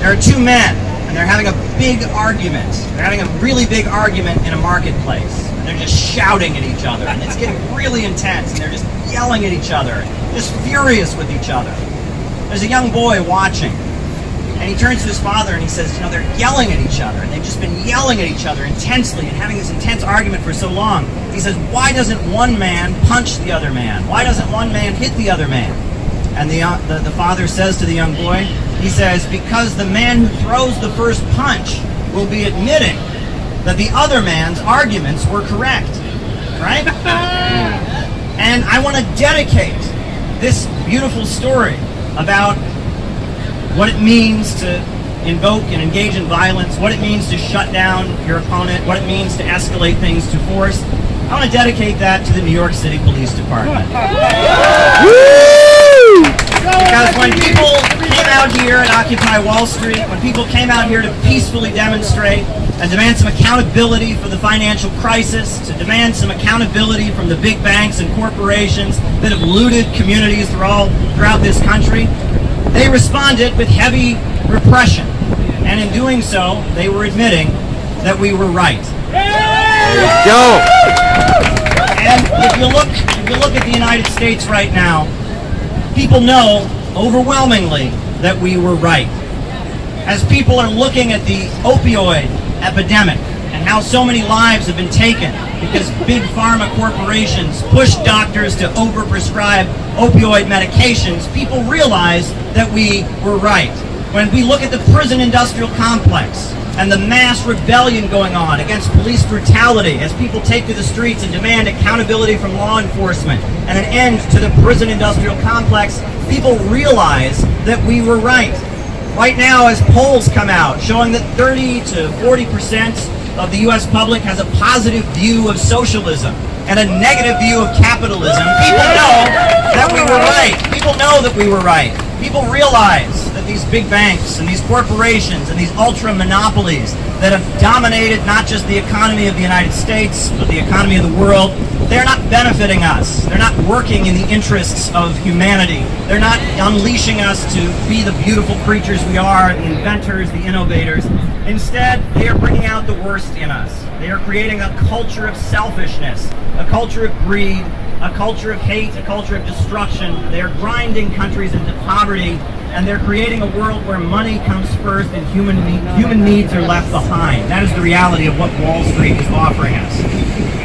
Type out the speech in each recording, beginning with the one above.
There are two men, and they're having a big argument. They're having a really big argument in a marketplace. And they're just shouting at each other, and it's getting really intense, and they're just yelling at each other, just furious with each other. There's a young boy watching, and he turns to his father and he says, you know, they're yelling at each other, and they've just been yelling at each other intensely and having this intense argument for so long. He says, why doesn't one man punch the other man? Why doesn't one man hit the other man? And the father says to the young boy, he says, because the man who throws the first punch will be admitting that the other man's arguments were correct, right? And I want to dedicate this beautiful story about what it means to invoke and engage in violence, what it means to shut down your opponent, what it means to escalate things to force. I want to dedicate that to the New York City Police Department. Because when people came out here at Occupy Wall Street, when people came out here to peacefully demonstrate and demand some accountability for the financial crisis, to demand some accountability from the big banks and corporations that have looted communities throughout this country, they responded with heavy repression. And in doing so, they were admitting that we were right. There you go. And if you look at the United States right now, people know overwhelmingly that we were right. As people are looking at the opioid epidemic and how so many lives have been taken because big pharma corporations push doctors to overprescribe opioid medications, people realize that we were right. When we look at the prison industrial complex and the mass rebellion going on against police brutality as people take to the streets and demand accountability from law enforcement and an end to the prison industrial complex, people realize that we were right. Right now, as polls come out showing that 30 to 40% of the U.S. public has a positive view of socialism and a negative view of capitalism, people know that we were right. People know that we were right. People realize that these big banks and these corporations and these ultra monopolies that have dominated not just the economy of the United States, but the economy of the world, they're not benefiting us. They're not working in the interests of humanity. They're not unleashing us to be the beautiful creatures we are, the inventors, the innovators. Instead, they are bringing out the worst in us. They are creating a culture of selfishness, a culture of greed, a culture of hate, a culture of destruction. They are grinding countries into poverty, and they're creating a world where money comes first and human needs are left behind. That is the reality of what Wall Street is offering us.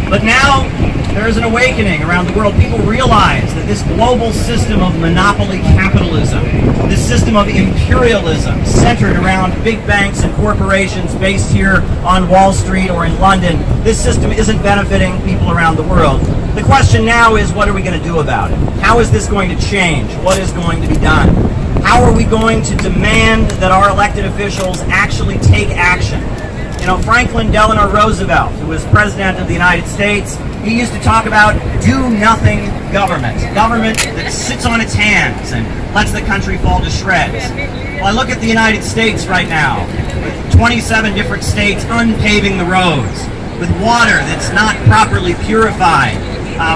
But now, there is an awakening around the world. People realize that this global system of monopoly capitalism, this system of imperialism centered around big banks and corporations based here on Wall Street or in London, this system isn't benefiting people around the world. The question now is, what are we going to do about it? How is this going to change? What is going to be done? How are we going to demand that our elected officials actually take action? You know, Franklin Delano Roosevelt, who was president of the United States, he used to talk about do-nothing government. Government that sits on its hands and lets the country fall to shreds. Well, I look at the United States right now, with 27 different states unpaving the roads, with water that's not properly purified,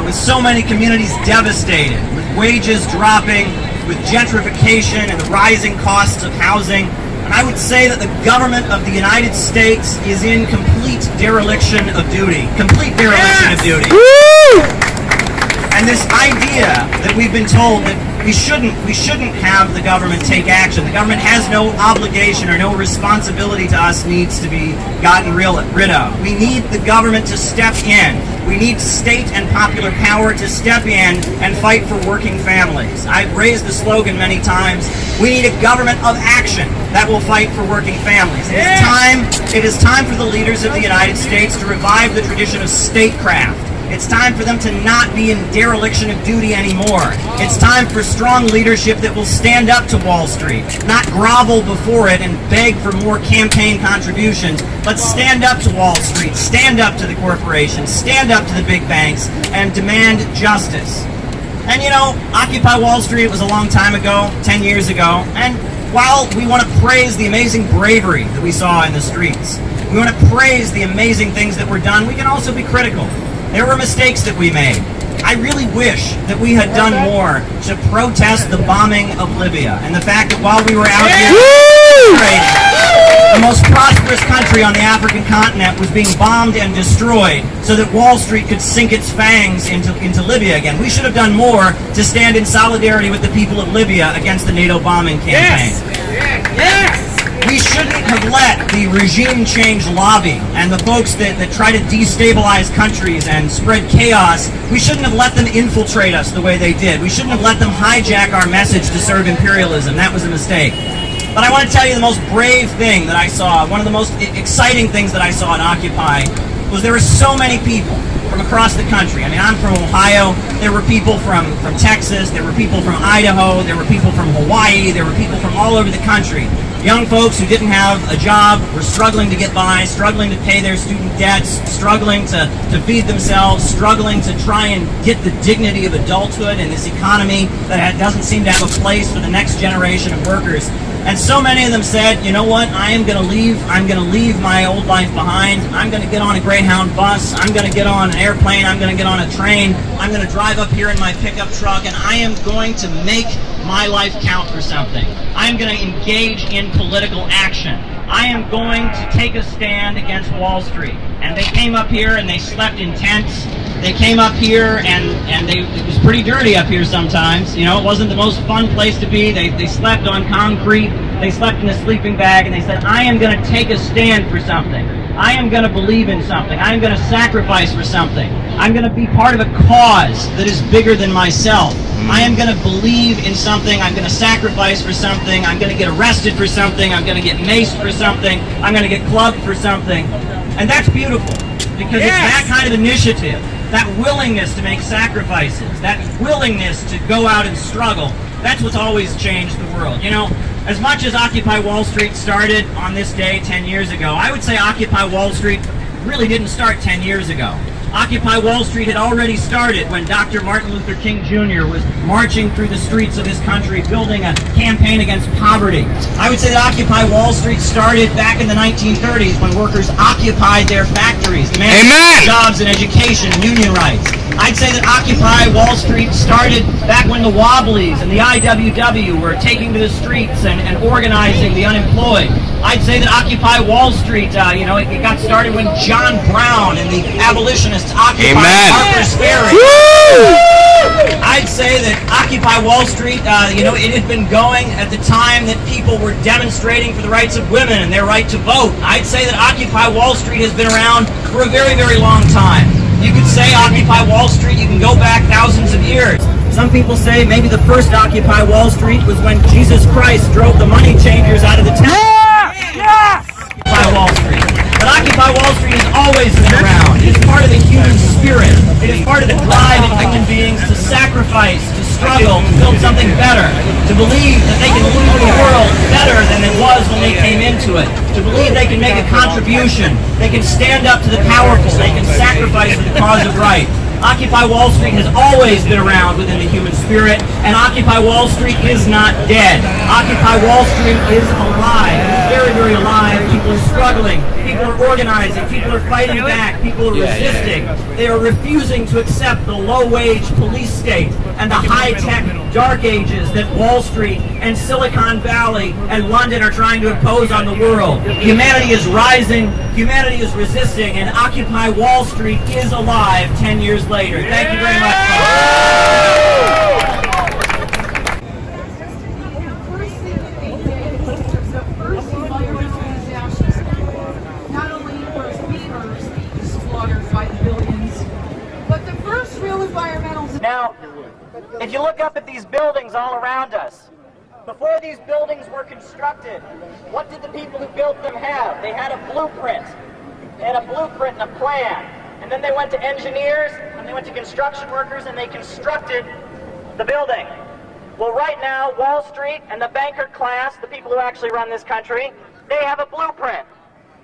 with so many communities devastated, with wages dropping, with gentrification and the rising costs of housing. And I would say that the government of the United States is in complete dereliction of duty. Complete dereliction of duty. Woo! And this idea that we've been told that we shouldn't have the government take action. The government has no obligation or no responsibility to us needs to be gotten rid of. We need the government to step in. We need state and popular power to step in and fight for working families. I've raised the slogan many times, we need a government of action that will fight for working families. It is time for the leaders of the United States to revive the tradition of statecraft. It's time for them to not be in dereliction of duty anymore. It's time for strong leadership that will stand up to Wall Street, not grovel before it and beg for more campaign contributions, but stand up to Wall Street, stand up to the corporations, stand up to the big banks, and demand justice. And you know, Occupy Wall Street was a long time ago, 10 years ago, and while we want to praise the amazing bravery that we saw in the streets, we want to praise the amazing things that were done, we can also be critical. There were mistakes that we made. I really wish that we had done more to protest the bombing of Libya and the fact that while we were out here country on the African continent was being bombed and destroyed so that Wall Street could sink its fangs into Libya again. We should have done more to stand in solidarity with the people of Libya against the NATO bombing campaign. Yes! We shouldn't have let the regime change lobby and the folks that try to destabilize countries and spread chaos, we shouldn't have let them infiltrate us the way they did. We shouldn't have let them hijack our message to serve imperialism. That was a mistake. But I want to tell you the most brave thing that I saw, one of the most exciting things that I saw at Occupy, was there were so many people from across the country. I mean, I'm from Ohio. There were people from Texas. There were people from Idaho. There were people from Hawaii. There were people from all over the country. Young folks who didn't have a job, were struggling to get by, struggling to pay their student debts, struggling to feed themselves, struggling to try and get the dignity of adulthood in this economy that doesn't seem to have a place for the next generation of workers. And so many of them said, you know what, I'm going to leave my old life behind. I'm going to get on a Greyhound bus. I'm going to get on an airplane. I'm going to get on a train. I'm going to drive up here in my pickup truck, and I am going to make my life count for something. I am going to engage in political action. I am going to take a stand against Wall Street. And they came up here and they slept in tents. They came up here and it was pretty dirty up here sometimes. You know, it wasn't the most fun place to be. They slept on concrete. They slept in a sleeping bag, and they said, I am going to take a stand for something. I am going to believe in something. I am going to sacrifice for something. I'm going to be part of a cause that is bigger than myself. I am going to believe in something. I'm going to sacrifice for something. I'm going to get arrested for something. I'm going to get maced for something. I'm going to get clubbed for something. And that's beautiful, because it's that kind of initiative, that willingness to make sacrifices, that willingness to go out and struggle. That's what's always changed the world. You know, as much as Occupy Wall Street started on this day 10 years ago, I would say Occupy Wall Street really didn't start 10 years ago. Occupy Wall Street had already started when Dr. Martin Luther King Jr. was marching through the streets of this country, building a campaign against poverty. I would say that Occupy Wall Street started back in the 1930s when workers occupied their factories, demanding jobs and education and union rights. I'd say that Occupy Wall Street started back when the Wobblies and the IWW were taking to the streets and organizing the unemployed. I'd say that Occupy Wall Street, it got started when John Brown and the abolitionists occupied Harper's Ferry. I'd say that Occupy Wall Street, it had been going at the time that people were demonstrating for the rights of women and their right to vote. I'd say that Occupy Wall Street has been around for a very, very long time. You could say Occupy Wall Street, you can go back thousands of years. Some people say maybe the first Occupy Wall Street was when Jesus Christ drove the money changers out of the temple. Occupy Wall Street. But Occupy Wall Street has always been around. It is part of the human spirit. It is part of the drive in human beings to sacrifice, to struggle, to build something better, to believe that they can leave the world better than it was when they came into it, to believe they can make a contribution, they can stand up to the powerful, they can sacrifice for the cause of right. Occupy Wall Street has always been around within the human spirit, and Occupy Wall Street is not dead. Occupy Wall Street is alive. It is very, very alive. People are struggling. People are organizing. People are fighting back. People are resisting. They are refusing to accept the low-wage police state and the high-tech dark ages that Wall Street and Silicon Valley and London are trying to impose on the world. Humanity is rising. Humanity is resisting, and Occupy Wall Street is alive 10 years later. Thank you very much, folks. Not only was beavers slaughtered by the billions, but the first real environmental... Now, if you look up at these buildings all around us, before these buildings were constructed, what did the people who built them have? They had a blueprint. They had a blueprint and a plan. And then they went to engineers, and they went to construction workers, and they constructed the building. Well, right now, Wall Street and the banker class, the people who actually run this country, they have a blueprint.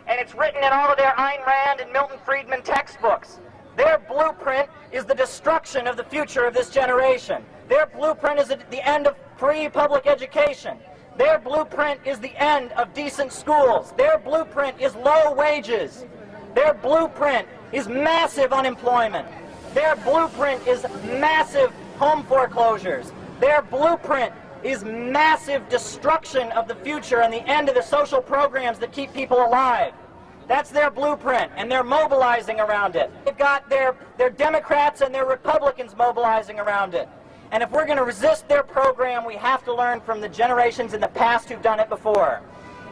And it's written in all of their Ayn Rand and Milton Friedman textbooks. Their blueprint is the destruction of the future of this generation. Their blueprint is the end of free public education. Their blueprint is the end of decent schools. Their blueprint is low wages. Their blueprint is massive unemployment. Their blueprint is massive home foreclosures. Their blueprint is massive destruction of the future and the end of the social programs that keep people alive. That's their blueprint, and they're mobilizing around it. They've got their Democrats and their Republicans mobilizing around it. And if we're going to resist their program, we have to learn from the generations in the past who've done it before.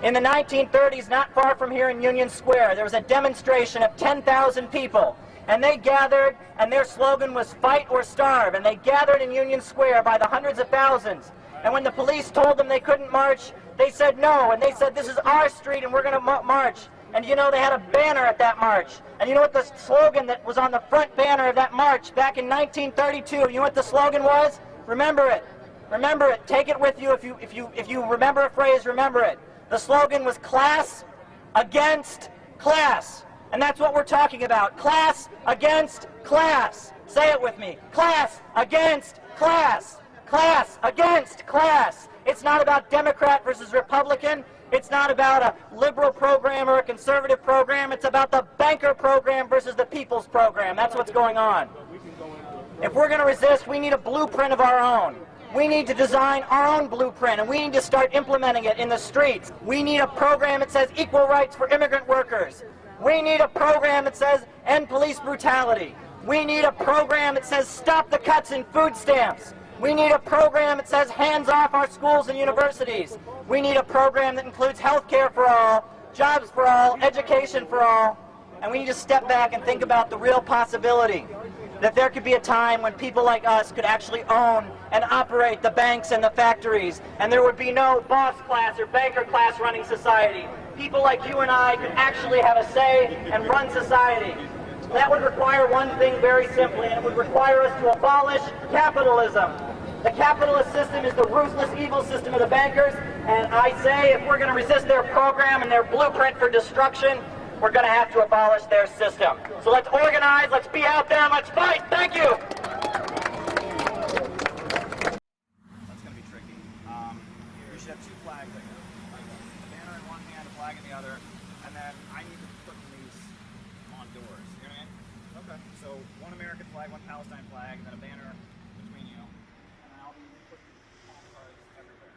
In the 1930s, not far from here in Union Square, there was a demonstration of 10,000 people. And they gathered, and their slogan was "Fight or Starve." And they gathered in Union Square by the hundreds of thousands. And when the police told them they couldn't march, they said no. And they said, "This is our street, and we're going to march." And you know, they had a banner at that march. And you know what the slogan that was on the front banner of that march back in 1932? You know what the slogan was? Remember it. Remember it. Take it with you. If you remember a phrase, remember it. The slogan was "Class against class." And that's what we're talking about. Class against class. Say it with me. Class against class. Class against class. It's not about Democrat versus Republican. It's not about a liberal program or a conservative program. It's about the banker program versus the people's program. That's what's going on. If we're going to resist, we need a blueprint of our own. We need to design our own blueprint, and we need to start implementing it in the streets. We need a program that says equal rights for immigrant workers. We need a program that says end police brutality. We need a program that says stop the cuts in food stamps. We need a program that says hands off our schools and universities. We need a program that includes health care for all, jobs for all, education for all. And we need to step back and think about the real possibility that there could be a time when people like us could actually own and operate the banks and the factories, and there would be no boss class or banker class running society. People like you and I could actually have a say and run society. That would require one thing very simply, and it would require us to abolish capitalism. The capitalist system is the ruthless, evil system of the bankers, and I say if we're going to resist their program and their blueprint for destruction, we're going to have to abolish their system. So let's organize, let's be out there, and let's fight. Thank you. That's going to be tricky. You should have two flags, I guess. Like a banner in one hand, a flag in the other, and then I need to put these on doors. You know what I mean? Okay. So one American flag, one Palestine flag, and then a banner between you, and then I'll be putting palm cards everywhere.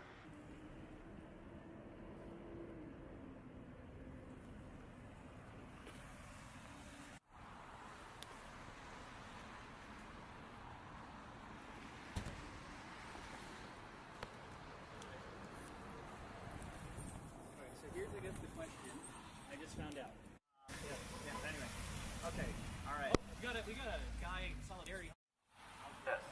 So here's, I guess, the question. I just found out. Yeah, anyway. Okay, alright. We got a guy, Solidarity. How's this?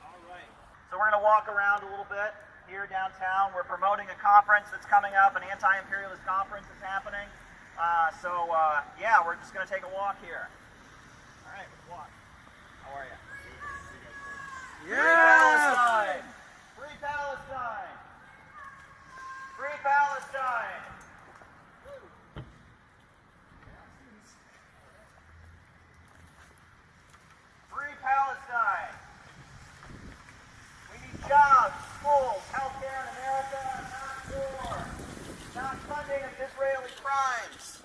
Alright. So we're going to walk around a little bit here downtown. We're promoting a conference that's coming up, an anti-imperialist conference that's happening. Yeah, we're just going to take a walk here. Alright, let's walk. How are you? Yeah! Palestine! Free Palestine! Free Palestine! Free Palestine! We need jobs, schools, healthcare in America, not war. Not funding of Israeli crimes.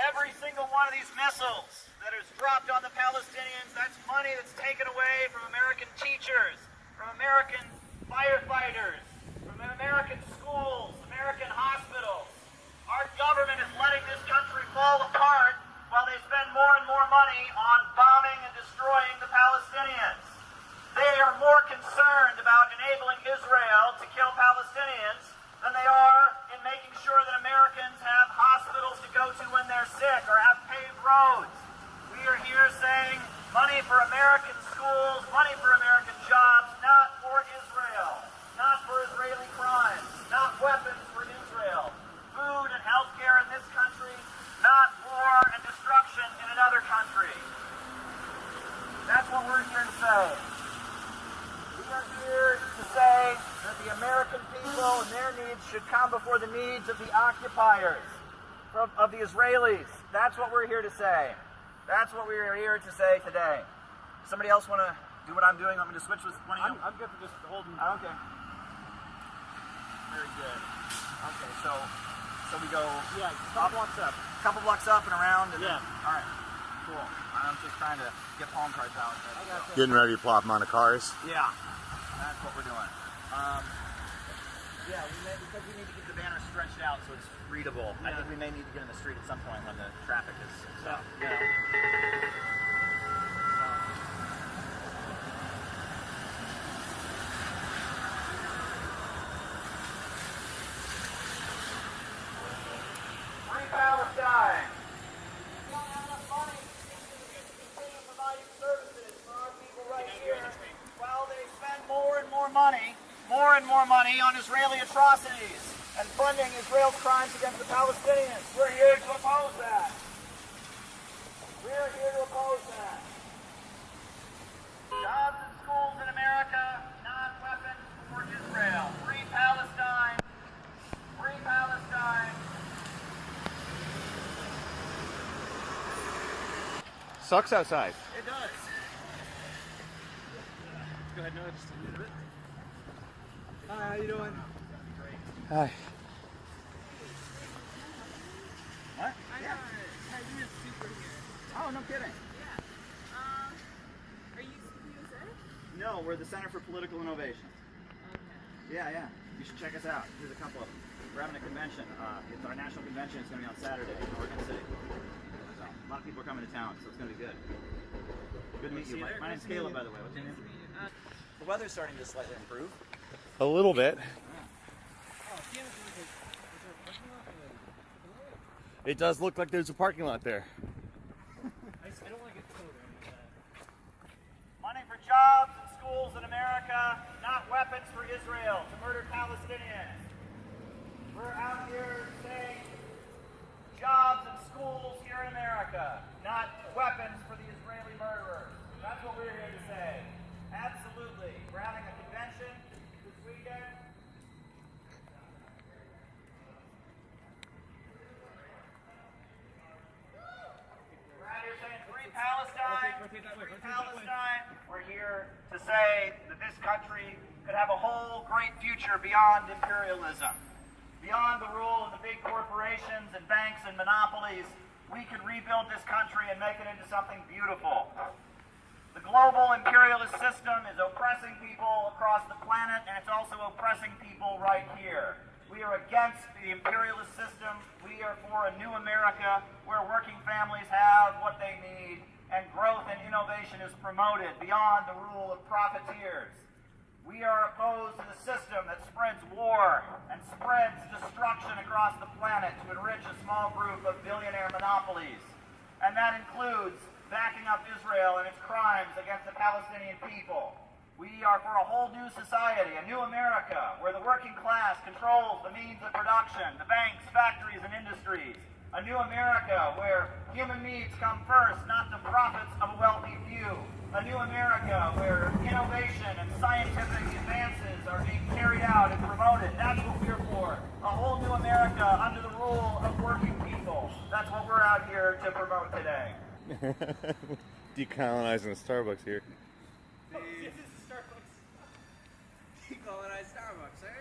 Every single one of these missiles that is dropped on the Palestinians, that's money that's taken away from American teachers, from American firefighters, from American schools, American hospitals. Our government is letting this country fall apart while they spend more and more money on bombing and destroying the Palestinians. They are more concerned about enabling Israel to kill Palestinians than they are in making sure that Americans have hospitals to go to when they're sick or have paved roads. We are here saying money for American schools, money for American jobs, not for Israel, not for Israeli crimes, not weapons for Israel. Food and health care in this country, not war and destruction in another country. That's what we're here to say. We are here to say that the American people and their needs should come before the needs of the occupiers, of the Israelis. That's what we're here to say. That's what we are here to say today. Somebody else want to do what I'm doing? Want me to switch with one of you? I'm good for just holding. Okay. Very good. Okay, so we go Yeah, a couple blocks up. couple blocks up and around. And Yeah. Then, all right. Cool. I'm just trying to get palm cards out. Getting ready to plop them on the cars. Yeah. That's what we're doing. Yeah, because we need to keep the banner straight. stretched out so it's readable. I think we may need to get in the street at some point when the traffic is so. You know. Free Palestine. We don't have enough money to continue providing services for our people right here while they spend more and more money on Israeli atrocities and funding Israel's crimes against the Palestinians. We're here to oppose that. We're here to oppose that. Jobs and schools in America, not weapons for Israel. Free Palestine. Free Palestine. Sucks outside. It does. Go ahead, Noah, just a little bit. Hi, how you doing? Hi. What? I know, Tyson is super here. Oh, no kidding. Yeah. Are you CPUSA? No, we're the Center for Political Innovation. Okay. Yeah. You should check us out. There's a couple of them. We're having a convention. It's our national convention. It's going to be on Saturday in Oregon City. So, a lot of people are coming to town, so it's going to be good. Good to meet you. My name's Caleb, by the way. What's your name? The weather's starting to slightly improve. A little bit. It does look like there's a parking lot there. I don't want to get towed or anything. Money for jobs and schools in America, not weapons for Israel to murder Palestinians. We're out here saying jobs and schools here in America, not weapons for the Israeli murderers. That's what we're here to say. Absolutely. We're having a convention this weekend. We're out here saying free Palestine. Rotate that way. Free Rotate that way. Palestine. We're here to say that this country could have a whole great future beyond imperialism. Beyond the rule of the big corporations and banks and monopolies, we could rebuild this country and make it into something beautiful. The global imperialist system is oppressing people across the planet, and it's also oppressing people right here. We are against the imperialist system. We are for a new America where working families have what they need and growth and innovation is promoted beyond the rule of profiteers. We are opposed to the system that spreads war and spreads destruction across the planet to enrich a small group of billionaire monopolies. And that includes backing up Israel and its crimes against the Palestinian people. We are for a whole new society, a new America, where the working class controls the means of production, the banks, factories, and industries. A new America where human needs come first, not the profits of a wealthy few. A new America where innovation and scientific advances are being carried out and promoted. That's what we're for. A whole new America under the rule of working people. That's what we're out here to promote today. Decolonizing the Starbucks here. This is Starbucks. Decolonize Starbucks, eh?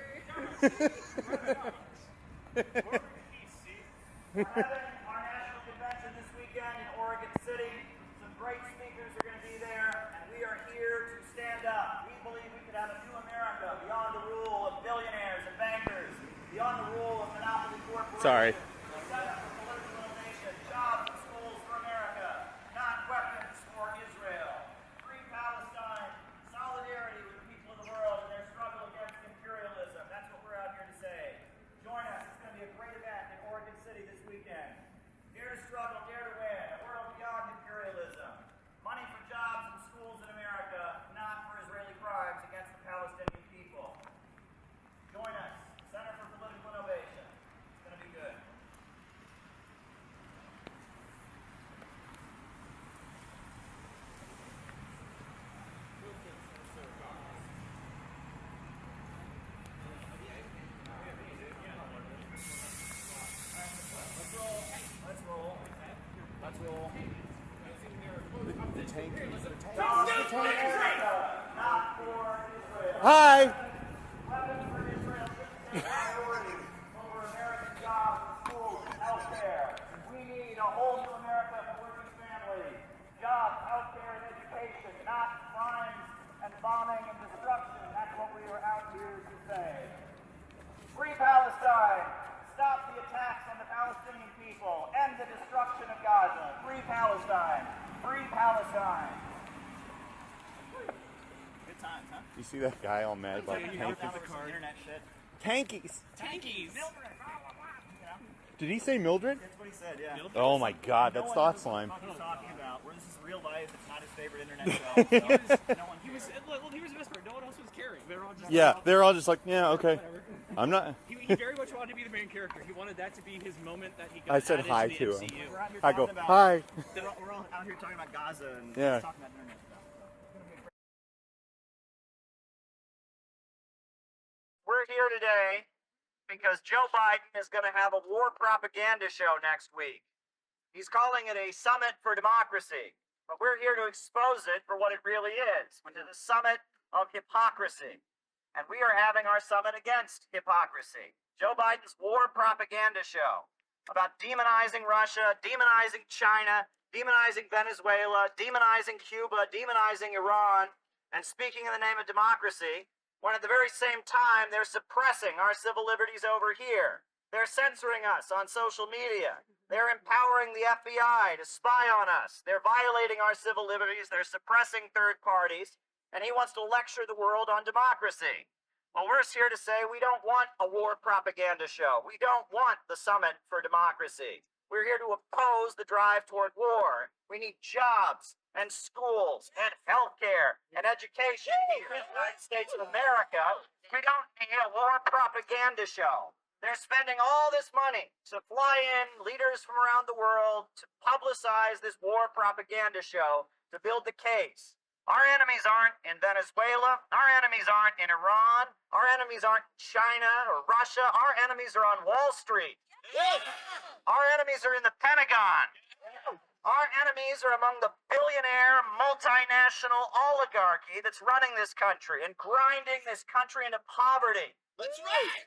We're having our national convention this weekend in Oregon City. Some great speakers are going to be there, and we are here to stand up. We believe we could have a new America beyond the rule of billionaires and bankers, beyond the rule of monopoly corporations. Sorry. A setup for political innovation, jobs and schools for America, not weapons for Israel. Free Palestine, solidarity with the people of the world in their struggle against imperialism. That's what we're out here to say. Join us. It's going to be a great event in Oregon City this weekend. Dare to struggle, dare to win. A world beyond imperialism. Money for jobs and schools in America, not for Israeli crimes against the Palestinian people. Join us. Center for Political Innovation. It's going to be good. see that guy all mad about tankies? Internet shit. Tankies. Tankies! Did he say Mildred? That's what he said, yeah. Oh my God, that's thought slime. What he's talking about. Where this is real life, it's not his favorite internet show. No one He was, well, he was a whisperer. No one else was caring. They were all just Yeah, they're all just like, yeah, okay. whatever. I'm not. He very much wanted to be the main character. He wanted that to be his moment that he got I said added hi to to the him. MCU. We're out here I go, talking about, hi. We're all out here talking about Gaza and Yeah. talking about internet stuff. We're here today because Joe Biden is going to have a war propaganda show next week. He's calling it a summit for democracy, but we're here to expose it for what it really is, which is a summit of hypocrisy. And we are having our summit against hypocrisy. Joe Biden's war propaganda show about demonizing Russia, demonizing China, demonizing Venezuela, demonizing Cuba, demonizing Iran, and speaking in the name of democracy, when at the very same time they're suppressing our civil liberties over here. They're censoring us on social media. They're empowering the FBI to spy on us. They're violating our civil liberties. They're suppressing third parties. And he wants to lecture the world on democracy. Well, we're here to say we don't want a war propaganda show. We don't want the summit for democracy. We're here to oppose the drive toward war. We need jobs and schools and healthcare and education here in the United States of America. We don't need a war propaganda show. They're spending all this money to fly in leaders from around the world to publicize this war propaganda show to build the case. Our enemies aren't in Venezuela. Our enemies aren't in Iran. Our enemies aren't in China or Russia. Our enemies are on Wall Street. Our enemies are in the Pentagon. Our enemies are among the billionaire multinational oligarchy that's running this country and grinding this country into poverty. That's right.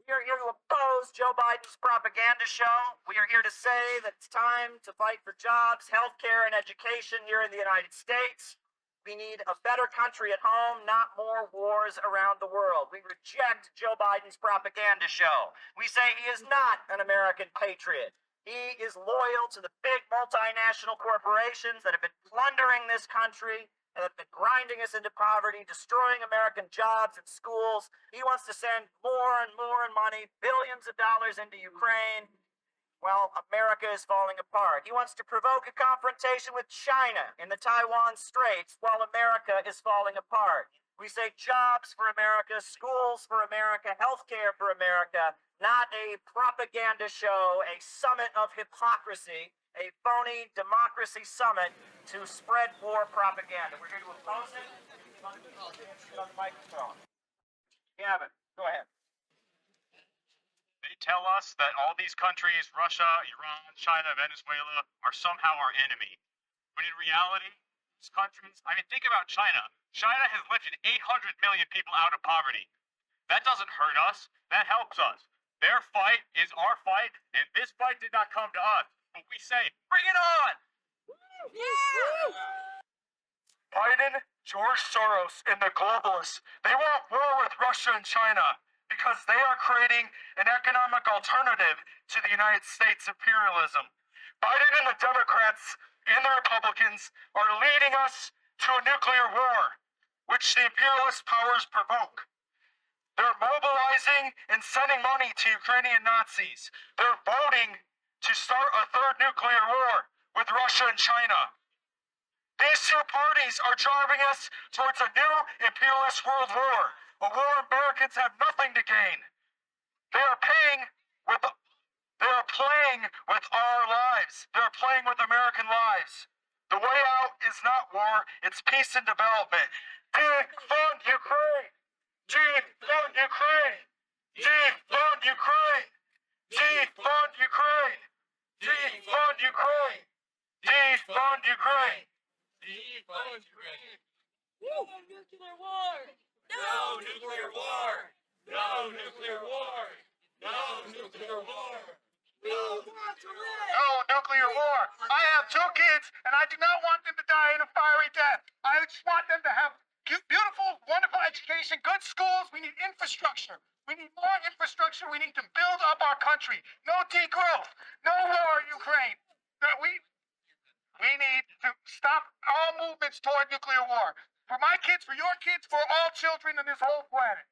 We are here to oppose Joe Biden's propaganda show. We are here to say that it's time to fight for jobs, health care, and education here in the United States. We need a better country at home, not more wars around the world. We reject Joe Biden's propaganda show. We say he is not an American patriot. He is loyal to the big multinational corporations that have been plundering this country and have been grinding us into poverty, destroying American jobs and schools. He wants to send more and more money, billions of dollars into Ukraine. Well, America is falling apart. He wants to provoke a confrontation with China in the Taiwan Straits while America is falling apart. We say jobs for America, schools for America, healthcare for America, not a propaganda show, a summit of hypocrisy, a phony democracy summit to spread war propaganda. We're here to oppose it. On the microphone. Gavin, go ahead. They tell us that all these countries, Russia, Iran, China, Venezuela, are somehow our enemy. But in reality, these countries, I mean, think about China. China has lifted 800 million people out of poverty. That doesn't hurt us. That helps us. Their fight is our fight, and this fight did not come to us. But we say, bring it on! Biden, George Soros, and the globalists, they want war with Russia and China because they are creating an economic alternative to the United States imperialism. Biden and the Democrats and the Republicans are leading us to a nuclear war, which the imperialist powers provoke. They're mobilizing and sending money to Ukrainian Nazis. They're voting to start a third nuclear war with Russia and China. These two parties are driving us towards a new imperialist world war, a war Americans have nothing to gain. They are playing with our lives. They're playing with American lives. The way out is not war, it's peace and development. Defund Ukraine! Defund Ukraine! Defund Ukraine! Defund Ukraine! Defund Ukraine! Defund Ukraine! Defund Ukraine! No nuclear war! No nuclear war! No nuclear war! No nuclear war! We want to live! No nuclear war! I have 2 kids, and I do not want them to die in a fiery death. I just want them to have beautiful, wonderful education, good schools. We need infrastructure. We need more infrastructure. We need to build up our country. No degrowth. No war, Ukraine. We need to stop all movements toward nuclear war. For my kids, for your kids, for all children on this whole planet.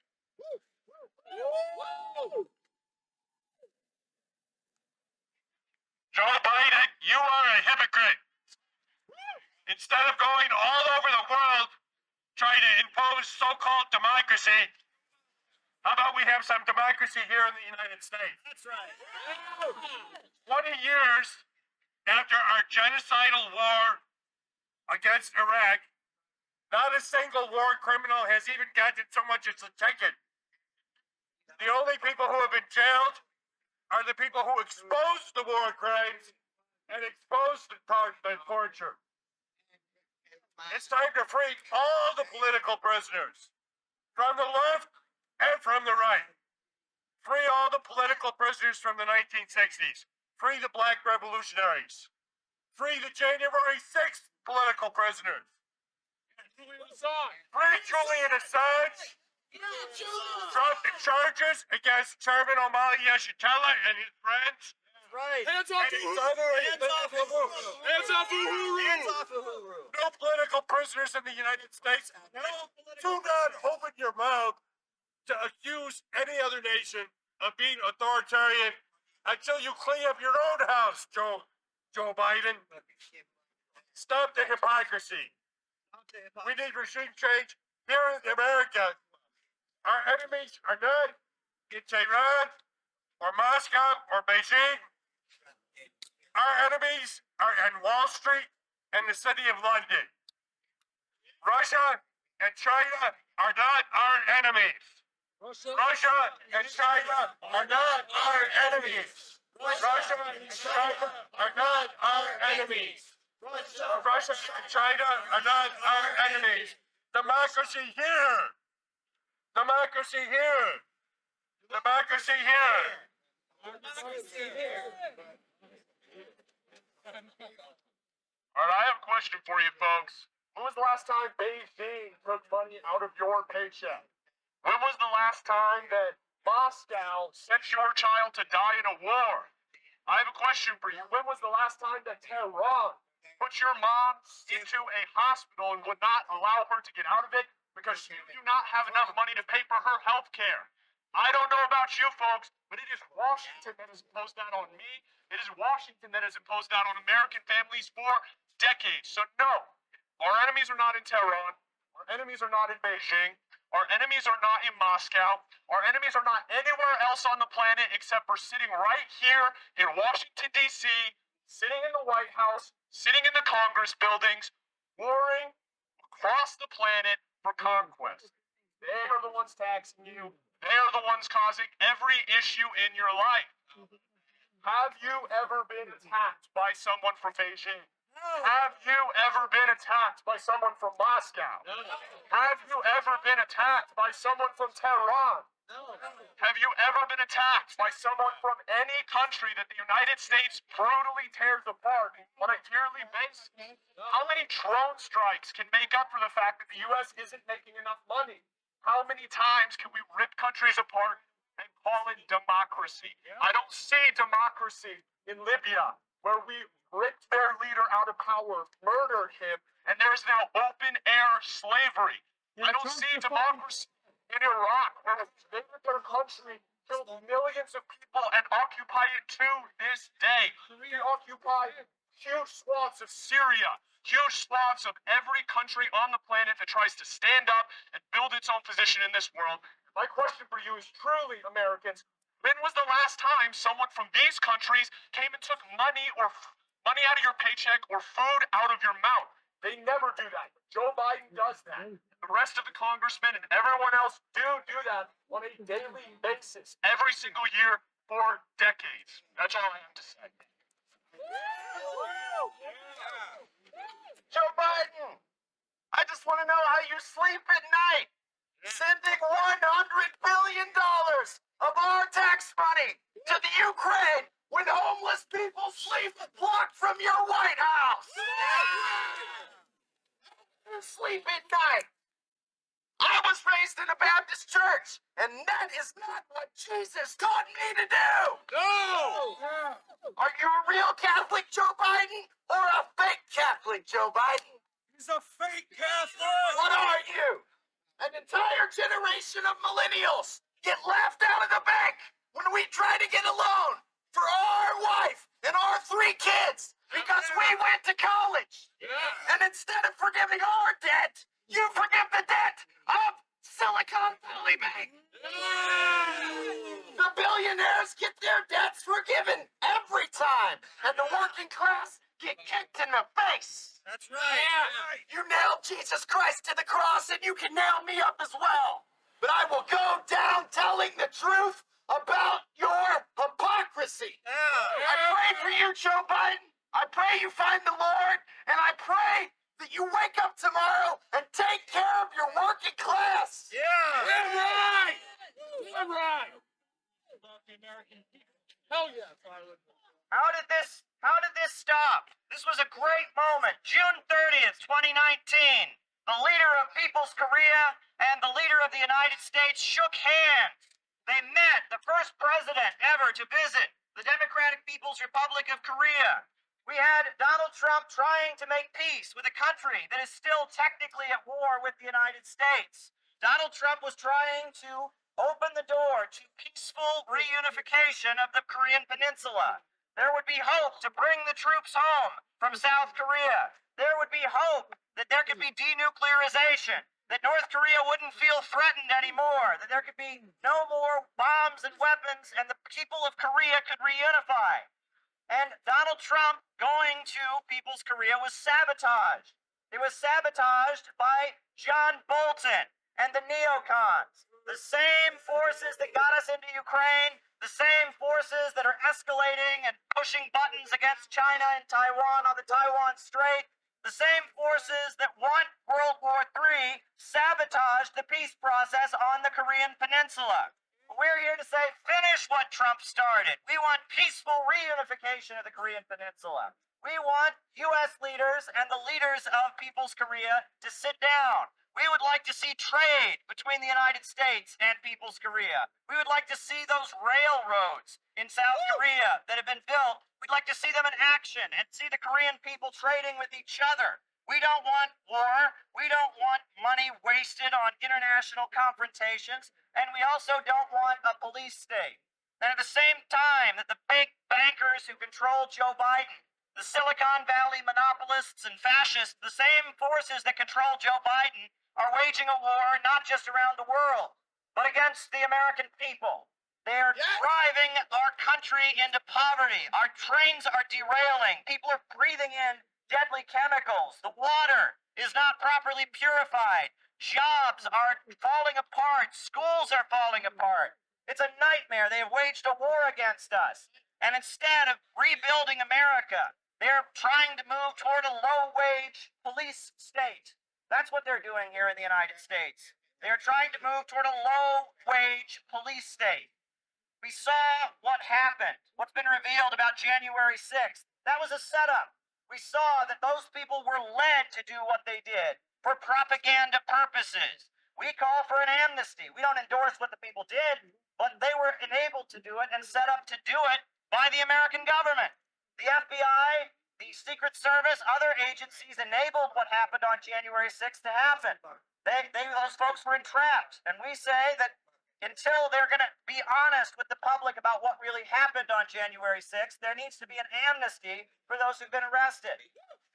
Joe Biden, you are a hypocrite. Instead of going all over the world trying to impose so-called democracy, how about we have some democracy here in the United States? That's right. 20 years after our genocidal war against Iraq, not a single war criminal has even gotten so much as a ticket. The only people who have been jailed are the people who exposed the war crimes and exposed the torture. It's time to free all the political prisoners, from the left and from the right. Free all the political prisoners from the 1960s. Free the black revolutionaries. Free the January 6th political prisoners. Free Julian Assange. Drop the charges against Chairman Omar Yeshitela and his friends. Right. Hands off No political prisoners in the United States. Do not open your mouth to accuse any other nation of being authoritarian until you clean up your own house, Joe Biden. Stop the hypocrisy. We need regime change here in America. Our enemies are not in Tehran or Moscow or Beijing. Our enemies are in Wall Street and the city of London. Russia and China are not our enemies. Russia and China are not our enemies. Russia and China are not our enemies. Russia and China are not our enemies. Democracy here. Democracy here. Democracy here. All right, I have a question for you folks. When was the last time Beijing took money out of your paycheck? When was the last time that Moscow sent your child to die in a war? I have a question for you. When was the last time that Tehran put your mom into a hospital and would not allow her to get out of it because you do not have enough money to pay for her health care? I don't know about you folks, but it is Washington that has imposed that on me. It is Washington that has imposed that on American families for decades. So no, our enemies are not in Tehran. Our enemies are not in Beijing. Our enemies are not in Moscow. Our enemies are not anywhere else on the planet except for sitting right here in Washington, D.C., sitting in the White House, sitting in the Congress buildings, warring across the planet for conquest. They are the ones taxing you. They are the ones causing every issue in your life. Have you ever been attacked by someone from Beijing? Have you ever been attacked by someone from Moscow? Have you ever been attacked by someone from Tehran? Have you ever been attacked by someone from any country that the United States brutally tears apart on a yearly basis? How many drone strikes can make up for the fact that the U.S. isn't making enough money? How many times can we rip countries apart and call it democracy? I don't see democracy in Libya, where we ripped their leader out of power, murdered him, and there's now open-air slavery. I don't see democracy in Iraq, where we invaded their country, killed millions of people, and occupy it to this day. We occupy huge swaths of Syria, huge swaths of every country on the planet that tries to stand up and build its own position in this world. My question for you is truly, Americans, when was the last time someone from these countries came and took money out of your paycheck or food out of your mouth? They never do that. Joe Biden does that. The rest of the congressmen and everyone else do that on a daily basis, every single year for decades. That's all I have to say. Joe Biden, I just want to know how you sleep at night. Sending $100 billion of our tax money to the Ukraine when homeless people sleep blocked from your White House. You sleep at night. I was raised in a Baptist church, and that is not what Jesus taught me to do. No! Are you a real Catholic, Joe Biden, or a fake Catholic, Joe Biden? He's a fake Catholic! What are millennials get laughed out of the bank when we try to get a loan for our wife and our 3 kids because we went to college. And instead of forgiving our debt, you forgive the debt of Silicon Valley Bank. The billionaires get their debts forgiven every time, and the working class get kicked in the face. That's right. You nailed Jesus Christ to the cross, and you can nail me up as well. But I will go down telling the truth about your hypocrisy. I pray for you, Joe Biden. I pray you find the Lord, and I pray that you wake up tomorrow and take care of your working class. Yeah. Right. Right. Hell yeah. How did this stop? This was a great moment. June 30th, 2019. The leader of People's Korea and the leader of the United States shook hands. They met, the first president ever to visit the Democratic People's Republic of Korea. We had Donald Trump trying to make peace with a country that is still technically at war with the United States. Donald Trump was trying to open the door to peaceful reunification of the Korean Peninsula. There would be hope to bring the troops home from South Korea. There would be hope that there could be denuclearization, that North Korea wouldn't feel threatened anymore, that there could be no more bombs and weapons, and the people of Korea could reunify. And Donald Trump going to People's Korea was sabotaged. It was sabotaged by John Bolton and the neocons, the same forces that got us into Ukraine, the same forces that are escalating and pushing buttons against China and Taiwan on the Taiwan Strait, the same forces that want World War III sabotaged the peace process on the Korean Peninsula. We're here to say, finish what Trump started. We want peaceful reunification of the Korean Peninsula. We want U.S. leaders and the leaders of People's Korea to sit down. We would like to see trade between the United States and People's Korea. We would like to see those railroads in South Korea that have been built. We'd like to see them in action and see the Korean people trading with each other. We don't want war. We don't want money wasted on international confrontations. And we also don't want a police state. And at the same time that the big bankers who control Joe Biden, the Silicon Valley monopolists and fascists, the same forces that control Joe Biden, are waging a war not just around the world, but against the American people. They are driving our country into poverty. Our trains are derailing. People are breathing in deadly chemicals. The water is not properly purified. Jobs are falling apart. Schools are falling apart. It's a nightmare. They have waged a war against us. And instead of rebuilding America, they're trying to move toward a low-wage police state. That's what they're doing here in the United States. They're trying to move toward a low-wage police state. We saw what happened, what's been revealed about January 6th. That was a setup. We saw that those people were led to do what they did for propaganda purposes. We call for an amnesty. We don't endorse what the people did, but they were enabled to do it and set up to do it by the American government. The FBI, the Secret Service, other agencies enabled what happened on January 6th to happen. Those folks were entrapped. And we say that until they're going to be honest with the public about what really happened on January 6th, there needs to be an amnesty for those who've been arrested.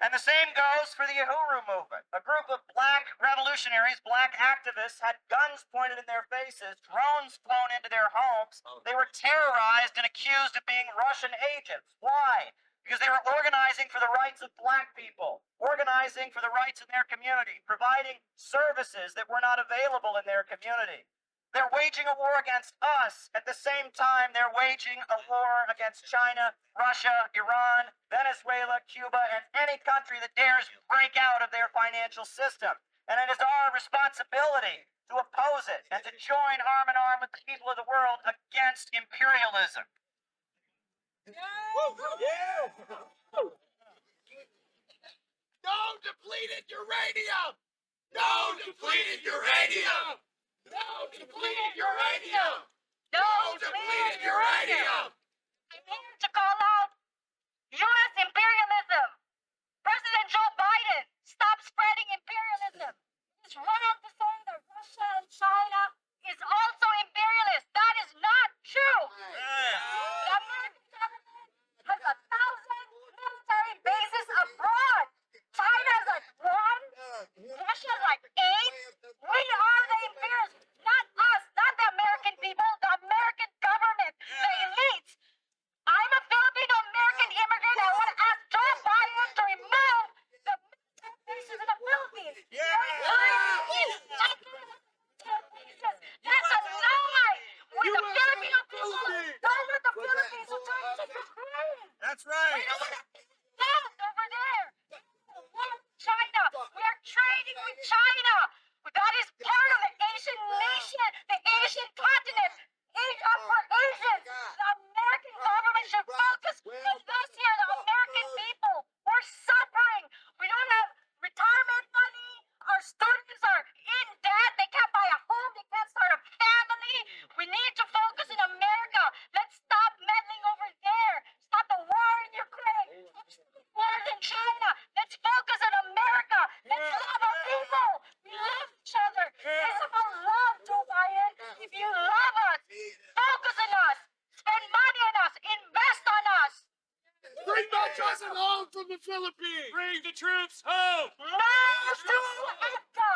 And the same goes for the Uhuru movement. A group of black revolutionaries, black activists, had guns pointed in their faces, drones flown into their homes. They were terrorized and accused of being Russian agents. Why? Because they were organizing for the rights of black people, organizing for the rights in their community, providing services that were not available in their community. They're waging a war against us. At the same time, they're waging a war against China, Russia, Iran, Venezuela, Cuba, and any country that dares break out of their financial system. And it is our responsibility to oppose it and to join arm in arm with the people of the world against imperialism. No depleted uranium! No depleted uranium! No depleted uranium! No Depleted uranium! I'm here to call out U.S. imperialism. President Joe Biden, stop spreading imperialism. It's wrong to say that Russia and China is all home from the Philippines. Bring the troops home. No to EDCA.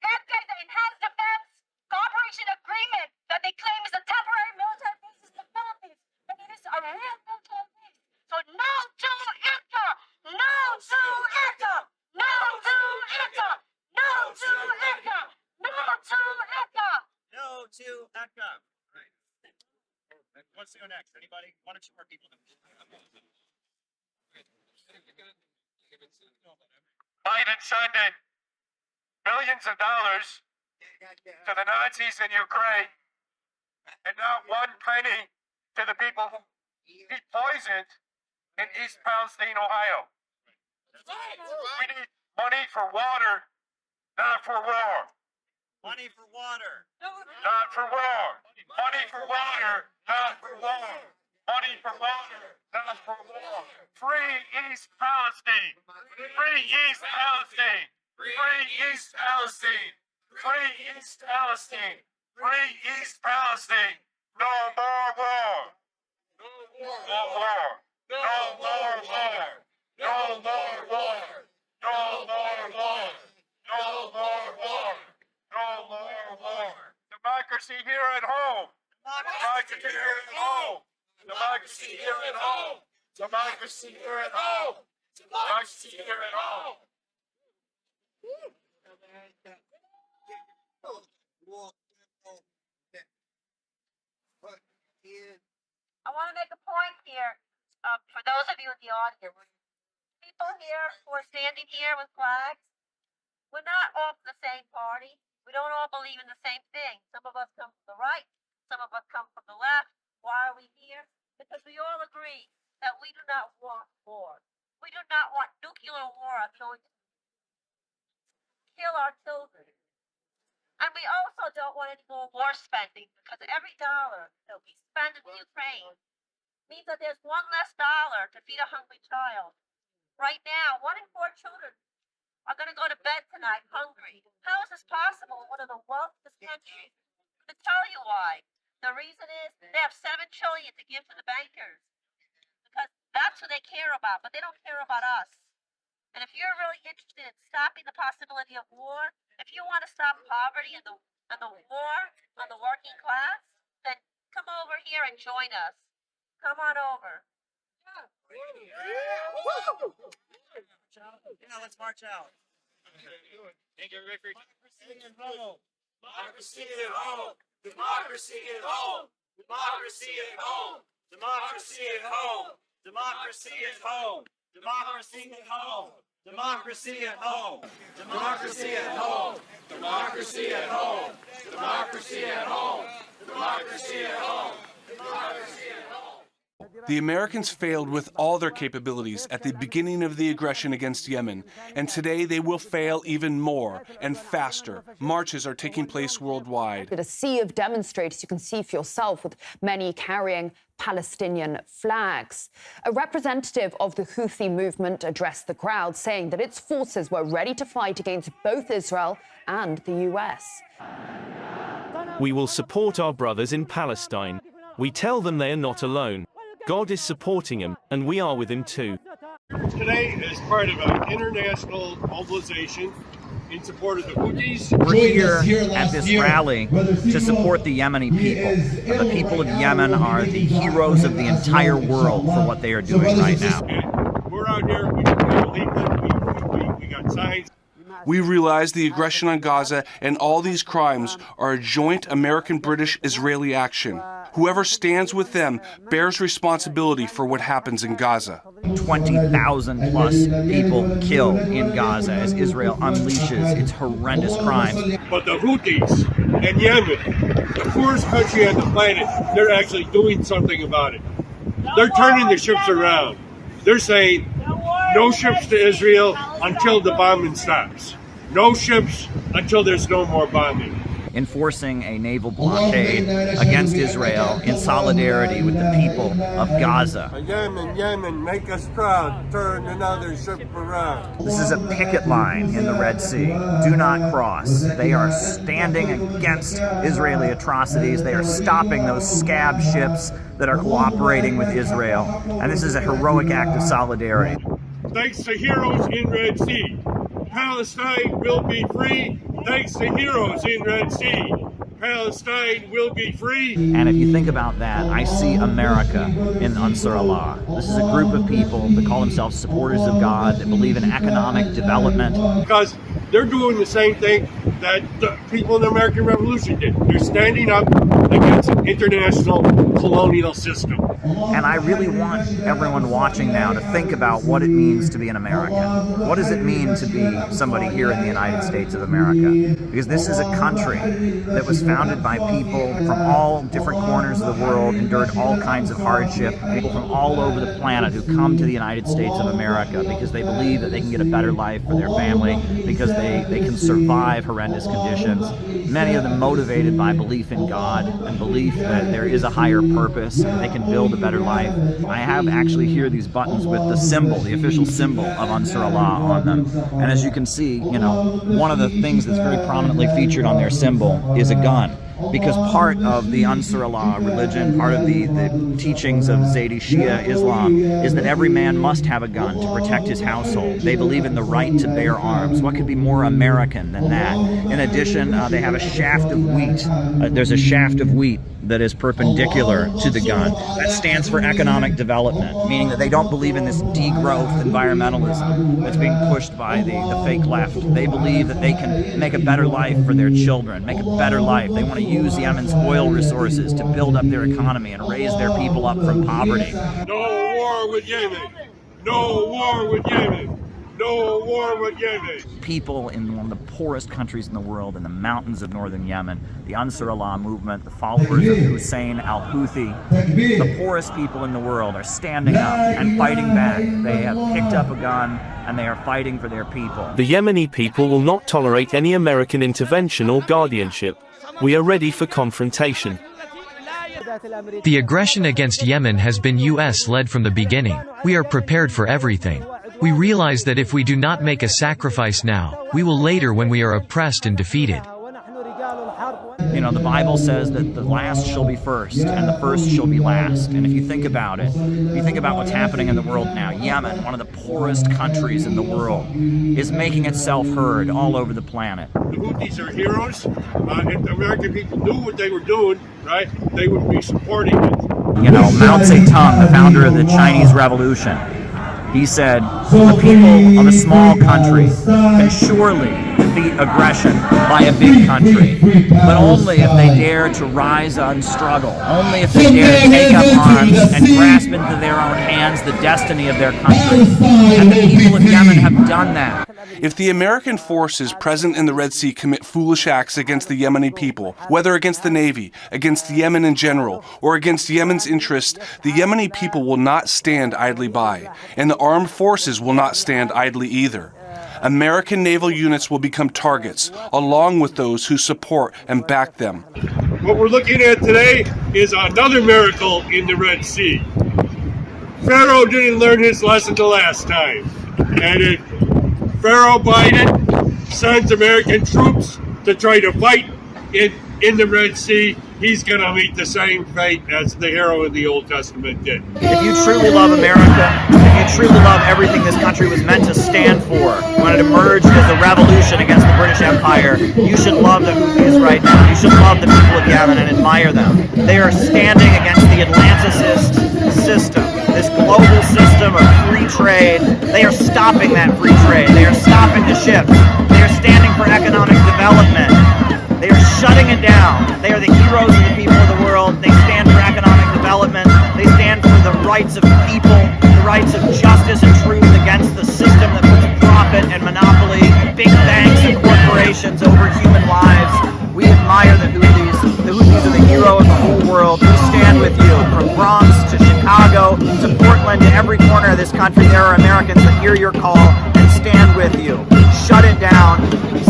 EDCA is the Enhanced Defense Cooperation Agreement that they claim is a temporary military base in the Philippines, and it is a real military base. So no to EDCA. No to EDCA. No to EDCA. No to EDCA. No to EDCA. No to EDCA. Right. Who wants to go next? Anybody? One or two more people. Biden sending billions of dollars to the Nazis in Ukraine, and not one penny to the people who he poisoned in East Palestine, Ohio. We need money for water, not for war. Money for water. Not for war. Money for water, not for war. Money for water, not for war. Free East Palestine. Free East Palestine. Free East Palestine. Free East Palestine. Free East Palestine. No more war. No more war. No more war. No more war. No more war. No more war. No more war. Democracy here at home. Democracy here at home. Democracy here at home. Democracy here at home. Democracy here at home. I want to make a point here for those of you in the audience. People here who are standing here with flags, we're not all from the same party. We don't all believe in the same thing. Some of us come from the right, some of us come from the left. Why are we here? Because we all agree that we do not want war. We do not want nuclear war going to kill our children. And we also don't want any more war spending, because every dollar that we spend in Ukraine means that there's one less dollar to feed a hungry child. Right now, 1 in 4 children are going to go to bed tonight hungry. How is this possible in one of the wealthiest countries? I'm going to tell you why. The reason is they have $7 trillion to give to the bankers, because that's who they care about, but they don't care about us. And if you're really interested in stopping the possibility of war, if you want to stop poverty and the war on the working class, then come over here and join us. Come on over. Yeah, let's march out. Thank you, Rick. Democracy at home. Democracy at home. Democracy at home. Democracy at home. Democracy at home. Democracy at home. Democracy at home. Democracy at home. Democracy at home. Democracy at home. Democracy at home. Democracy at home. Democracy at home. The Americans failed with all their capabilities at the beginning of the aggression against Yemen, and today they will fail even more and faster. Marches are taking place worldwide. A sea of demonstrators, you can see for yourself, with many carrying Palestinian flags. A representative of the Houthi movement addressed the crowd, saying that its forces were ready to fight against both Israel and the US. We will support our brothers in Palestine. We tell them they are not alone. God is supporting them, and we are with him too. Today is part of an international mobilization in support of the Houthis. We're here at this rally to support the Yemeni people. The people of Yemen are the heroes of the entire world for what they are doing right now. And we're out here, we believe it, we got signs. We realize the aggression on Gaza and all these crimes are a joint American-British-Israeli action. Whoever stands with them bears responsibility for what happens in Gaza. 20,000 plus people killed in Gaza as Israel unleashes its horrendous crimes. But the Houthis and Yemen, the poorest country on the planet, they're actually doing something about it. They're turning the ships around. They're saying no ships to Israel until the bombing stops. No ships until there's no more bombing. Enforcing a naval blockade against Israel in solidarity with the people of Gaza. Yemen, make us proud. Turn another ship around. This is a picket line in the Red Sea. Do not cross. They are standing against Israeli atrocities. They are stopping those scab ships that are cooperating with Israel. And this is a heroic act of solidarity. thanks to heroes in Red Sea. Palestine will be free thanks to heroes in Red Sea. Palestine will be free. And if you think about that, I see America in Ansar Allah. This is a group of people that call themselves supporters of God, that believe in economic development. Because they're doing the same thing that the people in the American Revolution did. They're standing up against an international colonial system. And I really want everyone watching now to think about what it means to be an American. What does it mean to be somebody here in the United States of America? Because this is a country that was founded by people from all different corners of the world, endured all kinds of hardship, people from all over the planet who come to the United States of America because they believe that they can get a better life for their family, because they can survive horrendous conditions. Many of them motivated by belief in God and belief that there is a higher purpose and they can build a better life. I have actually here these buttons with the symbol, the official symbol of Ansar Allah on them. And as you can see, you know, one of the things that's very prominently featured on their symbol is a gun. Because part of the Ansar Allah religion, part of the teachings of Zaydi Shia Islam is that every man must have a gun to protect his household. They believe in the right to bear arms. What could be more American than that? In addition, they have a shaft of wheat. There's a shaft of wheat that is perpendicular to the gun. That stands for economic development, meaning that they don't believe in this degrowth environmentalism that's being pushed by the fake left. They believe that they can make a better life for their children, make a better life. They want to use Yemen's oil resources to build up their economy and raise their people up from poverty. No war with Yemen! No war with Yemen! No war with Yemen! People in one of the poorest countries in the world, in the mountains of northern Yemen, the Ansar Allah movement, the followers of Hussein al-Houthi, the poorest people in the world are standing up and fighting back. They have picked up a gun and they are fighting for their people. The Yemeni people will not tolerate any American intervention or guardianship. We are ready for confrontation. The aggression against Yemen has been US-led from the beginning. We are prepared for everything. We realize that if we do not make a sacrifice now, we will later when we are oppressed and defeated. You know, the Bible says that the last shall be first and the first shall be last. And if you think about it, if you think about what's happening in the world now, Yemen, one of the poorest countries in the world, is making itself heard all over the planet. The Houthis are heroes. If the American people knew what they were doing, right, they would be supporting it. You know, Mao Zedong, the founder of the Chinese Revolution, he said, the people of a small country can surely defeat aggression by a big country, but only if they dare to rise and struggle, only if they dare to take up arms and grasp into their own hands the destiny of their country. And the people of Yemen have done that. If the American forces present in the Red Sea commit foolish acts against the Yemeni people, whether against the Navy, against Yemen in general, or against Yemen's interests, the Yemeni people will not stand idly by, and the armed forces will not stand idly either. American naval units will become targets, along with those who support and back them. What we're looking at today is another miracle in the Red Sea. Pharaoh didn't learn his lesson the last time. And if Pharaoh Biden sends American troops to try to fight in the Red Sea, he's going to meet the same fate as the hero in the Old Testament did. If you truly love America, if you truly love everything this country was meant to stand for, when it emerged as a revolution against the British Empire, you should love the Houthis right now. You should love the people of Yemen and admire them. They are standing against the Atlanticist system, this global system of free trade. They are stopping that free trade. They are stopping the ships. They are standing for economic development. They are shutting it down. They are the heroes of the people of the world. They stand for economic development. They stand for the rights of people, the rights of justice and truth against the system that puts profit and monopoly, big banks and corporations over human lives. We admire the Houthis. The Houthis are the hero of the whole world. We stand with you from Bronx to Chicago to Portland to every corner of this country. There are Americans that hear your call and stand with you. Shut it down.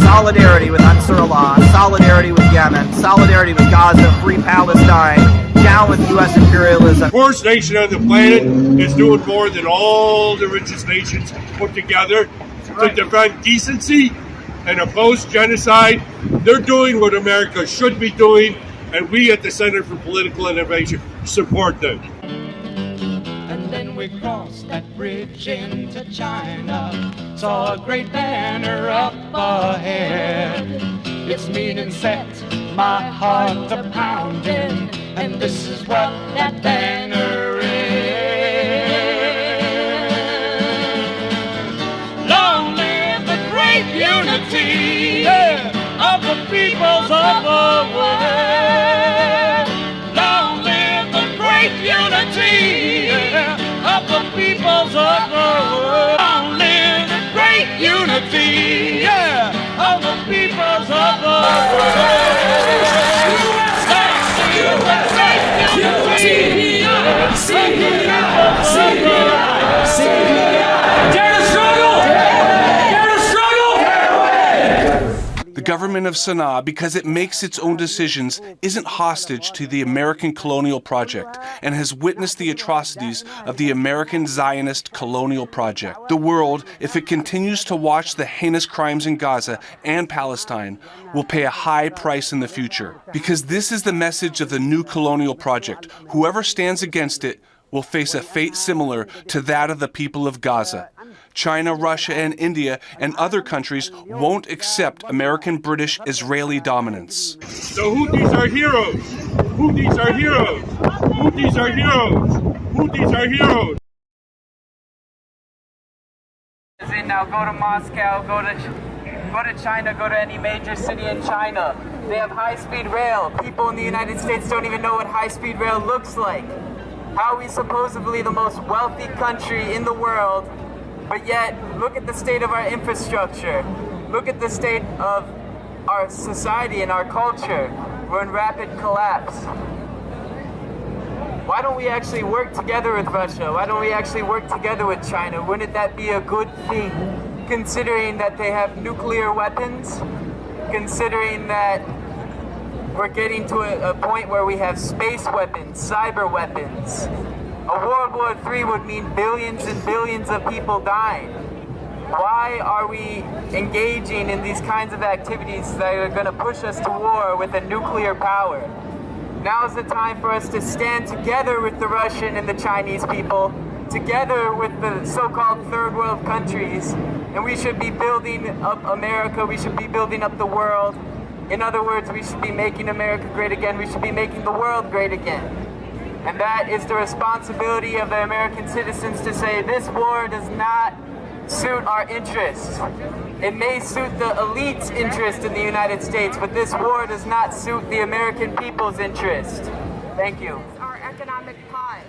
Solidarity with Ansar Allah, solidarity with Yemen, solidarity with Gaza, free Palestine, down with U.S. imperialism. The poorest nation on the planet is doing more than all the richest nations put together to defend decency and oppose genocide. They're doing what America should be doing, and we at the Center for Political Innovation support them. And then when we crossed that bridge into China. Saw a great banner up ahead. Its meaning set my heart a pounding, and this is what that banner is. Long live the great unity of the peoples of the world. Long live the great unity of the peoples of the world. Long live the great unity of the peoples of the world. The government of Sana'a, because it makes its own decisions, isn't hostage to the American colonial project and has witnessed the atrocities of the American Zionist colonial project. The world, if it continues to watch the heinous crimes in Gaza and Palestine, will pay a high price in the future. Because this is the message of the new colonial project. Whoever stands against it will face a fate similar to that of the people of Gaza. China, Russia, and India and other countries won't accept American, British, Israeli dominance. The Houthis are heroes. Houthis are heroes. Houthis are heroes. Houthis are heroes. Now go to Moscow, go to China, go to any major city in China. They have high-speed rail. People in the United States don't even know what high-speed rail looks like. How are we supposedly the most wealthy country in the world, but yet look at the state of our infrastructure. Look at the state of our society and our culture. We're in rapid collapse. Why don't we actually work together with Russia? Why don't we actually work together with China? Wouldn't that be a good thing, considering that they have nuclear weapons, considering that we're getting to a point where we have space weapons, cyber weapons. A World War III would mean billions and billions of people dying. Why are we engaging in these kinds of activities that are going to push us to war with a nuclear power? Now is the time for us to stand together with the Russian and the Chinese people, together with the so-called third world countries, and we should be building up America, we should be building up the world. In other words, we should be making America great again, we should be making the world great again. And that is the responsibility of the American citizens to say this war does not suit our interests. It may suit the elite's interest in the United States, but this war does not suit the American people's interest. Thank you. Our economic pie.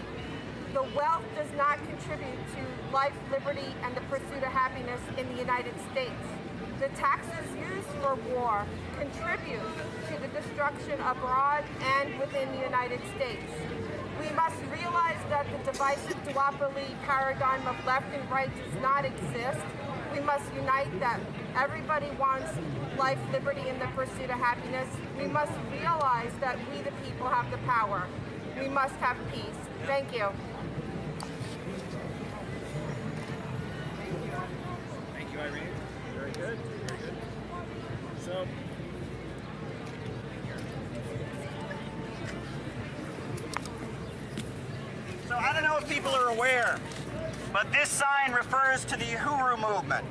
The wealth does not contribute to life, liberty, and the pursuit of happiness in the United States. The taxes used for war contribute to the destruction abroad and within the United States. We must realize that the divisive duopoly paradigm of left and right does not exist. We must unite that everybody wants life, liberty, and the pursuit of happiness. We must realize that we, the people, have the power. We must have peace. Thank you. Thank you, Irene. Very good. Very good. So. So I don't know if people are aware, but this sign refers to the Uhuru movement.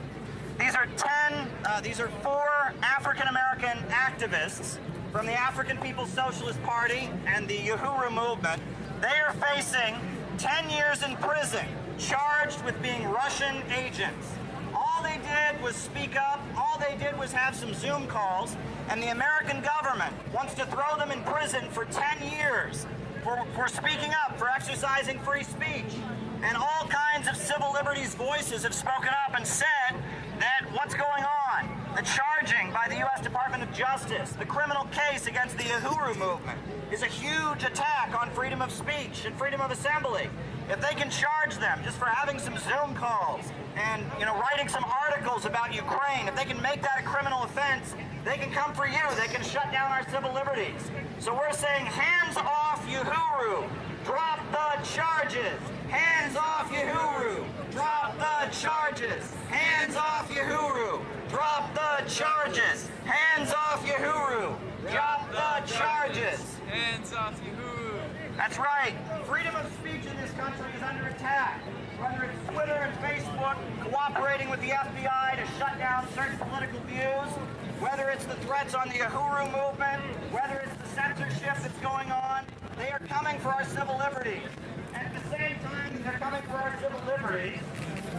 These are 4 African-American activists from the African People's Socialist Party and the Uhuru movement. They are facing 10 years in prison, charged with being Russian agents. All they did was speak up, all they did was have some Zoom calls, and the American government wants to throw them in prison for 10 years. For speaking up, for exercising free speech. And all kinds of civil liberties voices have spoken up and said that what's going on, the charging by the U.S. Department of Justice, the criminal case against the Uhuru movement is a huge attack on freedom of speech and freedom of assembly. If they can charge them just for having some Zoom calls and, writing some articles about Ukraine, if they can make that a criminal offense, they can come for you. They can shut down our civil liberties. So we're saying, hands off Uhuru. Drop the charges. Hands off Uhuru. Drop the charges. Hands off Uhuru. Drop the charges. Hands off Uhuru. Drop the charges. Hands off Uhuru. That's right. Freedom of speech in this country is under attack. cooperating with the FBI to shut down certain political views, whether it's the threats on the Uhuru movement, whether it's the censorship that's going on, they are coming for our civil liberties. And at the same time they're coming for our civil liberties,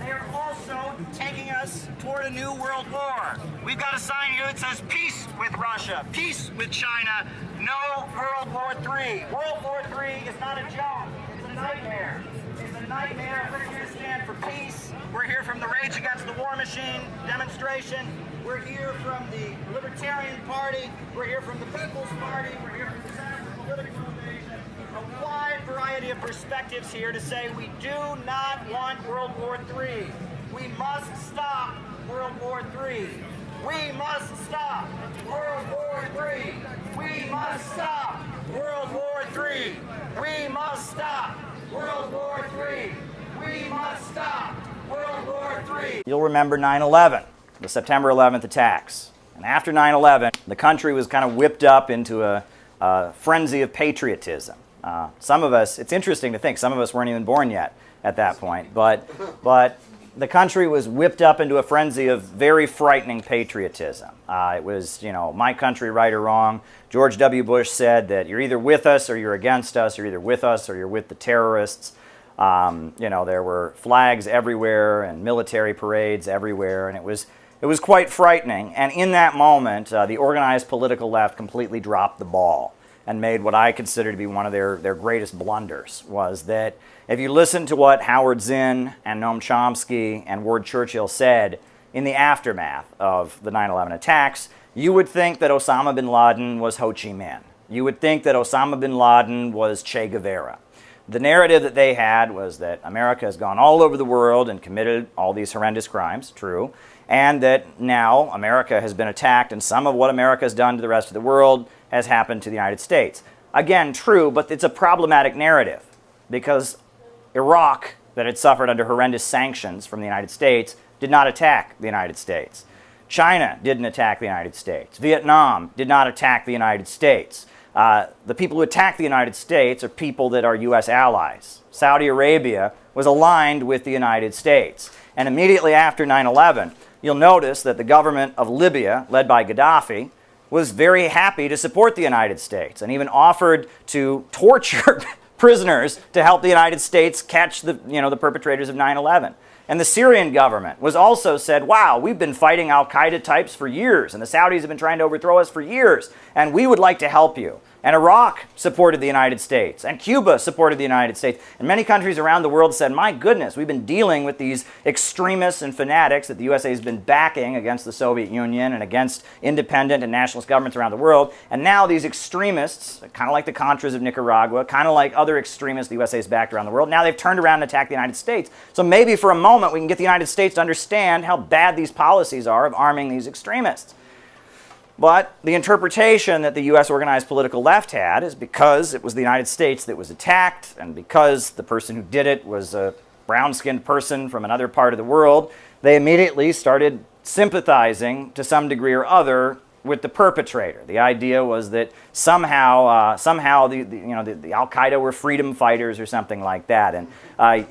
they are also taking us toward a new world war. We've got a sign here that says peace with Russia, peace with China, no World War III. World War III is not a joke, it's a nightmare. It's a nightmare. We're here to stand for peace. We're here from the Rage Against the War Machine demonstration. We're here from the Libertarian Party. We're here from the People's Party. We're here from the Center for Political Innovation. A wide variety of perspectives here to say we do not want World War III. We must stop World War III. We must stop World War III. We must stop World War III. We must stop World War III. We must stop World War III. You'll remember 9/11, the September 11th attacks. And after 9/11, the country was kind of whipped up into a frenzy of patriotism. Some of us, it's interesting to think, some of us weren't even born yet at that point, but the country was whipped up into a frenzy of very frightening patriotism. It was, my country, right or wrong. George W. Bush said that you're either with us or you're against us, you're either with us or you're with the terrorists. There were flags everywhere and military parades everywhere, and it was quite frightening. And in that moment, the organized political left completely dropped the ball and made what I consider to be one of their greatest blunders, was that if you listen to what Howard Zinn and Noam Chomsky and Ward Churchill said in the aftermath of the 9/11 attacks, you would think that Osama bin Laden was Ho Chi Minh. You would think that Osama bin Laden was Che Guevara. The narrative that they had was that America has gone all over the world and committed all these horrendous crimes, true, and that now America has been attacked and some of what America has done to the rest of the world has happened to the United States. Again, true, but it's a problematic narrative because Iraq, that had suffered under horrendous sanctions from the United States, did not attack the United States. China didn't attack the United States. Vietnam did not attack the United States. The people who attacked the United States are people that are U.S. allies. Saudi Arabia was aligned with the United States. And immediately after 9/11, you'll notice that the government of Libya, led by Gaddafi, was very happy to support the United States and even offered to torture prisoners to help the United States catch the perpetrators of 9/11. And the Syrian government was also said, wow, we've been fighting al-Qaeda types for years, and the Saudis have been trying to overthrow us for years, and we would like to help you. And Iraq supported the United States, and Cuba supported the United States. And many countries around the world said, my goodness, we've been dealing with these extremists and fanatics that the USA has been backing against the Soviet Union and against independent and nationalist governments around the world. And now these extremists, kind of like the Contras of Nicaragua, kind of like other extremists the USA has backed around the world, now they've turned around and attacked the United States. So maybe for a moment we can get the United States to understand how bad these policies are of arming these extremists. But the interpretation that the U.S. organized political left had is because it was the United States that was attacked and because the person who did it was a brown-skinned person from another part of the world, they immediately started sympathizing to some degree or other with the perpetrator. The idea was that somehow the Al-Qaeda were freedom fighters or something like that. And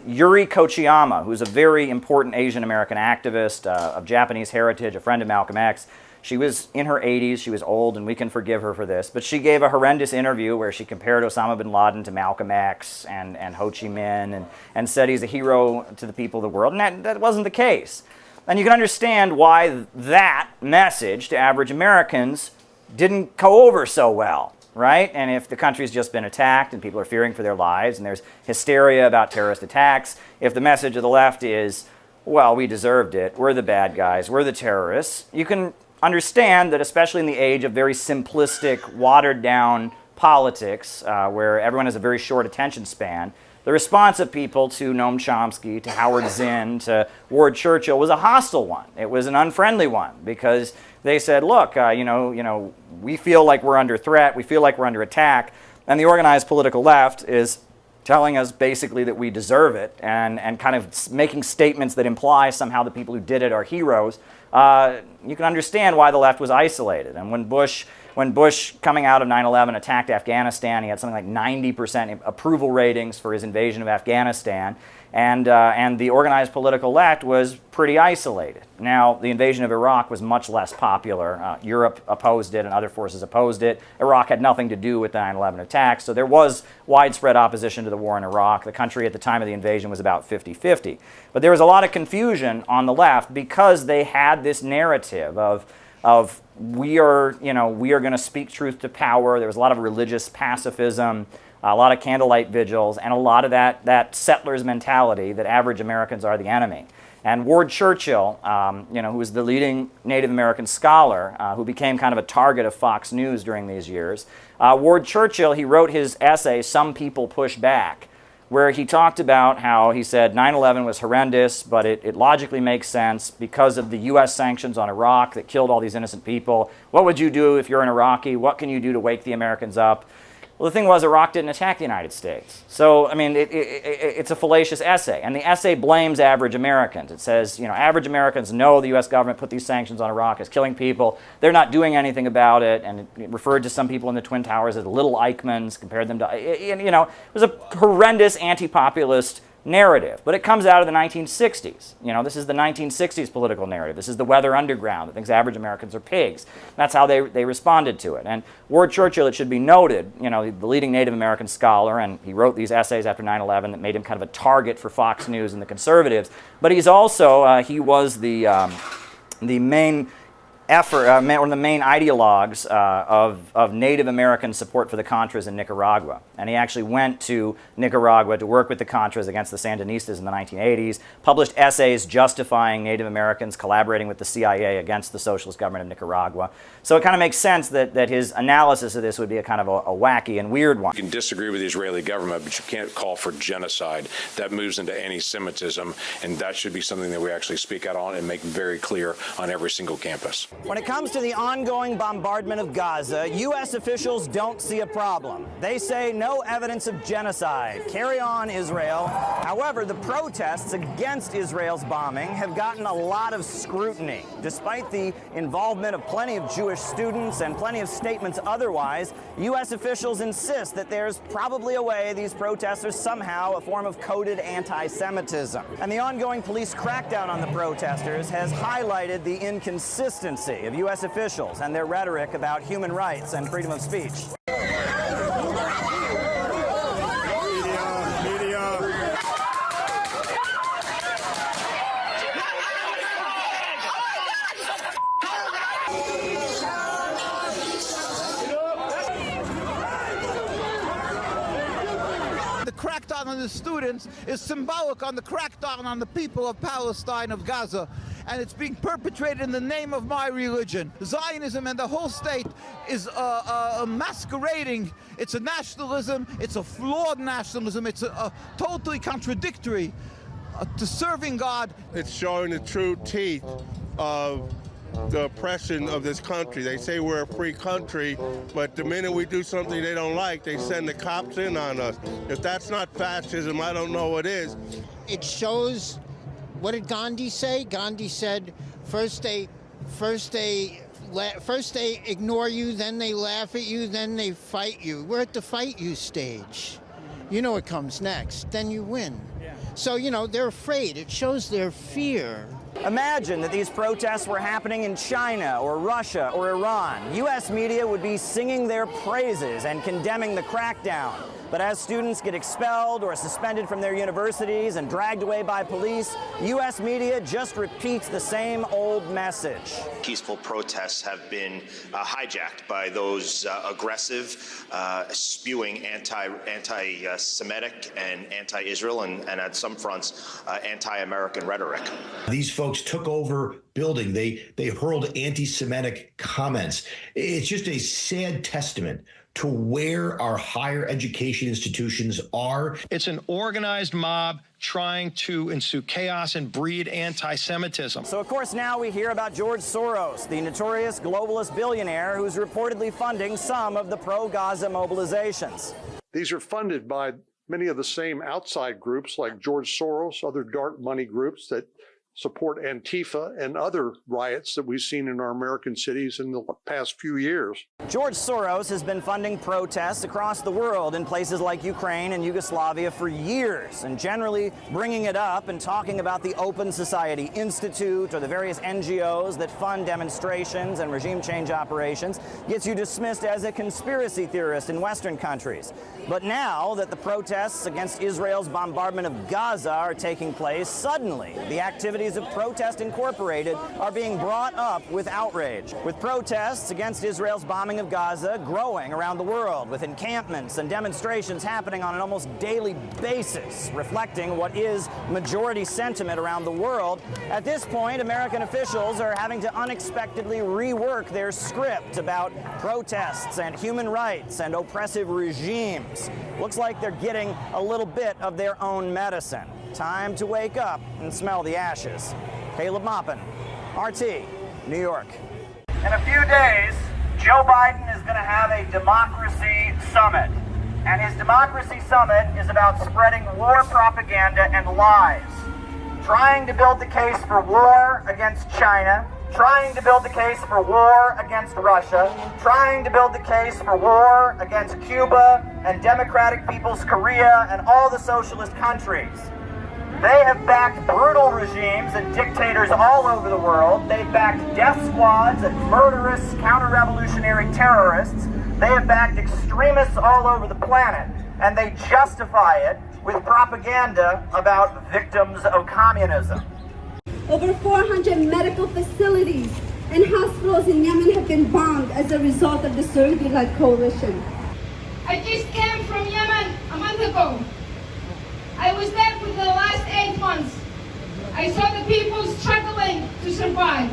Yuri Kochiyama, who's a very important Asian American activist of Japanese heritage, a friend of Malcolm X, she was in her 80s, she was old, and we can forgive her for this, but she gave a horrendous interview where she compared Osama bin Laden to Malcolm X and Ho Chi Minh and said he's a hero to the people of the world, and that wasn't the case. And you can understand why that message to average Americans didn't go over so well, right? And if the country's just been attacked and people are fearing for their lives and there's hysteria about terrorist attacks, if the message of the left is, well, we deserved it, we're the bad guys, we're the terrorists, you can understand that especially in the age of very simplistic, watered-down politics, where everyone has a very short attention span, the response of people to Noam Chomsky, to Howard Zinn, to Ward Churchill was a hostile one. It was an unfriendly one because they said, look, we feel like we're under threat, we feel like we're under attack, and the organized political left is telling us basically that we deserve it and kind of making statements that imply somehow the people who did it are heroes. You can understand why the left was isolated. And when Bush when Bush, coming out of 9/11, attacked Afghanistan, he had something like 90% approval ratings for his invasion of Afghanistan. And the organized political left was pretty isolated. Now, the invasion of Iraq was much less popular. Europe opposed it and other forces opposed it. Iraq had nothing to do with the 9/11 attacks, so there was widespread opposition to the war in Iraq. The country at the time of the invasion was about 50-50. But there was a lot of confusion on the left because they had this narrative of we are going to speak truth to power. There was a lot of religious pacifism, a lot of candlelight vigils, and a lot of that settlers mentality that average Americans are the enemy. And Ward Churchill, who was the leading Native American scholar, who became kind of a target of Fox News during these years, Ward Churchill, he wrote his essay, Some People Push Back, where he talked about how he said 9/11 was horrendous, but it logically makes sense because of the U.S. sanctions on Iraq that killed all these innocent people. What would you do if you're an Iraqi? What can you do to wake the Americans up? Well, the thing was, Iraq didn't attack the United States. So, I mean, it's a fallacious essay. And the essay blames average Americans. It says, average Americans know the U.S. government put these sanctions on Iraq as killing people. They're not doing anything about it. And it referred to some people in the Twin Towers as little Eichmanns, compared them to, it was a horrendous anti-populist narrative. But it comes out of the 1960s. This is the 1960s political narrative. This is the weather underground that thinks average Americans are pigs. That's how they responded to it. And Ward Churchill, it should be noted, the leading Native American scholar, and he wrote these essays after 9/11 that made him kind of a target for Fox News and the conservatives. But he's also, he was the main effort, one of the main ideologues of Native American support for the Contras in Nicaragua. And he actually went to Nicaragua to work with the Contras against the Sandinistas in the 1980s, published essays justifying Native Americans collaborating with the CIA against the socialist government of Nicaragua. So it kind of makes sense that his analysis of this would be a kind of a wacky and weird one. You can disagree with the Israeli government, but you can't call for genocide. That moves into anti-Semitism, and that should be something that we actually speak out on and make very clear on every single campus. When it comes to the ongoing bombardment of Gaza, U.S. officials don't see a problem. They say no evidence of genocide. Carry on, Israel. However, the protests against Israel's bombing have gotten a lot of scrutiny. Despite the involvement of plenty of Jewish students and plenty of statements otherwise, U.S. officials insist that there's probably a way these protests are somehow a form of coded anti-Semitism. And the ongoing police crackdown on the protesters has highlighted the inconsistency of U.S. officials and their rhetoric about human rights and freedom of speech. The crackdown on the students is symbolic on the crackdown on the people of Palestine, of Gaza, and it's being perpetrated in the name of my religion. Zionism and the whole state is masquerading. It's a nationalism, it's a flawed nationalism, it's totally contradictory to serving God. It's showing the true teeth of the oppression of this country. They say we're a free country, but the minute we do something they don't like, they send the cops in on us. If that's not fascism, I don't know what is. It shows, what did Gandhi say? Gandhi said, first they ignore you, then they laugh at you, then they fight you. We're at the fight you stage. You know what comes next, then you win. So, they're afraid. It shows their fear. Imagine that these protests were happening in China or Russia or Iran. U.S. media would be singing their praises and condemning the crackdown. But as students get expelled or suspended from their universities and dragged away by police, U.S. media just repeats the same old message. Peaceful protests have been hijacked by those aggressive, spewing anti-Semitic and anti-Israel and at some fronts, anti-American rhetoric. These folks took over building. They hurled anti-Semitic comments. It's just a sad testament to where our higher education institutions are. It's an organized mob trying to ensue chaos and breed anti-Semitism. So, of course, now we hear about George Soros, the notorious globalist billionaire who's reportedly funding some of the pro-Gaza mobilizations. These are funded by many of the same outside groups like George Soros, other dark money groups that support Antifa and other riots that we've seen in our American cities in the past few years. George Soros has been funding protests across the world in places like Ukraine and Yugoslavia for years, and generally bringing it up and talking about the Open Society Institute or the various NGOs that fund demonstrations and regime change operations gets you dismissed as a conspiracy theorist in Western countries. But now that the protests against Israel's bombardment of Gaza are taking place, suddenly the activities of Protest Incorporated are being brought up with outrage. With protests against Israel's bombing of Gaza growing around the world, with encampments and demonstrations happening on an almost daily basis, reflecting what is majority sentiment around the world, at this point, American officials are having to unexpectedly rework their script about protests and human rights and oppressive regimes. Looks like they're getting a little bit of their own medicine. Time to wake up and smell the ashes. Caleb Maupin, RT, New York. In a few days, Joe Biden is going to have a democracy summit. And his democracy summit is about spreading war propaganda and lies. Trying to build the case for war against China, trying to build the case for war against Russia, trying to build the case for war against Cuba and Democratic People's Korea and all the socialist countries. They have backed brutal regimes and dictators all over the world. They've backed death squads and murderous counter-revolutionary terrorists. They have backed extremists all over the planet, and they justify it with propaganda about victims of communism. Over 400 medical facilities and hospitals in Yemen have been bombed as a result of the Saudi-led coalition. I just came from Yemen a month ago. I was there for the last 8 months. I saw the people struggling to survive,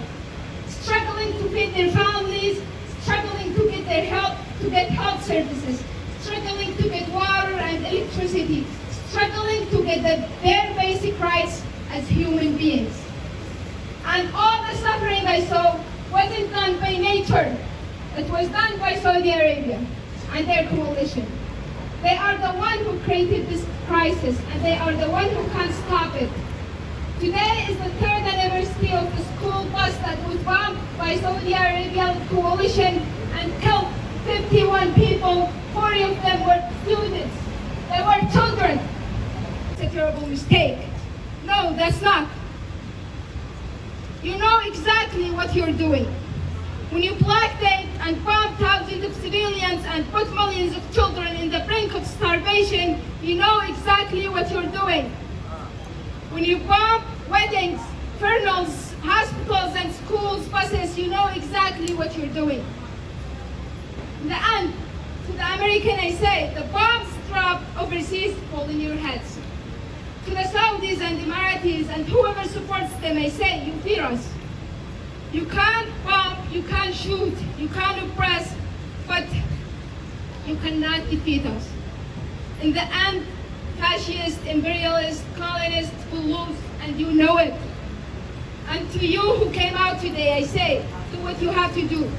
struggling to feed their families, struggling to get their health, to get health services, struggling to get water and electricity, struggling to get the bare basic rights as human beings. And all the suffering I saw wasn't done by nature. It was done by Saudi Arabia and their coalition. They are the one who created this crisis, and they are the one who can't stop it. Today is the 3rd anniversary of the school bus that was bombed by Saudi Arabian coalition and killed 51 people. 40 of them were students. They were children. It's a terrible mistake. No, that's not. You know exactly what you're doing. When you blackmail and bomb thousands of civilians and put millions of children in the brink of starvation, you know exactly what you're doing. When you bomb weddings, funerals, hospitals and schools, buses, you know exactly what you're doing. In the end, to the American I say, the bombs drop overseas fall in your heads. To the Saudis and Emiratis and whoever supports them, I say, you fear us. You can't bomb, you can't shoot, you can't oppress, but you cannot defeat us. In the end, fascist, imperialist, colonists will lose, and you know it. And to you who came out today, I say, do what you have to do.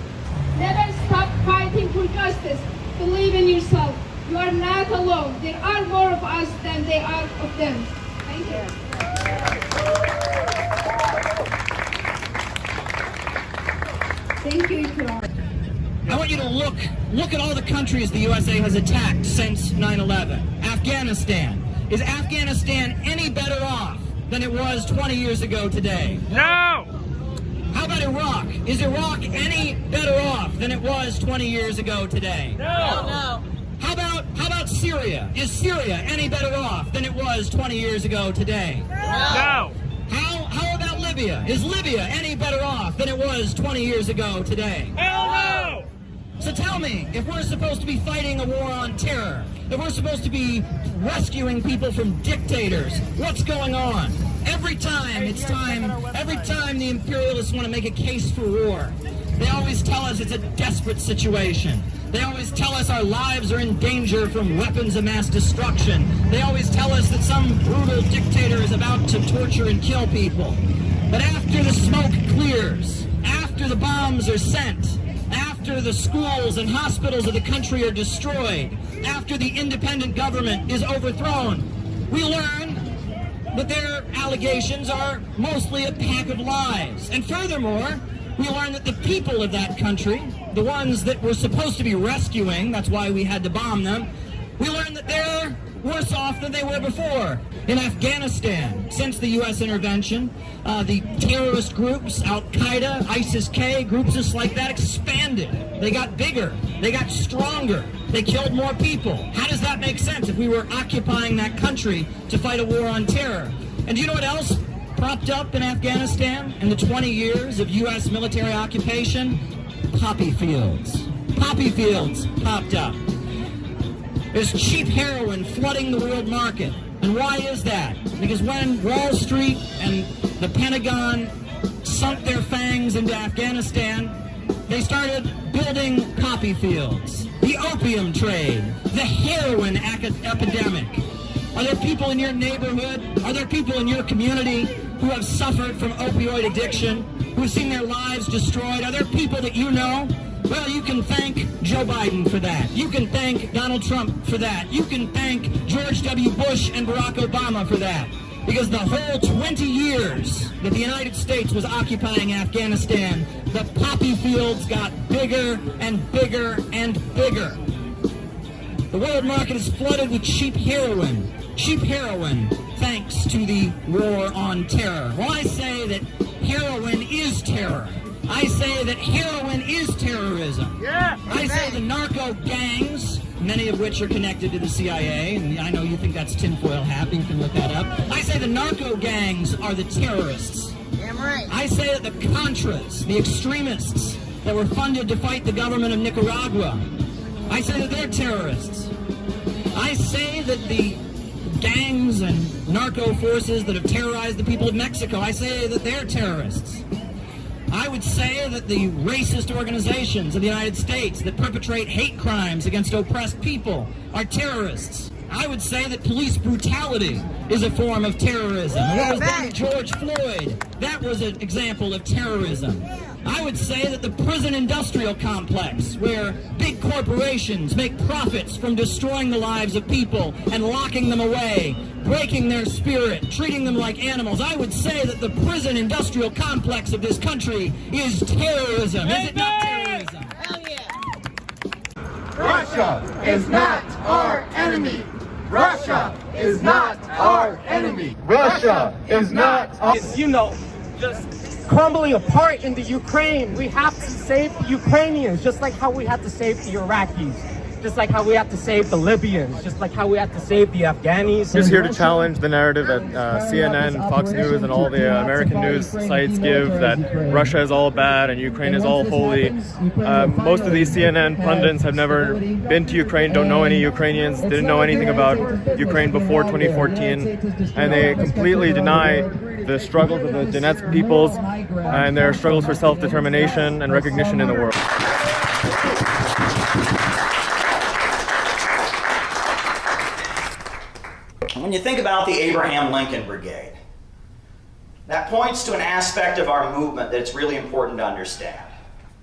Never stop fighting for justice. Believe in yourself. You are not alone. There are more of us than there are of them. Thank you. Thank you, Ikram. I want you to look at all the countries the USA has attacked since 9/11. Afghanistan. Is Afghanistan any better off than it was 20 years ago today? No! How about Iraq? Is Iraq any better off than it was 20 years ago today? No! How about Syria? Is Syria any better off than it was 20 years ago today? No! How about Libya? Is Libya any better off than it was 20 years ago today? Hell no! So tell me, if we're supposed to be fighting a war on terror, if we're supposed to be rescuing people from dictators, what's going on? Every time the imperialists want to make a case for war, they always tell us it's a desperate situation. They always tell us our lives are in danger from weapons of mass destruction. They always tell us that some brutal dictator is about to torture and kill people. But after the smoke clears, after the bombs are sent, after the schools and hospitals of the country are destroyed, after the independent government is overthrown, we learn that their allegations are mostly a pack of lies. And furthermore, we learn that the people of that country, the ones that we're supposed to be rescuing, that's why we had to bomb them, we learn that they're worse off than they were before. In Afghanistan, since the U.S. intervention, the terrorist groups, Al-Qaeda, ISIS-K, groups just like that expanded. They got bigger. They got stronger. They killed more people. How does that make sense if we were occupying that country to fight a war on terror? And do you know what else propped up in Afghanistan in the 20 years of U.S. military occupation? Poppy fields. Poppy fields popped up. There's cheap heroin flooding the world market. And why is that? Because when Wall Street and the Pentagon sunk their fangs into Afghanistan, they started building poppy fields. The opium trade, the heroin epidemic. Are there people in your neighborhood? Are there people in your community who have suffered from opioid addiction, who have seen their lives destroyed? Are there people that you know? Well, you can thank Joe Biden for that. You can thank Donald Trump for that. You can thank George W. Bush and Barack Obama for that. Because the whole 20 years that the United States was occupying Afghanistan, the poppy fields got bigger and bigger and bigger. The world market is flooded with cheap heroin. Cheap heroin, thanks to the war on terror. Well, I say that heroin is terror. I say that heroin is terrorism. Yeah. I say the narco gangs, many of which are connected to the CIA, and I know you think that's tinfoil hat, you can look that up. I say the narco gangs are the terrorists. Damn right. I say that the Contras, the extremists that were funded to fight the government of Nicaragua, I say that they're terrorists. I say that the gangs and narco forces that have terrorized the people of Mexico, I say that they're terrorists. I would say that the racist organizations of the United States that perpetrate hate crimes against oppressed people are terrorists. I would say that police brutality is a form of terrorism. What was done to George Floyd, that was an example of terrorism. I would say that the prison industrial complex, where big corporations make profits from destroying the lives of people and locking them away, breaking their spirit, treating them like animals, I would say that the prison industrial complex of this country is terrorism. Is it not terrorism? Hell yeah. Russia is not our enemy. Russia is not our enemy. Russia is not our... You know, just crumbling apart in the Ukraine. We have to save the Ukrainians, just like how we had to save the Iraqis, just like how we have to save the Libyans, just like how we have to save the Afghanis. Just here to challenge the narrative that CNN, Fox News, and all the American news sites give that Russia is all bad and Ukraine is all holy. Most of these CNN pundits have never been to Ukraine, don't know any Ukrainians, didn't know anything about Ukraine before 2014, and they completely deny the struggles of the Donetsk peoples and their struggles for self-determination and recognition in the world. When you think about the Abraham Lincoln Brigade, that points to an aspect of our movement that it's really important to understand.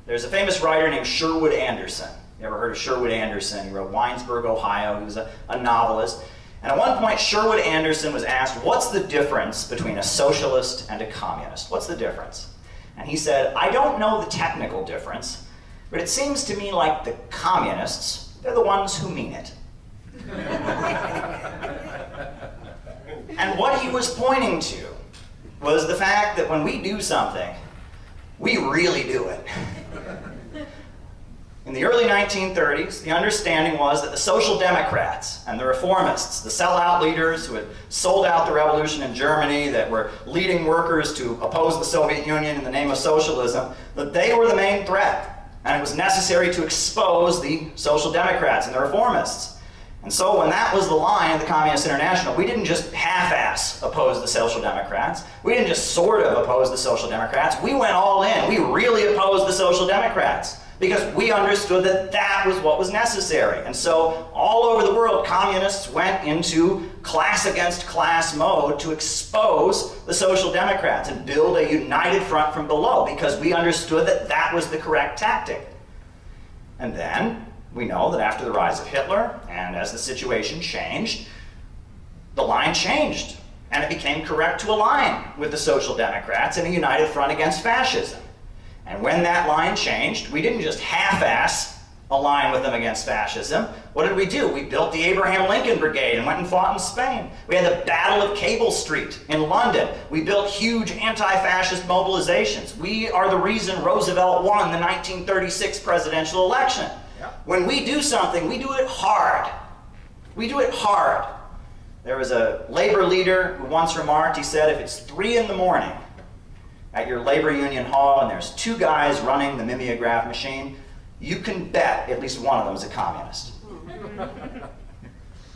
There's a famous writer named Sherwood Anderson. You ever heard of Sherwood Anderson? He wrote Winesburg, Ohio. He was a novelist. And at one point, Sherwood Anderson was asked, what's the difference between a socialist and a communist? What's the difference? And he said, I don't know the technical difference, but it seems to me like the communists, they're the ones who mean it. And what he was pointing to was the fact that when we do something, we really do it. In the early 1930s, the understanding was that the Social Democrats and the Reformists, the sellout leaders who had sold out the revolution in Germany, that were leading workers to oppose the Soviet Union in the name of socialism, that they were the main threat. And it was necessary to expose the Social Democrats and the Reformists. And so when that was the line of the Communist International, we didn't just half-ass oppose the Social Democrats. We didn't just sort of oppose the Social Democrats. We went all in. We really opposed the Social Democrats because we understood that that was what was necessary. And so all over the world, communists went into class against class mode to expose the Social Democrats and build a united front from below because we understood that that was the correct tactic. And then we know that after the rise of Hitler, and as the situation changed, the line changed. And it became correct to align with the Social Democrats in a united front against fascism. And when that line changed, we didn't just half-ass align with them against fascism. What did we do? We built the Abraham Lincoln Brigade and went and fought in Spain. We had the Battle of Cable Street in London. We built huge anti-fascist mobilizations. We are the reason Roosevelt won the 1936 presidential election. When we do something, we do it hard. We do it hard. There was a labor leader who once remarked, he said, if it's 3 in the morning at your labor union hall and there's 2 guys running the mimeograph machine, you can bet at least one of them is a communist.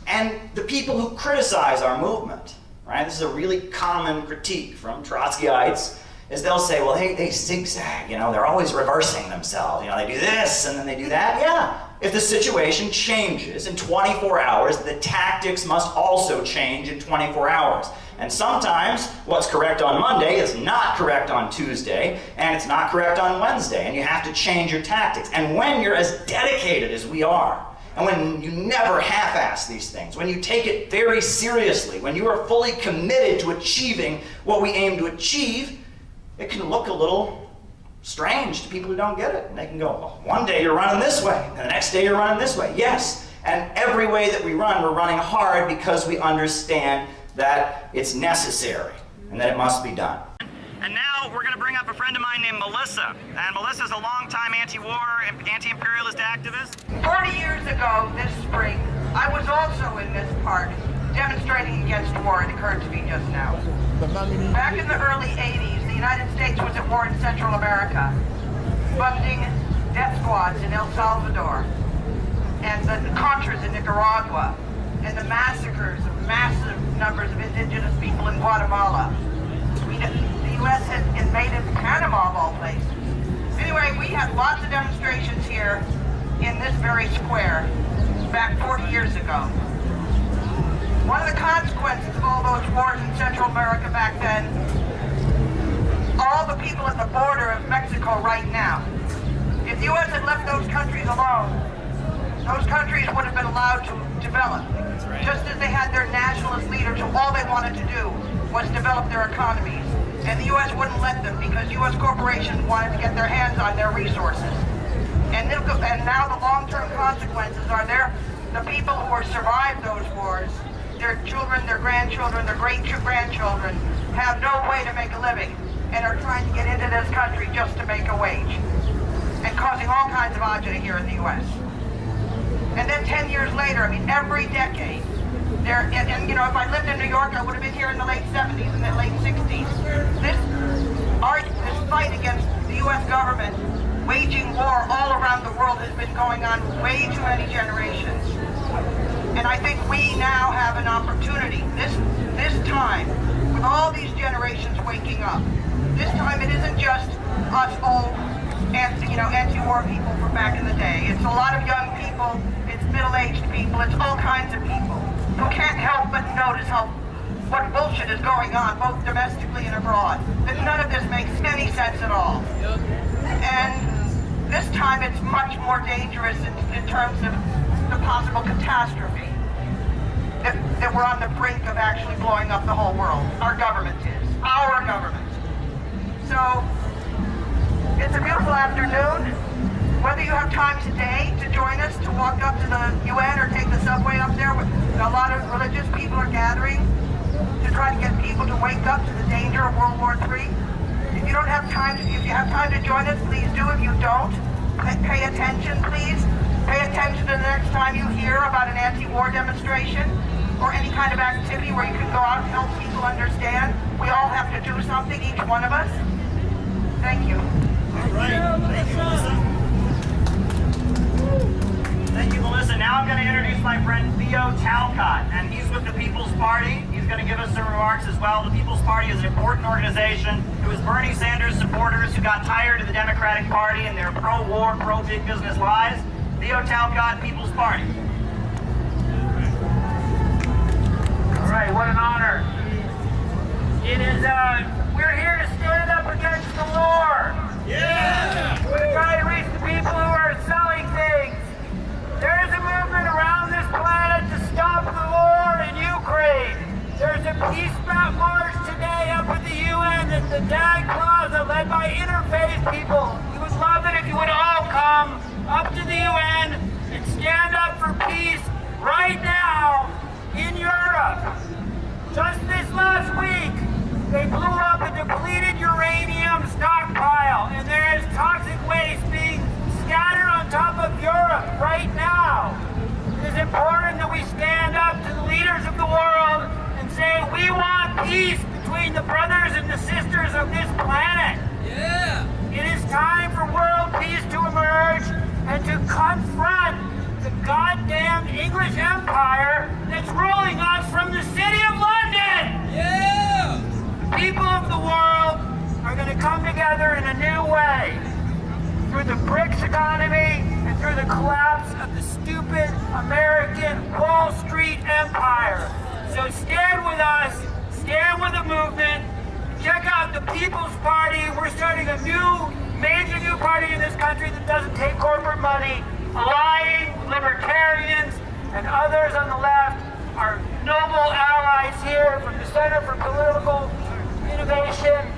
And the people who criticize our movement, right, this is a really common critique from Trotskyites, is they'll say, well, hey, they zigzag, you know, they're always reversing themselves. You know, they do this and then they do that. Yeah, if the situation changes in 24 hours, the tactics must also change in 24 hours. And sometimes what's correct on Monday is not correct on Tuesday, and it's not correct on Wednesday, and you have to change your tactics. And when you're as dedicated as we are, and when you never half-ass these things, when you take it very seriously, when you are fully committed to achieving what we aim to achieve, it can look a little strange to people who don't get it. And they can go, well, one day you're running this way, and the next day you're running this way. Yes, and every way that we run, we're running hard because we understand that it's necessary and that it must be done. And now we're going to bring up a friend of mine named Melissa. And Melissa's a longtime anti-war, anti-imperialist activist. 40 years ago this spring, I was also in this park demonstrating against war. It occurred to me just now. Back in the early 80s, the United States was at war in Central America, funding death squads in El Salvador, and the Contras in Nicaragua, and the massacres of massive numbers of indigenous people in Guatemala. The U.S. had invaded Panama, of all places. Anyway, we had lots of demonstrations here in this very square back 40 years ago. One of the consequences of all those wars in Central America back then, all the people at the border of Mexico right now, if the U.S. had left those countries alone, those countries would have been allowed to develop. Just as they had their nationalist leaders who all they wanted to do was develop their economies. And the U.S. wouldn't let them because U.S. corporations wanted to get their hands on their resources. And now the long-term consequences are the people who have survived those wars, their children, their grandchildren, their great-grandchildren, have no way to make a living and are trying to get into this country just to make a wage and causing all kinds of agita here in the U.S. And then 10 years later, I mean, every decade, and you know, if I lived in New York, I would have been here in the late 70s and the late 60s. This fight against the U.S. government waging war all around the world has been going on way too many generations. And I think we now have an opportunity, this time, with all these generations waking up. This time it isn't just us old anti-war people from back in the day. It's a lot of young people, it's middle-aged people, it's all kinds of people who can't help but notice what bullshit is going on, both domestically and abroad. That none of this makes any sense at all. And this time it's much more dangerous in terms of the possible catastrophe. That we're on the brink of actually blowing up the whole world. Our government is. Our government. So, it's a beautiful afternoon. Whether you have time today to join us to walk up to the UN or take the subway up there, a lot of religious people are gathering to try to get people to wake up to the danger of World War III. If you don't have time, if you have time to join us, please do. If you don't, pay attention, please. Pay attention to the next time you hear about an anti-war demonstration or any kind of activity where you can go out and help people understand. We all have to do something, each one of us. Thank you. All right. Thank you, Melissa. Thank you, Melissa. Now I'm going to introduce my friend Theo Talcott, and he's with the People's Party. He's going to give us some remarks as well. The People's Party is an important organization. It was Bernie Sanders supporters who got tired of the Democratic Party and their pro-war, pro-big business lies. Theo Talcott, People's Party. All right, what an honor. It is, we're here to stand up against the war. Yeah! We're trying to reach the people who are selling things. There's a movement around this planet to stop the war in Ukraine. There's a peace the DAG Plaza led by interfaith people. We would love it if you would all come up to the UN and stand up for peace right now in Europe. Just this last week, they blew up a depleted uranium stockpile, and there is toxic waste being scattered on top of Europe right now. It is important that we stand up to the leaders of the world and say we want peace between the brothers and the sisters of this planet. Yeah. It is time for world peace to emerge and to confront the goddamn English Empire that's ruling us from the city of London. Yeah. The people of the world are going to come together in a new way through the BRICS economy and through the collapse of the stupid American Wall Street empire. So stand with us, stand with the movement, check out the People's Party. We're starting a major new party in this country that doesn't take corporate money. Lying libertarians and others on the left are noble allies here from the Center for Political Innovation.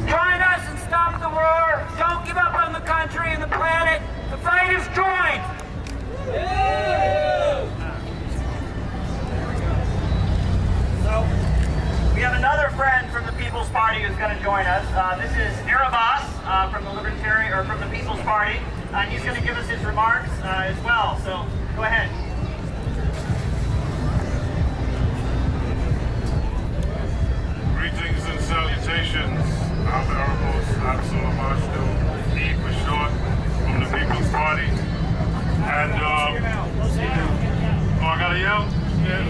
Join us and stop the war. Don't give up on the country and the planet. The fight is joined. So, we have another friend from the People's Party who's going to join us. This is Erebos from the People's Party, and he's going to give us his remarks as well. So, go ahead. Greetings and salutations. I'm Erebos Absalomashtu, E for short, from the People's Party. And, I gotta yell? Yeah.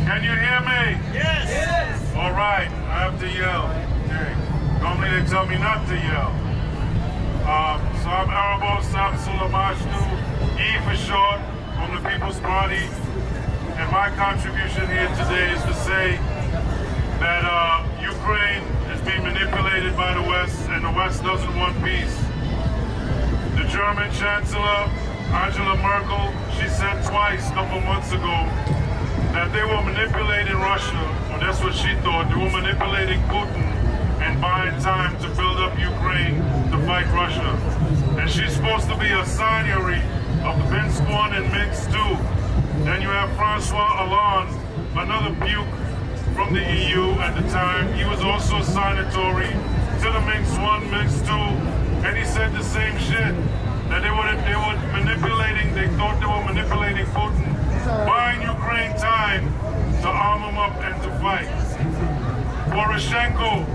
Can you hear me? Yes. All right, I have to yell. Okay. Normally they tell me not to yell. So I'm Erebos Absalomashtu, E for short, from the People's Party. And my contribution here today is to say that Ukraine is being manipulated by the West, and the West doesn't want peace. The German Chancellor, Angela Merkel, she said twice a couple months ago that they were manipulating Russia, or that's what she thought. They were manipulating Putin and buying time to build up Ukraine to fight Russia. And she's supposed to be a signatory of the Minsk I and Minsk II. Then you have Francois Hollande, another puke from the EU at the time. He was also signatory to the Minsk I, Minsk II, and he said the same shit. That they were manipulating, they thought they were manipulating Putin, buying Ukraine time to arm him up and to fight. Poroshenko,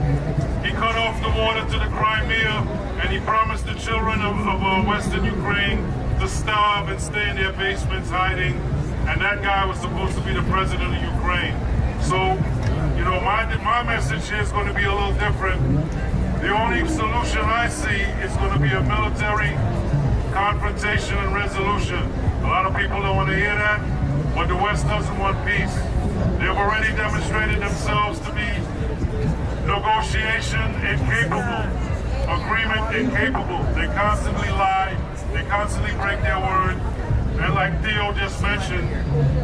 he cut off the water to the Crimea, and he promised the children of Western Ukraine to starve and stay in their basements hiding, and that guy was supposed to be the president of Ukraine. So, you know, my message here is going to be a little different. The only solution I see is going to be a military confrontation and resolution. A lot of people don't want to hear that, but the West doesn't want peace. They've already demonstrated themselves to be negotiation incapable, agreement incapable. They constantly lie, they constantly break their word, and like Theo just mentioned,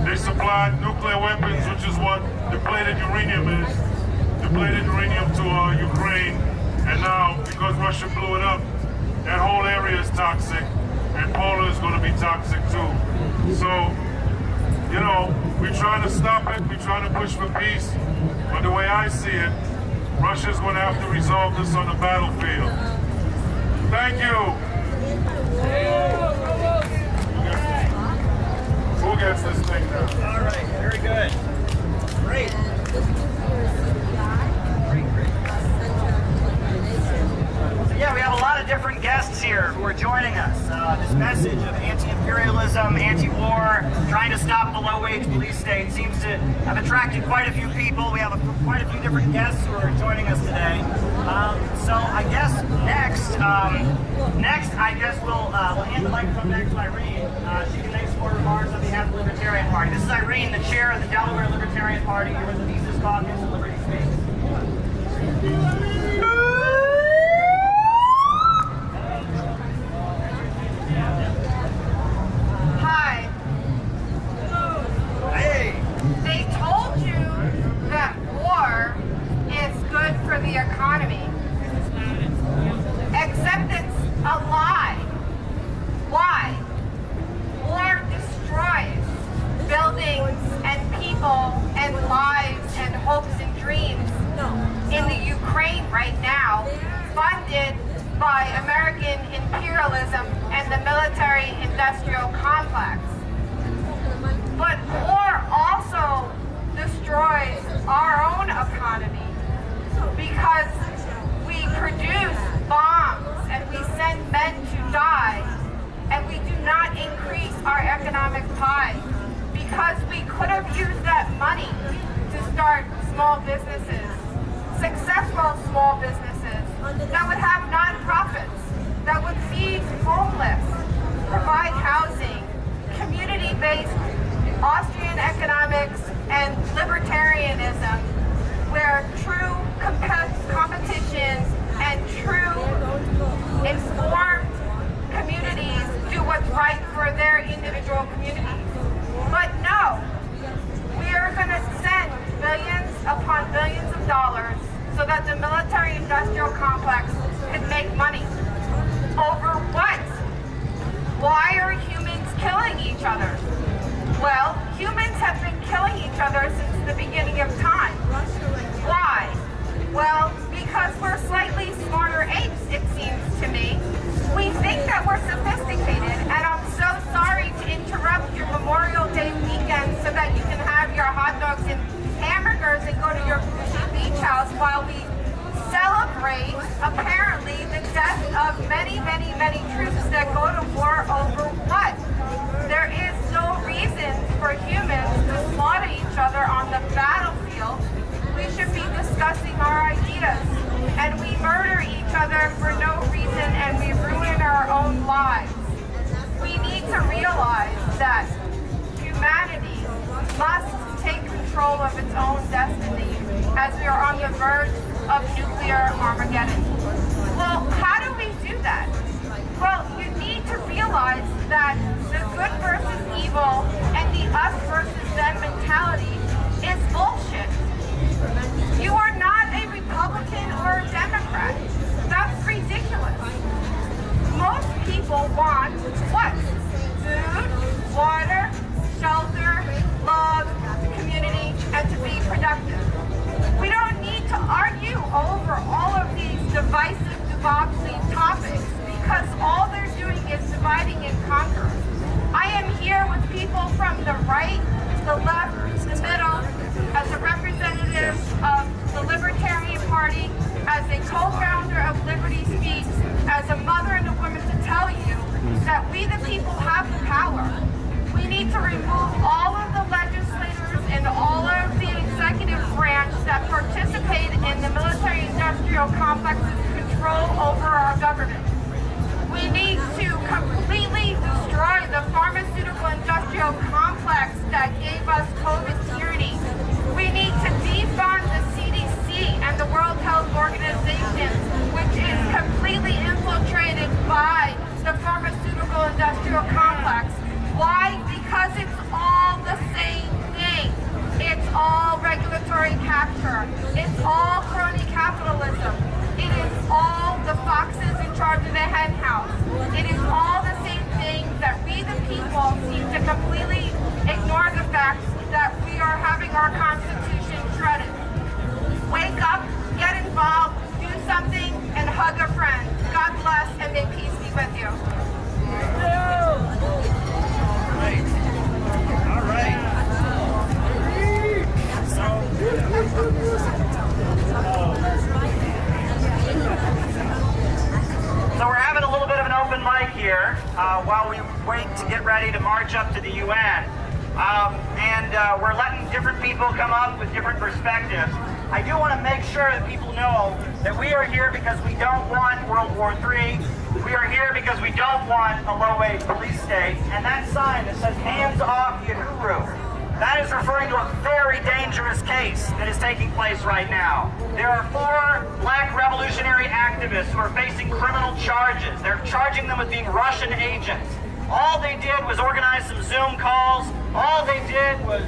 they supplied nuclear weapons, which is what depleted uranium is, depleted uranium to Ukraine, and now, because Russia blew it up, that whole area is toxic, and Poland is going to be toxic too. So, you know, we're trying to stop it, we're trying to push for peace, but the way I see it, Russia's going to have to resolve this on the battlefield. Thank you. Who gets this thing now? All right, very good. Great. Yeah, we have a lot of different guests here who are joining us. This message of anti-imperialism, anti-war, trying to stop the low-wage police state seems to have attracted quite a few people. We have quite a few different guests who are joining us today. So I guess next I guess we'll hand the microphone back to Irene. She can make some more remarks on behalf of the Libertarian Party. This is Irene, the chair of the Delaware Libertarian Party, here with the Mises Caucus and Liberty Space. Hi. Hey. They told you that war economy. Except it's a lie. Why? War destroys buildings and people and lives and hopes and dreams in the Ukraine right now, funded by American imperialism and the military-industrial complex. But war also destroys our own economy because we produce bombs and we send men to die, and we do not increase our economic pie because we could have used that money to start small businesses, successful small businesses that would have nonprofits, that would feed homeless, provide housing, community-based Austrian economics and libertarianism, where true competition and true informed communities do what's right for their individual communities. But no, we are going to send billions upon billions of dollars so that the military-industrial complex can make money. Over what? Why are humans killing each other? Well, humans have been killing each other since the beginning of time. Why? Well, because we're slightly smarter apes, it seems to me. We think that we're sophisticated, and I'm so sorry to interrupt your Memorial Day weekend so that you can have your hot dogs and hamburgers and go to your beach house while we celebrate, apparently, the death of many, many, many troops that go to war over what? There is no reason for humans to slaughter each other on the battlefield. We should be discussing our ideas, and we murder each other for no reason, and we ruin our own lives. We need to realize that humanity must take control of its own destiny as we are on the verge of nuclear Armageddon. Well, how do we do that? Well, you need to realize that the good versus evil and the us versus them mentality is bullshit. You are not a Republican or a Democrat. That's ridiculous. Most people want what? Food, water, shelter, love, community, and to be productive. We don't need to argue over all of these divisive, debauchery topics because all they're doing is dividing and conquering. I am here with people from the right, the left, the middle, as a representative of the Libertarian Party, as a co-founder of Liberty Speaks, as a mother and a woman to tell you that we the people have the power. We need to remove all of the legislators and all of the executive branch that participate in the military-industrial complex's control over our government. We need to completely destroy the pharmaceutical-industrial complex that gave us COVID tyranny. We need to defund the CDC and the World Health Organization, which is completely infiltrated by the pharmaceutical-industrial complex. Why? Because it's all the same thing. It's all regulatory capture. It's all crony capitalism. It is all the foxes in charge of the hen house. It is all the same thing that we the people seem to completely ignore the fact that we are having our Constitution shredded. Wake up, get involved, do something, and hug a friend. God bless, and may peace be with you. All right. So we're having a little bit of an open mic here while we wait to get ready to march up to the UN. We're letting different people come up with different perspectives. I do want to make sure that people know that we are here because we don't want World War III. We are here because we don't want a low-wage police state. And that sign that says, "Hands off Uhuru," that is referring to a very dangerous case that is taking place right now. There are 4 black revolutionary activists who are facing criminal charges. They're charging them with being Russian agents. All they did was organize some Zoom calls. All they did was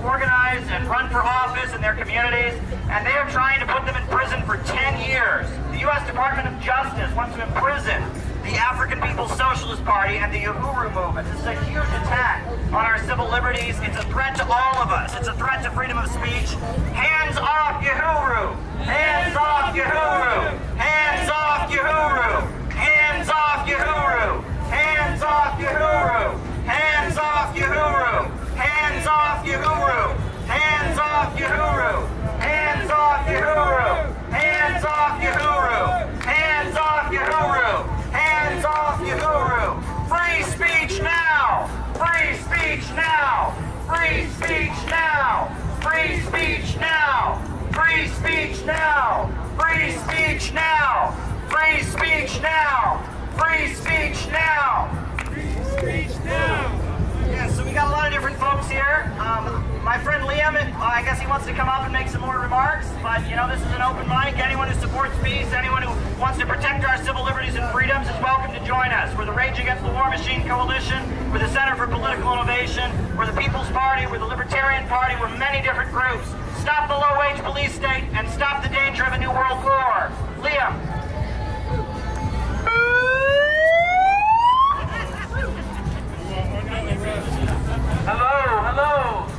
organize and run for office in their communities, and they are trying to put them in prison for 10 years. The U.S. Department of Justice wants to imprison the African People's Socialist Party and the Uhuru movement. This is a huge attack on our civil liberties. It's a threat to all of us. It's a threat to freedom of speech. Hands off Uhuru! Hands off Uhuru! Hands off Uhuru! Hands off Uhuru! Hands off Uhuru! Hands off Uhuru! Hands off Uhuru! Hands off Uhuru! Hands off Uhuru! Hands off Uhuru! Hands off Uhuru! Hands off Uhuru! Free speech now! Free speech now! Free speech now! Free speech now! Free speech now! Free speech now! Free speech now! Free speech now! Free speech now! Yeah, so we got a lot of different folks here. My friend Liam, I guess he wants to come up and make some more remarks, but you know, this is an open mic. Anyone who supports peace, anyone who wants to protect our civil liberties and freedoms is welcome to join us. We're the Rage Against the War Machine Coalition, we're the Center for Political Innovation, we're the People's Party, we're the Libertarian Party, we're many different groups. Stop the low-wage police state and stop the danger of a new world war. Liam. Hello.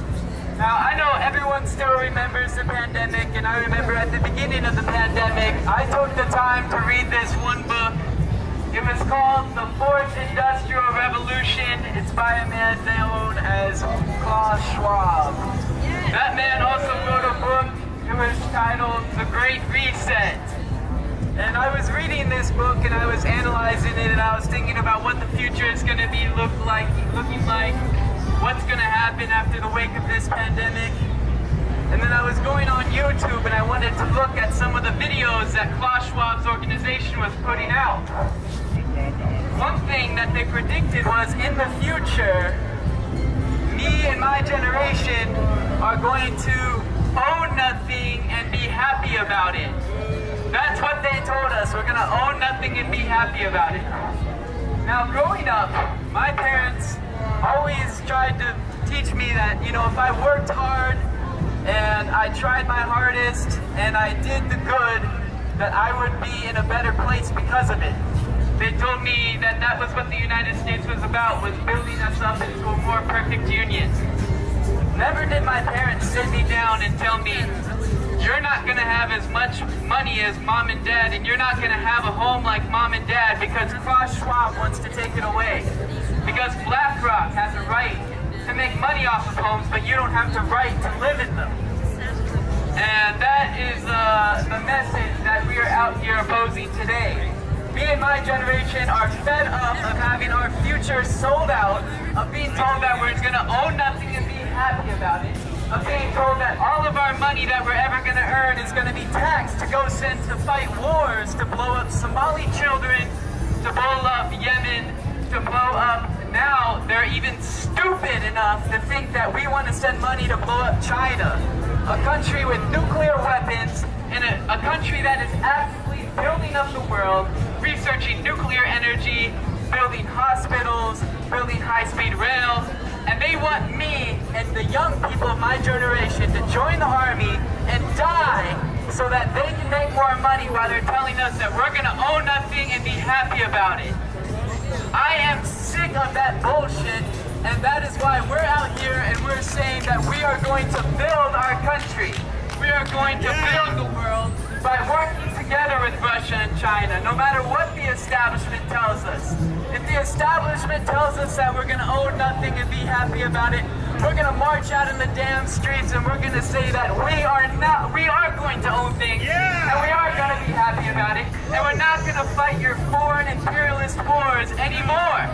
Now, I know everyone still remembers the pandemic, and I remember at the beginning of the pandemic, I took the time to read this one book. It was called The Fourth Industrial Revolution. It's by a man known as Klaus Schwab. That man also wrote a book. It was titled The Great Reset. And I was reading this book and I was analyzing it, and I was thinking about what the future is going to be looking like, what's going to happen after the wake of this pandemic. And then I was going on YouTube and I wanted to look at some of the videos that Klaus Schwab's organization was putting out. One thing that they predicted was in the future, me and my generation are going to own nothing and be happy about it. That's what they told us. We're going to own nothing and be happy about it. Now, growing up, my parents always tried to teach me that, you know, if I worked hard and I tried my hardest and I did the good, that I would be in a better place because of it. They told me that that was what the United States was about, was building us up into a more perfect union. Never did my parents sit me down and tell me, you're not going to have as much money as mom and dad, and you're not going to have a home like mom and dad because Klaus Schwab wants to take it away. Because BlackRock has a right to make money off of homes, but you don't have the right to live in them. And that is the message that we are out here opposing today. Me and my generation are fed up of having our future sold out, of being told that we're going to own nothing and be happy about it, of being told that all of our money that we're ever going to earn is going to be taxed to go sent to fight wars, to blow up Somali children, to blow up Yemen, to blow up. Now they're even stupid enough to think that we want to send money to blow up China, a country with nuclear weapons, and a country that is actively building up the world, researching nuclear energy, building hospitals, building high-speed rail. And they want me and the young people of my generation to join the army and die so that they can make more money while they're telling us that we're going to own nothing and be happy about it. I am sick of that bullshit, and that is why we're out here and we're saying that we are going to build our country. We are going to build the world by working together with Russia and China, no matter what the establishment tells us. If the establishment tells us that we're going to own nothing and be happy about it, we're going to march out in the damn streets and we're going to say that we are going to own things, and we are going to be happy about it, and we're not going to fight your foreign imperialist wars anymore.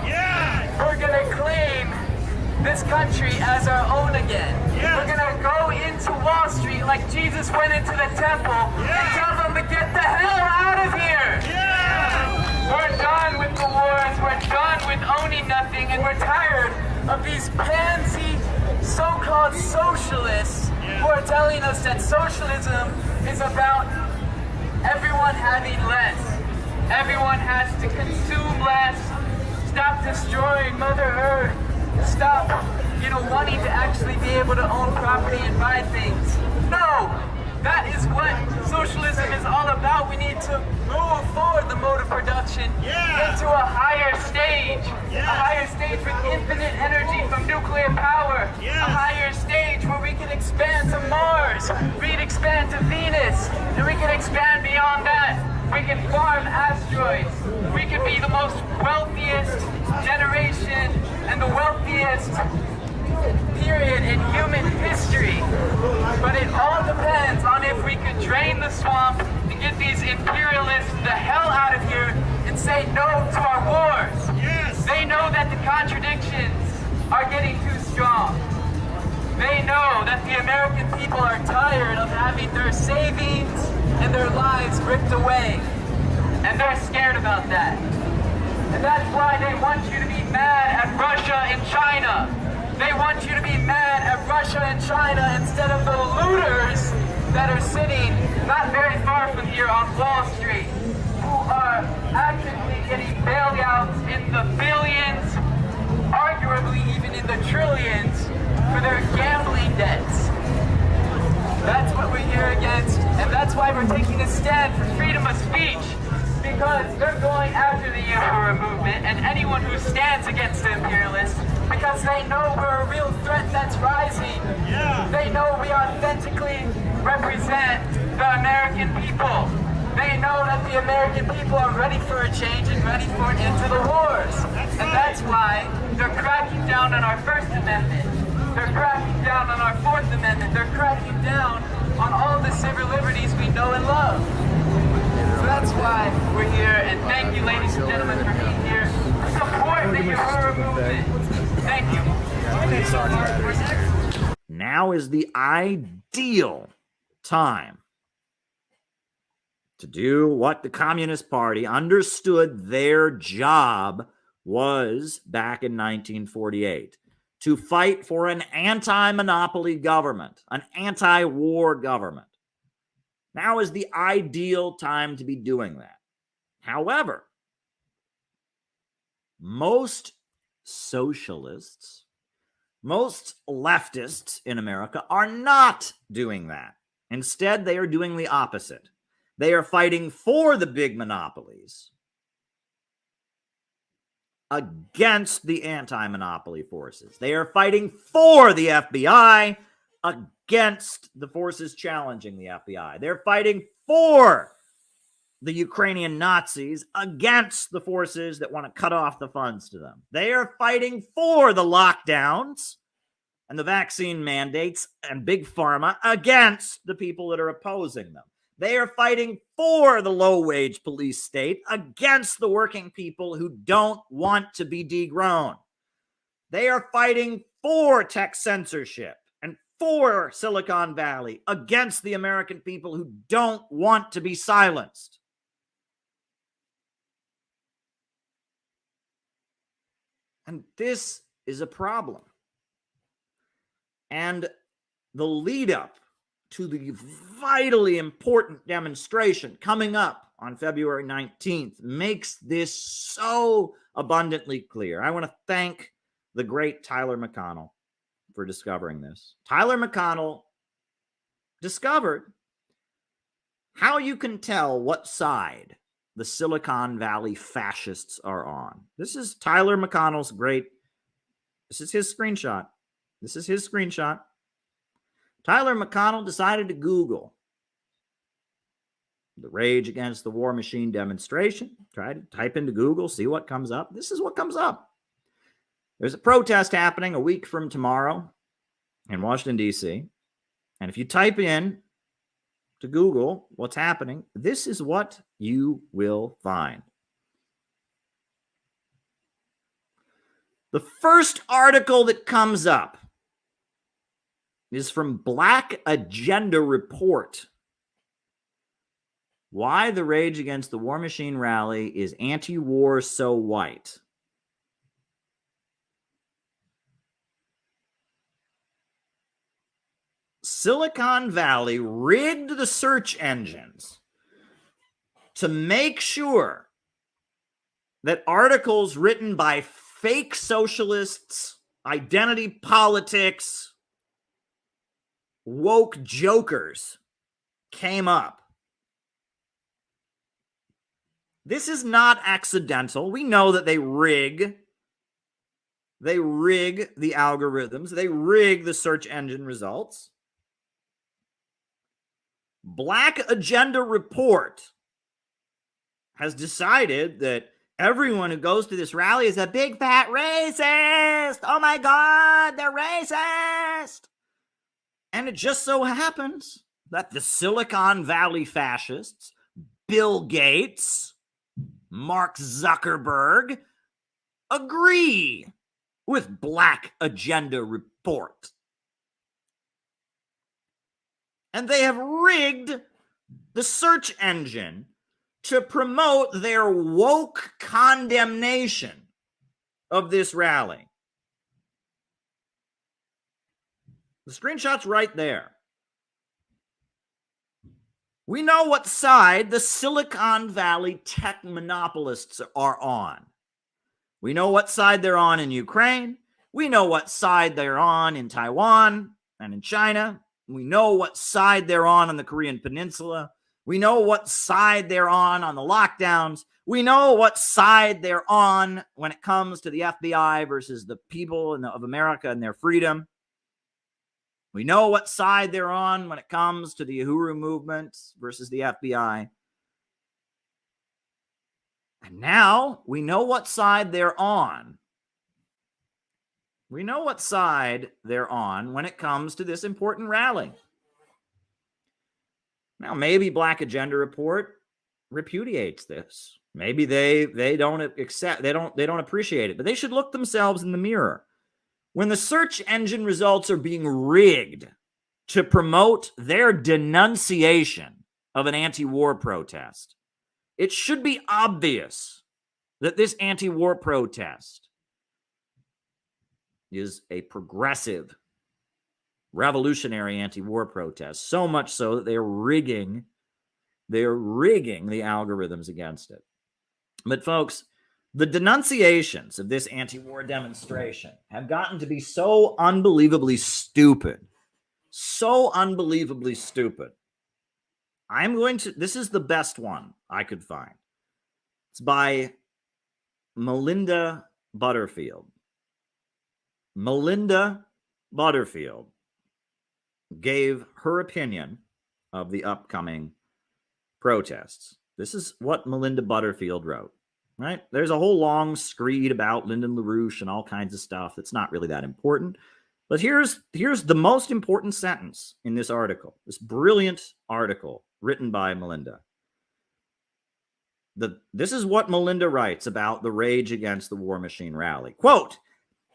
We're going to claim this country as our own again. We're going to go into Wall Street like Jesus went into the temple and tell them to get the hell out of here. We're done with the wars, we're done with owning nothing, and we're tired of these pansy so-called socialists who are telling us that socialism is about everyone having less. Everyone has to consume less Stop destroying Mother Earth. Stop, wanting to actually be able to own property and buy things. No! That is what socialism is all about. We need to move forward the mode of production into a higher stage. A higher stage with infinite energy from nuclear power. A higher stage where we can expand to Mars. We can expand to Venus. And we can expand beyond that. We can farm asteroids. We can be the most wealthiest generation and the wealthiest period in human history. But it all depends on if we could drain the swamp and get these imperialists the hell out of here and say no to our wars. They know that the contradictions are getting too strong. They know that the American people are tired of having their savings and their lives ripped away. And they're scared about that. And that's why they want you to be mad at Russia and China. They want you to be mad at Russia and China instead of the looters that are sitting not very far from here on Wall Street, who are actively getting bailouts in the billions, arguably even in the trillions, for their gambling debts. That's what we're here against, and that's why we're taking a stand for freedom of speech. Because they're going after the Emperor movement and anyone who stands against the imperialists, because they know we're a real threat that's rising. They know we authentically represent the American people. They know that the American people are ready for a change and ready for an end to the wars. And that's why they're cracking down on our First Amendment. They're cracking down on our Fourth Amendment. They're cracking down on all the civil liberties we know and love. So that's why we're here, and thank you, ladies and gentlemen, for being here. Support the Uhuru movement. Thank you. Now is the ideal time to do what the Communist Party understood their job was back in 1948. To fight for an anti-monopoly government, an anti-war government. Now is the ideal time to be doing that. However, most socialists, most leftists in America are not doing that. Instead, they are doing the opposite. They are fighting for the big monopolies against the anti-monopoly forces. They are fighting for the FBI against the forces challenging the FBI. They're fighting for the Ukrainian Nazis against the forces that want to cut off the funds to them. They are fighting for the lockdowns and the vaccine mandates and big pharma against the people that are opposing them. They are fighting for the low-wage police state against the working people who don't want to be degrown. They are fighting for tech censorship and for Silicon Valley against the American people who don't want to be silenced. And this is a problem. And the lead up to the vitally important demonstration coming up on February 19th makes this so abundantly clear. I want to thank the great Tyler McConnell for discovering this. Tyler McConnell discovered how you can tell what side the Silicon Valley fascists are on. This is Tyler McConnell's this is his screenshot. Tyler McConnell decided to Google the Rage Against the War Machine demonstration. Try to type into Google, see what comes up. This is what comes up. There's a protest happening a week from tomorrow in Washington, D.C. And if you type in to Google what's happening, this is what you will find. The first article that comes up is from Black Agenda Report. Why the Rage Against the War Machine rally is anti-war so white. Silicon Valley rigged the search engines to make sure that articles written by fake socialists, identity politics, woke jokers came up. This is not accidental. We know that they rig the algorithms. They rig the search engine results. Black Agenda Report has decided that everyone who goes to this rally is a big fat racist. Oh my God, they're racist. And it just so happens that the Silicon Valley fascists, Bill Gates, Mark Zuckerberg, agree with Black Agenda Report. And they have rigged the search engine to promote their woke condemnation of this rally. The screenshot's right there. We know what side the Silicon Valley tech monopolists are on. We know what side they're on in Ukraine. We know what side they're on in Taiwan and in China. We know what side they're on the Korean Peninsula. We know what side they're on the lockdowns. We know what side they're on when it comes to the FBI versus the people of America and their freedom. We know what side they're on when it comes to the Uhuru movement versus the FBI. And now we know what side they're on. We know what side they're on when it comes to this important rally. Now, maybe Black Agenda Report repudiates this. Maybe they don't accept, they don't appreciate it, but they should look themselves in the mirror. When the search engine results are being rigged to promote their denunciation of an anti-war protest, it should be obvious that this anti-war protest is a progressive, revolutionary anti-war protest, so much so that they're rigging the algorithms against it. But folks, the denunciations of this anti-war demonstration have gotten to be so unbelievably stupid. This is the best one I could find. It's by Melinda Butterfield. Melinda Butterfield gave her opinion of the upcoming protests. This is what Melinda Butterfield wrote. Right? There's a whole long screed about Lyndon LaRouche and all kinds of stuff that's not really that important. But here's the most important sentence in this article, this brilliant article written by Melinda. This is what Melinda writes about the Rage Against the War Machine rally. Quote,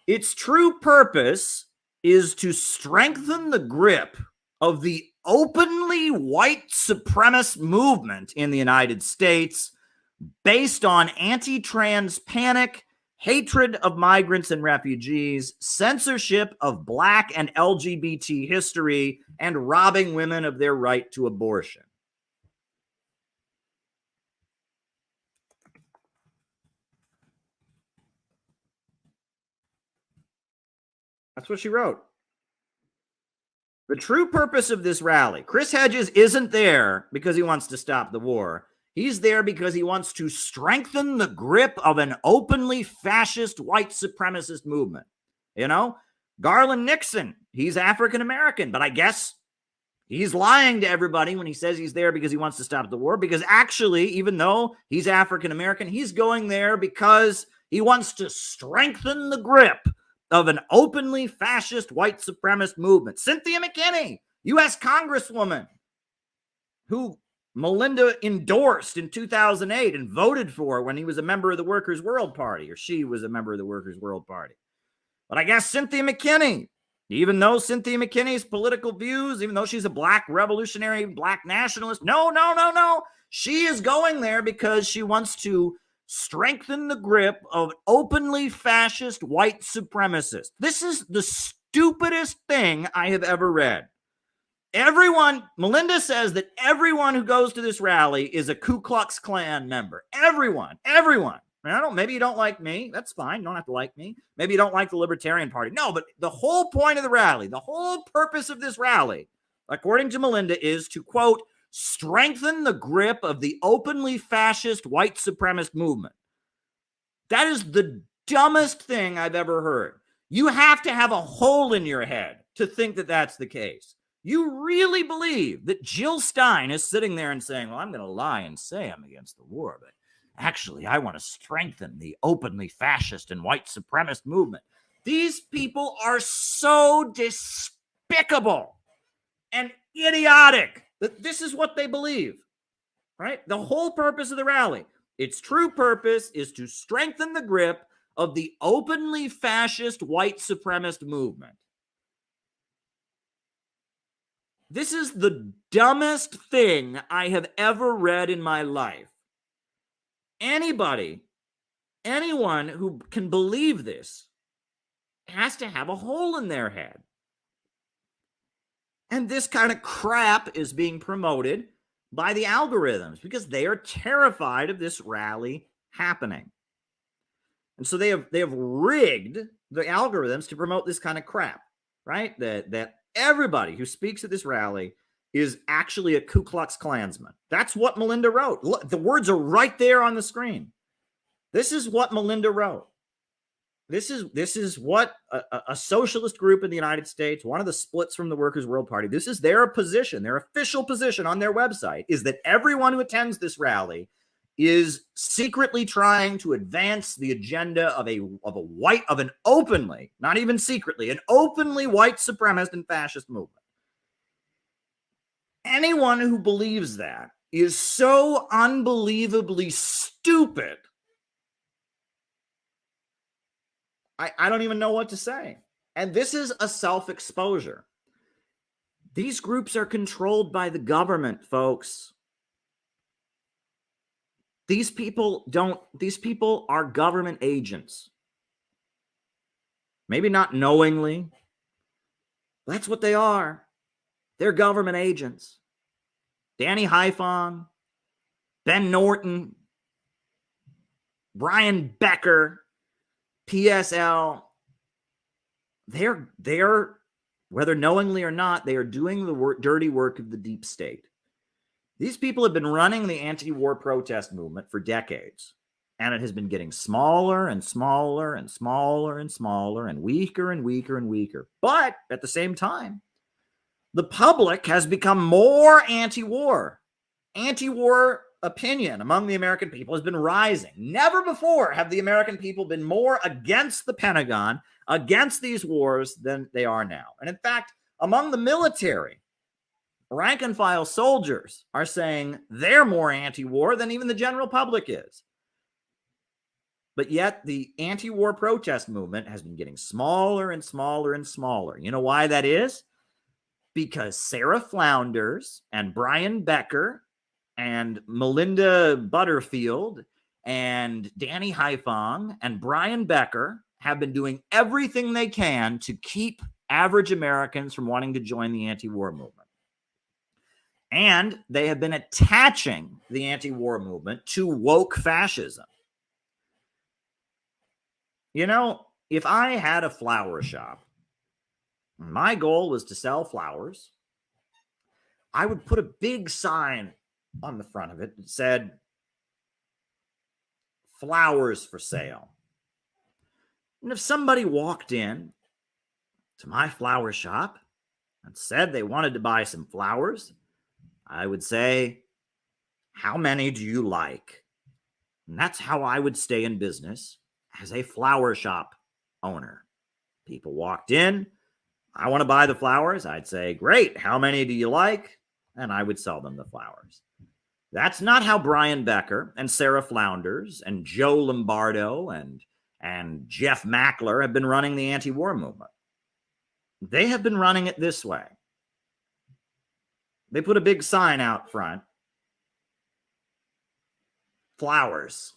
"Its true purpose is to strengthen the grip of the openly white supremacist movement in the United States based on anti-trans panic, hatred of migrants and refugees, censorship of Black and LGBT history, and robbing women of their right to abortion." That's what she wrote. The true purpose of this rally, Chris Hedges isn't there because he wants to stop the war. He's there because he wants to strengthen the grip of an openly fascist white supremacist movement. You know, Garland Nixon, he's African American, but I guess he's lying to everybody when he says he's there because he wants to stop the war, because actually, even though he's African American, he's going there because he wants to strengthen the grip of an openly fascist white supremacist movement. Cynthia McKinney, U.S. Congresswoman, who Melinda endorsed in 2008 and voted for when he was a member of the Workers' World Party, or she was a member of the Workers' World Party. But I guess Cynthia McKinney, even though Cynthia McKinney's political views, even though she's a Black revolutionary, Black nationalist, no. She is going there because she wants to strengthen the grip of openly fascist white supremacists. This is the stupidest thing I have ever read. Melinda says that everyone who goes to this rally is a Ku Klux Klan member. Everyone. Maybe you don't like me. That's fine. You don't have to like me. Maybe you don't like the Libertarian Party. No, but the whole point of the rally, the whole purpose of this rally, according to Melinda, is to, quote, strengthen the grip of the openly fascist white supremacist movement. That is the dumbest thing I've ever heard. You have to have a hole in your head to think that that's the case. You really believe that Jill Stein is sitting there and saying, well, I'm going to lie and say I'm against the war, but actually, I want to strengthen the openly fascist and white supremacist movement. These people are so despicable and idiotic that this is what they believe, right? The whole purpose of the rally, its true purpose is to strengthen the grip of the openly fascist white supremacist movement. This is the dumbest thing I have ever read in my life. Anyone who can believe this has to have a hole in their head. And this kind of crap is being promoted by the algorithms because they are terrified of this rally happening. And so they have rigged the algorithms to promote this kind of crap, right? That everybody who speaks at this rally is actually a Ku Klux Klansman. That's what Melinda wrote. Look, the words are right there on the screen. This is what Melinda wrote. This is what a socialist group in the United States, one of the splits from the Workers' World Party, this is their position, their official position on their website, is that everyone who attends this rally is secretly trying to advance the agenda of an openly, not even secretly, an openly white supremacist and fascist movement. Anyone who believes that is so unbelievably stupid. I don't even know what to say. And this is a self-exposure. These groups are controlled by the government, folks. These people are government agents. Maybe not knowingly. That's what they are. They're government agents. Danny Haiphong, Ben Norton, Brian Becker, PSL, they're whether knowingly or not, they are doing the dirty work of the deep state. These people have been running the anti-war protest movement for decades, and it has been getting smaller and smaller and smaller and smaller and weaker and weaker and weaker. But at the same time, the public has become more anti-war. Anti-war opinion among the American people has been rising. Never before have the American people been more against the Pentagon, against these wars than they are now. And in fact, among the military, rank and file soldiers are saying they're more anti-war than even the general public is. But yet the anti-war protest movement has been getting smaller and smaller and smaller. You know why that is? Because Sarah Flounders and Brian Becker and Melinda Butterfield and Danny Haiphong and Brian Becker have been doing everything they can to keep average Americans from wanting to join the anti-war movement. And they have been attaching the anti-war movement to woke fascism. You know, if I had a flower shop, my goal was to sell flowers, I would put a big sign on the front of it that said, flowers for sale. And if somebody walked in to my flower shop and said they wanted to buy some flowers, I would say, how many do you like? And that's how I would stay in business as a flower shop owner. People walked in, I want to buy the flowers. I'd say, great, how many do you like? And I would sell them the flowers. That's not how Brian Becker and Sarah Flounders and Joe Lombardo and Jeff Mackler have been running the anti-war movement. They have been running it this way. They put a big sign out front. Flowers.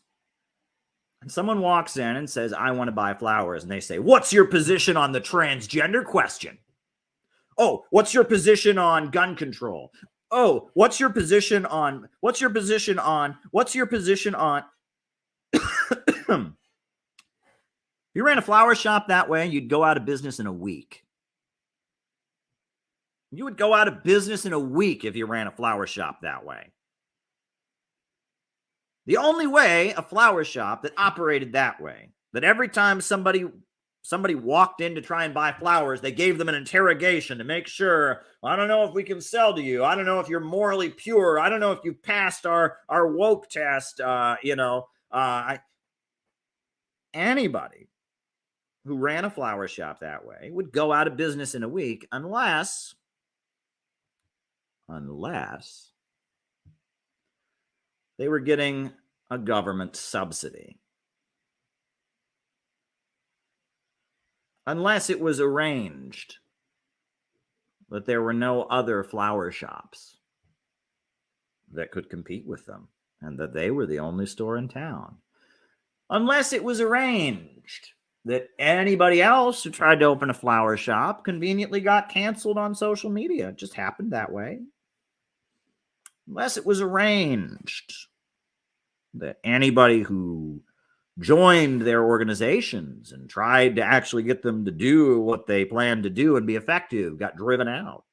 And someone walks in and says, I want to buy flowers. And they say, what's your position on the transgender question? Oh, what's your position on gun control? Oh, what's your position on If you ran a flower shop that way, you'd go out of business in a week. You would go out of business in a week if you ran a flower shop that way. The only way a flower shop that operated that way, that every time somebody walked in to try and buy flowers, they gave them an interrogation to make sure, I don't know if we can sell to you. I don't know if you're morally pure. I don't know if you passed our woke test. Anybody who ran a flower shop that way would go out of business in a week unless they were getting a government subsidy. Unless it was arranged that there were no other flower shops that could compete with them and that they were the only store in town. Unless it was arranged that anybody else who tried to open a flower shop conveniently got canceled on social media. It just happened that way. Unless it was arranged that anybody who joined their organizations and tried to actually get them to do what they planned to do and be effective got driven out.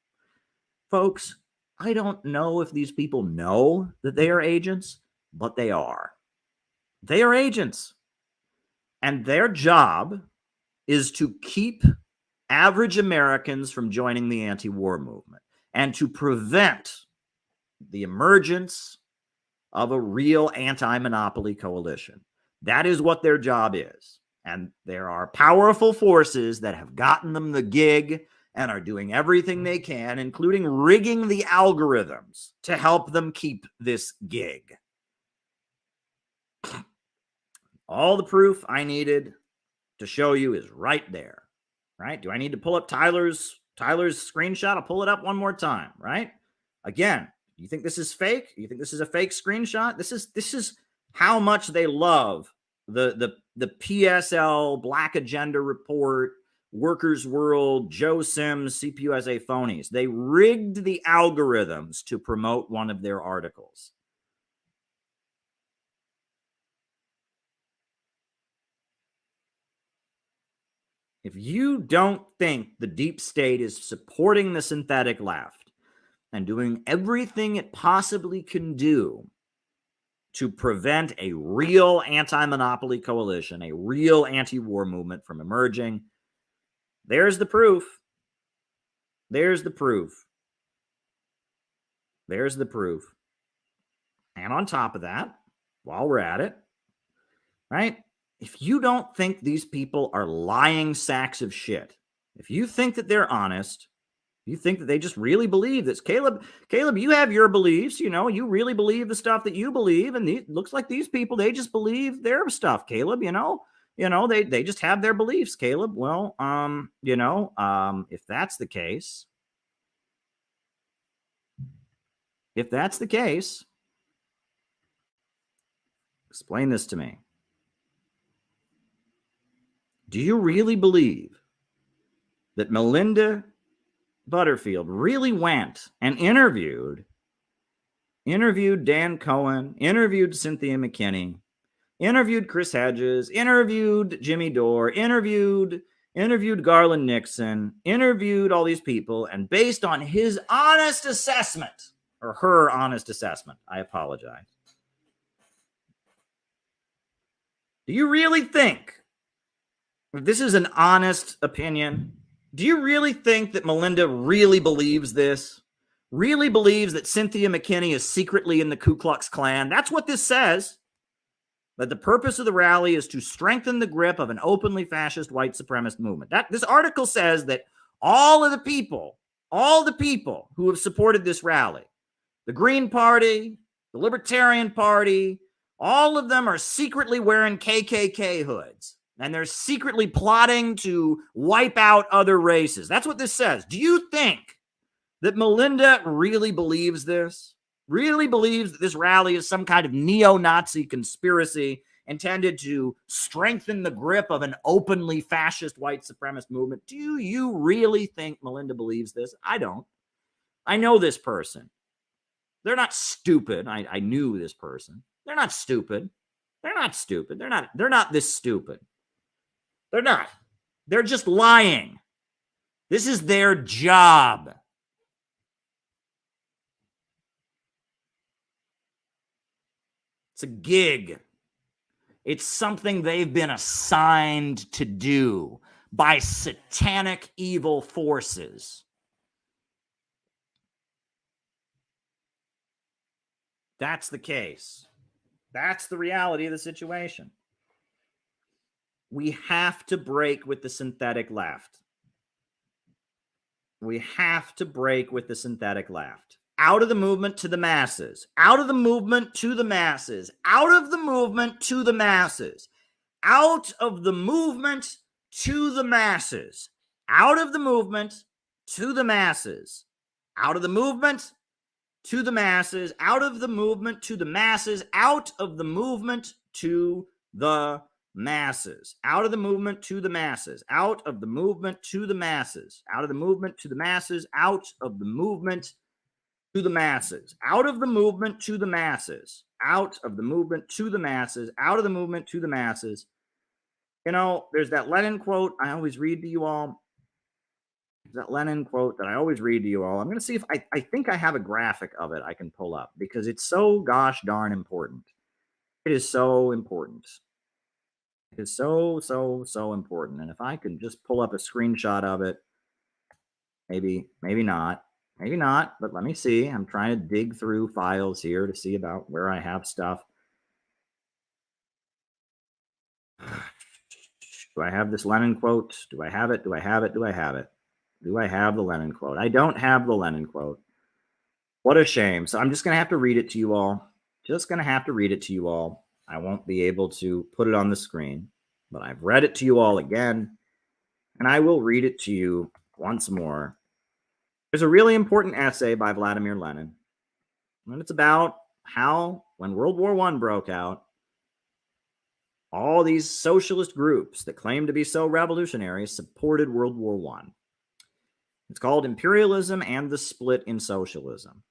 Folks, I don't know if these people know that they are agents, but they are. They are agents. And their job is to keep average Americans from joining the anti-war movement and to prevent the emergence of a real anti-monopoly coalition. That is what their job is. And there are powerful forces that have gotten them the gig and are doing everything they can, including rigging the algorithms to help them keep this gig. All the proof I needed to show you is right there, right? Do I need to pull up Tyler's screenshot? I'll pull it up one more time, right? Again, you think this is fake? You think this is a fake screenshot? This is how much they love the PSL, Black Agenda Report, Workers' World, Joe Sims, CPUSA phonies. They rigged the algorithms to promote one of their articles. If you don't think the deep state is supporting the synthetic left and doing everything it possibly can do to prevent a real anti-monopoly coalition, a real anti-war movement from emerging, there's the proof. There's the proof. There's the proof. And on top of that, while we're at it, right? If you don't think these people are lying sacks of shit, if you think that they're honest, you think that they just really believe this. Caleb, you have your beliefs, you really believe the stuff that you believe, and it looks like these people, they just believe their stuff, Caleb, they just have their beliefs, Caleb. Well, if that's the case, explain this to me. Do you really believe that Melinda Butterfield really went and interviewed Dan Cohen, interviewed Cynthia McKinney, interviewed Chris Hedges, interviewed Jimmy Dore, interviewed Garland Nixon, interviewed all these people, and based on his honest assessment, or her honest assessment, I apologize. Do you really think this is an honest opinion? Do you really think that Melinda really believes this? Really believes that Cynthia McKinney is secretly in the Ku Klux Klan? That's what this says. That the purpose of the rally is to strengthen the grip of an openly fascist white supremacist movement. This article says that all the people who have supported this rally, the Green Party, the Libertarian Party, all of them are secretly wearing KKK hoods. And they're secretly plotting to wipe out other races. That's what this says. Do you think that Melinda really believes this? Really believes that this rally is some kind of neo-Nazi conspiracy intended to strengthen the grip of an openly fascist white supremacist movement? Do you really think Melinda believes this? I don't. I know this person. They're not stupid. I knew this person. They're not stupid. They're not stupid. They're not this stupid. They're not. They're just lying. This is their job. It's a gig. It's something they've been assigned to do by satanic evil forces. That's the case. That's the reality of the situation. We have to break with the synthetic left. We have to break with the synthetic left. Out of the movement to the masses. Out of the movement to the masses. Out of the movement to the masses. Out of the movement to the masses. Out of the movement to the masses. Out of the movement to the masses. Out of the movement to the masses. Out of the movement to the masses. Out of the movement to the masses. Out of the movement to the masses. Out of the movement to the masses. Out of the movement to the masses. Out of the movement to the masses. Out of the movement to the masses. Out of the movement to the masses. You know, there's that Lenin quote I always read to you all. That Lenin quote that I always read to you all. I'm going to see if I think I have a graphic of it I can pull up because it's so gosh darn important. It is so important. It is so important. And if I can just pull up a screenshot of it, maybe not, but let me see. I'm trying to dig through files here to see about where I have stuff. Do I have this Lenin quote? Do I have it? Do I have it? Do I have it? Do I have the Lenin quote? I don't have the Lenin quote. What a shame. So I'm just going to have to read it to you all. Just going to have to read it to you all. I won't be able to put it on the screen, but I've read it to you all again, and I will read it to you once more. There's a really important essay by Vladimir Lenin, and it's about how, when World War I broke out, all these socialist groups that claimed to be so revolutionary supported World War I. It's called Imperialism and the Split in Socialism.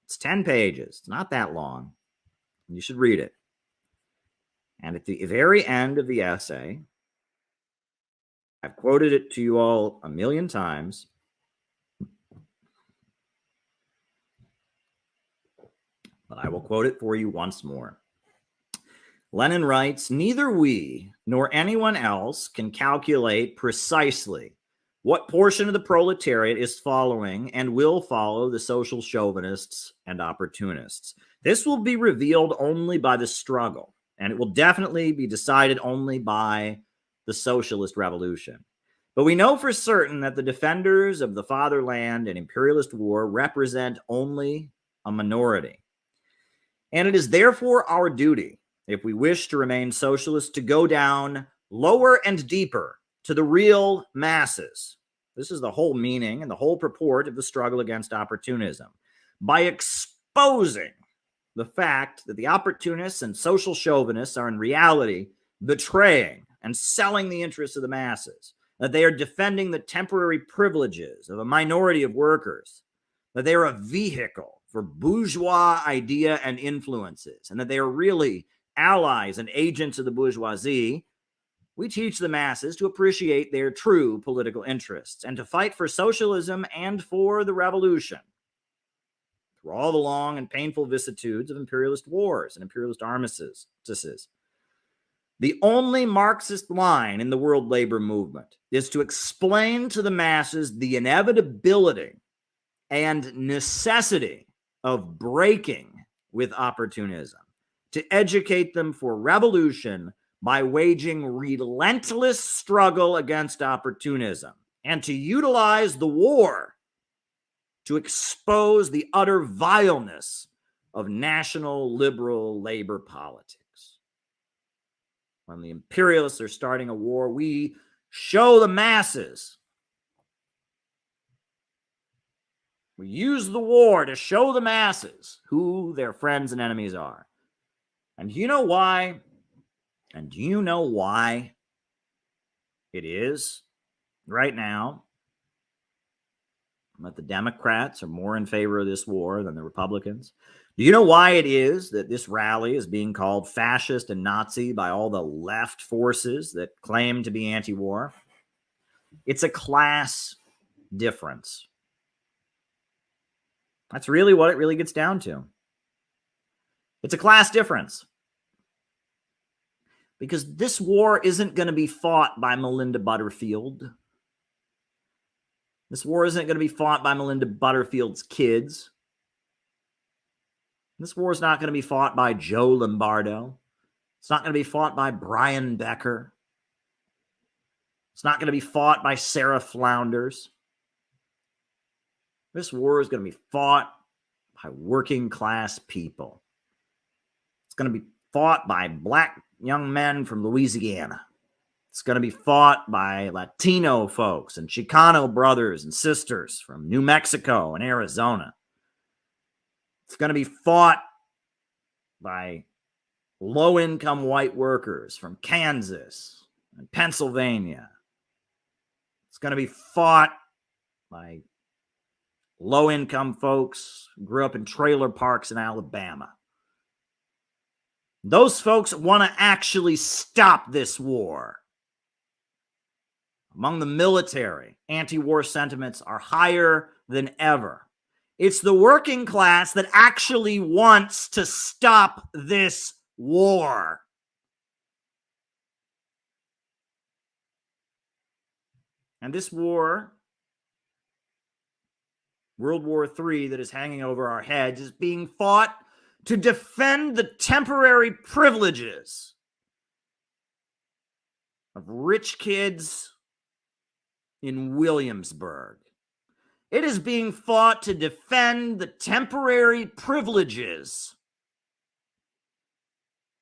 It's 10 pages. It's not that long. You should read it. And at the very end of the essay, I've quoted it to you all a million times. But I will quote it for you once more. Lenin writes, "Neither we nor anyone else can calculate precisely what portion of the proletariat is following and will follow the social chauvinists and opportunists. This will be revealed only by the struggle, and it will definitely be decided only by the socialist revolution. But we know for certain that the defenders of the fatherland and imperialist war represent only a minority. And it is therefore our duty, if we wish to remain socialists, to go down lower and deeper to the real masses." This is the whole meaning and the whole purport of the struggle against opportunism. By exposing the fact that the opportunists and social chauvinists are in reality betraying and selling the interests of the masses, that they are defending the temporary privileges of a minority of workers, that they are a vehicle for bourgeois idea and influences, and that they are really allies and agents of the bourgeoisie, we teach the masses to appreciate their true political interests and to fight for socialism and for the revolution through all the long and painful vicissitudes of imperialist wars and imperialist armistices. The only Marxist line in the world labor movement is to explain to the masses the inevitability and necessity of breaking with opportunism, to educate them for revolution by waging relentless struggle against opportunism, and to utilize the war to expose the utter vileness of national liberal labor politics. When the imperialists are starting a war, we show the masses. We use the war to show the masses who their friends and enemies are. And do you know why? And do you know why it is right now that the Democrats are more in favor of this war than the Republicans? Do you know why it is that this rally is being called fascist and Nazi by all the left forces that claim to be anti-war? It's a class difference. That's really what it really gets down to. It's a class difference. Because this war isn't going to be fought by Melinda Butterfield. This war isn't going to be fought by Melinda Butterfield's kids. This war is not going to be fought by Joe Lombardo. It's not going to be fought by Brian Becker. It's not going to be fought by Sarah Flounders. This war is going to be fought by working class people. It's going to be fought by black young men from Louisiana. It's going to be fought by Latino folks and Chicano brothers and sisters from New Mexico and Arizona. It's going to be fought by low-income white workers from Kansas and Pennsylvania. It's going to be fought by low-income folks who grew up in trailer parks in Alabama. Those folks want to actually stop this war. Among the military, anti-war sentiments are higher than ever. It's the working class that actually wants to stop this war. And this war, World War III, that is hanging over our heads, is being fought to defend the temporary privileges of rich kids in Williamsburg. It is being fought to defend the temporary privileges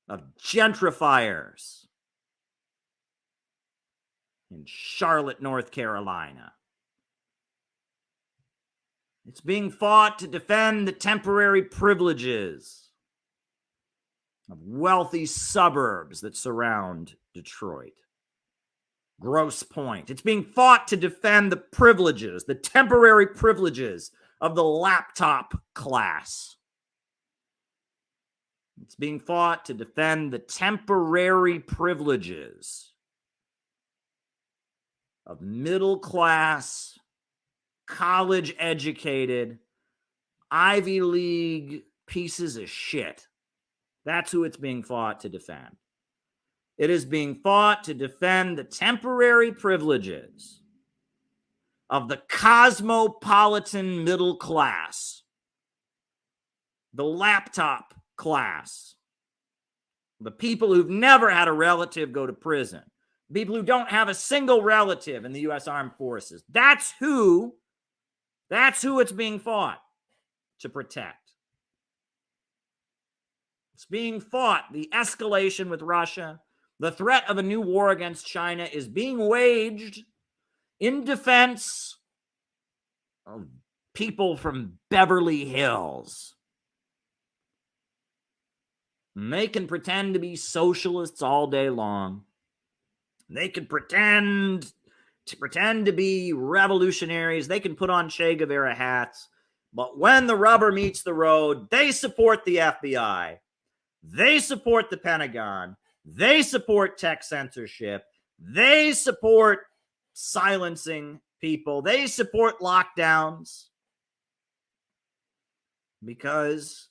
of gentrifiers in Charlotte, North Carolina. It's being fought to defend the temporary privileges of wealthy suburbs that surround Detroit. Grosse Pointe. It's being fought to defend the privileges, the temporary privileges of the laptop class. It's being fought to defend the temporary privileges of middle class, college educated, Ivy League pieces of shit. That's who it's being fought to defend. It is being fought to defend the temporary privileges of the cosmopolitan middle class, the laptop class, the people who've never had a relative go to prison, people who don't have a single relative in the U.S. Armed Forces. That's who it's being fought to protect. It's being fought. The escalation with Russia, the threat of a new war against China is being waged in defense of people from Beverly Hills. And they can pretend to be socialists all day long. They can pretend to be revolutionaries. They can put on Che Guevara hats. But when the rubber meets the road, they support the FBI. They support the Pentagon. They support tech censorship. They support silencing people. They support lockdowns. Because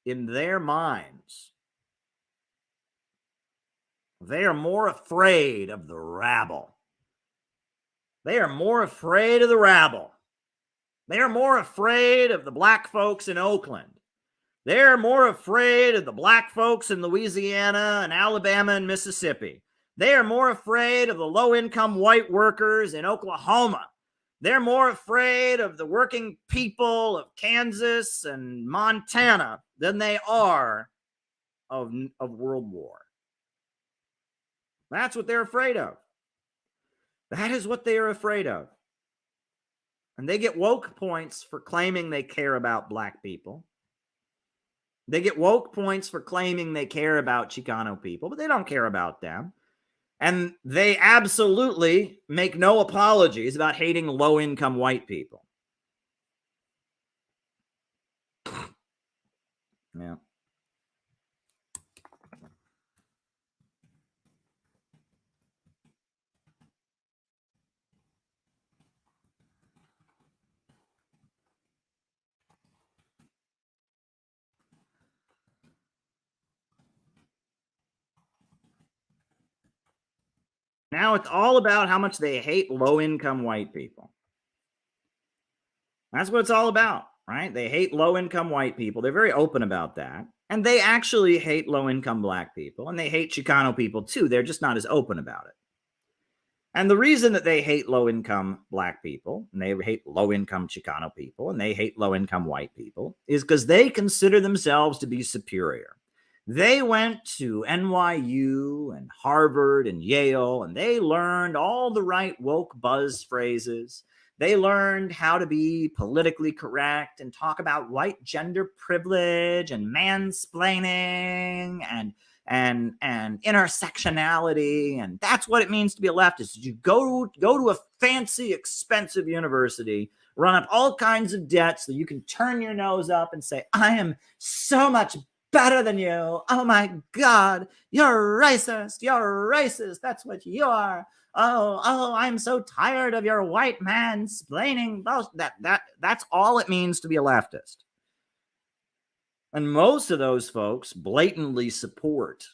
in their minds, they are more afraid of the rabble. They are more afraid of the rabble. They are more afraid of the black folks in Oakland. They're more afraid of the black folks in Louisiana and Alabama and Mississippi. They are more afraid of the low-income white workers in Oklahoma. They're more afraid of the working people of Kansas and Montana than they are of World War. That's what they're afraid of. That is what they are afraid of. And they get woke points for claiming they care about black people. They get woke points for claiming they care about Chicano people, but they don't care about them. And they absolutely make no apologies about hating low-income white people. Yeah. Now it's all about how much they hate low-income white people. That's what it's all about, right? They hate low-income white people. They're very open about that. And they actually hate low-income black people. And they hate Chicano people, too. They're just not as open about it. And the reason that they hate low-income black people, and they hate low-income Chicano people, and they hate low-income white people, is because they consider themselves to be superior. They went to NYU and Harvard and Yale, and they learned all the right woke buzz phrases. They learned how to be politically correct and talk about white gender privilege and mansplaining and intersectionality. And that's what it means to be a leftist. You go to a fancy, expensive university, run up all kinds of debt so you can turn your nose up and say, I am so much better than you. Oh my God, you're racist. You're racist. That's what you are. Oh, I'm so tired of your white man splaining. That's all it means to be a leftist. And most of those folks blatantly support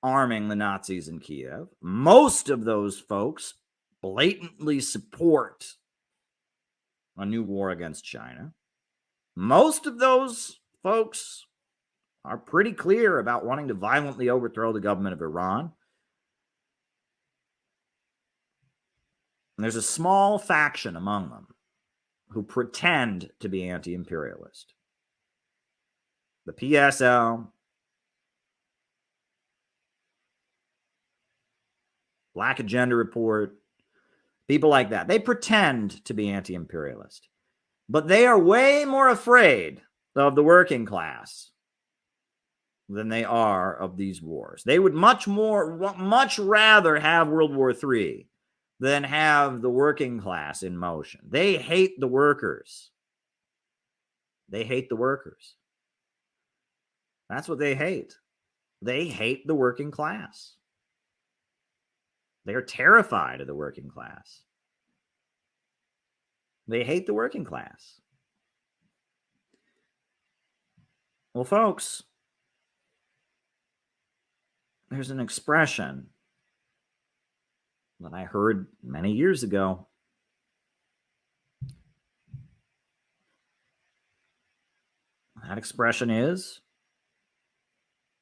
arming the Nazis in Kiev. Most of those folks blatantly support a new war against China. Most of those folks are pretty clear about wanting to violently overthrow the government of Iran. And there's a small faction among them who pretend to be anti-imperialist. The PSL, Black Agenda Report, people like that. They pretend to be anti-imperialist, but they are way more afraid of the working class than they are of these wars. They would much rather have World War III than have the working class in motion. They hate the workers. They hate the workers. That's what they hate. They hate the working class. They are terrified of the working class. They hate the working class. Well, folks, there's an expression that I heard many years ago. That expression is,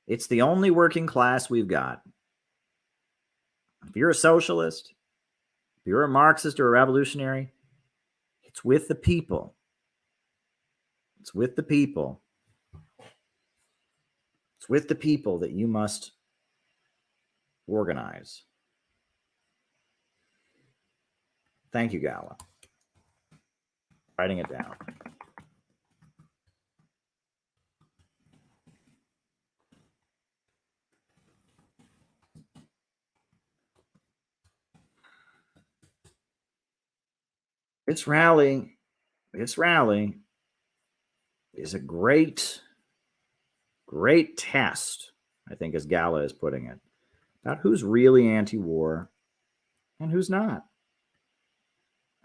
it's the only working class we've got. If you're a socialist, if you're a Marxist or a revolutionary, it's with the people. It's with the people. It's with the people that you must organize. Thank you, Gala. Writing it down. This rally is a great test, I think, as Gala is putting it, about who's really anti-war and who's not.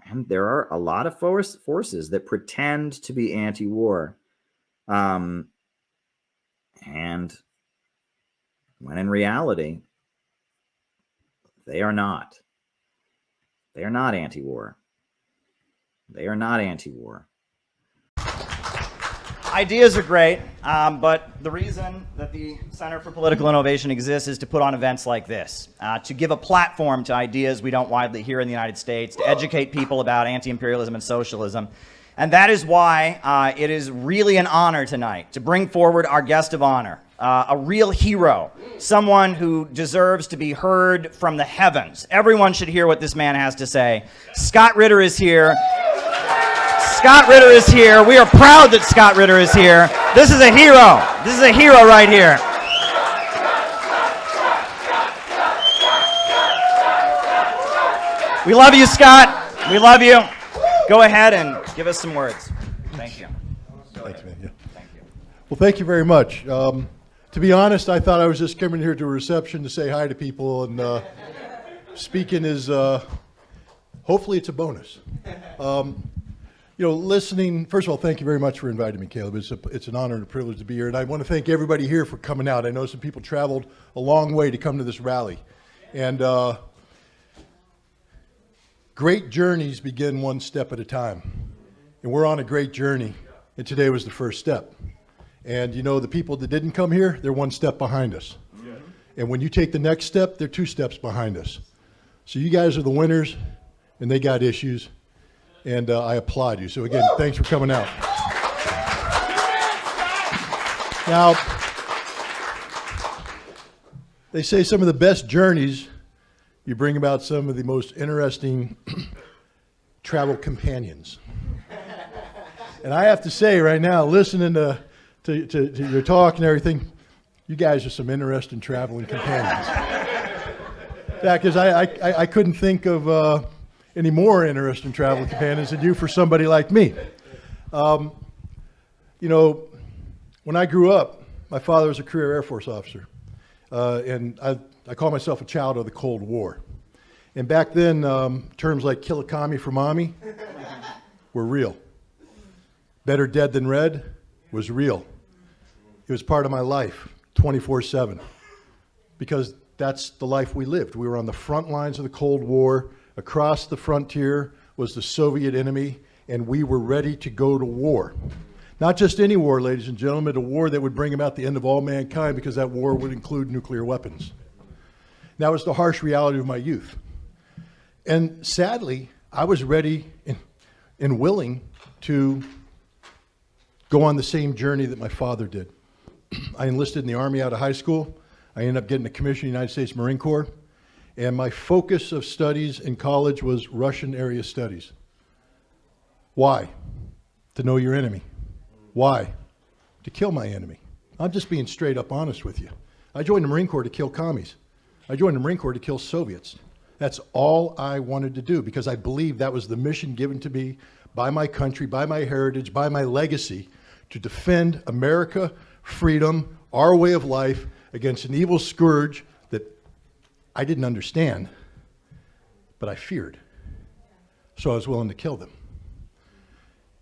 And there are a lot of forces that pretend to be anti-war. And when in reality, they are not. They are not anti-war. They are not anti-war. Ideas are great, but the reason that the Center for Political Innovation exists is to put on events like this, to give a platform to ideas we don't widely hear in the United States, to educate people about anti-imperialism and socialism. And that is why it is really an honor tonight to bring forward our guest of honor, a real hero, someone who deserves to be heard from the heavens. Everyone should hear what this man has to say. Scott Ritter is here. Scott Ritter is here. We are proud that Scott Ritter is here. This is a hero. This is a hero right here. We love you, Scott. We love you. Go ahead and give us some words. Thank you. Thanks, man. Yeah. Thank you. Well, thank you very much. To be honest, I thought I was just coming here to a reception to say hi to people, and speaking is, hopefully it's a bonus. You know, listening, first of all, thank you very much for inviting me, Caleb. It's an honor and a privilege to be here, and I want to thank everybody here for coming out. I know some people traveled a long way to come to this rally, and great journeys begin one step at a time, and we're on a great journey, and today was the first step. And you know, the people that didn't come here, they're one step behind us. And when you take the next step, they're two steps behind us. So you guys are the winners, and they got issues, and I applaud you. So again, thanks for coming out. Now, they say some of the best journeys, you bring about some of the most interesting travel companions. And I have to say right now, listening to your talk and everything, you guys are some interesting traveling companions. Yeah, because I couldn't think of any more interesting traveling companions than you for somebody like me. You know, when I grew up, my father was a career Air Force officer, and I call myself a child of the Cold War. And back then, terms like kill a commie for mommy were real. Better dead than red was real. It was part of my life, 24/7, because that's the life we lived. We were on the front lines of the Cold War. Across the frontier was the Soviet enemy, and we were ready to go to war. Not just any war, ladies and gentlemen, a war that would bring about the end of all mankind, because that war would include nuclear weapons. That was the harsh reality of my youth. And sadly, I was ready and willing to go on the same journey that my father did. I enlisted in the Army out of high school. I ended up getting a commission in the United States Marine Corps. And my focus of studies in college was Russian area studies. Why? To know your enemy. Why? To kill my enemy. I'm just being straight up honest with you. I joined the Marine Corps to kill commies. I joined the Marine Corps to kill Soviets. That's all I wanted to do, because I believed that was the mission given to me by my country, by my heritage, by my legacy, to defend America, freedom, our way of life against an evil scourge that I didn't understand, but I feared. So I was willing to kill them.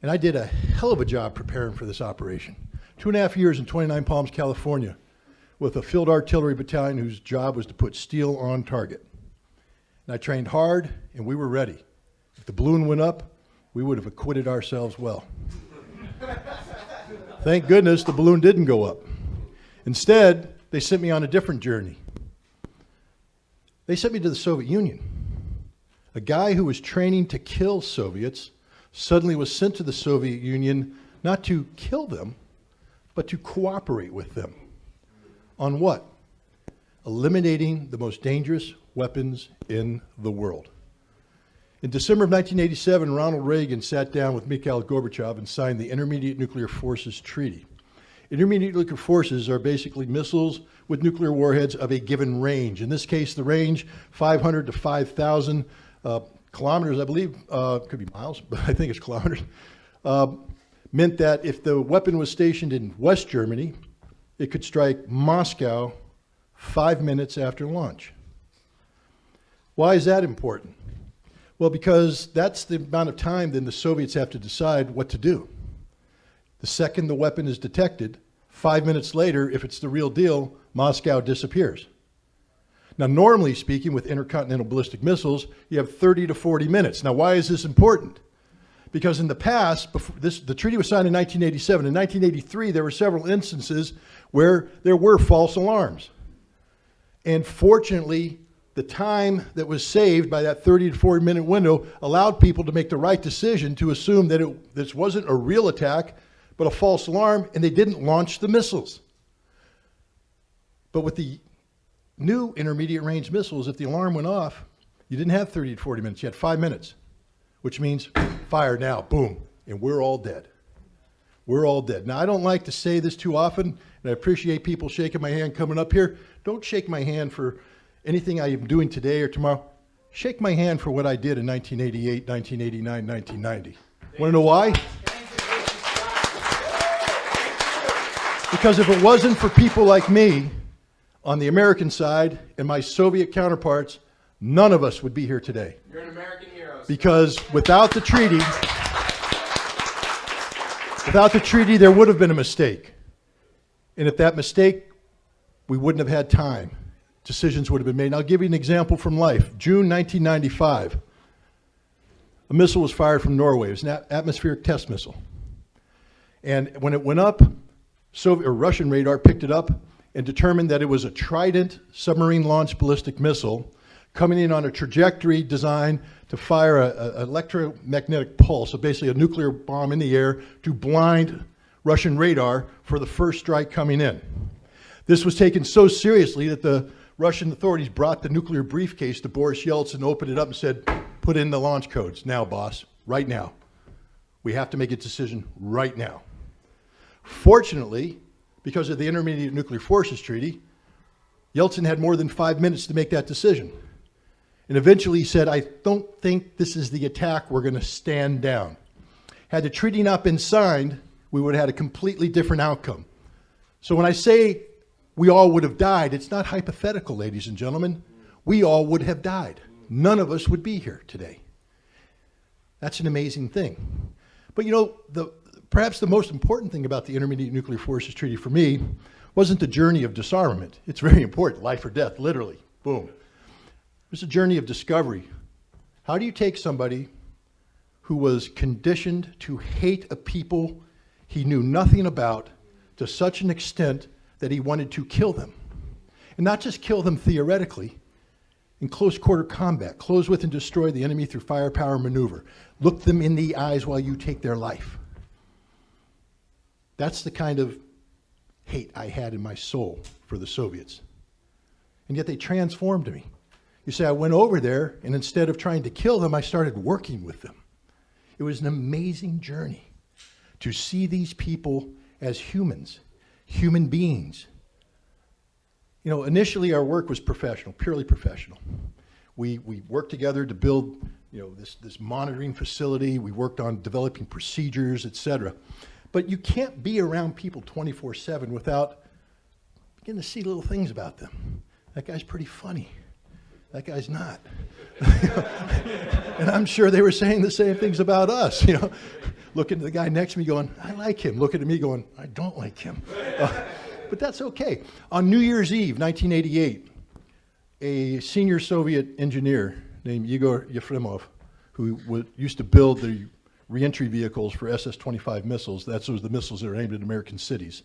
And I did a hell of a job preparing for this operation. 2.5 years in 29 Palms, California, with a field artillery battalion whose job was to put steel on target. And I trained hard, and we were ready. If the balloon went up, we would have acquitted ourselves well. Thank goodness the balloon didn't go up. Instead, they sent me on a different journey. They sent me to the Soviet Union. A guy who was training to kill Soviets suddenly was sent to the Soviet Union not to kill them, but to cooperate with them. On what? Eliminating the most dangerous weapons in the world. In December of 1987, Ronald Reagan sat down with Mikhail Gorbachev and signed the Intermediate Nuclear Forces Treaty. Intermediate nuclear forces are basically missiles with nuclear warheads of a given range. In this case, the range, 500 to 5,000 kilometers, I believe, could be miles, but I think it's kilometers, meant that if the weapon was stationed in West Germany, it could strike Moscow 5 minutes after launch. Why is that important? Well, because that's the amount of time then the Soviets have to decide what to do. The second the weapon is detected, 5 minutes later, if it's the real deal, Moscow disappears. Now, normally speaking, with intercontinental ballistic missiles, you have 30 to 40 minutes. Now, why is this important? Because in the past, the treaty was signed in 1987. In 1983, there were several instances where there were false alarms. And fortunately, the time that was saved by that 30 to 40 minute window allowed people to make the right decision to assume that this wasn't a real attack, but a false alarm, and they didn't launch the missiles. But with the new intermediate range missiles, if the alarm went off, you didn't have 30 to 40 minutes, you had 5 minutes, which means fire now, boom, and we're all dead. We're all dead. Now, I don't like to say this too often, and I appreciate people shaking my hand coming up here. Don't shake my hand for anything I am doing today or tomorrow. Shake my hand for what I did in 1988, 1989, 1990. Want to know why? Because if it wasn't for people like me on the American side and my Soviet counterparts, none of us would be here today. You're an American hero. Because without the treaty, there would have been a mistake. And if that mistake, we wouldn't have had time. Decisions would have been made. And I'll give you an example from life. June 1995, a missile was fired from Norway. It was an atmospheric test missile. And when it went up, Russian radar picked it up and determined that it was a Trident submarine-launched ballistic missile coming in on a trajectory designed to fire an electromagnetic pulse, so basically a nuclear bomb in the air to blind Russian radar for the first strike coming in. This was taken so seriously that the Russian authorities brought the nuclear briefcase to Boris Yeltsin, opened it up and said, put in the launch codes now, boss, right now. We have to make a decision right now. Fortunately, because of the Intermediate Nuclear Forces Treaty, Yeltsin had more than 5 minutes to make that decision. And eventually he said, I don't think this is the attack, we're going to stand down. Had the treaty not been signed, we would have had a completely different outcome. So when I say we all would have died, it's not hypothetical, ladies and gentlemen. We all would have died. None of us would be here today. That's an amazing thing. But you know, perhaps the most important thing about the Intermediate Nuclear Forces Treaty for me wasn't the journey of disarmament. It's very important, life or death, literally, boom. It was a journey of discovery. How do you take somebody who was conditioned to hate a people he knew nothing about to such an extent that he wanted to kill them? And not just kill them theoretically, in close quarter combat, close with and destroy the enemy through firepower maneuver. Look them in the eyes while you take their life. That's the kind of hate I had in my soul for the Soviets. And yet they transformed me. You see, I went over there, and instead of trying to kill them, I started working with them. It was an amazing journey to see these people as humans, human beings. You know, initially our work was professional, purely professional. We worked together to build, you know, this monitoring facility. We worked on developing procedures, etc. But you can't be around people 24/7 without getting to see little things about them. That guy's pretty funny. That guy's not. And I'm sure they were saying the same things about us, you know. Looking at the guy next to me going, I like him. Looking at me going, I don't like him. But that's okay. On New Year's Eve, 1988, a senior Soviet engineer named Igor Yefremov, who used to build the reentry vehicles for SS-25 missiles, those the missiles that are aimed at American cities,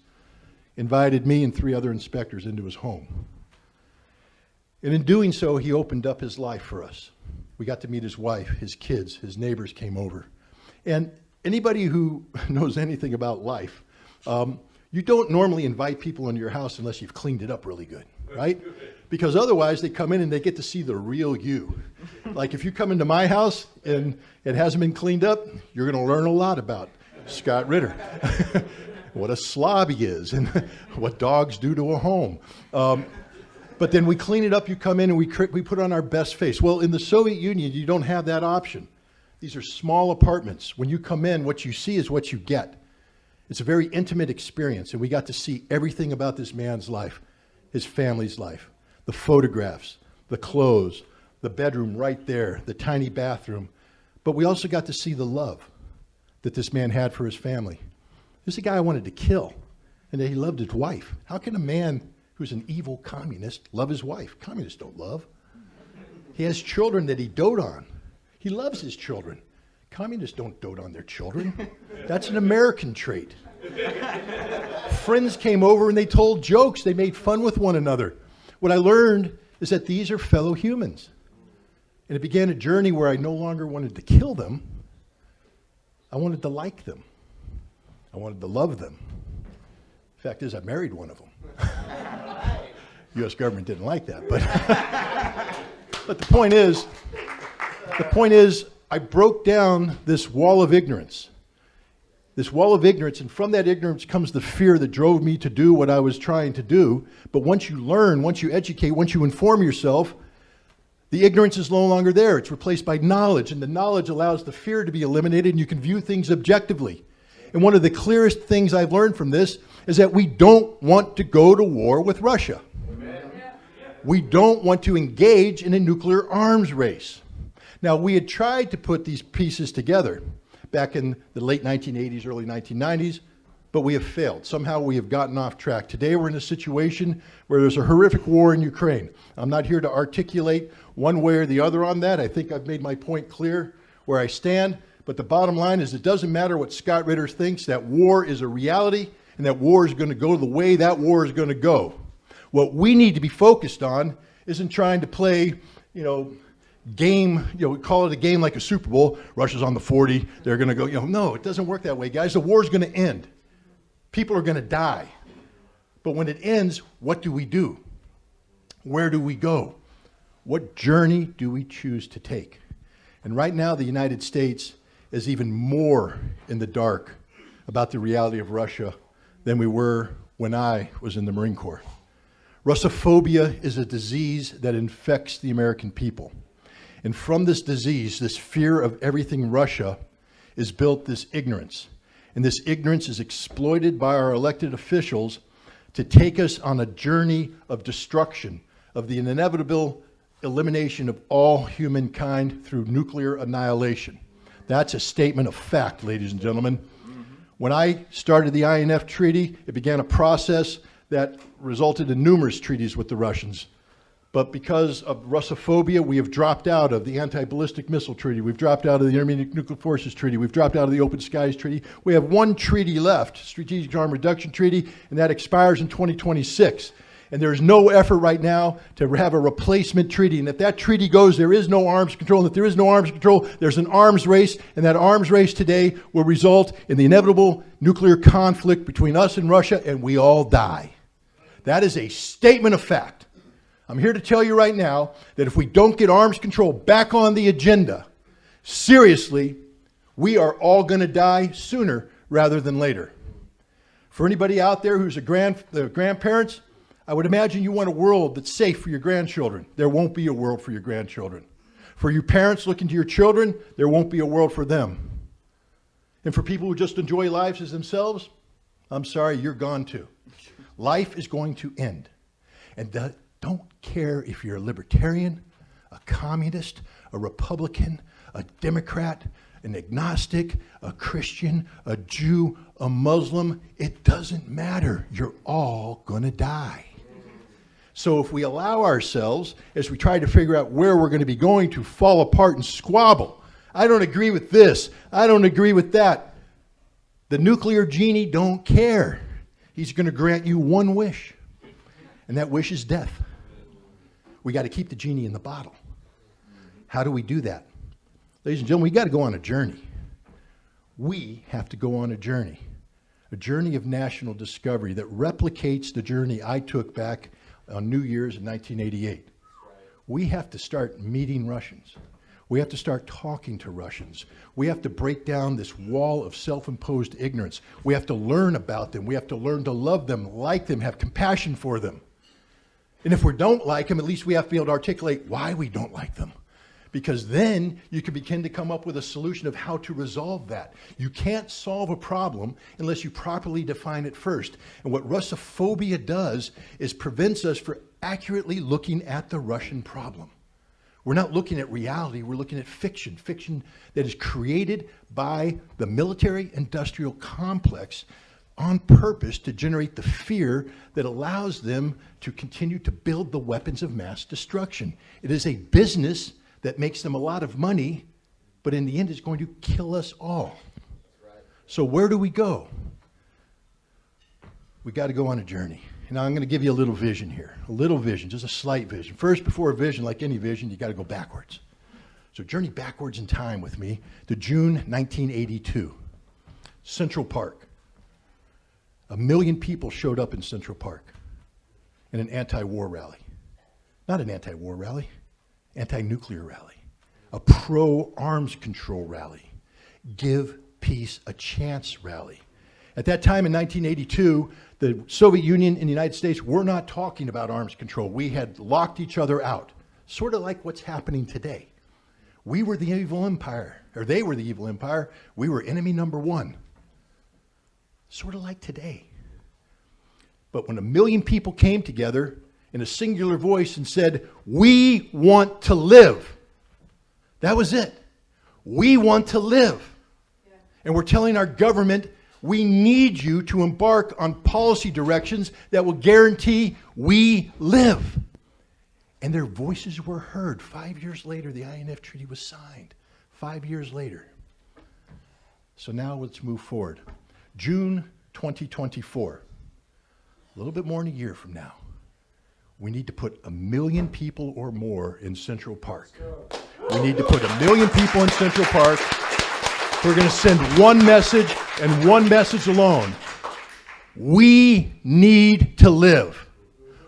invited me and 3 other inspectors into his home. And in doing so, he opened up his life for us. We got to meet his wife, his kids, his neighbors came over. And anybody who knows anything about life, you don't normally invite people into your house unless you've cleaned it up really good, right? Because otherwise they come in and they get to see the real you. Like if you come into my house and it hasn't been cleaned up, you're going to learn a lot about Scott Ritter. What a slob he is and what dogs do to a home. But then we clean it up, you come in and we put on our best face. Well, in the Soviet Union, you don't have that option. These are small apartments. When you come in, what you see is what you get. It's a very intimate experience, and we got to see everything about this man's life, his family's life, the photographs, the clothes, the bedroom right there, the tiny bathroom. But we also got to see the love that this man had for his family. This is a guy I wanted to kill, and that he loved his wife. How can a man who's an evil communist love his wife? Communists don't love. He has children that he dote on. He loves his children. Communists don't dote on their children. That's an American trait. Friends came over and they told jokes. They made fun with one another. What I learned is that these are fellow humans. And it began a journey where I no longer wanted to kill them. I wanted to like them. I wanted to love them. The fact is, I married one of them. U.S. government didn't like that, but the point is, I broke down this wall of ignorance. This wall of ignorance, and from that ignorance comes the fear that drove me to do what I was trying to do. But once you learn, once you educate, once you inform yourself, the ignorance is no longer there. It's replaced by knowledge, and the knowledge allows the fear to be eliminated, and you can view things objectively. And one of the clearest things I've learned from this is that we don't want to go to war with Russia. We don't want to engage in a nuclear arms race. Now, we had tried to put these pieces together back in the late 1980s, early 1990s, but we have failed. Somehow we have gotten off track. Today we're in a situation where there's a horrific war in Ukraine. I'm not here to articulate one way or the other on that. I think I've made my point clear where I stand, but the bottom line is it doesn't matter what Scott Ritter thinks, that war is a reality and that war is going to go the way that war is going to go. What we need to be focused on isn't trying to play, game, we call it a game like a Super Bowl. Russia's on the 40, they're going to go, no, it doesn't work that way, guys. The war's going to end. People are going to die. But when it ends, what do we do? Where do we go? What journey do we choose to take? And right now, the United States is even more in the dark about the reality of Russia than we were when I was in the Marine Corps. Russophobia is a disease that infects the American people. And from this disease, this fear of everything Russia, is built this ignorance. And this ignorance is exploited by our elected officials to take us on a journey of destruction, of the inevitable elimination of all humankind through nuclear annihilation. That's a statement of fact, ladies and gentlemen. When I started the INF Treaty, it began a process that resulted in numerous treaties with the Russians. But because of Russophobia, we have dropped out of the Anti-Ballistic Missile Treaty. We've dropped out of the Intermediate Nuclear Forces Treaty. We've dropped out of the Open Skies Treaty. We have one treaty left, Strategic Arm Reduction Treaty, and that expires in 2026. And there is no effort right now to have a replacement treaty. And if that treaty goes, there is no arms control. And if there is no arms control, there's an arms race. And that arms race today will result in the inevitable nuclear conflict between us and Russia, and we all die. That is a statement of fact. I'm here to tell you right now that if we don't get arms control back on the agenda, seriously, we are all going to die sooner rather than later. For anybody out there who's grandparents, I would imagine you want a world that's safe for your grandchildren. There won't be a world for your grandchildren. For your parents looking to your children, there won't be a world for them. And for people who just enjoy lives as themselves, I'm sorry, you're gone too. Life is going to end. And don't care if you're a libertarian, a communist, a Republican, a Democrat, an agnostic, a Christian, a Jew, a Muslim. It doesn't matter. You're all going to die. So if we allow ourselves, as we try to figure out where we're going to be going, to fall apart and squabble, I don't agree with this, I don't agree with that. The nuclear genie don't care. He's going to grant you one wish, and that wish is death. We got to keep the genie in the bottle. How do we do that? Ladies and gentlemen, we got to go on a journey. We have to go on a journey of national discovery that replicates the journey I took back on New Year's in 1988. We have to start meeting Russians. We have to start talking to Russians. We have to break down this wall of self-imposed ignorance. We have to learn about them. We have to learn to love them, like them, have compassion for them. And if we don't like them, at least we have to be able to articulate why we don't like them. Because then you can begin to come up with a solution of how to resolve that. You can't solve a problem unless you properly define it first. And what Russophobia does is prevents us from accurately looking at the Russian problem. We're not looking at reality, we're looking at fiction. Fiction that is created by the military-industrial complex on purpose to generate the fear that allows them to continue to build the weapons of mass destruction. It is a business that makes them a lot of money, but in the end is going to kill us all. So where do we go? We got to go on a journey. And I'm going to give you a little vision here, a little vision, just a slight vision. First, before a vision, like any vision, you got to go backwards. So journey backwards in time with me to June 1982, Central Park. 1 million people showed up in Central Park in an anti-war rally. Not an anti-war rally, anti-nuclear rally, a pro-arms control rally, give peace a chance rally. At that time in 1982, the Soviet Union and the United States were not talking about arms control. We had locked each other out, sort of like what's happening today. We were the evil empire, or they were the evil empire. We were enemy number one. sort of like today. But when 1 million people came together in a singular voice and said, we want to live, that was it. We want to live. And we're telling our government, we need you to embark on policy directions that will guarantee we live. And their voices were heard. 5 years later, the INF Treaty was signed. 5 years later. So now let's move forward. June 2024, a little bit more than a year from now, we need to put 1 million people or more in Central Park. We need to put 1 million people in Central Park. We're going to send one message and one message alone. We need to live.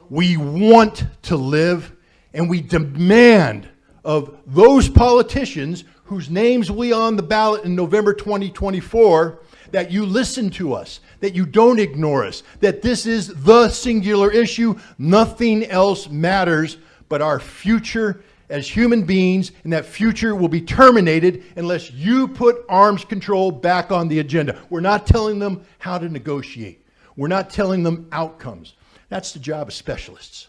We want to live, and we demand of those politicians whose names will be on the ballot in November 2024 that you listen to us, that you don't ignore us, that this is the singular issue. Nothing else matters but our future as human beings, and that future will be terminated unless you put arms control back on the agenda. We're not telling them how to negotiate. We're not telling them outcomes. That's the job of specialists.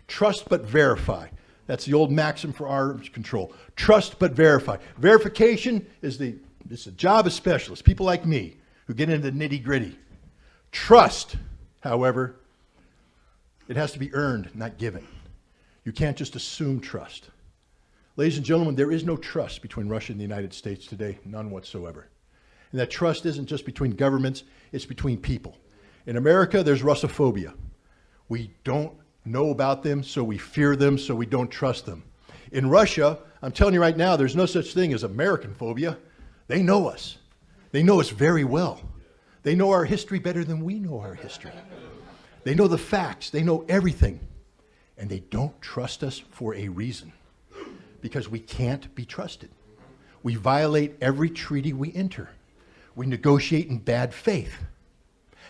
Trust but verify. That's the old maxim for arms control. Trust but verify. Verification is the job of specialists, people like me who get into the nitty-gritty. Trust, however, it has to be earned, not given. You can't just assume trust. Ladies and gentlemen, there is no trust between Russia and the United States today, none whatsoever. And that trust isn't just between governments, it's between people. In America, there's Russophobia. We don't know about them, so we fear them, so we don't trust them. In Russia, I'm telling you right now, there's no such thing as American phobia. They know us. They know us very well. They know our history better than we know our history. They know the facts. They know everything. And they don't trust us for a reason. Because we can't be trusted. We violate every treaty we enter. We negotiate in bad faith.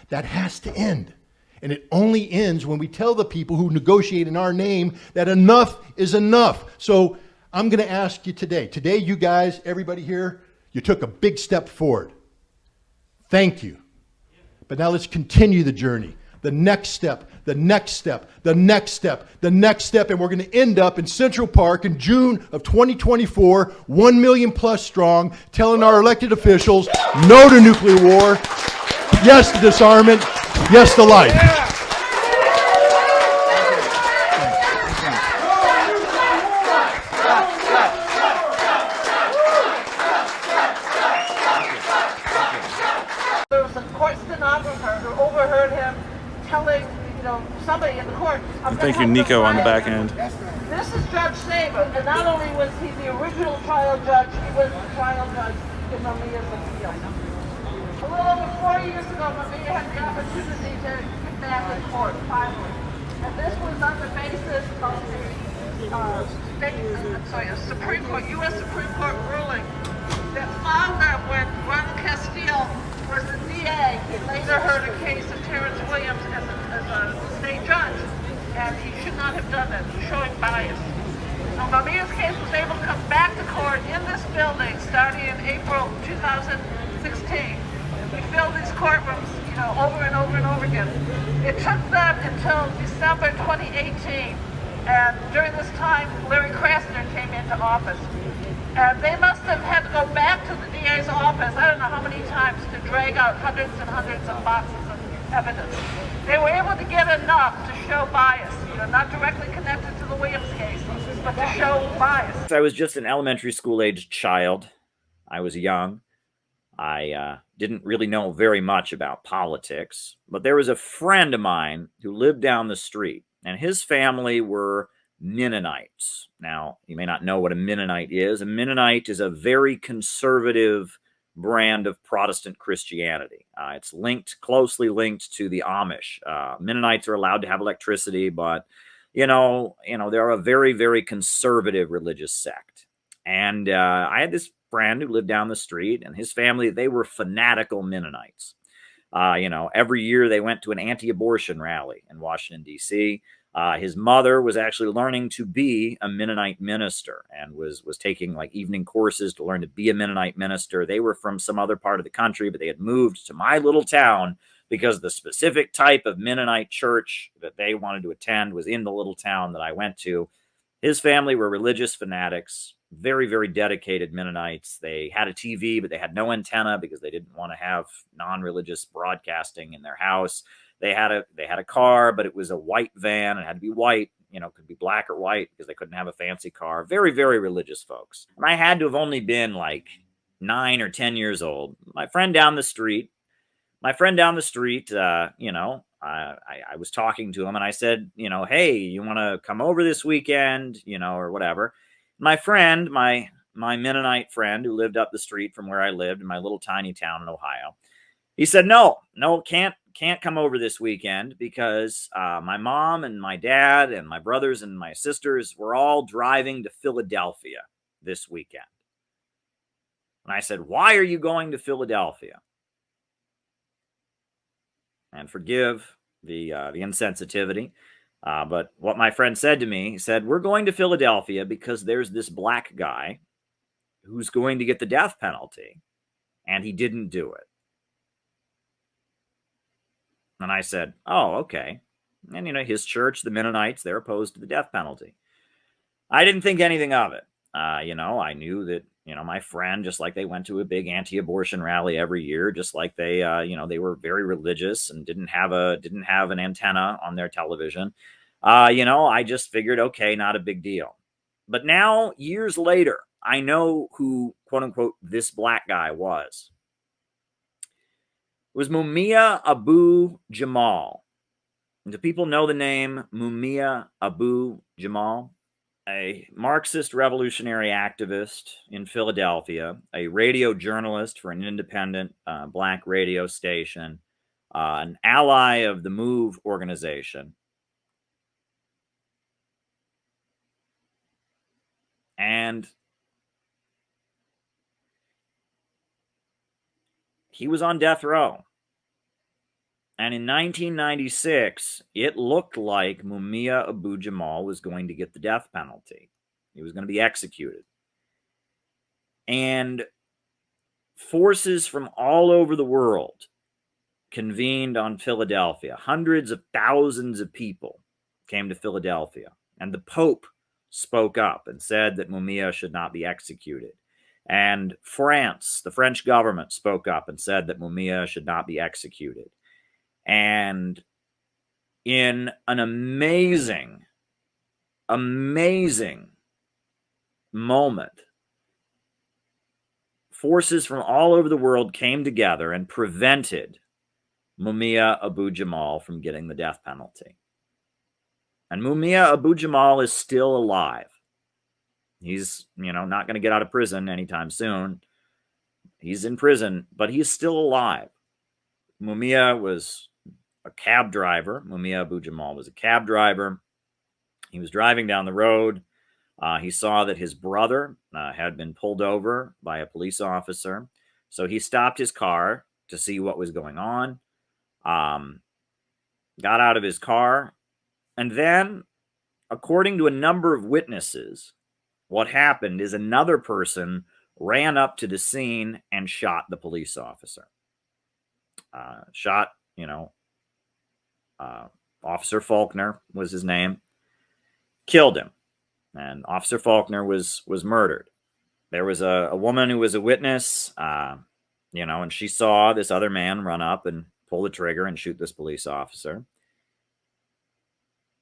That has to end. And it only ends when we tell the people who negotiate in our name that enough is enough. So I'm going to ask you today. Today, you guys, everybody here, you took a big step forward. Thank you. But now let's continue the journey. The next step, the next step, the next step, the next step, and we're going to end up in Central Park in June of 2024, 1 million plus strong, telling our elected officials no to nuclear war, yes to disarmament, yes to life. There was a court stenographer who overheard him telling, somebody in the court. Thank you, Nico, on the back end. This is Judge Saber, and not only was he the original trial judge, he was the trial judge in Mamiya's appeal. A little over 4 years ago, Mamiya had the opportunity to get back in court, finally. And this was on the basis of a Supreme Court, U.S. Supreme Court ruling that found that when Ronald Castile was the DA, he later heard a case of Terrence Williams as a state judge, and he should not have done that, showing bias. So Mamiya's case was able to come back to court in this building starting in April 2016. We filled these courtrooms, over and over and over again. It took them until December 2018, and during this time, Larry Krasner came into office. And they must have had to go back to the DA's office, I don't know how many times, to drag out hundreds and hundreds of boxes of evidence. They were able to get enough to show bias, not directly connected to the Williams case, but to show bias. I was just an elementary school-aged child. I was young. I didn't really know very much about politics, but there was a friend of mine who lived down the street, and his family were Mennonites. Now, you may not know what a Mennonite is. A Mennonite is a very conservative brand of Protestant Christianity. It's closely linked to the Amish. Mennonites are allowed to have electricity, but, they're a very, very conservative religious sect. And I had this friend who lived down the street, and his family, they were fanatical Mennonites. Every year they went to an anti-abortion rally in Washington, D.C. His mother was actually learning to be a Mennonite minister and was taking like evening courses to learn to be a Mennonite minister. They were from some other part of the country, but they had moved to my little town because the specific type of Mennonite church that they wanted to attend was in the little town that I went to. His family were religious fanatics, very, very dedicated Mennonites. They had a TV, but they had no antenna because they didn't want to have non-religious broadcasting in their house. They had a car, but it was a white van. It had to be white, could be black or white because they couldn't have a fancy car. Very, very religious folks. And I had to have only been like 9 or 10 years old. My friend down the street, I was talking to him and I said, hey, you want to come over this weekend, or whatever. My friend, my Mennonite friend who lived up the street from where I lived in my little tiny town in Ohio, he said, no, can't come over this weekend because my mom and my dad and my brothers and my sisters were all driving to Philadelphia this weekend. And I said, why are you going to Philadelphia? And forgive the insensitivity. But what my friend said to me, he said, we're going to Philadelphia because there's this black guy who's going to get the death penalty, and he didn't do it. And I said, oh, okay. And, his church, the Mennonites, they're opposed to the death penalty. I didn't think anything of it. I knew that, my friend, just like they went to a big anti-abortion rally every year, just like they, they were very religious and didn't have an antenna on their television. I just figured, okay, not a big deal. But now, years later, I know who, quote unquote, this black guy was. It was Mumia Abu Jamal. And do people know the name Mumia Abu Jamal? A Marxist revolutionary activist in Philadelphia, a radio journalist for an independent black radio station, an ally of the MOVE organization. And he was on death row. And in 1996, it looked like Mumia Abu Jamal was going to get the death penalty. He was going to be executed. And forces from all over the world convened on Philadelphia. Hundreds of thousands of people came to Philadelphia. And the Pope spoke up and said that Mumia should not be executed. And France, the French government, spoke up and said that Mumia should not be executed. And in an amazing moment, forces from all over the world came together and prevented Mumia Abu Jamal from getting the death penalty. And Mumia Abu Jamal is still alive. He's, not going to get out of prison anytime soon. He's in prison, but he's still alive. Mumia was a cab driver. Mumia Abu Jamal was a cab driver. He was driving down the road. He saw that his brother had been pulled over by a police officer. So he stopped his car to see what was going on, got out of his car, and then, according to a number of witnesses, what happened is another person ran up to the scene and shot the police officer. Officer Faulkner was his name, killed him, and Officer Faulkner was murdered. There was a woman who was a witness, and she saw this other man run up and pull the trigger and shoot this police officer.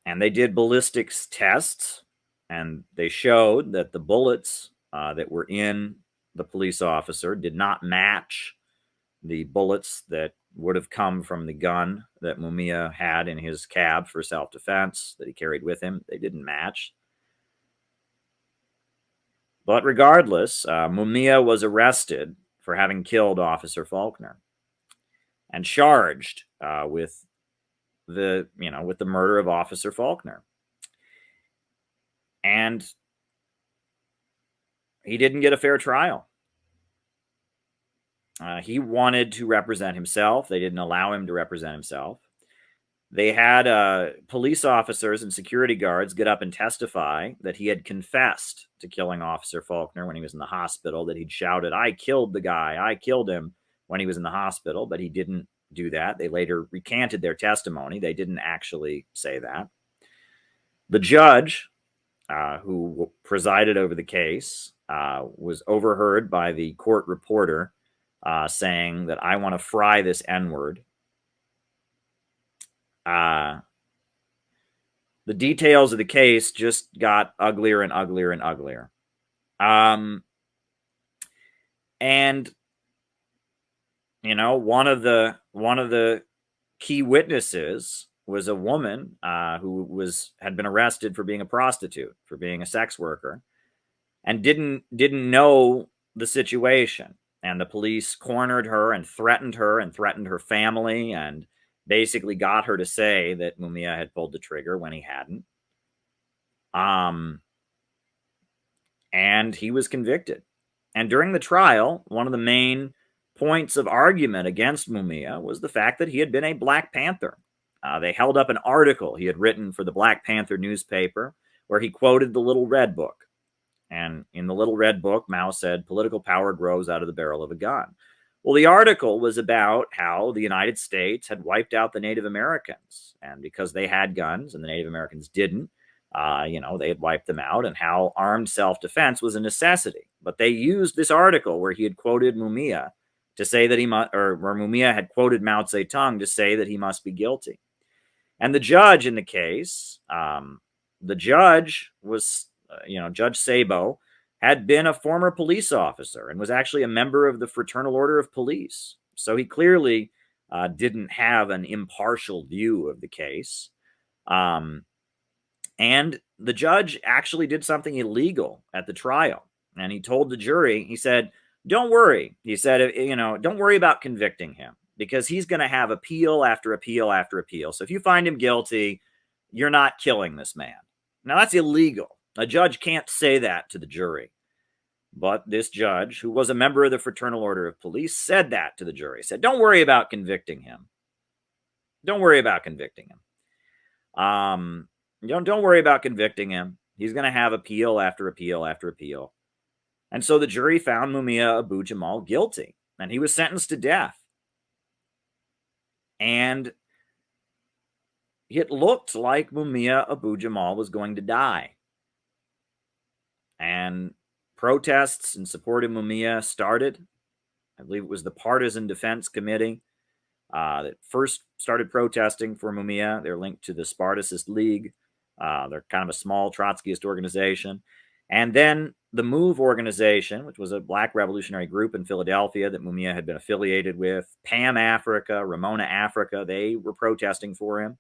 And they did ballistics tests, and they showed that the bullets that were in the police officer did not match the bullets that would have come from the gun that Mumia had in his cab for self-defense that he carried with him. They didn't match. But regardless, Mumia was arrested for having killed Officer Faulkner and charged with the murder of Officer Faulkner. And he didn't get a fair trial. He wanted to represent himself. They didn't allow him to represent himself. They had police officers and security guards get up and testify that he had confessed to killing Officer Faulkner when he was in the hospital, that he'd shouted, "I killed the guy, I killed him," when he was in the hospital, but he didn't do that. They later recanted their testimony. They didn't actually say that. The judge who presided over the case was overheard by the court reporter saying that, "I want to fry this N-word." The details of the case just got uglier and uglier and uglier. And you know, one of the key witnesses was a woman who had been arrested for being a prostitute, for being a sex worker, and didn't know the situation. And the police cornered her and threatened her family, and basically got her to say that Mumia had pulled the trigger when he hadn't. And he was convicted. And during the trial, one of the main points of argument against Mumia was the fact that he had been a Black Panther. They held up an article he had written for the Black Panther newspaper where he quoted the Little Red Book. And in the Little Red Book, Mao said, "Political power grows out of the barrel of a gun." Well, the article was about how the United States had wiped out the Native Americans. And because they had guns and the Native Americans didn't, they had wiped them out, and how armed self-defense was a necessity. But they used this article where he had quoted Mumia to say that where Mumia had quoted Mao Zedong to say that he must be guilty. And the judge in the case, the judge was, Judge Sabo, had been a former police officer and was actually a member of the Fraternal Order of Police. So he clearly didn't have an impartial view of the case. And the judge actually did something illegal at the trial. And he told the jury, he said, "Don't worry." He said, "Don't worry about convicting him, because he's going to have appeal after appeal after appeal. So if you find him guilty, you're not killing this man." Now, that's illegal. A judge can't say that to the jury. But this judge, who was a member of the Fraternal Order of Police, said that to the jury. Said, "Don't worry about convicting him. Don't worry about convicting him. Don't worry about convicting him. He's going to have appeal after appeal after appeal." And so the jury found Mumia Abu-Jamal guilty, and he was sentenced to death. And it looked like Mumia Abu-Jamal was going to die. And protests in support of Mumia started. I believe it was the Partisan Defense Committee that first started protesting for Mumia. They're linked to the Spartacist League. They're kind of a small Trotskyist organization. And then the MOVE organization, which was a Black revolutionary group in Philadelphia that Mumia had been affiliated with, PAM Africa, Ramona Africa, they were protesting for him.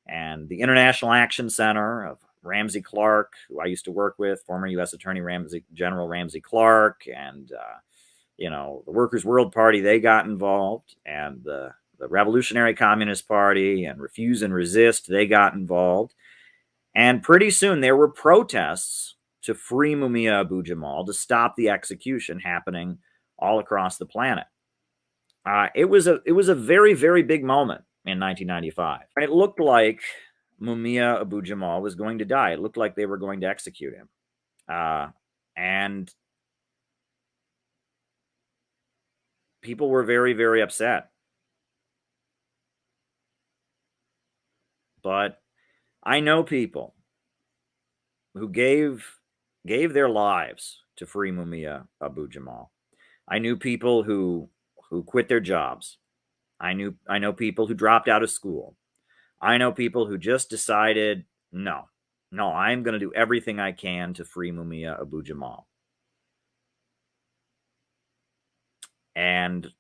And the International Action Center of Ramsey Clark, who I used to work with, former U.S. Attorney General Ramsey Clark, and the Workers' World Party, they got involved, and the Revolutionary Communist Party and Refuse and Resist, they got involved. And pretty soon there were protests to free Mumia Abu-Jamal, to stop the execution happening all across the planet. It was a very, very big moment in 1995. It looked like Mumia Abu-Jamal was going to die. It looked like they were going to execute him. And people were very, very upset. But I know people who gave their lives to free Mumia Abu-Jamal. I knew people who quit their jobs. I know people who dropped out of school. I know people who just decided, no, I'm going to do everything I can to free Mumia Abu-Jamal. And,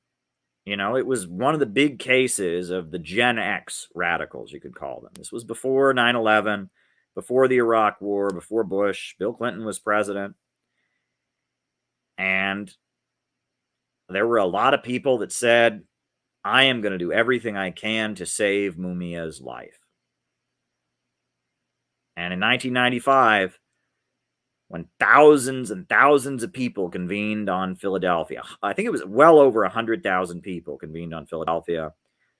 it was one of the big cases of the Gen X radicals, you could call them. This was before 9/11, before the Iraq War, before Bush. Bill Clinton was president. And there were a lot of people that said, I am going to do everything I can to save Mumia's life. And in 1995, when thousands and thousands of people convened on Philadelphia, I think it was well over 100,000 people convened on Philadelphia,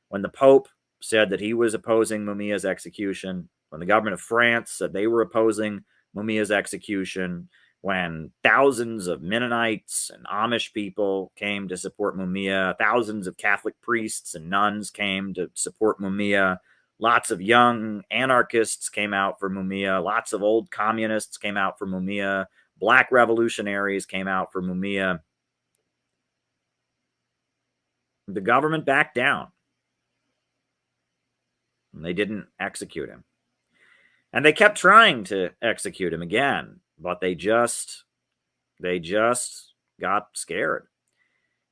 when the Pope said that he was opposing Mumia's execution, when the government of France said they were opposing Mumia's execution, when thousands of Mennonites and Amish people came to support Mumia, thousands of Catholic priests and nuns came to support Mumia, lots of young anarchists came out for Mumia, lots of old communists came out for Mumia, black revolutionaries came out for Mumia. The government backed down. And they didn't execute him. And they kept trying to execute him again, but they just got scared.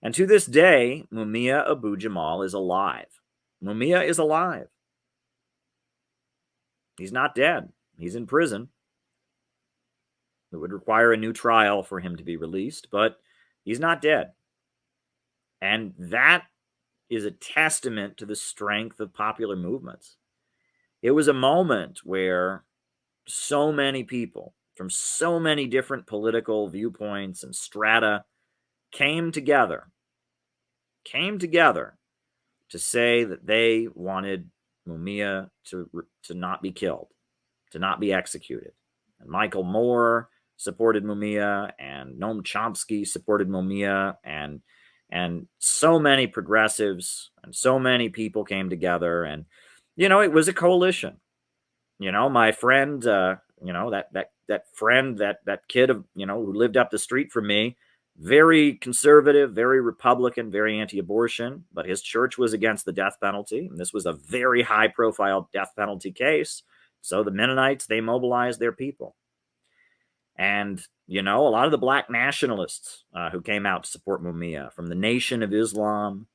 And to this day, Mumia Abu-Jamal is alive. Mumia is alive. He's not dead. He's in prison. It would require a new trial for him to be released, but he's not dead. And that is a testament to the strength of popular movements. It was a moment where so many people from so many different political viewpoints and strata came together to say that they wanted Mumia to not be killed, to not be executed. And Michael Moore supported Mumia, and Noam Chomsky supported Mumia, and so many progressives and so many people came together, and it was a coalition. My friend, that friend, that kid of who lived up the street from me, very conservative, very Republican, very anti-abortion, but his church was against the death penalty, and this was a very high-profile death penalty case. So the Mennonites, they mobilized their people. And, a lot of the black nationalists who came out to support Mumia, from the Nation of Islam,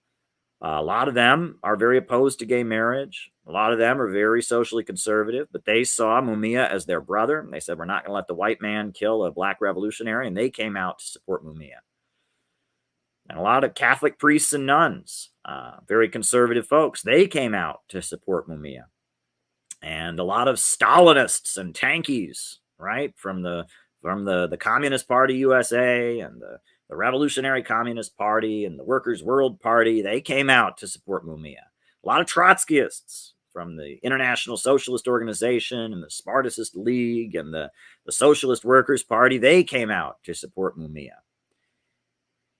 a lot of them are very opposed to gay marriage. A lot of them are very socially conservative, but they saw Mumia as their brother. They said, we're not going to let the white man kill a black revolutionary, and they came out to support Mumia. And a lot of Catholic priests and nuns, very conservative folks, they came out to support Mumia. And a lot of Stalinists and tankies, right, from the Communist Party USA and the Revolutionary Communist Party and the Workers' World Party, they came out to support Mumia. A lot of Trotskyists from the International Socialist Organization and the Spartacist League and the Socialist Workers' Party, they came out to support Mumia.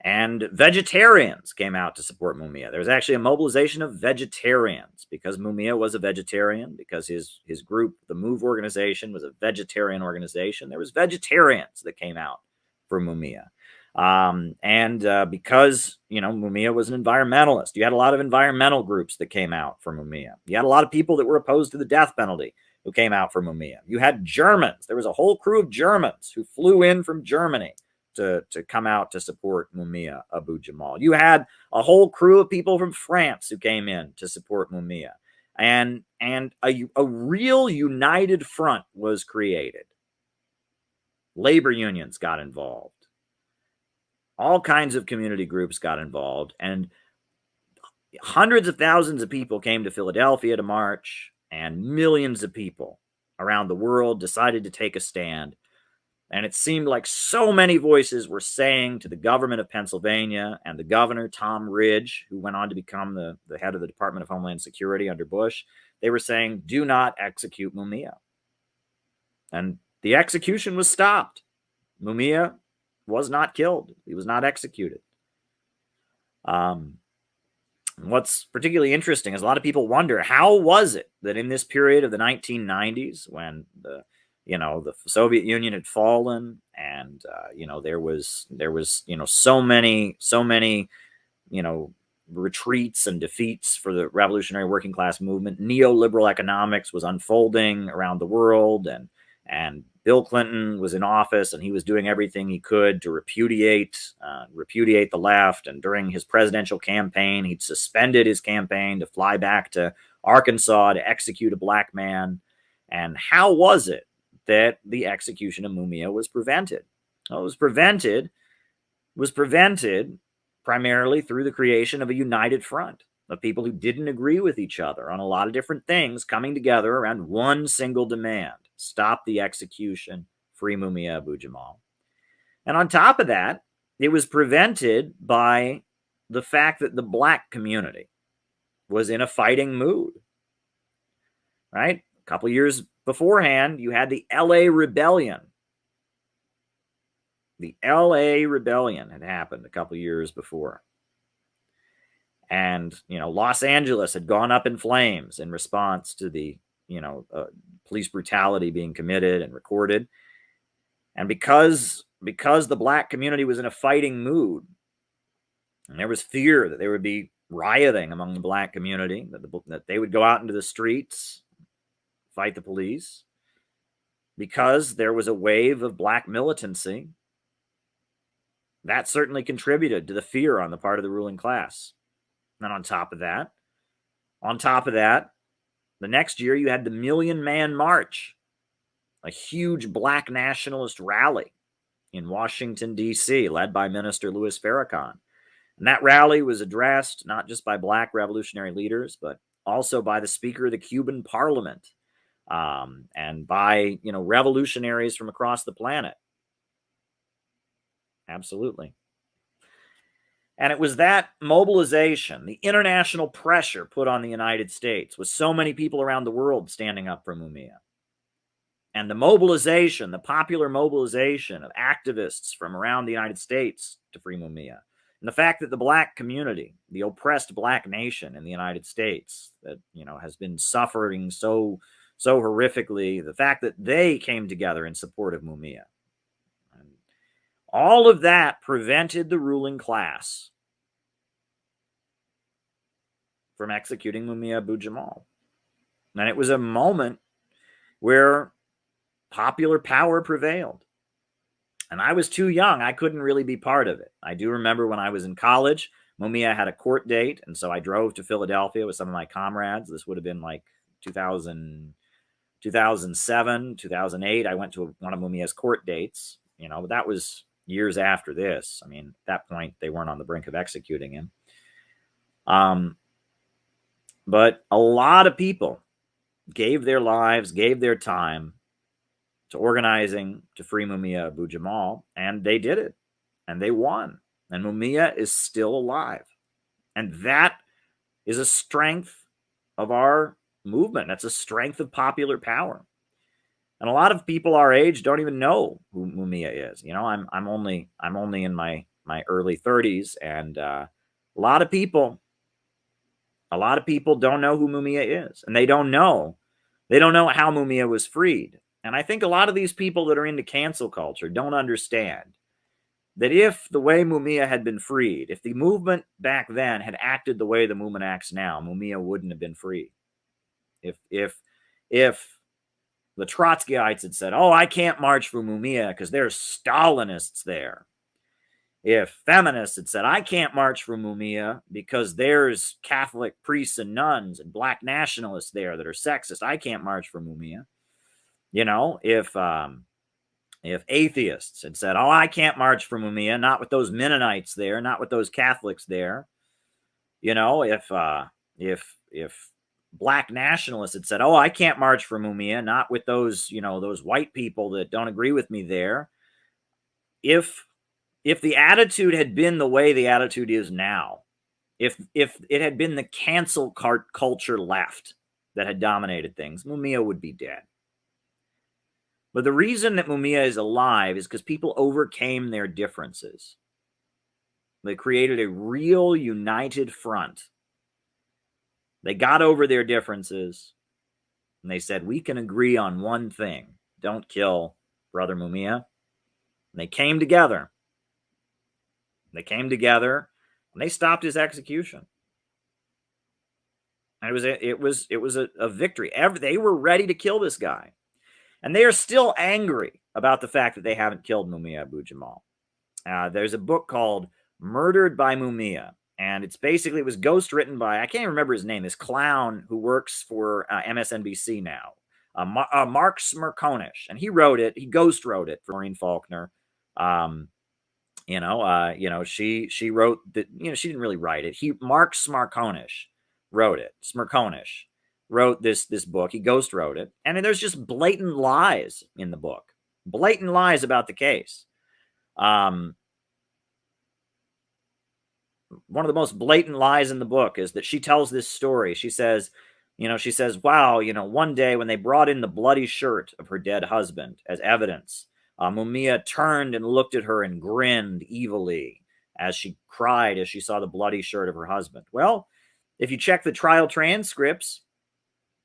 And vegetarians came out to support Mumia. There was actually a mobilization of vegetarians because Mumia was a vegetarian, because his group, the MOVE organization, was a vegetarian organization. There was vegetarians that came out for Mumia. Because, Mumia was an environmentalist, you had a lot of environmental groups that came out for Mumia. You had a lot of people that were opposed to the death penalty who came out for Mumia. You had Germans. There was a whole crew of Germans who flew in from Germany to come out to support Mumia Abu-Jamal. You had a whole crew of people from France who came in to support Mumia. And a real united front was created. Labor unions got involved. All kinds of community groups got involved, and hundreds of thousands of people came to Philadelphia to march, and millions of people around the world decided to take a stand. And it seemed like so many voices were saying to the government of Pennsylvania and the governor, Tom Ridge, who went on to become the head of the Department of Homeland Security under Bush, they were saying, do not execute Mumia. And the execution was stopped. Mumia was not killed. He was not executed. What's particularly interesting is a lot of people wonder, how was it that in this period of the 1990s, when the Soviet Union had fallen, and there was so many retreats and defeats for the revolutionary working class movement, neoliberal economics was unfolding around the world, and Bill Clinton was in office, and he was doing everything he could to repudiate the left. And during his presidential campaign, he'd suspended his campaign to fly back to Arkansas to execute a black man. And how was it that the execution of Mumia was prevented? Well, it was prevented primarily through the creation of a united front of people who didn't agree with each other on a lot of different things, coming together around one single demand: stop the execution, free Mumia Abu-Jamal. And on top of that, it was prevented by the fact that the black community was in a fighting mood, right? A couple years beforehand, you had the LA Rebellion. The LA Rebellion had happened a couple years before. And, Los Angeles had gone up in flames in response to the, police brutality being committed and recorded. And because the black community was in a fighting mood, and there was fear that there would be rioting among the black community, that they would go out into the streets, fight the police, because there was a wave of black militancy, that certainly contributed to the fear on the part of the ruling class. And on top of that, the next year you had the Million Man March, a huge black nationalist rally in Washington, D.C., led by Minister Louis Farrakhan. And that rally was addressed not just by black revolutionary leaders, but also by the Speaker of the Cuban Parliament, and by, revolutionaries from across the planet. Absolutely. And it was that mobilization, the international pressure put on the United States, with so many people around the world standing up for Mumia. And the mobilization, the popular mobilization of activists from around the United States to free Mumia. And the fact that the black community, the oppressed black nation in the United States that, has been suffering so horrifically, the fact that they came together in support of Mumia. All of that prevented the ruling class from executing Mumia Abu-Jamal. And it was a moment where popular power prevailed. And I was too young. I couldn't really be part of it. I do remember when I was in college, Mumia had a court date. And so I drove to Philadelphia with some of my comrades. This would have been like 2007, 2008. I went to one of Mumia's court dates. But that was years after this. I mean, at that point, they weren't on the brink of executing him. But a lot of people gave their lives, gave their time to organizing to free Mumia Abu-Jamal, and they did it, and they won. And Mumia is still alive. And that is a strength of our movement. That's a strength of popular power. And a lot of people our age don't even know who Mumia is. I'm only in my early 30s, and a lot of people don't know who Mumia is, and they don't know how Mumia was freed. And I think a lot of these people that are into cancel culture don't understand that if the way Mumia had been freed, if the movement back then had acted the way the movement acts now, Mumia wouldn't have been free. If the Trotskyites had said, "Oh, I can't march for Mumia because there's Stalinists there." If feminists had said, "I can't march for Mumia because there's Catholic priests and nuns and black nationalists there that are sexist. I can't march for Mumia." If atheists had said, "Oh, I can't march for Mumia, not with those Mennonites there, not with those Catholics there." If black nationalists had said, "Oh, I can't march for Mumia, not with those, those white people that don't agree with me there." If the attitude had been the way the attitude is now, if it had been the cancel culture left that had dominated things, Mumia would be dead. But the reason that Mumia is alive is because people overcame their differences. They created a real united front. They got over their differences, and they said, "We can agree on one thing. Don't kill Brother Mumia." And they came together. And they stopped his execution. And it was a victory. They were ready to kill this guy. And they are still angry about the fact that they haven't killed Mumia Abu-Jamal. There's a book called Murdered by Mumia. And it was ghost written by, I can't even remember his name, this clown who works for MSNBC now, Mark Smerconish. And he wrote it. He ghost wrote it for Maureen Faulkner. She wrote that, she didn't really write it. Mark Smerconish wrote it. Smerconish wrote this book. He ghost wrote it. And there's just blatant lies in the book. Blatant lies about the case. one of the most blatant lies in the book is that she tells this story. She says, wow, one day when they brought in the bloody shirt of her dead husband as evidence, Mumia turned and looked at her and grinned evilly as she cried as she saw the bloody shirt of her husband. Well, if you check the trial transcripts,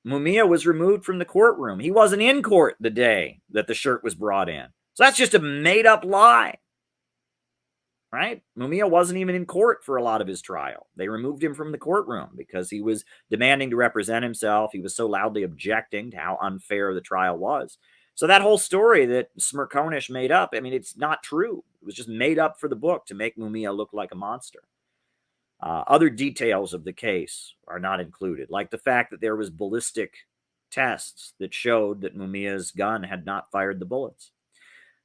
Mumia was removed from the courtroom. He wasn't in court the day that the shirt was brought in. So that's just a made-up lie, right? Mumia wasn't even in court for a lot of his trial. They removed him from the courtroom because he was demanding to represent himself. He was so loudly objecting to how unfair the trial was. So that whole story that Smerconish made up, I mean, it's not true. It was just made up for the book to make Mumia look like a monster. Other details of the case are not included, like the fact that there was ballistic tests that showed that Mumia's gun had not fired the bullets.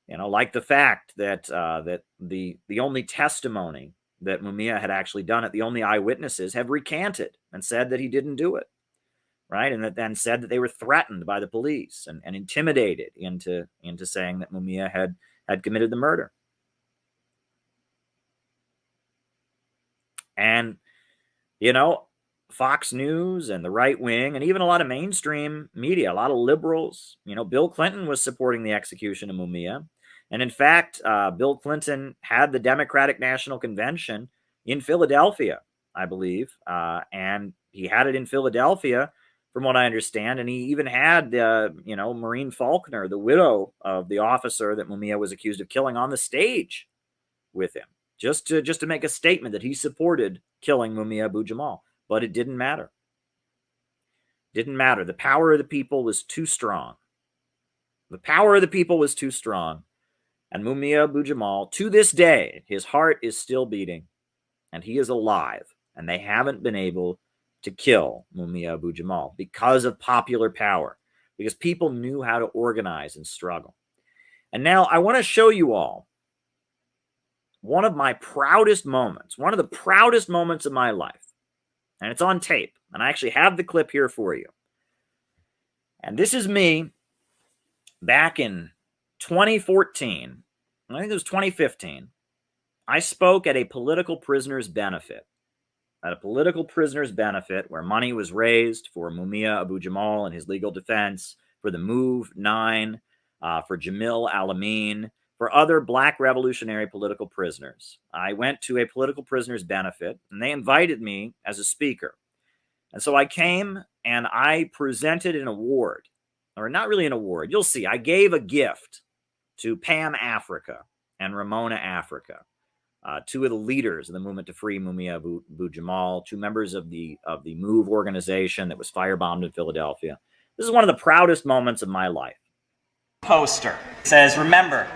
Like the fact that that the only testimony that Mumia had actually done it, the only eyewitnesses have recanted and said that he didn't do it, right? And then said that they were threatened by the police and intimidated into saying that Mumia had committed the murder. And, Fox News and the right wing and even a lot of mainstream media, a lot of liberals, Bill Clinton was supporting the execution of Mumia. And in fact, Bill Clinton had the Democratic National Convention in Philadelphia, I believe. And he had it in Philadelphia, from what I understand. And he even had, Maureen Faulkner, the widow of the officer that Mumia was accused of killing, on the stage with him. Just to make a statement that he supported killing Mumia Abu-Jamal. But it didn't matter. Didn't matter. The power of the people was too strong. The power of the people was too strong. And Mumia Abu-Jamal, to this day, his heart is still beating. And he is alive. And they haven't been able to kill Mumia Abu-Jamal because of popular power. Because people knew how to organize and struggle. And now I want to show you all one of my proudest moments, one of the proudest moments of my life. And it's on tape. And I actually have the clip here for you. And this is me back in 2014. I think it was 2015. I spoke at a political prisoner's benefit. At a political prisoner's benefit where money was raised for Mumia Abu-Jamal and his legal defense, for the Move 9, for Jamil Al-Amin, for other Black revolutionary political prisoners. I went to a political prisoner's benefit, and they invited me as a speaker. And so I came, and I presented an award, or not really an award. You'll see. I gave a gift to Pam Africa and Ramona Africa, two of the leaders of the movement to free Mumia Abu-Jamal, two members of the Move organization that was firebombed in Philadelphia. This is one of the proudest moments of my life. Poster says, "Remember,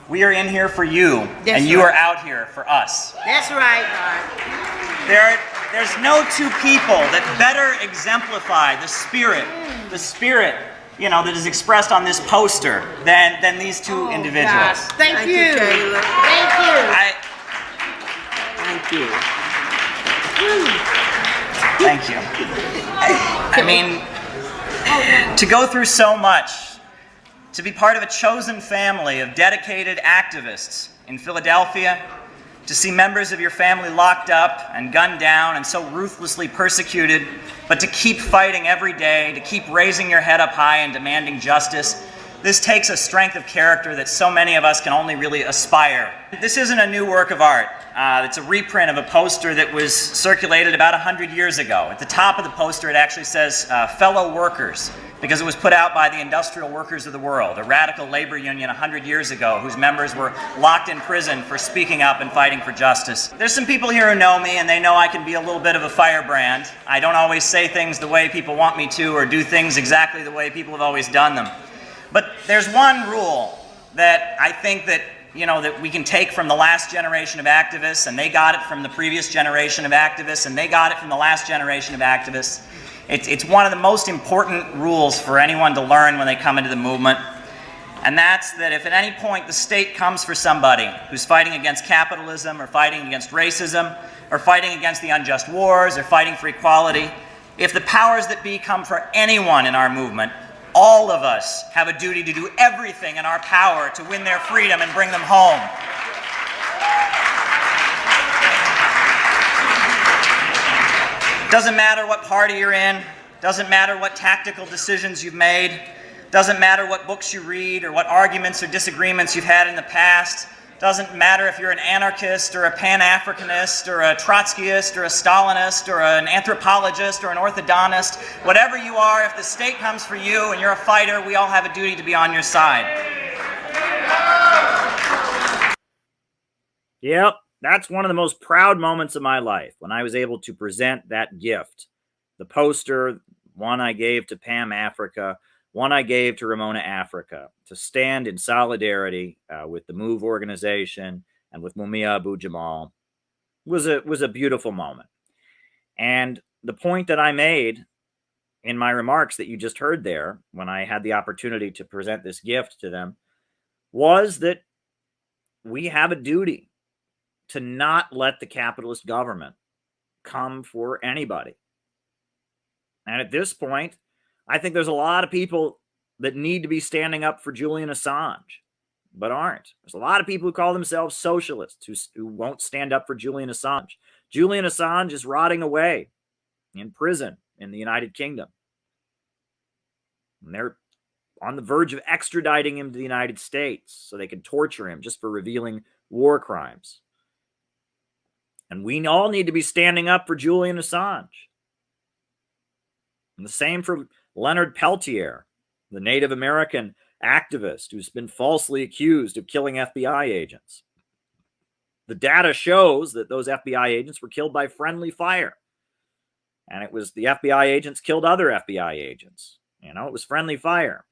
we are in here for you, and you are out here for us." That's right. There's no two people that better exemplify the spirit, that is expressed on this poster than these two individuals. Gosh. Thank you. Caleb. Thank you. Thank you. I mean, to go through so much, to be part of a chosen family of dedicated activists in Philadelphia, to see members of your family locked up and gunned down and so ruthlessly persecuted, but to keep fighting every day, to keep raising your head up high and demanding justice, this takes a strength of character that so many of us can only really aspire. This isn't a new work of art. It's a reprint of a poster that was circulated about 100 years ago. At the top of the poster, it actually says, "Fellow Workers," because it was put out by the Industrial Workers of the World, a radical labor union 100 years ago, whose members were locked in prison for speaking up and fighting for justice. There's some people here who know me, and they know I can be a little bit of a firebrand. I don't always say things the way people want me to, or do things exactly the way people have always done them. But there's one rule that I think that we can take from the last generation of activists, and they got it from the previous generation of activists, and they got it from the last generation of activists. It's one of the most important rules for anyone to learn when they come into the movement. And that's that if at any point the state comes for somebody who's fighting against capitalism, or fighting against racism, or fighting against the unjust wars, or fighting for equality, if the powers that be come for anyone in our movement, all of us have a duty to do everything in our power to win their freedom and bring them home. Doesn't matter what party you're in, doesn't matter what tactical decisions you've made, doesn't matter what books you read or what arguments or disagreements you've had in the past, doesn't matter if you're an anarchist or a Pan-Africanist or a Trotskyist or a Stalinist or an anthropologist or an orthodontist, whatever you are, if the state comes for you and you're a fighter, we all have a duty to be on your side. Yep, that's one of the most proud moments of my life, when I was able to present that gift. The poster, one I gave to Pam Africa, one I gave to Ramona Africa, to stand in solidarity with the MOVE organization and with Mumia Abu-Jamal, was a beautiful moment. And the point that I made in my remarks that you just heard there, when I had the opportunity to present this gift to them, was that we have a duty to not let the capitalist government come for anybody. And at this point, I think there's a lot of people that need to be standing up for Julian Assange, but aren't. There's a lot of people who call themselves socialists who won't stand up for Julian Assange. Julian Assange is rotting away in prison in the United Kingdom. And they're on the verge of extraditing him to the United States so they can torture him just for revealing war crimes. And we all need to be standing up for Julian Assange. And the same for Leonard Peltier, the Native American activist who's been falsely accused of killing FBI agents. The data shows that those FBI agents were killed by friendly fire. And it was the FBI agents killed other FBI agents. You know, it was friendly fire.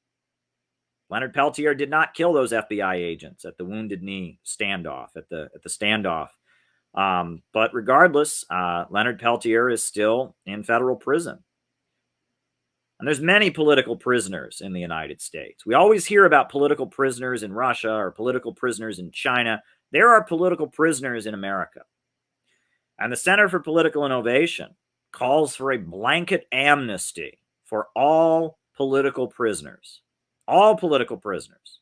Leonard Peltier did not kill those FBI agents at the Wounded Knee standoff, at the standoff. But regardless, Leonard Peltier is still in federal prison. And there's many political prisoners in the United States. We always hear about political prisoners in Russia or political prisoners in China. There are political prisoners in America. And the Center for Political Innovation calls for a blanket amnesty for all political prisoners. All political prisoners.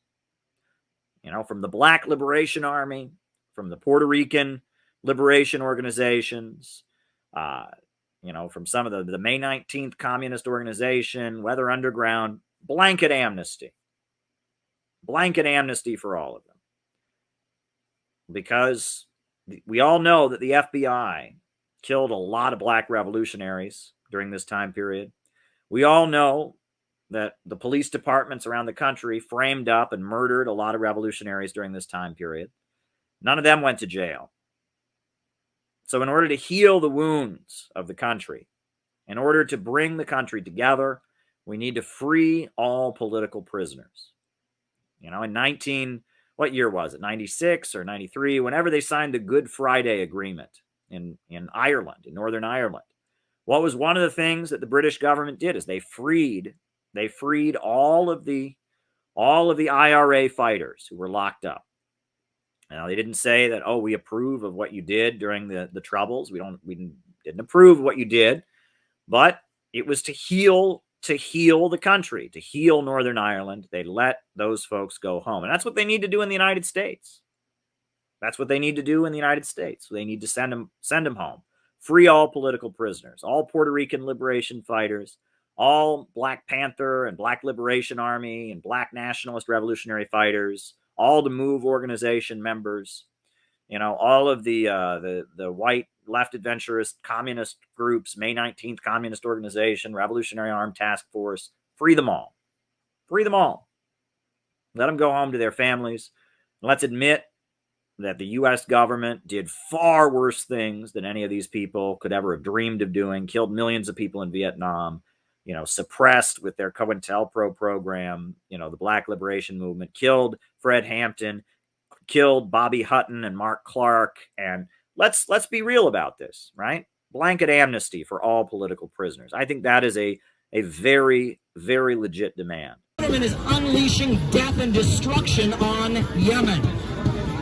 You know, from the Black Liberation Army, from the Puerto Rican liberation organizations, you know, from some of the May 19th Communist Organization, Weather Underground, blanket amnesty. Blanket amnesty for all of them. Because we all know that the FBI killed a lot of black revolutionaries during this time period. We all know that the police departments around the country framed up and murdered a lot of revolutionaries during this time period. None of them went to jail. So in order to heal the wounds of the country, in order to bring the country together, we need to free all political prisoners. You know, in what year was it? 96 or 93, whenever they signed the Good Friday Agreement in Ireland, in Northern Ireland, what was one of the things that the British government did is they freed all of the IRA fighters who were locked up. Now, they didn't say that, oh, we approve of what you did during the Troubles. We didn't approve of what you did, but it was to heal the country, to heal Northern Ireland. They let those folks go home. And that's what they need to do in the United States. That's what they need to do in the United States. They need to send them home. Free all political prisoners, all Puerto Rican liberation fighters, all Black Panther and Black Liberation Army and Black Nationalist Revolutionary Fighters, all the MOVE organization members, you know, all of the white left adventurist communist groups, May 19th Communist Organization, Revolutionary Armed Task Force, free them all. Free them all. Let them go home to their families. Let's admit that the U.S. government did far worse things than any of these people could ever have dreamed of doing, killed millions of people in Vietnam, you know, suppressed with their COINTELPRO program, you know, the Black Liberation Movement, killed Fred Hampton, killed Bobby Hutton and Mark Clark. And let's be real about this, right? Blanket amnesty for all political prisoners. I think that is a very, very legit demand. The government is unleashing death and destruction on Yemen.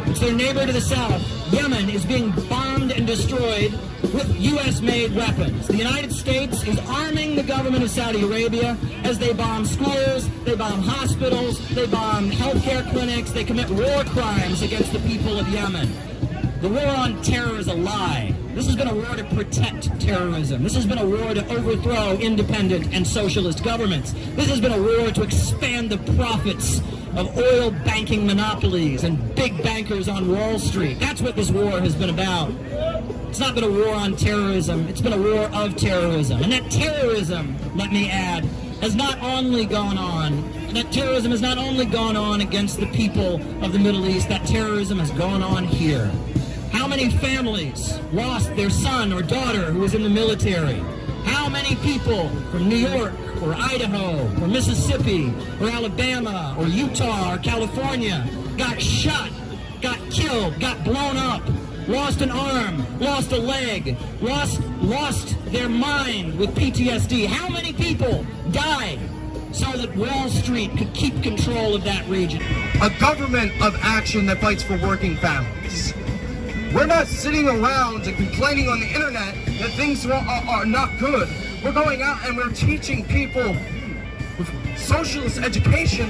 It's their neighbor to the south. Yemen is being bombed and destroyed with U.S.-made weapons. The United States is arming the government of Saudi Arabia as they bomb schools, they bomb hospitals, they bomb healthcare clinics, they commit war crimes against the people of Yemen. The war on terror is a lie. This has been a war to protect terrorism. This has been a war to overthrow independent and socialist governments. This has been a war to expand the profits of oil banking monopolies and big bankers on Wall Street. That's what this war has been about. It's not been a war on terrorism. It's been a war of terrorism. And that terrorism, let me add, has not only gone on, against the people of the Middle East. That terrorism has gone on here. How many families lost their son or daughter who was in the military? How many people from New York or Idaho or Mississippi or Alabama or Utah or California got shot, got killed, got blown up, lost an arm, lost a leg, lost their mind with PTSD? How many people died so that Wall Street could keep control of that region? A government of action that fights for working families. We're not sitting around and complaining on the internet that things are not good. We're going out and we're teaching people with socialist education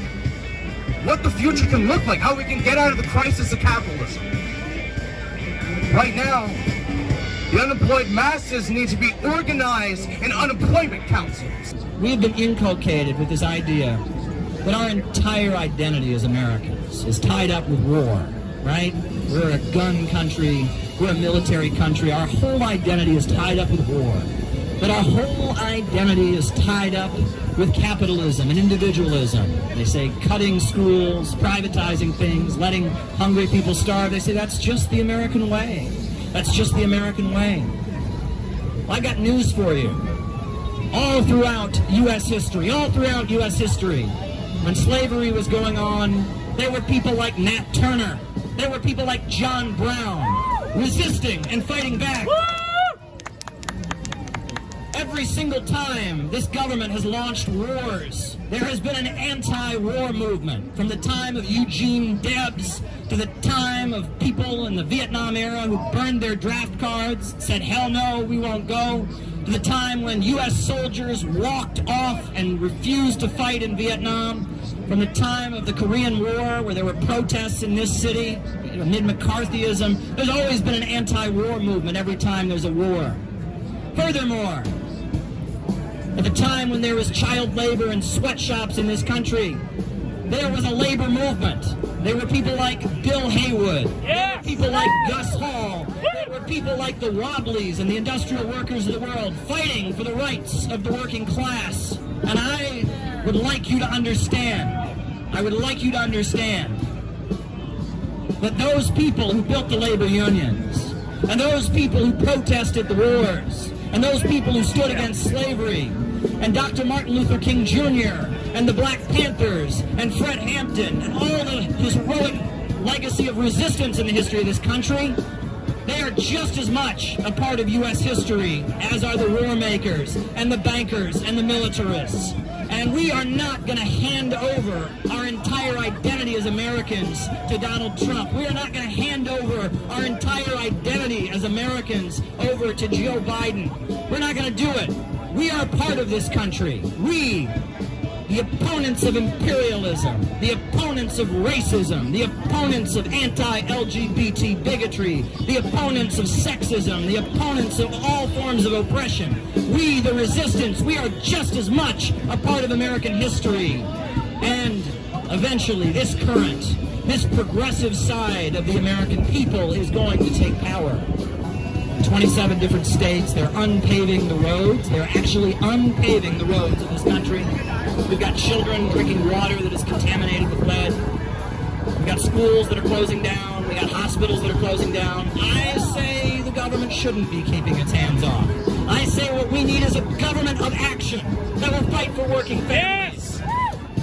what the future can look like, how we can get out of the crisis of capitalism. Right now, the unemployed masses need to be organized in unemployment councils. We've been inculcated with this idea that our entire identity as Americans is tied up with war, right? We're a gun country, we're a military country, our whole identity is tied up with war. That our whole identity is tied up with capitalism and individualism. They say cutting schools, privatizing things, letting hungry people starve. They say that's just the American way. That's just the American way. Well, I got news for you. All throughout U.S. history, when slavery was going on, there were people like Nat Turner. There were people like John Brown resisting and fighting back. Every single time this government has launched wars, there has been an anti-war movement. From the time of Eugene Debs to the time of people in the Vietnam era who burned their draft cards, said, hell no, we won't go, to the time when U.S. soldiers walked off and refused to fight in Vietnam, from the time of the Korean War where there were protests in this city, amid McCarthyism. There's always been an anti-war movement every time there's a war. Furthermore, at the time when there was child labor in sweatshops in this country, there was a labor movement. There were people like Bill Haywood. There were people like Gus Hall. There were people like the Wobblies and the industrial workers of the world fighting for the rights of the working class. And I would like you to understand, that those people who built the labor unions, and those people who protested the wars, and those people who stood against slavery, and Dr. Martin Luther King Jr., and the Black Panthers, and Fred Hampton, and all the heroic legacy of resistance in the history of this country, they are just as much a part of U.S. history as are the war makers, and the bankers, and the militarists. And we are not going to hand over our entire identity as Americans to Donald Trump. We are not going to hand over our entire identity as Americans over to Joe Biden. We're not going to do it. We are part of this country. We, the opponents of imperialism, the opponents of racism, the opponents of anti-LGBT bigotry, the opponents of sexism, the opponents of all forms of oppression. We, the resistance, we are just as much a part of American history. And eventually this current, this progressive side of the American people is going to take power. 27 different states, they're unpaving the roads. They're actually unpaving the roads of this country. We've got children drinking water that is contaminated with lead. We've got schools that are closing down. We got hospitals that are closing down. I say the government shouldn't be keeping its hands off. I say what we need is a government of action that will fight for working families.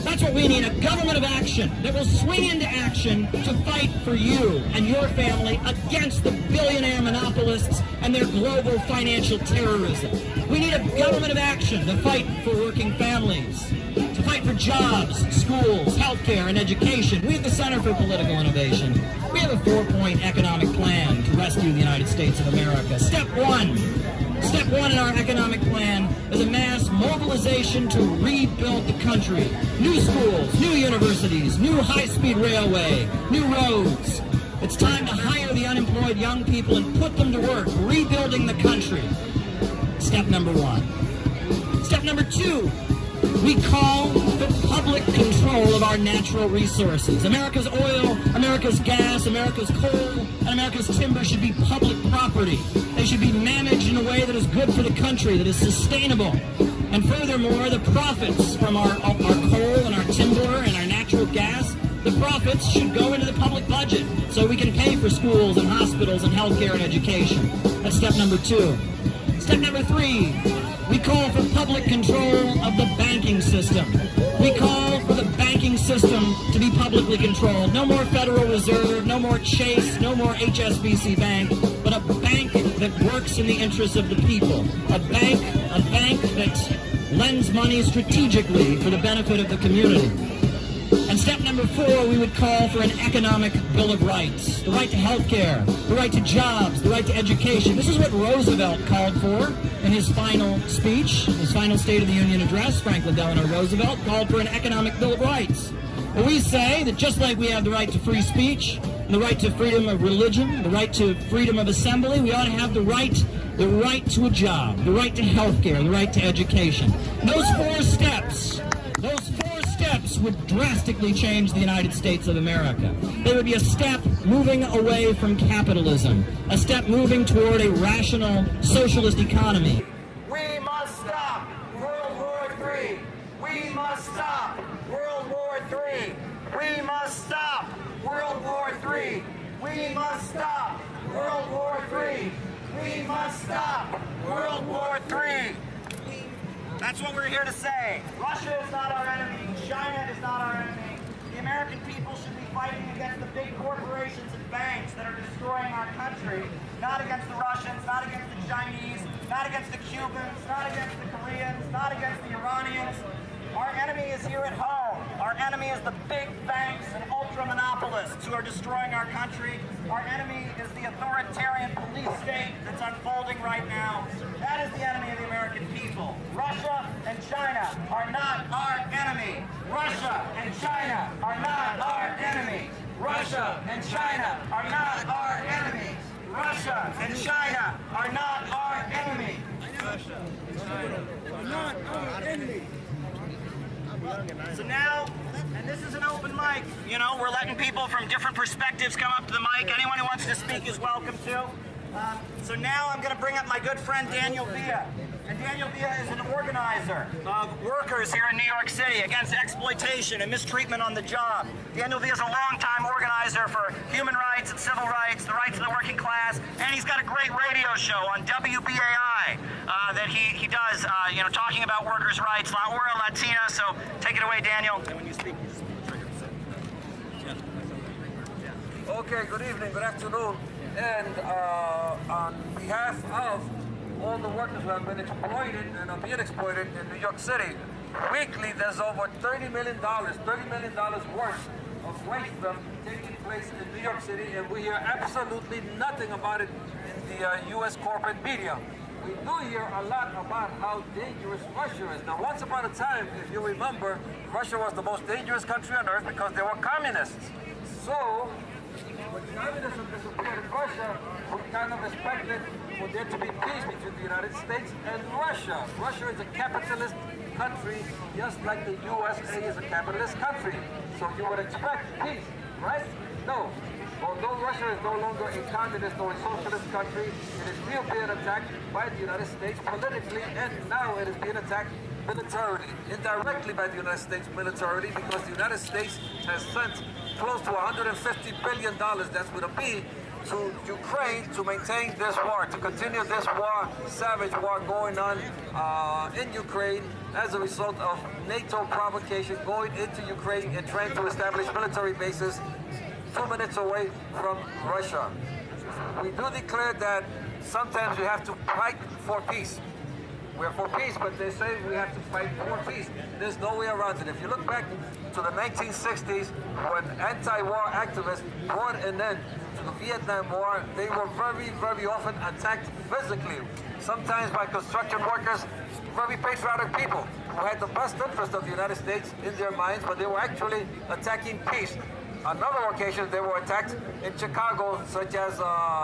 That's what we need, a government of action that will swing into action to fight for you and your family against the billionaire monopolists and their global financial terrorism. We need a government of action to fight for working families, to fight for jobs, schools, healthcare, and education. We at the Center for Political Innovation, we have a 4-point economic plan to rescue the United States of America. Step one in our economic plan is a mass mobilization to rebuild the country. New schools, new universities, new high-speed railway, new roads, It's time to hire the unemployed young people and put them to work, rebuilding the country. Step number one. Step number two, we call for public control of our natural resources. America's oil, America's gas, America's coal, and America's timber should be public property. They should be managed in a way that is good for the country, that is sustainable. And furthermore, the profits from our coal and our timber and our natural gas, the profits should go into the public budget so we can pay for schools and hospitals and healthcare and education. That's step number two. Step number three, we call for public control of the banking system. We call for the banking system to be publicly controlled. No more Federal Reserve, no more Chase, no more HSBC Bank, but a bank that works in the interests of the people. A bank that lends money strategically for the benefit of the community. And step number four, we would call for an economic Bill of Rights. The right to health care, the right to jobs, the right to education. This is what Roosevelt called for in his final speech, his final State of the Union address. Franklin Delano Roosevelt called for an economic Bill of Rights. But we say that just like we have the right to free speech, and the right to freedom of religion, the right to freedom of assembly, we ought to have the right to a job, the right to health care, the right to education. Those four steps would drastically change the United States of America. They would be a step moving away from capitalism, a step moving toward a rational socialist economy. We must stop World War III. We must stop World War III. We must stop World War III. We must stop World War III. We must stop World War III. That's what we're here to say. Russia is not our enemy. China is not our enemy. The American people should be fighting against the big corporations and banks that are destroying our country, not against the Russians, not against the Chinese, not against the Cubans, not against the Koreans, not against the Iranians. Our enemy is here at home. Our enemy is the big banks and ultra-monopolists who are destroying our country. Our enemy is the authoritarian police state that's unfolding right now. That is the enemy of the American people. Russia and China are not our enemy. Russia and China are not our enemy. Russia and China are not our enemy. Russia and China are not our enemy. Russia and China are not our enemy. So now, and this is an open mic, you know, we're letting people from different perspectives come up to the mic. Anyone who wants to speak is welcome to. So now I'm going to bring up my good friend Daniel Villa. And Daniel Villa is an organizer of workers here in New York City against exploitation and mistreatment on the job. Daniel Villa is a longtime organizer for human rights and civil rights, the rights of the working class, and he's got a great radio show on WBAI that he does, you know, talking about workers' rights. La Hora Latina. So take it away, Daniel. And when you speak, you speak trigger. Okay, good evening, good afternoon. And on behalf of all the workers who have been exploited and are being exploited in New York City, weekly there's over $30 million worth of waste taking place in New York City, and we hear absolutely nothing about it in the U.S. corporate media. We do hear a lot about how dangerous Russia is. Now, once upon a time, if you remember, Russia was the most dangerous country on earth because they were communists. So, when communism disappeared in Russia, we kind of expected for there to be peace between the United States and Russia. Russia is a capitalist country, just like the USA is a capitalist country. So you would expect peace, right? No. Although Russia is no longer a communist or a socialist country, it is still being attacked by the United States politically, and now it is being attacked militarily, indirectly by the United States militarily, because the United States has sent close to $150 billion, that's with a B, to Ukraine to maintain this war, to continue this war, savage war going on in Ukraine as a result of NATO provocation going into Ukraine and trying to establish military bases 2 minutes away from Russia. We do declare that sometimes we have to fight for peace. We're for peace, but they say we have to fight for peace. There's no way around it. If you look back to the 1960s, when anti-war activists brought an end to the Vietnam War, they were very, very often attacked physically, sometimes by construction workers, very patriotic people who had the best interest of the United States in their minds, but they were actually attacking peace. another location they were attacked in Chicago, such as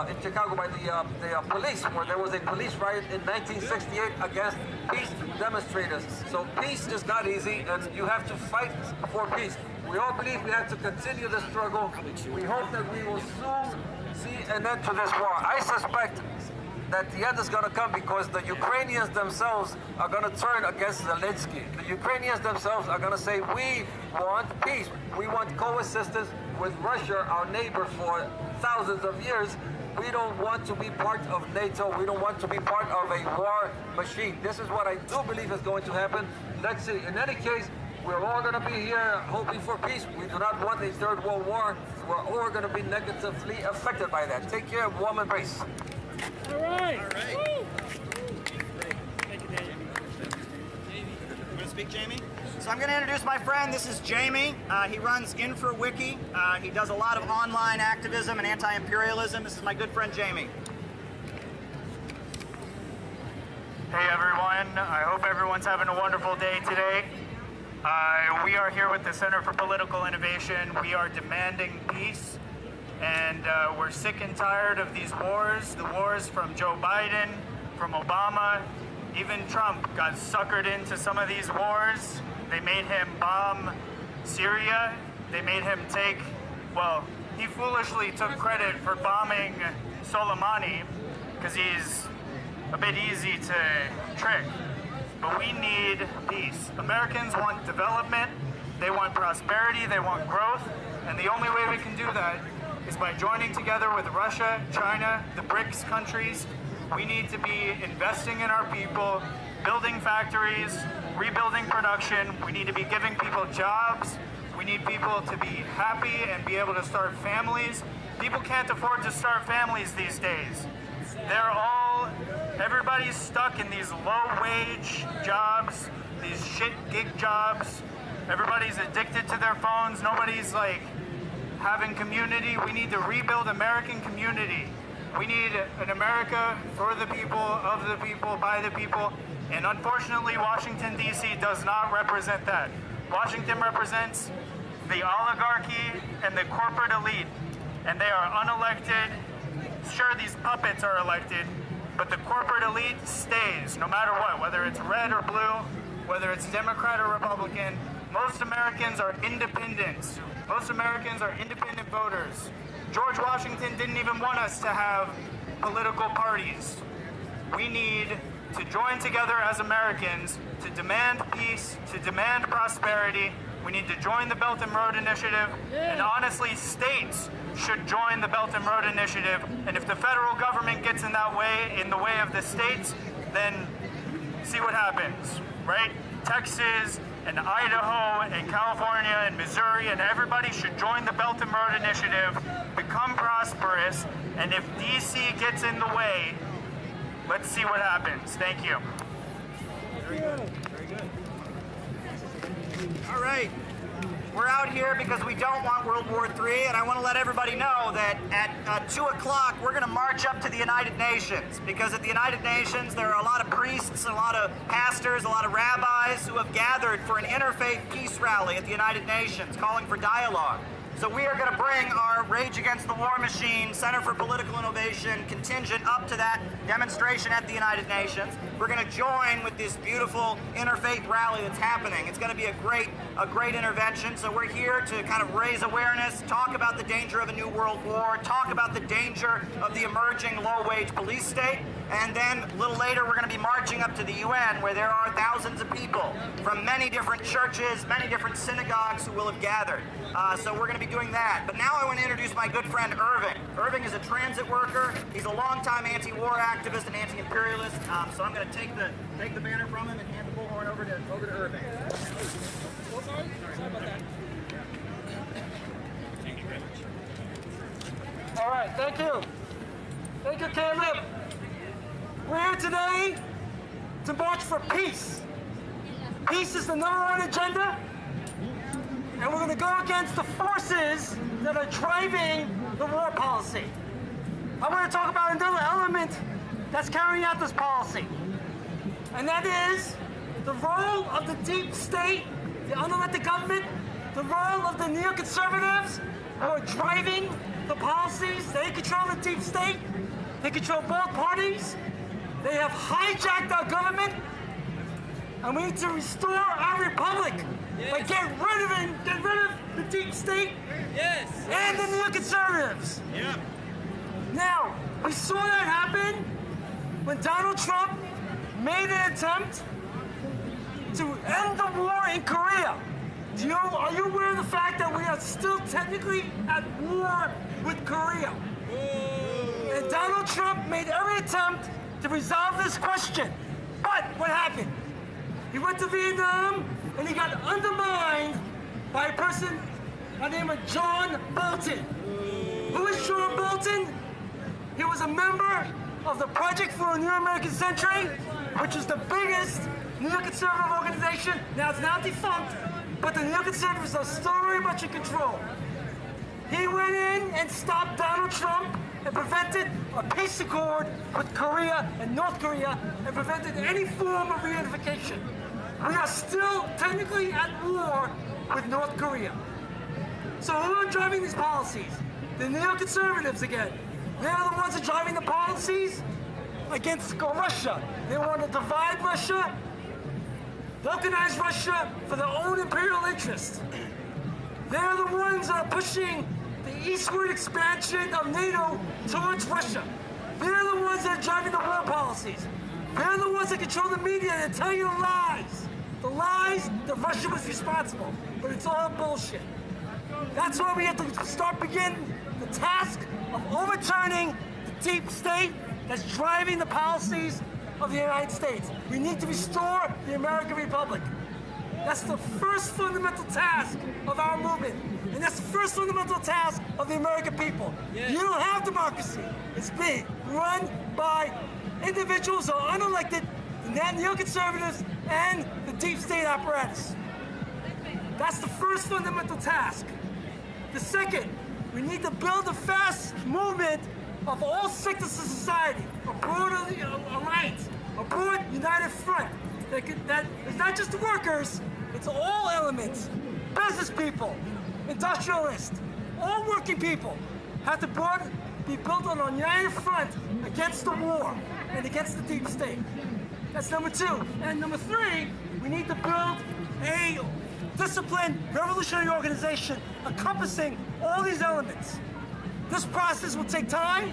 in Chicago by the police, where there was a police riot in 1968 against peace demonstrators. So peace is not easy, and you have to fight for peace. We all believe we have to continue the struggle. We hope that we will soon see an end to this war. I suspect that the end is going to come because the Ukrainians themselves are going to turn against Zelensky. The Ukrainians themselves are going to say, we want peace. We want coexistence with Russia, our neighbor, for thousands of years. We don't want to be part of NATO. We don't want to be part of a war machine. This is what I do believe is going to happen. Let's see. In any case, we're all going to be here hoping for peace. We do not want a third world war. We're all going to be negatively affected by that. Take care, warm embrace. All right. All right. Thank you, Daniel. You want to speak, Jamie? So I'm going to introduce my friend. This is Jamie. He runs InfraWiki. He does a lot of online activism and anti-imperialism. This is my good friend, Jamie. Hey everyone, I hope everyone's having a wonderful day today. We are here with the Center for Political Innovation. We are demanding peace, and we're sick and tired of these wars. The wars from Joe Biden, from Obama, even Trump got suckered into some of these wars. They made him bomb Syria. They made him take, well, he foolishly took credit for bombing Soleimani because he's a bit easy to trick. But we need peace. Americans want development, they want prosperity, they want growth, and the only way we can do that is by joining together with Russia, China, the BRICS countries. We need to be investing in our people, building factories, rebuilding production. We need to be giving people jobs. We need people to be happy and be able to start families. People can't afford to start families these days. Everybody's stuck in these low-wage jobs, these shit gig jobs. Everybody's addicted to their phones. Nobody's like having community. We need to rebuild American community. We need an America for the people, of the people, by the people. And unfortunately, Washington, D.C. does not represent that. Washington represents the oligarchy and the corporate elite, and they are unelected. Sure, these puppets are elected, but the corporate elite stays no matter what, whether it's red or blue, whether it's Democrat or Republican. Most Americans are independents. Most Americans are independent voters. George Washington didn't even want us to have political parties. We need to join together as Americans to demand peace, to demand prosperity. We need to join the Belt and Road Initiative, and honestly, states should join the Belt and Road Initiative. And if the federal government gets in the way of the states, then see what happens, right? Texas and Idaho and California and Missouri and everybody should join the Belt and Road Initiative, become prosperous, and if DC gets in the way, let's see what happens. Thank you. Very good. Very good. All right. We're out here because we don't want World War III, and I want to let everybody know that at 2 o'clock, we're going to march up to the United Nations, because at the United Nations, there are a lot of priests, a lot of pastors, a lot of rabbis who have gathered for an interfaith peace rally at the United Nations, calling for dialogue. So we are going to bring our Rage Against the War Machine Center for Political Innovation contingent up to that demonstration at the United Nations. We're going to join with this beautiful interfaith rally that's happening. It's going to be a great intervention. So we're here to kind of raise awareness, talk about the danger of a new world war, talk about the danger of the emerging low-wage police state, and then a little later we're going to be marching up to the UN, where there are thousands of people from many different churches, many different synagogues who will have gathered. So we're going to be doing that. But now I want to introduce my good friend Irving. Irving is a transit worker. He's a longtime anti-war activist and anti-imperialist. So I'm going to take the banner from him and hand the bullhorn over to Irving. Oh, sorry about that. Thank you very much. All right, thank you. Thank you, Caleb. We're here today to march for peace. Peace is the #1 agenda, and we're going to go against the forces that are driving the war policy. I want to talk about another element that's carrying out this policy, and that is the role of the deep state, the unelected government, the role of the neoconservatives, who are driving the policies. They control the deep state. They control both parties. They have hijacked our government. And we need to restore our republic. By get rid of it, get rid of the deep state and the neoconservatives. Now, we saw that happen when Donald Trump made an attempt to end the war in Korea. Are you aware of the fact that we are still technically at war with Korea? And Donald Trump made every attempt to resolve this question. But what happened? He went to Vietnam and he got undermined by a person by the name of John Bolton. Who is John Bolton? He was a member of the Project for a New American Century, which is the biggest neoconservative organization. Now it's now defunct, but the neoconservatives are still very much in control. He went in and stopped Donald Trump and prevented a peace accord with Korea and North Korea and prevented any form of reunification. We are still technically at war with North Korea. So who are driving these policies? The neoconservatives again. They're the ones that are driving the policies against Russia. They want to divide Russia, balkanize Russia for their own imperial interests. They're the ones that are pushing the eastward expansion of NATO towards Russia. They're the ones that are driving the war policies. They're the ones that control the media and tell you the lies. The lies that Russia was responsible. But it's all bullshit. That's why we have to begin the task of overturning the deep state that's driving the policies of the United States. We need to restore the American Republic. That's the first fundamental task of our movement. And that's the first fundamental task of the American people. You don't have democracy. It's being run by individuals who are unelected, the neoconservatives, and the deep state apparatus. That's the first fundamental task. The second, we need to build a fast movement of all sectors of society, a broad alliance, a broad united front that is not just the workers, it's all elements. Business people, industrialists, all working people have to be built on a united front against the war and against the deep state. That's number two. And number three, we need to build a disciplined revolutionary organization encompassing all these elements. This process will take time,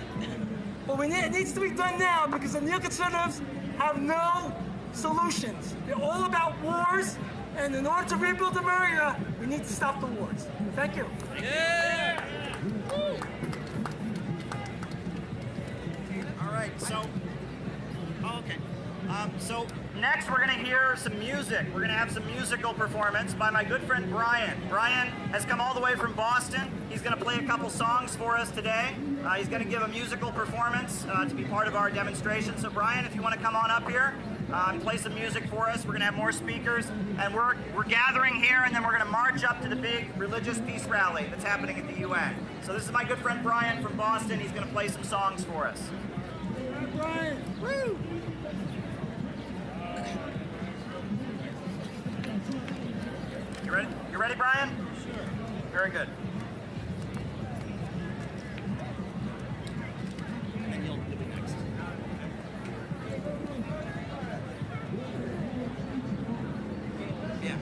but it needs to be done now because the neoconservatives have no solutions. They're all about wars, and in order to rebuild America, we need to stop the wars. Thank you. Yeah. All right, so next we're going to hear some music. We're going to have some musical performance by my good friend Brian. Brian has come all the way from Boston. He's going to play a couple songs for us today. He's going to give a musical performance to be part of our demonstration. So Brian, if you want to come on up here and play some music for us, we're going to have more speakers. And we're gathering here, and then we're going to march up to the big religious peace rally that's happening at the UN. So this is my good friend Brian from Boston. He's going to play some songs for us. Brian, woo! You ready, Brian? Sure. Very good. Yeah.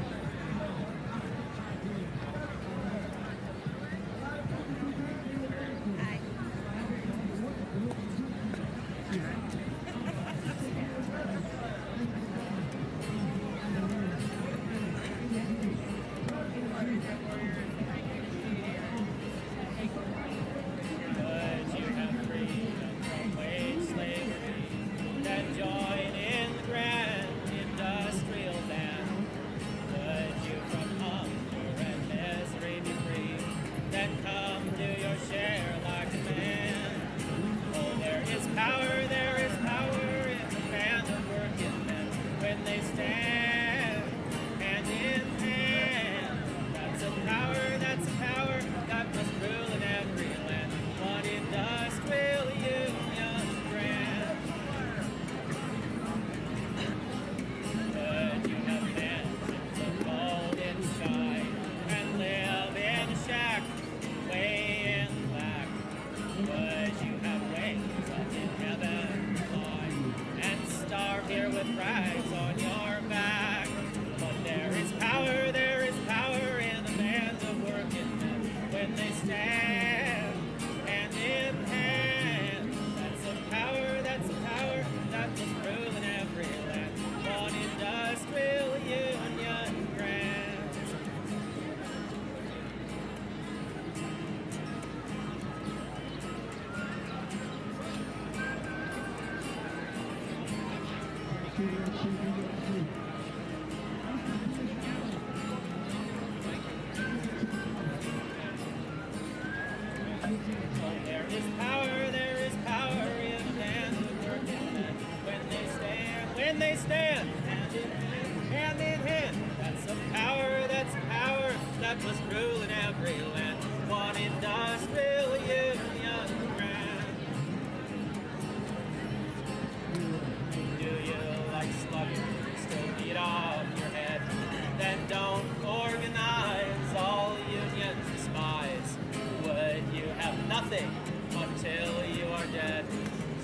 There is power in the land of working men. When they stand hand in hand. That's a power that must rule in every land. One industrial union grand. Do you like slugging? Still beat off your head? Then don't organize. All unions despise. Would you have nothing until you are dead?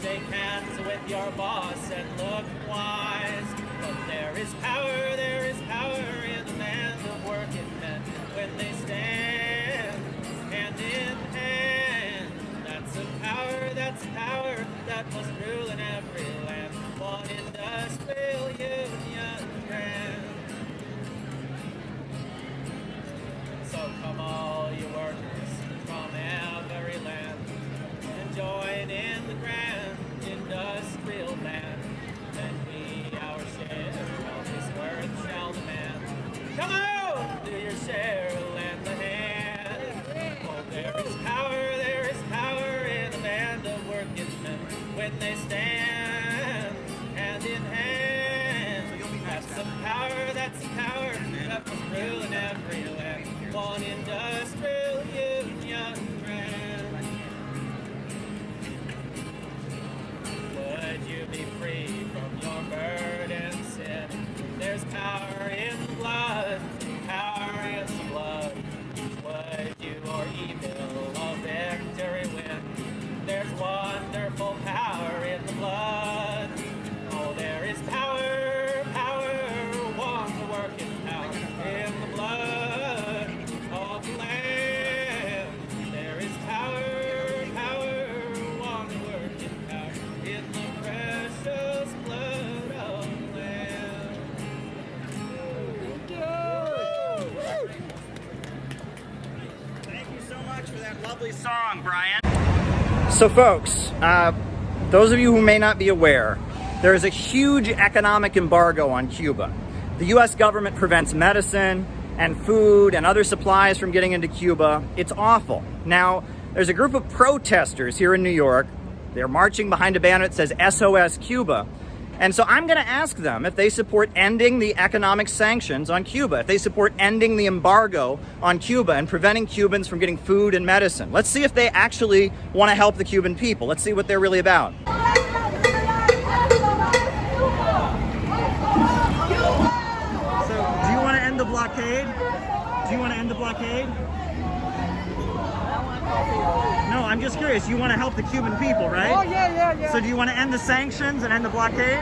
Shake hands with your boss and look wise. But there is power in the land of working men. When they stand hand in hand, that's a power that must rule in every land. One industrial union grand. So come all you workers from every land and join in the grand industrial band. Then we our share of this earth shall demand. Come on, do your share, lend a hand. Oh, there is power in the land of working men. When they stand hand in hand, that's a power that must rule in every land. One industrial union grand. Would you be free from your burden sin? There's power in the blood, power in the blood. Would you or evil a victory win? There's wonderful power in the blood. Oh, there is power, one the working power in the blood of the land. There is power, one the working power in the precious blood of the land. Thank you so much for that lovely song, Brian. So folks, those of you who may not be aware, there is a huge economic embargo on Cuba. The US government prevents medicine and food and other supplies from getting into Cuba. It's awful. Now, there's a group of protesters here in New York. They're marching behind a banner that says SOS Cuba. And so I'm going to ask them if they support ending the economic sanctions on Cuba, if they support ending the embargo on Cuba and preventing Cubans from getting food and medicine. Let's see if they actually want to help the Cuban people. Let's see what they're really about. So, do you want to end the blockade? Do you want to end the blockade? No, I'm just curious. You want to help the Cuban people, right? Oh, yeah. So do you want to end the sanctions and end the blockade?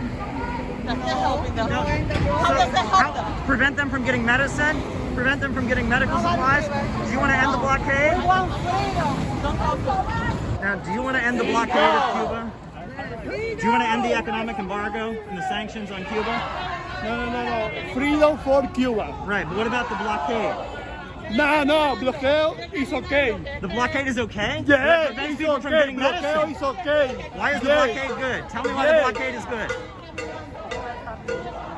That's not helping them. No. How does that help them? Prevent them from getting medicine? Prevent them from getting medical supplies? Do you want to end the blockade? We want freedom. Don't help them. Now, do you want to end the blockade of Cuba? Do you want to end the economic embargo and the sanctions on Cuba? No. Freedom for Cuba. Right, but what about the blockade? No, blockade is okay. The blockade is okay? Yeah, Prevent it's people from okay. getting medicine. Blockade is okay. Why is the blockade good? Tell me why the blockade is good.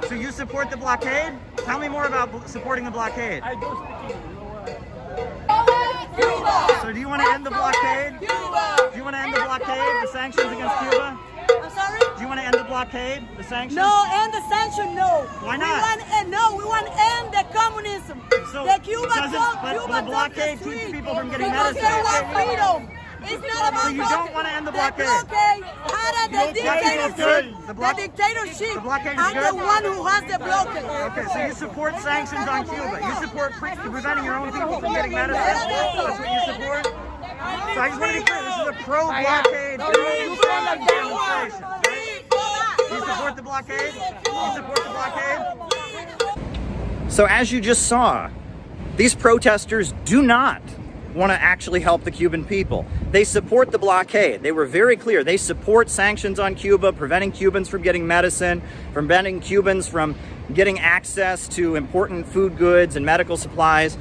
So you support the blockade? Tell me more about supporting the blockade. I don't speak Cuba! So do you want to end the blockade? Cuba! Do you want to end the blockade, the sanctions against Cuba? I'm sorry? Do you want to end the blockade, the sanctions? No, end the sanction, no. Why not? We want to end the communism. So the Cuba the blockade keeps people from getting because medicine. they want freedom. It's not about So you don't want to end the blockade? The dictatorship. The blockade is I'm good? the one who has the blockade. Okay, so you support sanctions on Cuba. You support preventing your own people from getting medicine. That's what you support? So I just want to be clear, this is a pro-blockade, demonstration. Do you support the blockade? Do you support the blockade? So as you just saw, these protesters do not want to actually help the Cuban people. They support the blockade. They were very clear. They support sanctions on Cuba, preventing Cubans from getting medicine, preventing Cubans from getting access to important food goods and medical supplies.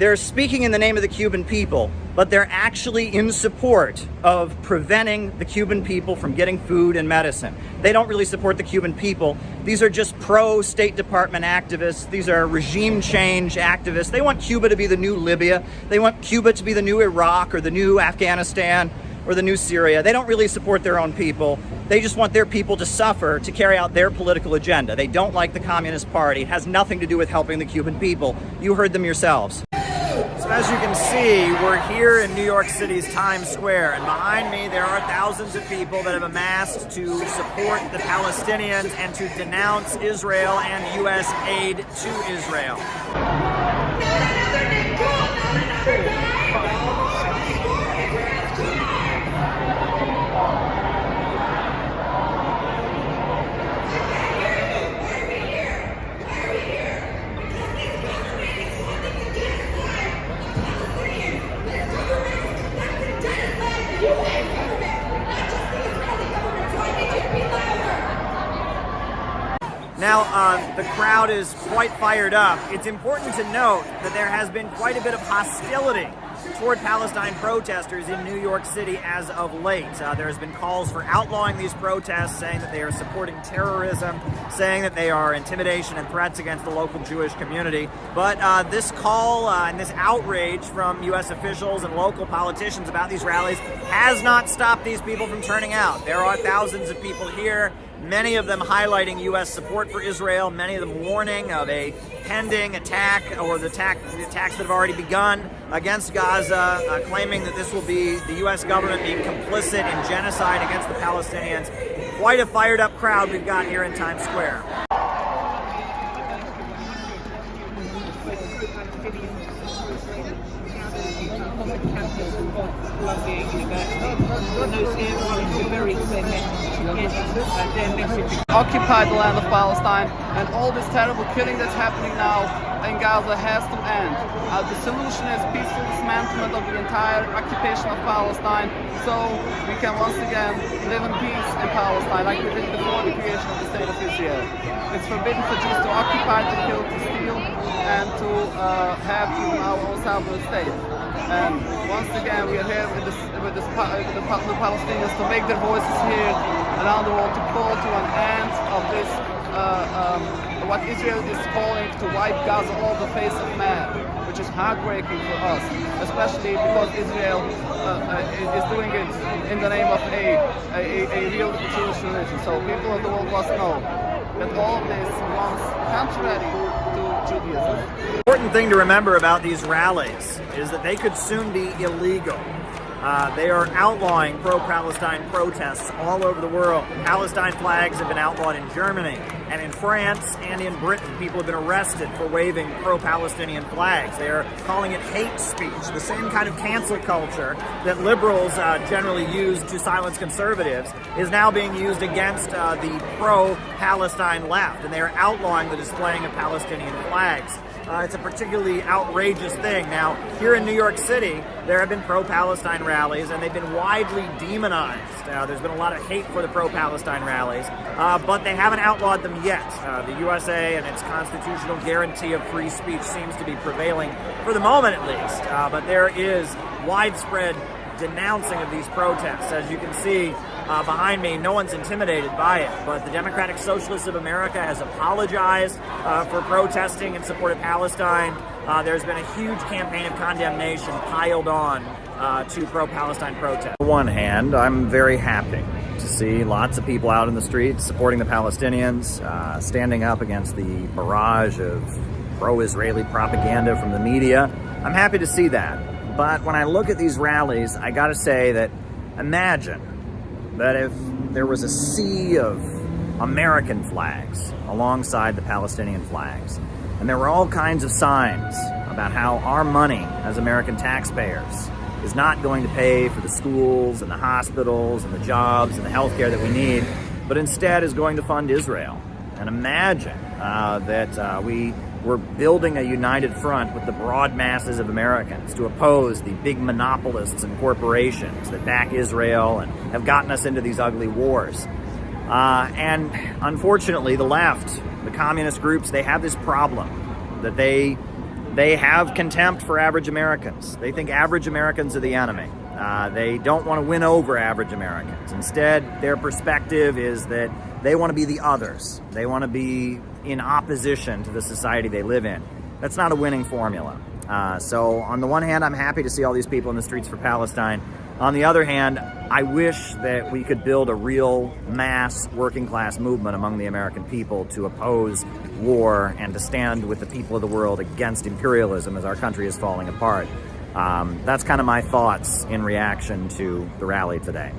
they're speaking in the name of the Cuban people, but they're actually in support of preventing the Cuban people from getting food and medicine. They don't really support the Cuban people. These are just pro-State Department activists. These are regime change activists. They want Cuba to be the new Libya. They want Cuba to be the new Iraq or the new Afghanistan or the new Syria. They don't really support their own people. They just want their people to suffer to carry out their political agenda. They don't like the Communist Party. It has nothing to do with helping the Cuban people. You heard them yourselves. So as you can see, we're here in New York City's Times Square, and behind me there are thousands of people that have amassed to support the Palestinians and to denounce Israel and U.S. aid to Israel. Now, the crowd is quite fired up. It's important to note that there has been quite a bit of hostility toward Palestine protesters in New York City as of late. There has been calls for outlawing these protests, saying that they are supporting terrorism, saying that they are intimidation and threats against the local Jewish community. But this call and this outrage from U.S. officials and local politicians about these rallies has not stopped these people from turning out. There are thousands of people here, many of them highlighting U.S. support for Israel, many of them warning of a pending attack or the attacks that have already begun against Gaza, claiming that this will be the U.S. government being complicit in genocide against the Palestinians. Quite a fired up crowd we've got here in Times Square. Occupy the land of Palestine, and all this terrible killing that's happening now in Gaza has to end. The solution is peaceful dismantlement of the entire occupation of Palestine, so we can once again live in peace in Palestine like we did before the creation of the State of Israel. It's forbidden for Jews to occupy, to kill, to steal, and to have even our own sovereign state. And once again, we are here with the Palestinians to make their voices heard around the world, to call to an end of this, what Israel is calling to wipe Gaza off the face of man, which is heartbreaking for us, especially because Israel is doing it in the name of a real Jewish religion. So people of the world must know that all of this runs contrary to Judaism. The important thing to remember about these rallies is that they could soon be illegal. They are outlawing pro-Palestine protests all over the world. Palestine flags have been outlawed in Germany and in France and in Britain. People have been arrested for waving pro-Palestinian flags. They are calling it hate speech. The same kind of cancel culture that liberals generally use to silence conservatives is now being used against the pro-Palestine left, and they are outlawing the displaying of Palestinian flags. It's a particularly outrageous thing. Now, here in New York City, there have been pro-Palestine rallies, and they've been widely demonized. There's been a lot of hate for the pro-Palestine rallies, but they haven't outlawed them yet. The USA and its constitutional guarantee of free speech seems to be prevailing, for the moment at least, but there is widespread denouncing of these protests. As you can see behind me, no one's intimidated by it, but the Democratic Socialists of America has apologized for protesting in support of Palestine. There's been a huge campaign of condemnation piled on to pro-Palestine protests. On one hand, I'm very happy to see lots of people out in the streets supporting the Palestinians, standing up against the barrage of pro-Israeli propaganda from the media. I'm happy to see that. But when I look at these rallies, I gotta say that imagine that if there was a sea of American flags alongside the Palestinian flags, and there were all kinds of signs about how our money as American taxpayers is not going to pay for the schools and the hospitals and the jobs and the healthcare that we need, but instead is going to fund Israel. And imagine that we were building a united front with the broad masses of Americans to oppose the big monopolists and corporations that back Israel and have gotten us into these ugly wars. And unfortunately, the left, the communist groups, they have this problem that they they have contempt for average Americans. They think average Americans are the enemy. They don't want to win over average Americans. Instead, their perspective is that they want to be the others. They want to be in opposition to the society they live in. That's not a winning formula. So on the one hand, I'm happy to see all these people in the streets for Palestine. On the other hand, I wish that we could build a real mass working class movement among the American people to oppose war and to stand with the people of the world against imperialism as our country is falling apart. That's kind of my thoughts in reaction to the rally today.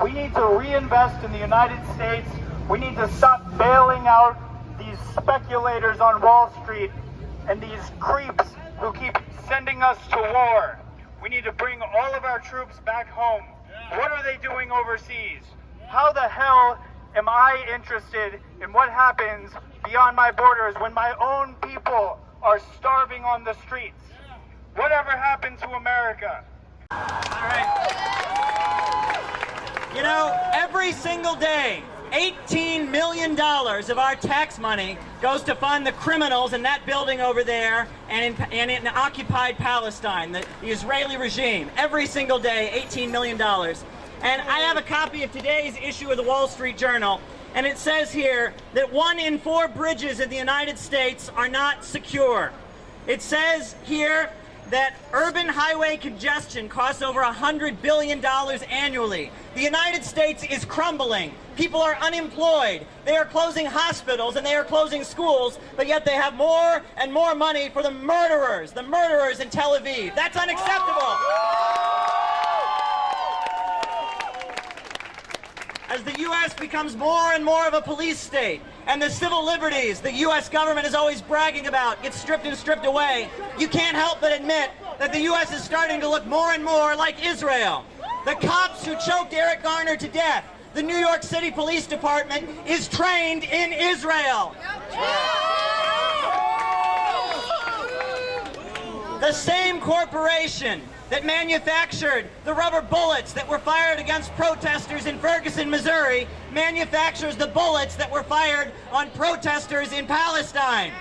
We need to reinvest in the United States. We need to stop bailing out these speculators on Wall Street and these creeps who keep sending us to war. We need to bring all of our troops back home. What are they doing overseas? How the hell am I interested in what happens beyond my borders when my own people are starving on the streets? Whatever happened to America? All right. You know, every single day, $18 million of our tax money goes to fund the criminals in that building over there and in occupied Palestine, the Israeli regime. Every single day, $18 million. And I have a copy of today's issue of the Wall Street Journal, and it says here that 1 in 4 bridges in the United States are not secure. It says here that urban highway congestion costs over $100 billion annually. The United States is crumbling. People are unemployed. They are closing hospitals and they are closing schools, but yet they have more and more money for the murderers in Tel Aviv. That's unacceptable. As the U.S. becomes more and more of a police state, and the civil liberties the U.S. government is always bragging about get stripped and stripped away, you can't help but admit that the U.S. is starting to look more and more like Israel. The cops who choked Eric Garner to death, the New York City Police Department is trained in Israel. The same corporation that manufactured the rubber bullets that were fired against protesters in Ferguson, Missouri, manufactures the bullets that were fired on protesters in Palestine.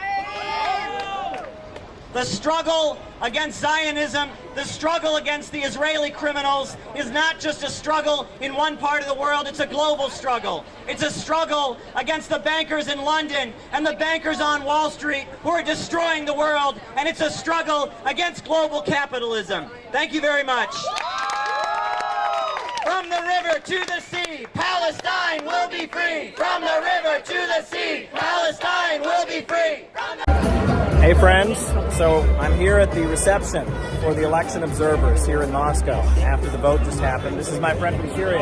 The struggle against Zionism, the struggle against the Israeli criminals is not just a struggle in one part of the world, it's a global struggle. It's a struggle against the bankers in London and the bankers on Wall Street who are destroying the world, and it's a struggle against global capitalism. Thank you very much. From the river to the sea, Palestine will be free. From the river to the sea, Palestine will be free. Hey friends, so I'm here at the reception for the election observers here in Moscow after the vote just happened. This is my friend from Syria.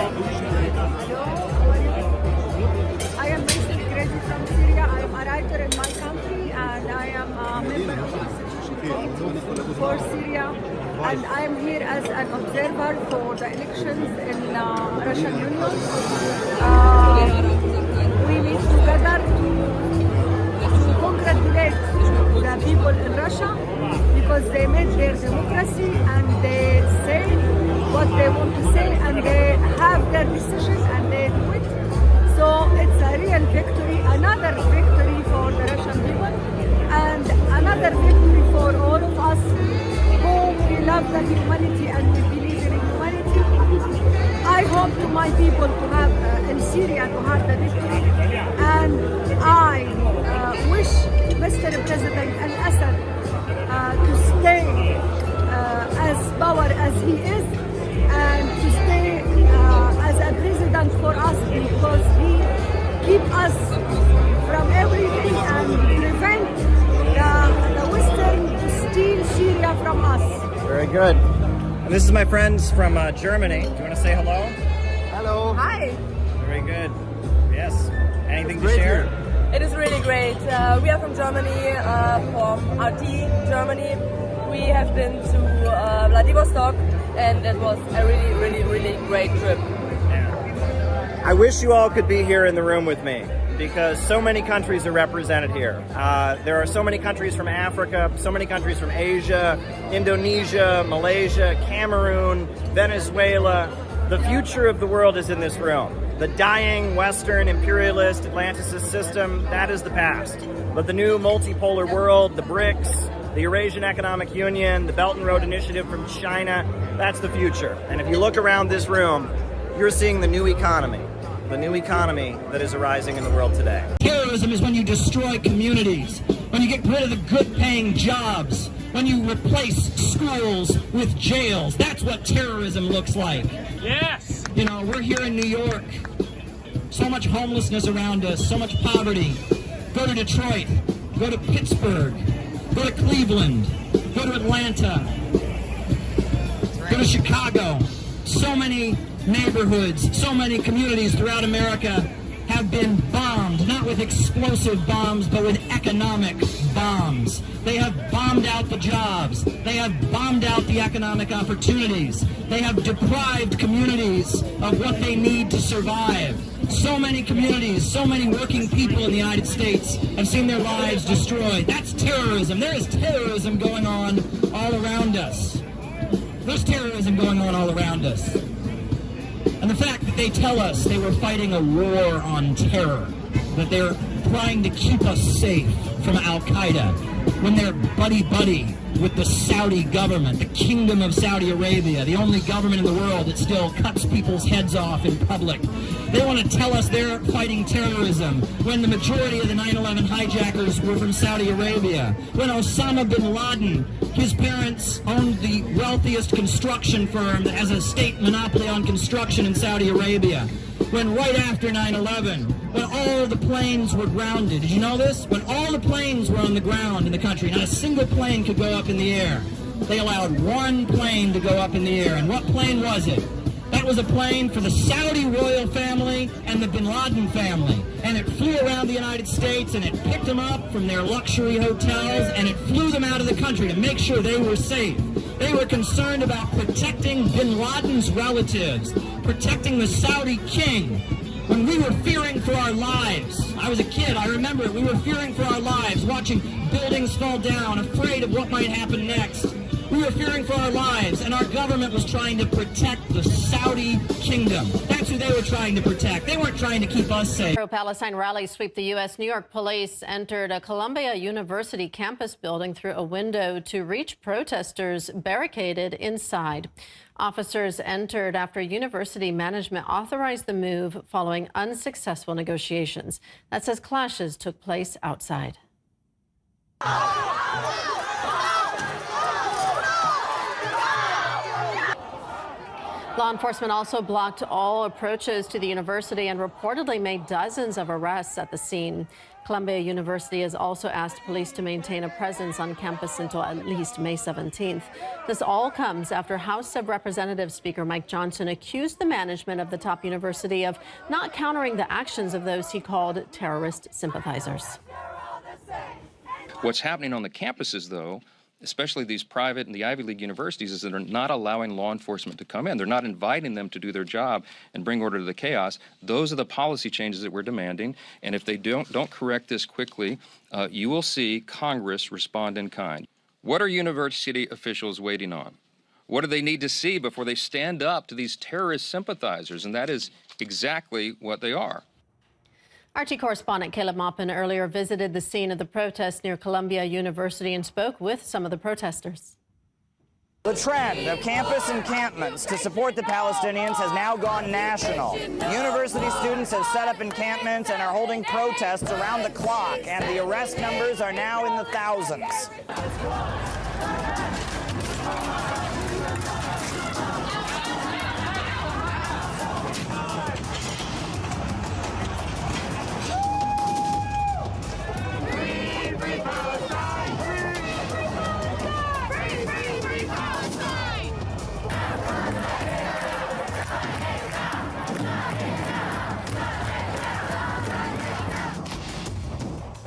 I am Mr. Grady from Syria. I am a writer in my country and I am a member of the for Syria. And I am here as an observer for the elections in Russian Union. We meet together to congratulate the people in Russia because they made their democracy and they say what they want to say and they have their decision and they do it. So it's a real victory, another victory for the Russian people and another victory for all of us who we love the humanity and we believe in humanity. I hope to my people to have in Syria to have the victory, and I wish Mr. President Al-Assad to stay as power as he is and to stay us from everything and prevent the Western to steal Syria from us. Very good. And this is my friends from Germany. Do you want to say hello? Hello. Hi. Very good. Yes. Anything to share? It is really great. We are from Germany, from RT, Germany. We have been to Vladivostok, and it was a really great trip. I wish you all could be here in the room with me, because so many countries are represented here. There are so many countries from Africa, so many countries from Asia, Indonesia, Malaysia, Cameroon, Venezuela. The future of the world is in this room. The dying Western imperialist Atlanticist system, that is the past. But the new multipolar world, the BRICS, the Eurasian Economic Union, the Belt and Road Initiative from China, that's the future. And if you look around this room, you're seeing the new economy that is arising in the world today. Terrorism is when you destroy communities, when you get rid of the good-paying jobs, when you replace schools with jails. That's what terrorism looks like. Yes! You know, we're here in New York. So much homelessness around us, so much poverty. Go to Detroit, go to Pittsburgh, go to Cleveland, go to Atlanta, go to Chicago. So many neighborhoods, so many communities throughout America have been bombed, not with explosive bombs, but with economic bombs. They have bombed out the jobs. They have bombed out the economic opportunities. They have deprived communities of what they need to survive. So many communities, so many working people in the United States have seen their lives destroyed. That's terrorism. There is terrorism going on all around us. There's terrorism going on all around us. And the fact that they tell us they were fighting a war on terror, that they're trying to keep us safe from Al-Qaeda, when they're buddy-buddy with the Saudi government, the Kingdom of Saudi Arabia, the only government in the world that still cuts people's heads off in public. They want to tell us they're fighting terrorism when the majority of the 9/11 hijackers were from Saudi Arabia. When Osama bin Laden, his parents owned the wealthiest construction firm that has a state monopoly on construction in Saudi Arabia. When right after 9/11, when all the planes were grounded, did you know this? When all the planes were on the ground in the country, not a single plane could go up in the air. They allowed one plane to go up in the air. And what plane was it? That was a plane for the Saudi royal family and the bin Laden family. And it flew around the United States, and it picked them up from their luxury hotels, and it flew them out of the country to make sure they were safe. They were concerned about protecting bin Laden's relatives, protecting the Saudi king. When we were fearing for our lives, I was a kid, I remember it, we were fearing for our lives, watching buildings fall down, afraid of what might happen next. We were fearing for our lives, and our government was trying to protect the Saudi kingdom. That's who they were trying to protect. They weren't trying to keep us safe. Pro-Palestine rallies sweep the U.S. New York police entered a Columbia University campus building through a window to reach protesters barricaded inside. Officers entered after university management authorized the move following unsuccessful negotiations. That says clashes took place outside. Law enforcement also blocked all approaches to the university and reportedly made dozens of arrests at the scene. Columbia University has also asked police to maintain a presence on campus until at least May 17th. This all comes after House of Representatives Speaker Mike Johnson accused the management of the top university of not countering the actions of those he called terrorist sympathizers. What's happening on the campuses, though, especially these private and the Ivy League universities, is that they're not allowing law enforcement to come in. They're not inviting them to do their job and bring order to the chaos. Those are the policy changes that we're demanding. And if they don't correct this quickly, you will see Congress respond in kind. What are university officials waiting on? What do they need to see before they stand up to these terrorist sympathizers? And that is exactly what they are. RT correspondent Caleb Maupin earlier visited the scene of the protest near Columbia University and spoke with some of the protesters. The trend of campus encampments to support the Palestinians has now gone national. University students have set up encampments and are holding protests around the clock, and the arrest numbers are now in the thousands.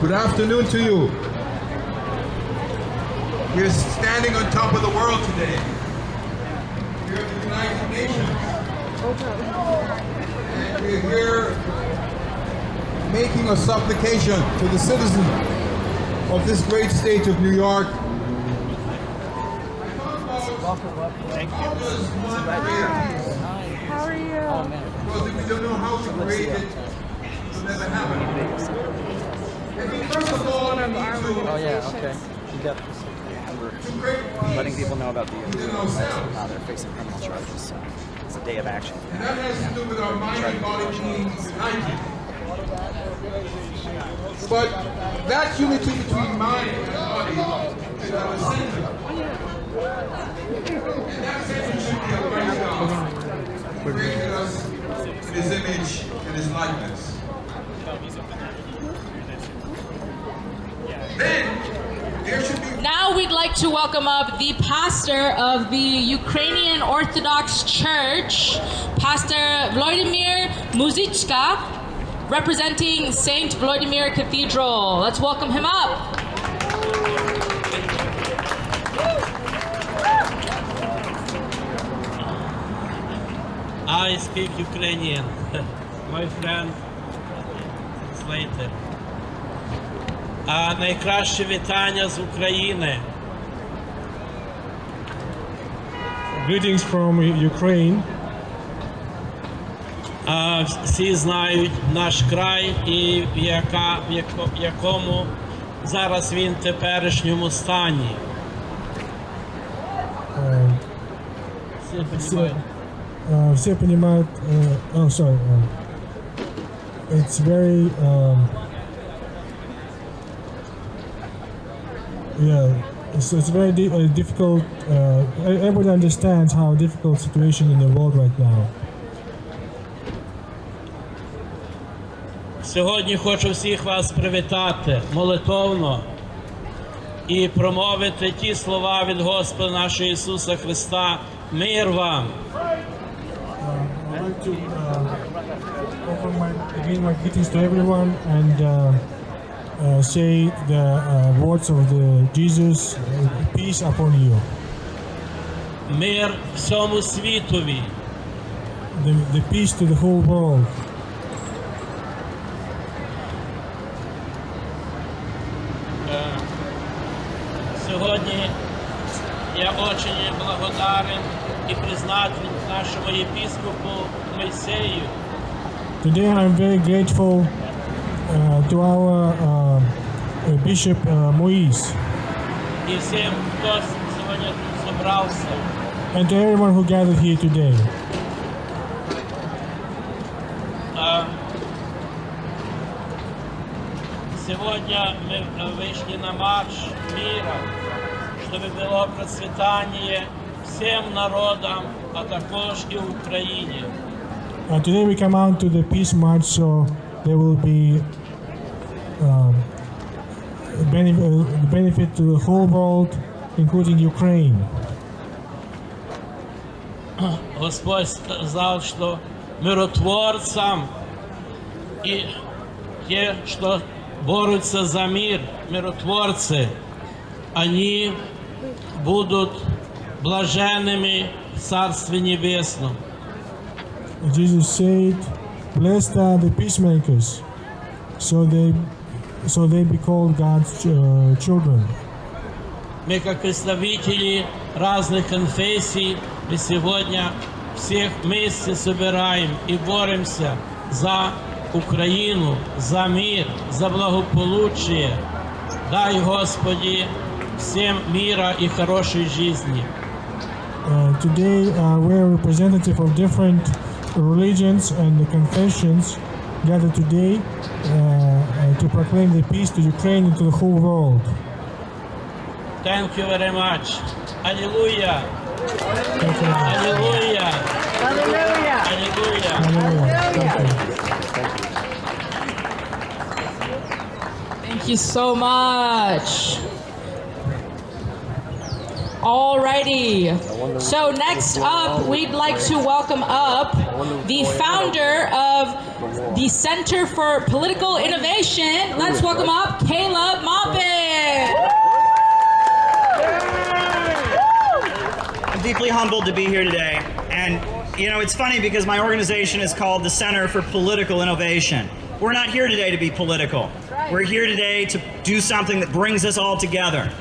Good afternoon to you. We're standing on top of the world today. We're at the United Nations. And we're here making a supplication to the citizens of this great state of New York. Thank you. How are you? Because if we don't know how to create it, it'll never happen. First of all, we need to... Oh yeah, okay. You got this. We're letting people know about the they're facing criminal charges, so it's a day of action. And that has to do with our mind and body being united. But that unity between mind and body is our center. And that center should be a great God, created us in His image and His likeness. Then there should be. Now we'd like to welcome up the pastor of the Ukrainian Orthodox Church, Pastor Vladimir Muzyczka, representing St. Vladimir Cathedral. Let's welcome him up. I speak Ukrainian. My friend Slater. А найкраще вітання з України. Greetings from Ukraine. Всі знають наш край і в якому зараз він в теперішньому стані. Все понимают, it's very, it's very difficult, everybody understands how difficult situation in the world right now. Сьогодні хочу всіх вас привітати молитовно і промовити ті слова від Господа нашого Ісуса Христа. Мир вам! I'd like to offer my greetings to everyone and say the words of the Jesus, peace upon you. Мир всьому світові. The peace to the whole world. Сьогодні я очень благодарен і признателен нашому єпископу Мойсею. Today I'm very grateful to our Bishop Moise. І всім, хто сьогодні тут зібрався. And to everyone who gathered here today. Сегодня мы вышли на марш мира, чтобы было процветание всем народам, а також и Украине. Today we come out to the peace march, so there will be benefit to the whole world, including Ukraine. Господь сказал, что миротворцам и те, что борются за мир, миротворцы, они будут блаженными в Царстве Небесном. Jesus said, "Blessed are the peacemakers, so they be called God's children." Мы, как представители разных конфессий, мы сегодня всех вместе собираем и боремся за Украину, за мир, за благополучие. Дай, Господи, всем мира и хорошей жизни. Today we're representative of different religions and the confessions gathered today to proclaim the peace to Ukraine and to the whole world. Thank you very much. Hallelujah. Hallelujah. Hallelujah. Hallelujah. Thank you so much. Alrighty. So next up, we'd like to welcome up the founder of the Center for Political Innovation. Let's welcome up Caleb Maupin. I'm deeply humbled to be here today. And, you know, it's funny because my organization is called the Center for Political Innovation. We're not here today to be political. We're here today to do something that brings us all together.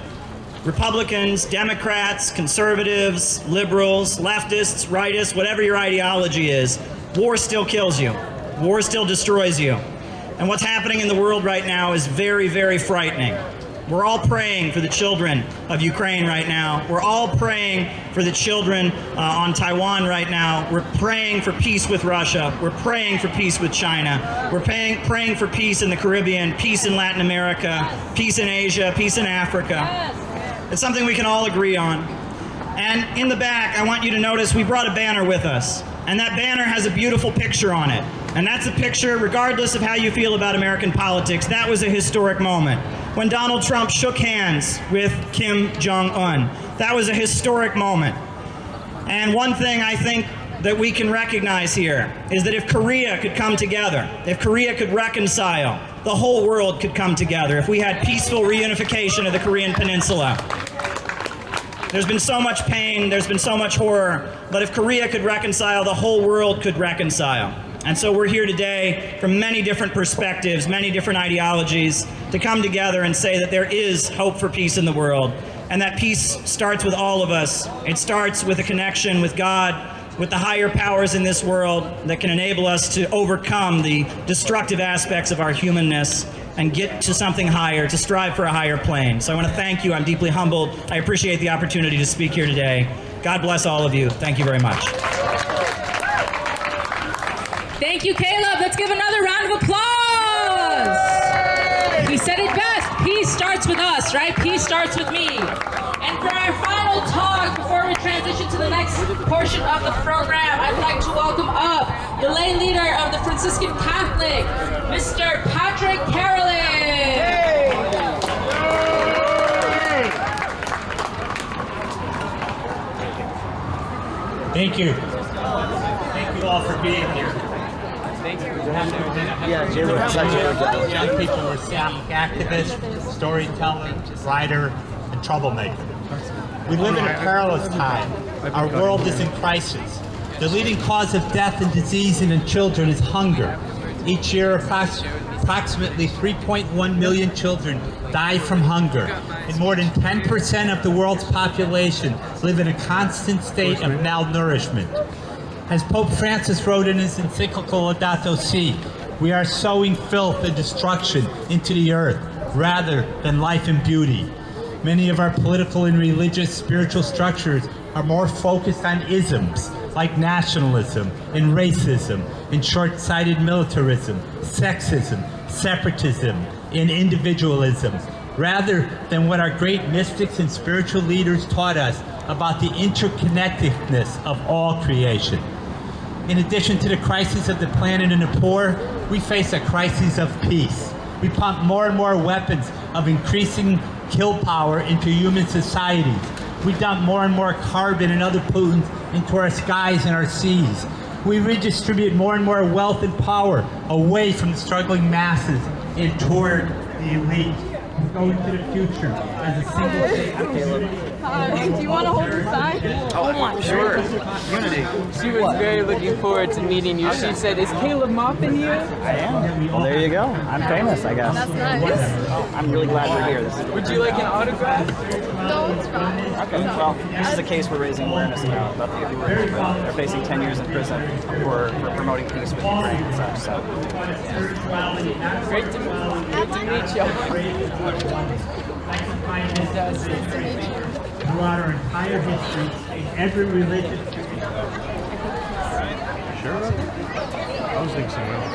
Republicans, Democrats, conservatives, liberals, leftists, rightists, whatever your ideology is, war still kills you. War still destroys you. And what's happening in the world right now is very, very frightening. We're all praying for the children of Ukraine right now. We're all praying for the children on Taiwan right now. We're praying for peace with Russia. We're praying for peace with China. We're praying for peace in the Caribbean, peace in Latin America, peace in Asia, peace in Africa. It's something we can all agree on. And in the back, I want you to notice we brought a banner with us. And that banner has a beautiful picture on it. And that's a picture, regardless of how you feel about American politics, that was a historic moment. When Donald Trump shook hands with Kim Jong-un, that was a historic moment. And one thing I think that we can recognize here is that if Korea could come together, if Korea could reconcile, the whole world could come together. If we had peaceful reunification of the Korean Peninsula. There's been so much pain, there's been so much horror, but if Korea could reconcile, the whole world could reconcile. And so we're here today from many different perspectives, many different ideologies, to come together and say that there is hope for peace in the world. And that peace starts with all of us. It starts with a connection with God, with the higher powers in this world that can enable us to overcome the destructive aspects of our humanness and get to something higher, to strive for a higher plane. So I want to thank you. I'm deeply humbled. I appreciate the opportunity to speak here today. God bless all of you. Thank you very much. Thank you, Caleb. Let's give another round of applause. He said it best. Peace starts with us, right? Peace starts with me. And for our final talk, before we transition to the next portion of the program, I'd like to welcome up the lay leader of the Franciscan Catholic, Mr. Patrick Carolyn. Thank you. Thank you all for being here. Thank you. Young people were activist, storyteller, writer, and troublemaker. We live in a perilous time. Our world is in crisis. The leading cause of death and disease in children is hunger. Each year, approximately 3.1 million children die from hunger, and more than 10% of the world's population live in a constant state of malnourishment. As Pope Francis wrote in his encyclical Laudato Si, we are sowing filth and destruction into the earth rather than life and beauty. Many of our political and religious spiritual structures are more focused on isms like nationalism and racism and short-sighted militarism, sexism, separatism, and individualism, rather than what our great mystics and spiritual leaders taught us about the interconnectedness of all creation. In addition to the crisis of the planet and the poor, we face a crisis of peace. We pump more and more weapons of increasing kill power into human societies. We dump more and more carbon and other pollutants into our skies and our seas. We redistribute more and more wealth and power away from the struggling masses and toward the elite. Go into the future as a single state. Do you want to hold the sign? Oh, sure. Unity. She was very looking forward to meeting you. She said, "Is Caleb Maupin here?" I am. Well, there you go. I'm famous, I guess. That's nice. Oh, I'm really glad we're here. Would you like an autograph? No, it's fine. Okay, well, this is a case we're raising awareness about the Uyghur people. They're facing 10 years in prison for promoting peace with Ukraine and such, so. Great to meet you. Throughout our entire history, in every religion. Sure? I was thinking something else.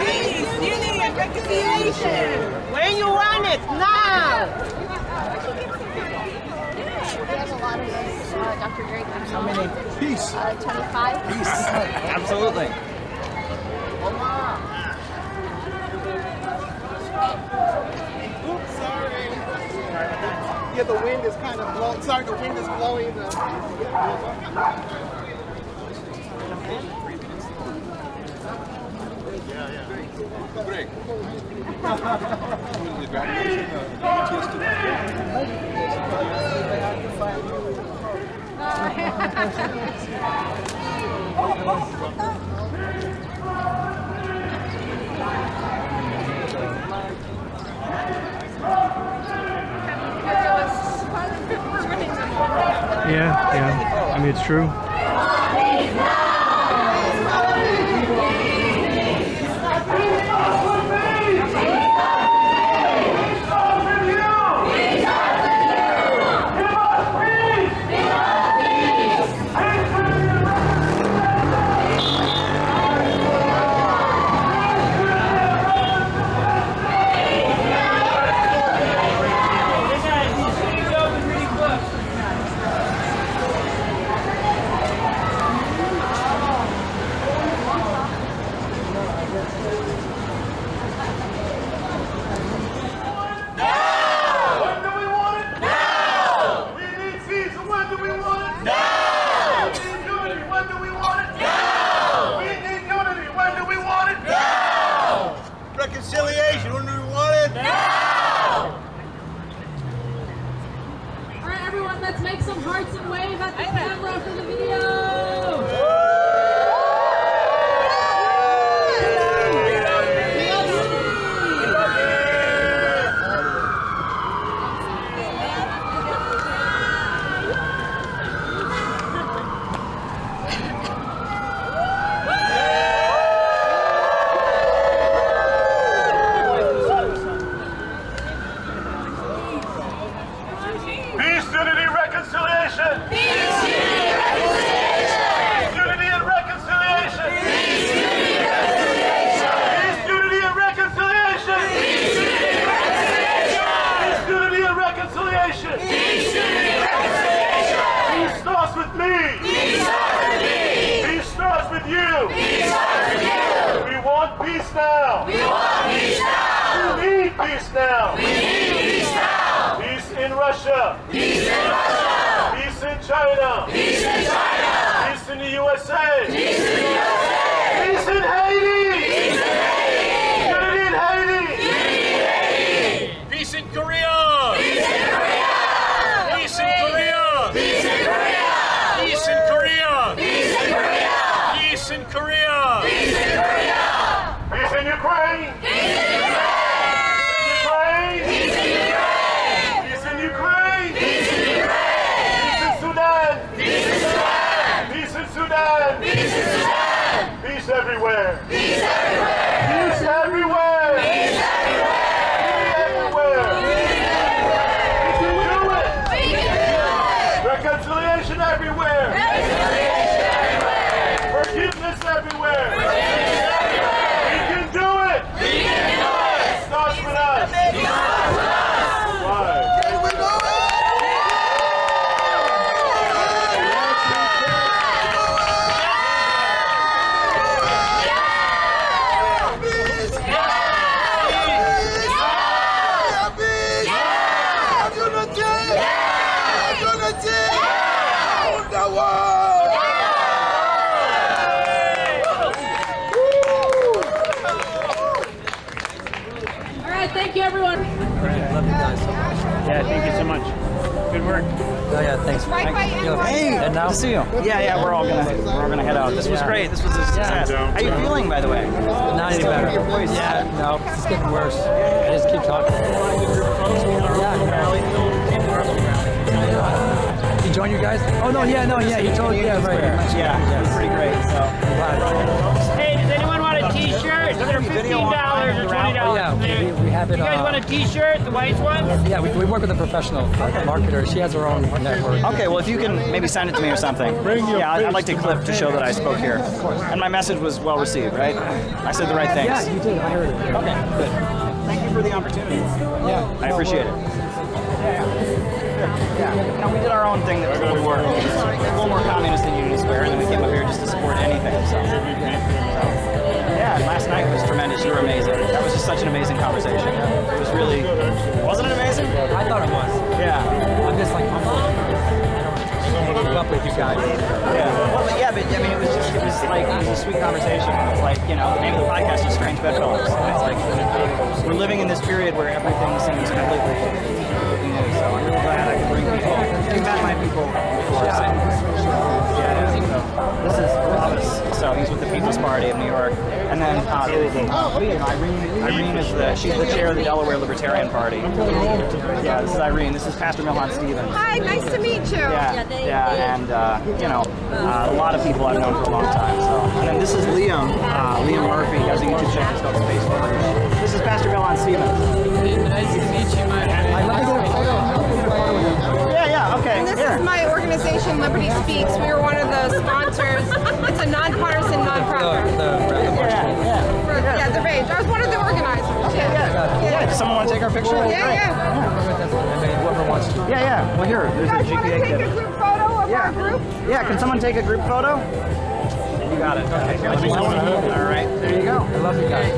Peace, unity, and reconciliation. When you want it, now. There's a lot of those, Dr. Drake. How many? Peace. 25. Peace. Absolutely. Oops, sorry. Yeah, the wind is kind of blowing. Sorry, the wind is blowing. Break. Yeah. I mean, it's true. Reconciliation, when do we want it? Now! All right, everyone, let's make some hearts and wave at the camera for the video. Peace, unity, reconciliation! Peace, unity, reconciliation! Peace, unity, and reconciliation! Peace, unity, reconciliation! Peace, unity, and reconciliation! Peace, unity, reconciliation! Peace starts with me! Peace starts with me! Peace starts with you! Peace starts with you! We want peace now! We want peace now! We need peace now! We need peace now! Peace in Russia! Peace in Russia! Peace in China! Peace in China! Peace in the USA! Peace in the USA! Peace in Haiti! Peace in Haiti! Unity in Haiti! Unity in Haiti! Peace in Korea! Peace in Korea! Peace in Korea! Peace in Korea! Peace in Korea! Peace in Korea! Peace in Korea! Peace in Korea! Peace in Ukraine! Peace in Ukraine! Peace in Ukraine! Peace in Ukraine! Peace in Ukraine! Peace in Ukraine! Peace in Sudan! Peace in Sudan! Peace in Sudan! Peace in Sudan! Peace everywhere! Peace everywhere! Peace everywhere! Peace everywhere! We can do it! Reconciliation everywhere! Reconciliation everywhere! Forgiveness everywhere! We can do it! We can do it! It starts with us! It starts with us! Right. Can we do it? All right, thank you, everyone. Love you guys so much. Yeah, thank you so much. Good work. Oh yeah, thanks. Hey, And now? good to see you. Yeah, we're all gonna head out. This was great. This was a success. How are you feeling, by the way? Not any better. Yeah, no, it's getting worse. I just keep talking. He joined you guys? Oh no, yeah, he told you. Yeah, right. Yeah, it was pretty great. So Hey, does anyone want a T-shirt? They're $15 or $20. Oh yeah, we have it. You guys want a T-shirt, the white one? Yeah, we work with a professional marketer. She has her own network. okay, well if you can maybe send it to me or something. Yeah, I'd like to clip to show that I spoke here. And my message was well received, right? I said the right things. Yeah, you did. I heard it. Okay, good. Thank you for the opportunity. Yeah, I appreciate it. Yeah. You know, we did our own thing that we were. A little more communist than Unity Square, and then we came up here just to support anything. So yeah, and last night was tremendous. You were amazing. That was just such an amazing conversation. It was really, wasn't it amazing? I thought it was. talk with you guys. Yeah, but I mean, it was a sweet conversation. It's like, you know, the name of the podcast is Strange Bedfellows. It's like, we're living in this period where everything seems completely new, so I'm really glad I could bring people. You've met my people before, so. Yeah, so this is Robbins, so he's with the People's Party of New York. And then Irene is she's the chair of the Delaware Libertarian Party. Yeah, this is Irene. This is Pastor Milhan Stevens. Hi, nice to meet you. Yeah, and you know, a lot of people I've known for a long time. So, and then this is Liam Murphy. He has a YouTube channel. It's called Space Footage. This is Pastor Milhan Stevens. Nice to meet you, my friend. Yeah, okay. And this is my organization, Liberty Speaks. We were one of the sponsors. It's a nonpartisan nonprofit. The Rage. I was one of the organizers. Yeah. Does someone want to take our picture? Yeah. Whoever wants to. Yeah. Well, here, there's a GPA kit. Take a group photo of our group? Yeah, can someone take a group photo? You got it. Okay. All right, there you go. I love you guys.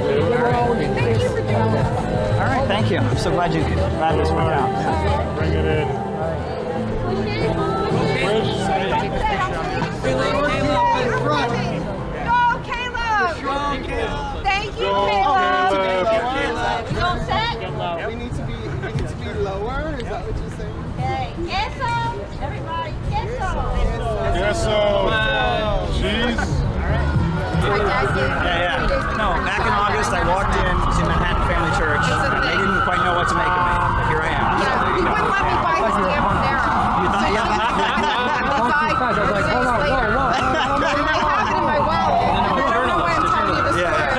Thank you for doing this. All right, thank you. I'm so glad this worked out. Bring it in. Go, Caleb! Thank you, Caleb! You all set? We need to be lower. Is that what you're saying? Okay. Eso! Everybody, eso! Yes, so. Jeez. Yeah. No, back in August, I walked into Manhattan Family Church, and they didn't quite know what to make of me. But here I am. Yeah, he wouldn't let me buy his damn Panera. You thought, yeah. I was like, hold on, whoa. And I have it in my wallet. I don't know why I'm telling you this story.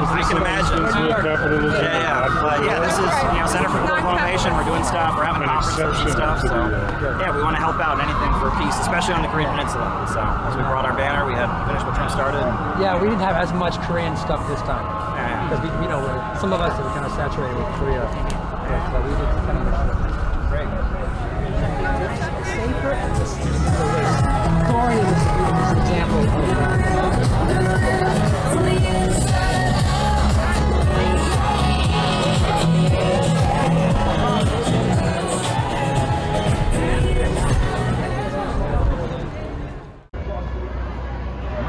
I can imagine. But this is Center for Political Innovation. We're doing stuff. We're having conferences and stuff. So we want to help out anything for peace, especially on the Korean Peninsula. So as we brought our banner, we had finished what Trump started. Yeah, we didn't have as much Korean stuff this time because some of us are kind of saturated with Korea. But we did kind of great. Safer and Korea is an example of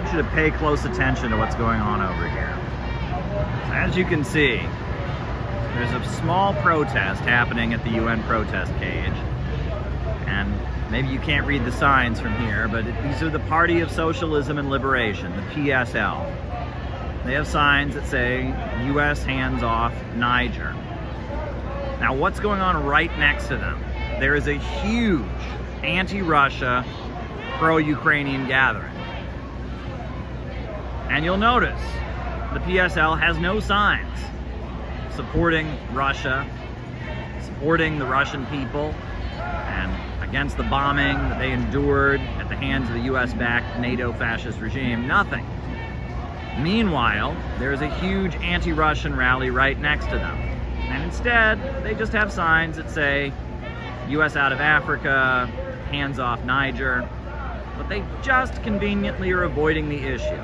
To pay close attention to what's going on over here. As you can see, there's a small protest happening at the UN protest cage, and maybe you can't read the signs from here, but these are the Party of Socialism and Liberation, the PSL. They have signs that say US hands off Niger. Now what's going on right next to them? There is a huge anti-Russia, pro-Ukrainian gathering. And you'll notice the PSL has no signs supporting Russia, supporting the Russian people, and against the bombing that they endured at the hands of the US-backed NATO fascist regime. Nothing. Meanwhile, there's a huge anti-Russian rally right next to them. And instead, they just have signs that say, US out of Africa, hands off Niger. But they just conveniently are avoiding the issue.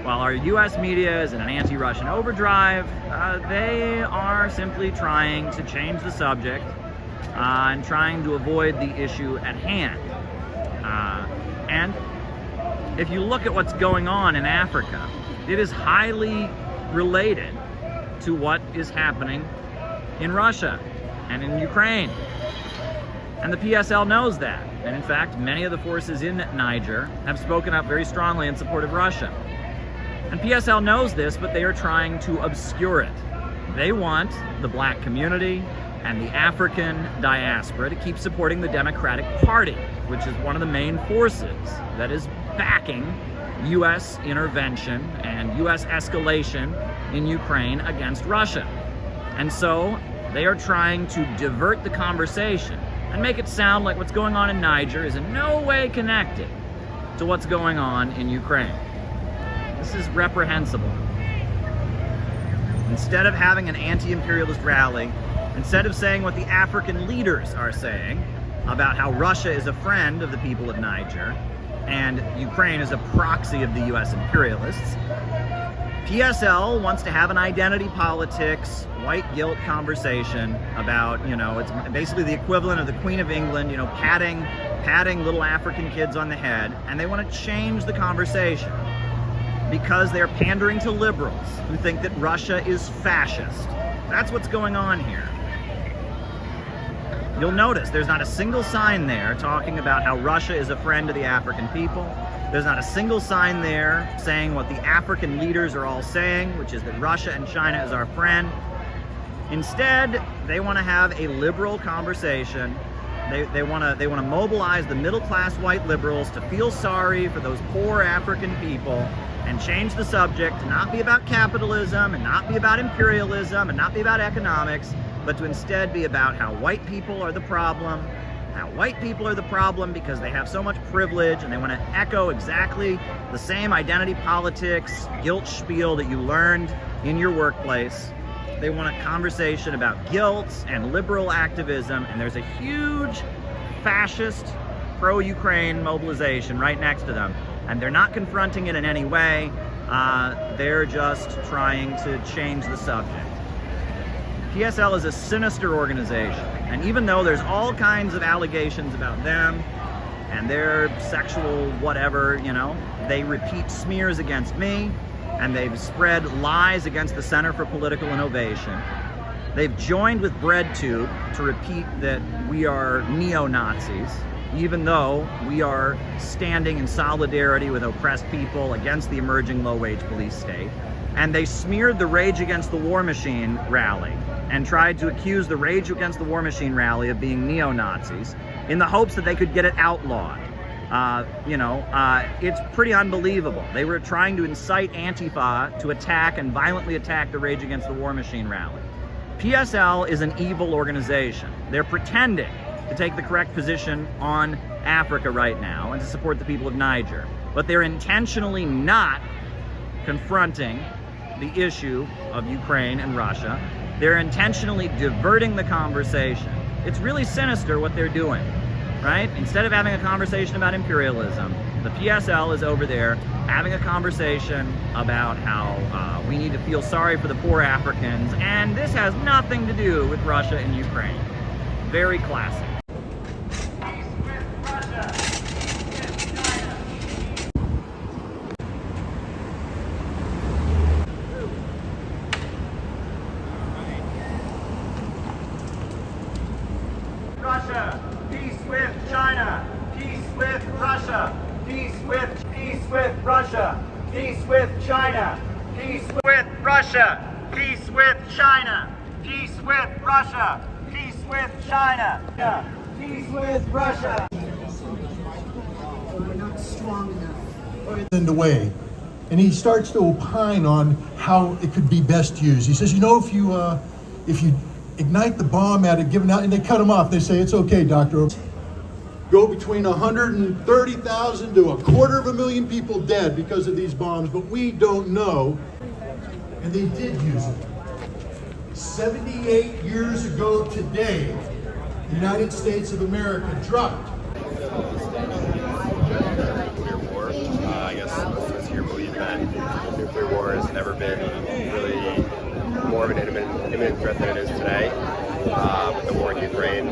While our US media is in an anti-Russian overdrive, they are simply trying to change the subject and trying to avoid the issue at hand. And if you look at what's going on in Africa, it is highly related to what is happening in Russia and in Ukraine. And the PSL knows that. And in fact, many of the forces in Niger have spoken up very strongly in support of Russia. And PSL knows this, but they are trying to obscure it. They want the black community and the African diaspora to keep supporting the Democratic Party, which is one of the main forces that is backing US intervention and US escalation in Ukraine against Russia. And so they are trying to divert the conversation and make it sound like what's going on in Niger is in no way connected to what's going on in Ukraine. This is reprehensible. Instead of having an anti-imperialist rally, instead of saying what the African leaders are saying about how Russia is a friend of the people of Niger and Ukraine is a proxy of the US imperialists, PSL wants to have an identity politics, white guilt conversation about, it's basically the equivalent of the Queen of England, patting little African kids on the head, and they want to change the conversation because they're pandering to liberals who think that Russia is fascist. That's what's going on here. You'll notice there's not a single sign there talking about how Russia is a friend to the African people. There's not a single sign there saying what the African leaders are all saying, which is that Russia and China is our friend. Instead, they want to have a liberal conversation. They want to mobilize the middle-class white liberals to feel sorry for those poor African people and change the subject to not be about capitalism and not be about imperialism and not be about economics, but to instead be about how white people are the problem. How white people are the problem because they have so much privilege, and they want to echo exactly the same identity politics, guilt spiel that you learned in your workplace. They want a conversation about guilt and liberal activism, and there's a huge fascist pro-Ukraine mobilization right next to them. And they're not confronting it in any way. They're just trying to change the subject. PSL is a sinister organization, and even though there's all kinds of allegations about them and their sexual whatever, they repeat smears against me, and they've spread lies against the Center for Political Innovation. They've joined with BreadTube to repeat that we are neo-Nazis, even though we are standing in solidarity with oppressed people against the emerging low-wage police state. And they smeared the Rage Against the War Machine rally and tried to accuse the Rage Against the War Machine rally of being neo-Nazis in the hopes that they could get it outlawed. It's pretty unbelievable. They were trying to incite Antifa to attack and violently attack the Rage Against the War Machine rally. PSL is an evil organization. They're pretending to take the correct position on Africa right now and to support the people of Niger. But they're intentionally not confronting the issue of Ukraine and Russia. They're intentionally diverting the conversation. It's really sinister what they're doing, right? Instead of having a conversation about imperialism, the PSL is over there having a conversation about how we need to feel sorry for the poor Africans, and this has nothing to do with Russia and Ukraine. Very classic. Russia, peace with China, peace with Russia, peace with Russia, peace with China, peace with Russia, peace with China, peace with Russia, peace with China, peace with Russia. We're not strong enough. In the way, and he starts to opine on how it could be best used. He says, if you ignite the bomb at it, given out, and they cut him off. They say, it's okay, doctor. Go between 130,000 to 250,000 people dead because of these bombs, but we don't know. And they did use it. 78 years ago today, the United States of America dropped. Nuclear war. I guess most of us here believe that nuclear war has never been really more of an imminent threat than it is today with the war in Ukraine.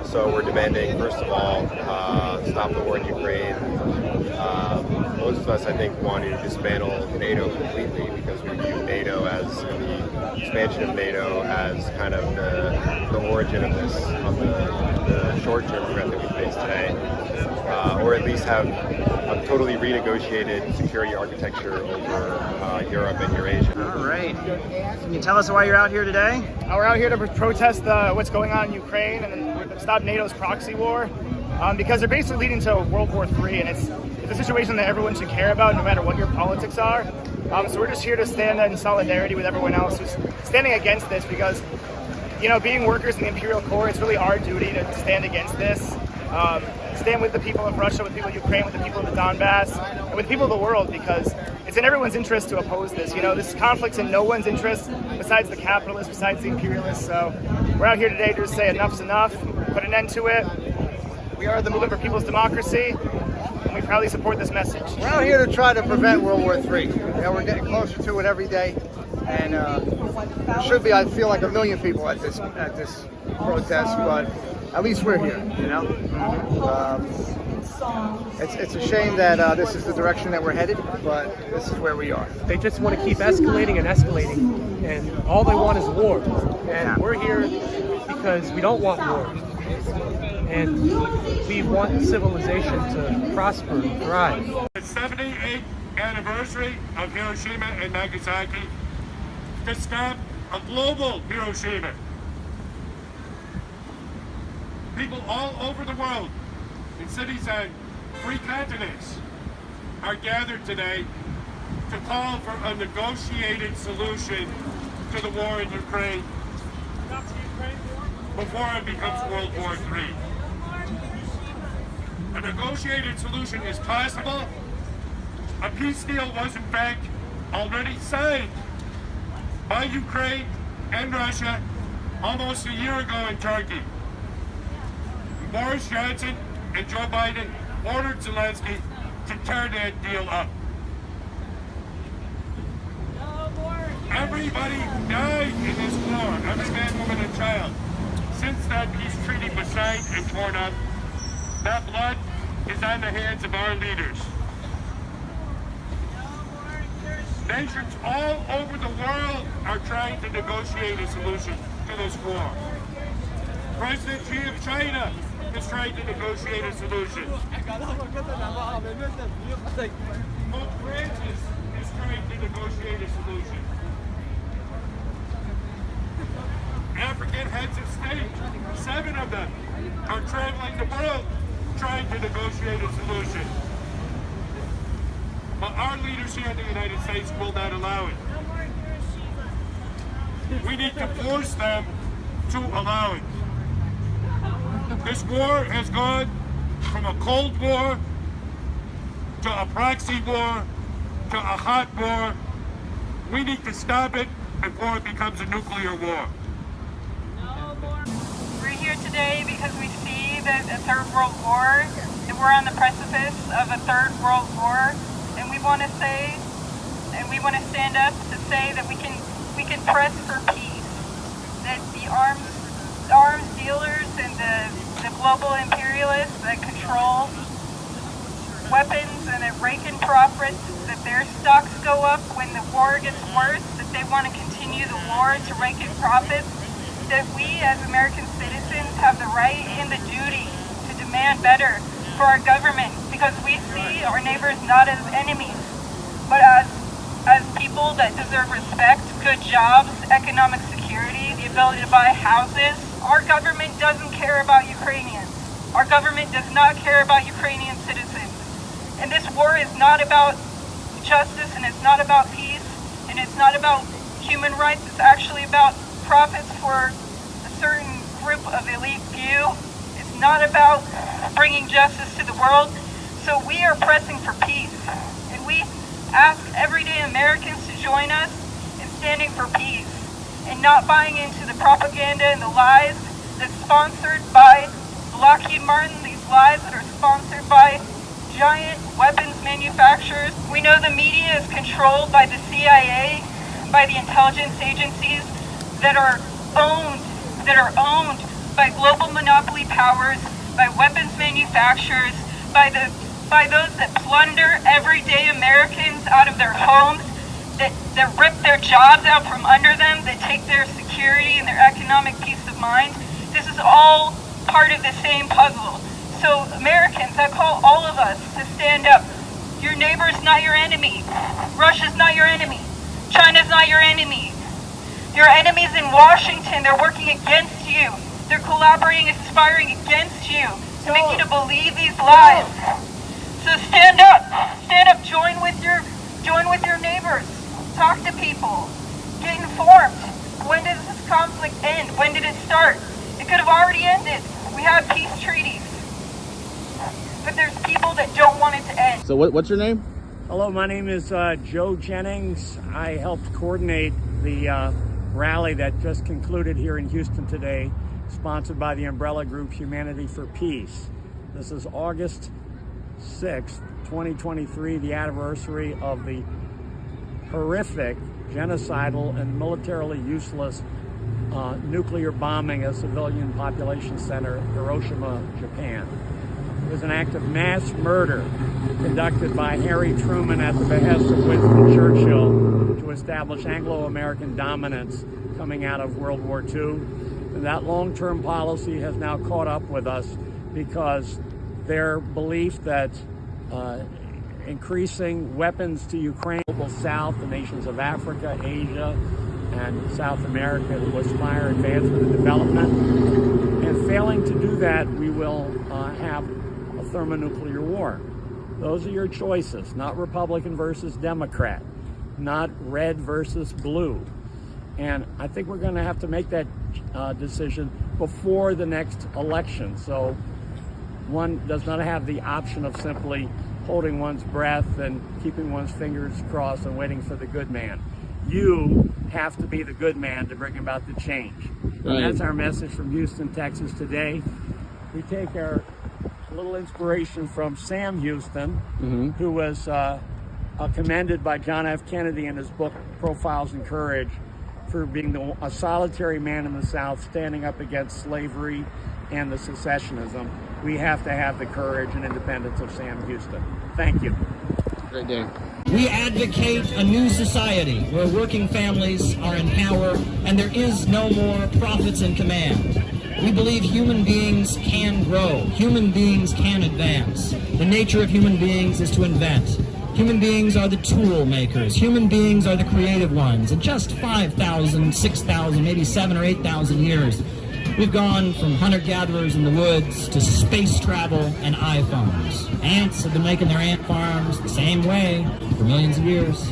So we're demanding, first of all, stop the war in Ukraine. Most of us, I think, want to dismantle NATO completely because we view NATO as the expansion of NATO as kind of the origin of this, of the short-term threat that we face today. Or at least have a totally renegotiated security architecture over Europe and Eurasia. All right. Can you tell us why you're out here today? We're out here to protest what's going on in Ukraine and stop NATO's proxy war because they're basically leading to World War III, and it's a situation that everyone should care about no matter what your politics are. So we're just here to stand in solidarity with everyone else who's standing against this because, being workers in the Imperial Corps, it's really our duty to stand against this. Stand with the people of Russia, with the people of Ukraine, with the people of the Donbass, and with the people of the world, because it's in everyone's interest to oppose this. This conflict's in no one's interest besides the capitalists, besides the imperialists. So we're out here today to just say enough's enough, put an end to it, We are the Movement for People's Democracy, and we proudly support this message. We're out here to try to prevent World War III. We're getting closer to it every day, and should be, I feel like, 1 million people at this protest, but at least we're here, you know? It's a shame that this is the direction that we're headed, but this is where we are. They just want to keep escalating and escalating, and all they want is war. And we're here because we don't want war. And we want civilization to prosper and thrive. The 78th anniversary of Hiroshima and Nagasaki to stop a global Hiroshima. People all over the world, in cities on 3 continents, are gathered today to call for a negotiated solution to the war in Ukraine before it becomes World War III. A negotiated solution is possible. A peace deal was in fact already signed by Ukraine and Russia almost a year ago in Turkey. Boris Johnson and Joe Biden ordered Zelensky to tear that deal up. Everybody died in this war, every man, woman, and child. Since that peace treaty was signed and torn up, that blood is on the hands of our leaders. Nations all over the world are trying to negotiate a solution to this war. President Xi of China is trying to negotiate a solution. Pope Francis is trying to negotiate a solution. African heads of state, 7 of them, are traveling the world trying to negotiate a solution. But our leaders here in the United States will not allow it. We need to force them to allow it. This war has gone from a cold war to a proxy war to a hot war. We need to stop it before it becomes a nuclear war. We're here today because we see that a third world war, that we're on the precipice of a third world war, and we want to say, and we want to stand up to say that we can press for peace. That the arms dealers and the global imperialists that control weapons and that rake in profits, that their stocks go up when the war gets worse, that they want to continue the war to rake in profits, that we as American citizens have the right and the duty to demand better for our government, because we see our neighbors not as enemies, but as people that deserve respect, good jobs, economic security, the ability to buy houses. Our government doesn't care about Ukrainians. Our government does not care about Ukrainian citizens. And this war is not about justice, and it's not about peace, and it's not about human rights. It's actually about profits for a certain group of elite few. It's not about bringing justice to the world. So we are pressing for peace, and we ask everyday Americans to join us in standing for peace and not buying into the propaganda and the lies that's sponsored by Lockheed Martin, these lies that are sponsored by giant weapons manufacturers. We know the media is controlled by the CIA, by the intelligence agencies that are owned by global monopoly powers, by weapons manufacturers, by those that plunder everyday Americans out of their homes, that rip their jobs out from under them, that take their security and their economic peace of mind. This is all part of the same puzzle. So Americans, I call all of us to stand up. Your neighbor's not your enemy. Russia's not your enemy. China's not your enemy. Your enemies in Washington, they're working against you. They're collaborating and conspiring against you to make you to believe these lies. So stand up, join with your neighbors, talk to people, get informed. When does this conflict end? When did it start? It could have already ended. We have peace treaties, but there's people that don't want it to end. So what's your name? Hello, my name is Joe Jennings. I helped coordinate the rally that just concluded here in Houston today, sponsored by the umbrella group Humanity for Peace. This is August 6th, 2023, the anniversary of the horrific, genocidal, and militarily useless nuclear bombing of civilian population center, Hiroshima, Japan. It was an act of mass murder conducted by Harry Truman at the behest of Winston Churchill to establish Anglo-American dominance coming out of World War II. And that long-term policy has now caught up with us because their belief that increasing weapons to Ukraine, global South, the nations of Africa, Asia, and South America who aspire advancement and development. And failing to do that, we will have a thermonuclear war. Those are your choices, not Republican versus Democrat, not red versus blue. And I think we're going to have to make that decision before the next election. So one does not have the option of simply holding one's breath and keeping one's fingers crossed and waiting for the good man. You have to be the good man to bring about the change. Right. And that's our message from Houston, Texas today. We take our little inspiration from Sam Houston, who was commended by John F. Kennedy in his book, Profiles in Courage, for being a solitary man in the South standing up against slavery and the secessionism. We have to have the courage and independence of Sam Houston. Thank you. Great day. We advocate a new society where working families are in power and there is no more prophets in command. We believe human beings can grow. Human beings can advance. The nature of human beings is to invent. Human beings are the tool makers. Human beings are the creative ones. In just 5,000, 6,000, maybe 7,000 or 8,000 years, we've gone from hunter-gatherers in the woods to space travel and iPhones. Ants have been making their ant farms the same way for millions of years.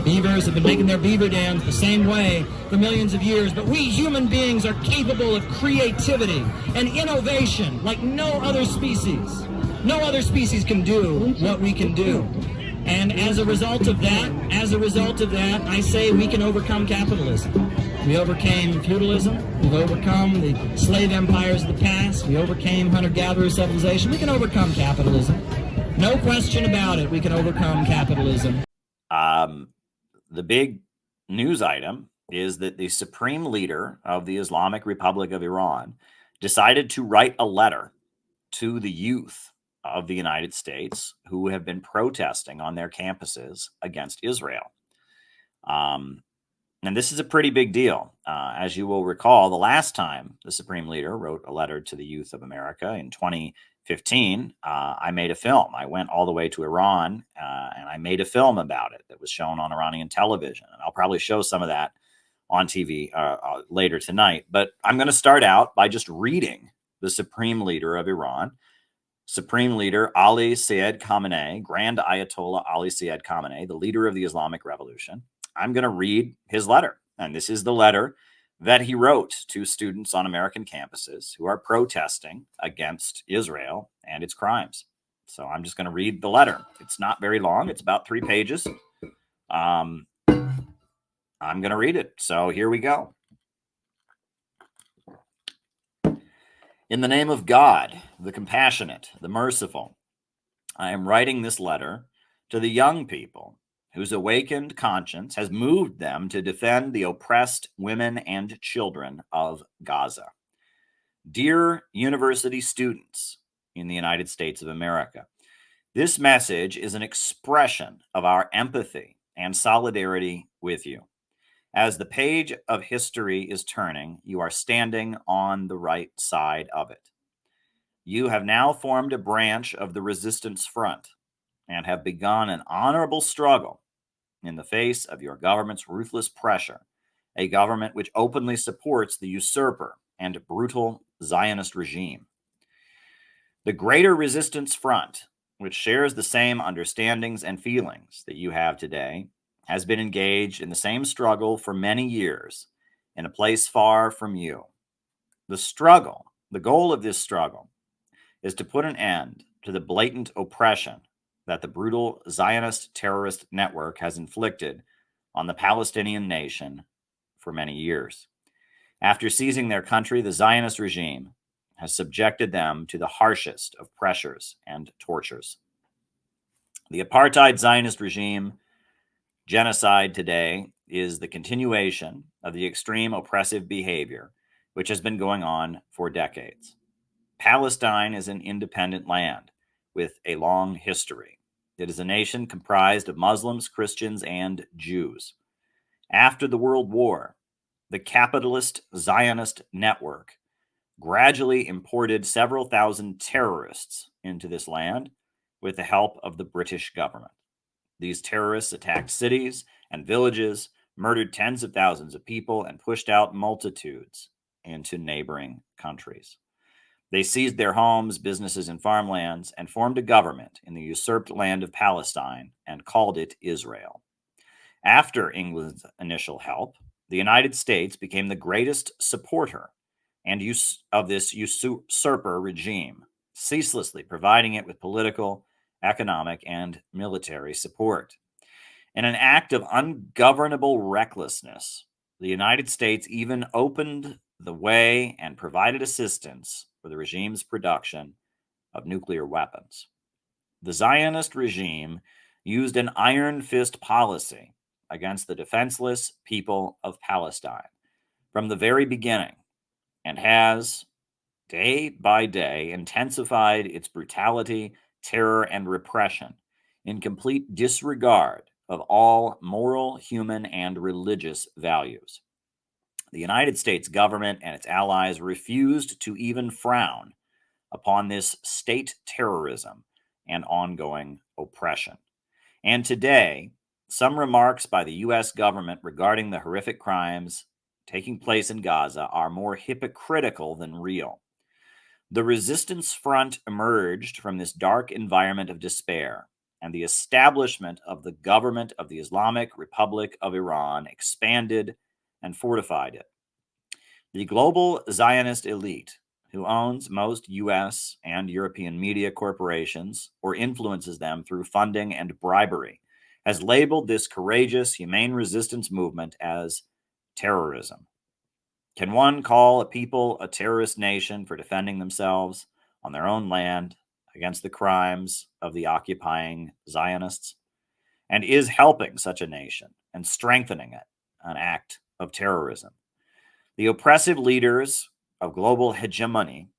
Beavers have been making their beaver dams the same way for millions of years. But we human beings are capable of creativity and innovation like no other species. No other species can do what we can do. And as a result of that, I say we can overcome capitalism. We overcame feudalism. We've overcome the slave empires of the past. We overcame hunter-gatherer civilization. We can overcome capitalism. No question about it, we can overcome capitalism. The big news item is that the supreme leader of the Islamic Republic of Iran decided to write a letter to the youth of the United States who have been protesting on their campuses against Israel. And this is a pretty big deal. As you will recall, the last time the Supreme Leader wrote a letter to the youth of America in 2015, I made a film. I went all the way to Iran and I made a film about it that was shown on Iranian television. And I'll probably show some of that on TV later tonight. But I'm going to start out by just reading the Supreme Leader of Iran, Supreme Leader Ali Sayyed Khamenei, Grand Ayatollah Ali Sayyed Khamenei, the leader of the Islamic Revolution. I'm going to read his letter. And this is the letter that he wrote to students on American campuses who are protesting against Israel and its crimes. So I'm just going to read the letter. It's not very long. It's about 3 pages. I'm going to read it. So here we go. In the name of God, the compassionate, the merciful, I am writing this letter to the young people whose awakened conscience has moved them to defend the oppressed women and children of Gaza. Dear university students in the United States of America, this message is an expression of our empathy and solidarity with you. As the page of history is turning, you are standing on the right side of it. You have now formed a branch of the resistance front and have begun an honorable struggle in the face of your government's ruthless pressure, a government which openly supports the usurper and brutal Zionist regime. The Greater Resistance Front, which shares the same understandings and feelings that you have today, has been engaged in the same struggle for many years in a place far from you. The goal of this struggle is to put an end to the blatant oppression that the brutal Zionist terrorist network has inflicted on the Palestinian nation for many years. After seizing their country, the Zionist regime has subjected them to the harshest of pressures and tortures. The apartheid Zionist regime genocide today is the continuation of the extreme oppressive behavior which has been going on for decades. Palestine is an independent land with a long history. It is a nation comprised of Muslims, Christians, and Jews. After the World War, the capitalist Zionist network gradually imported several thousand terrorists into this land with the help of the British government. These terrorists attacked cities and villages, murdered tens of thousands of people, and pushed out multitudes into neighboring countries. They seized their homes, businesses, and farmlands and formed a government in the usurped land of Palestine and called it Israel. After England's initial help, the United States became the greatest supporter of this usurper regime, ceaselessly providing it with political, economic, and military support. In an act of ungovernable recklessness, the United States even opened the way and provided assistance for the regime's production of nuclear weapons. The Zionist regime used an iron fist policy against the defenseless people of Palestine from the very beginning, and has, day by day, intensified its brutality, terror, and repression in complete disregard of all moral, human, and religious values. The United States government and its allies refused to even frown upon this state terrorism and ongoing oppression. And today, some remarks by the U.S. government regarding the horrific crimes taking place in Gaza are more hypocritical than real. The resistance front emerged from this dark environment of despair, and the establishment of the government of the Islamic Republic of Iran expanded and fortified it. The global Zionist elite, who owns most U.S. and European media corporations or influences them through funding and bribery, has labeled this courageous, humane resistance movement as terrorism. Can one call a people a terrorist nation for defending themselves on their own land against the crimes of the occupying Zionists? And is helping such a nation and strengthening it an act of terrorism? The oppressive leaders of global hegemony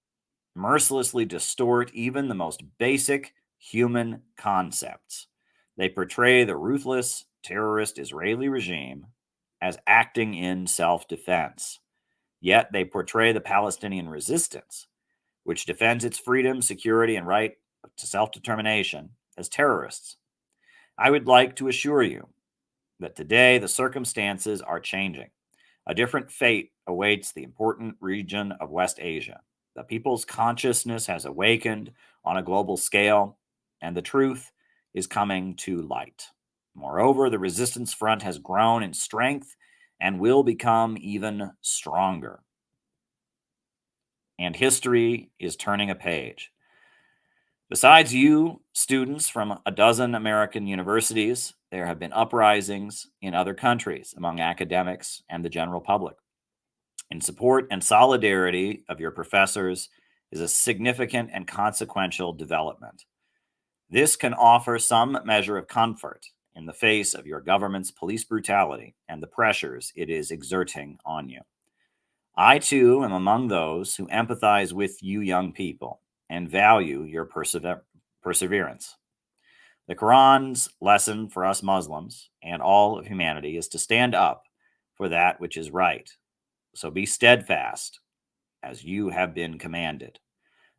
mercilessly distort even the most basic human concepts. They portray the ruthless terrorist Israeli regime as acting in self-defense. Yet they portray the Palestinian resistance, which defends its freedom, security, and right to self-determination, as terrorists. I would like to assure you that today the circumstances are changing. A different fate awaits the important region of West Asia. The people's consciousness has awakened on a global scale, and the truth is coming to light. Moreover, the resistance front has grown in strength and will become even stronger. And history is turning a page. Besides you, students from a dozen American universities, there have been uprisings in other countries among academics and the general public. In support and solidarity of your professors is a significant and consequential development. This can offer some measure of comfort in the face of your government's police brutality and the pressures it is exerting on you. I, too, am among those who empathize with you young people and value your perseverance. The Quran's lesson for us Muslims and all of humanity is to stand up for that which is right. So be steadfast as you have been commanded.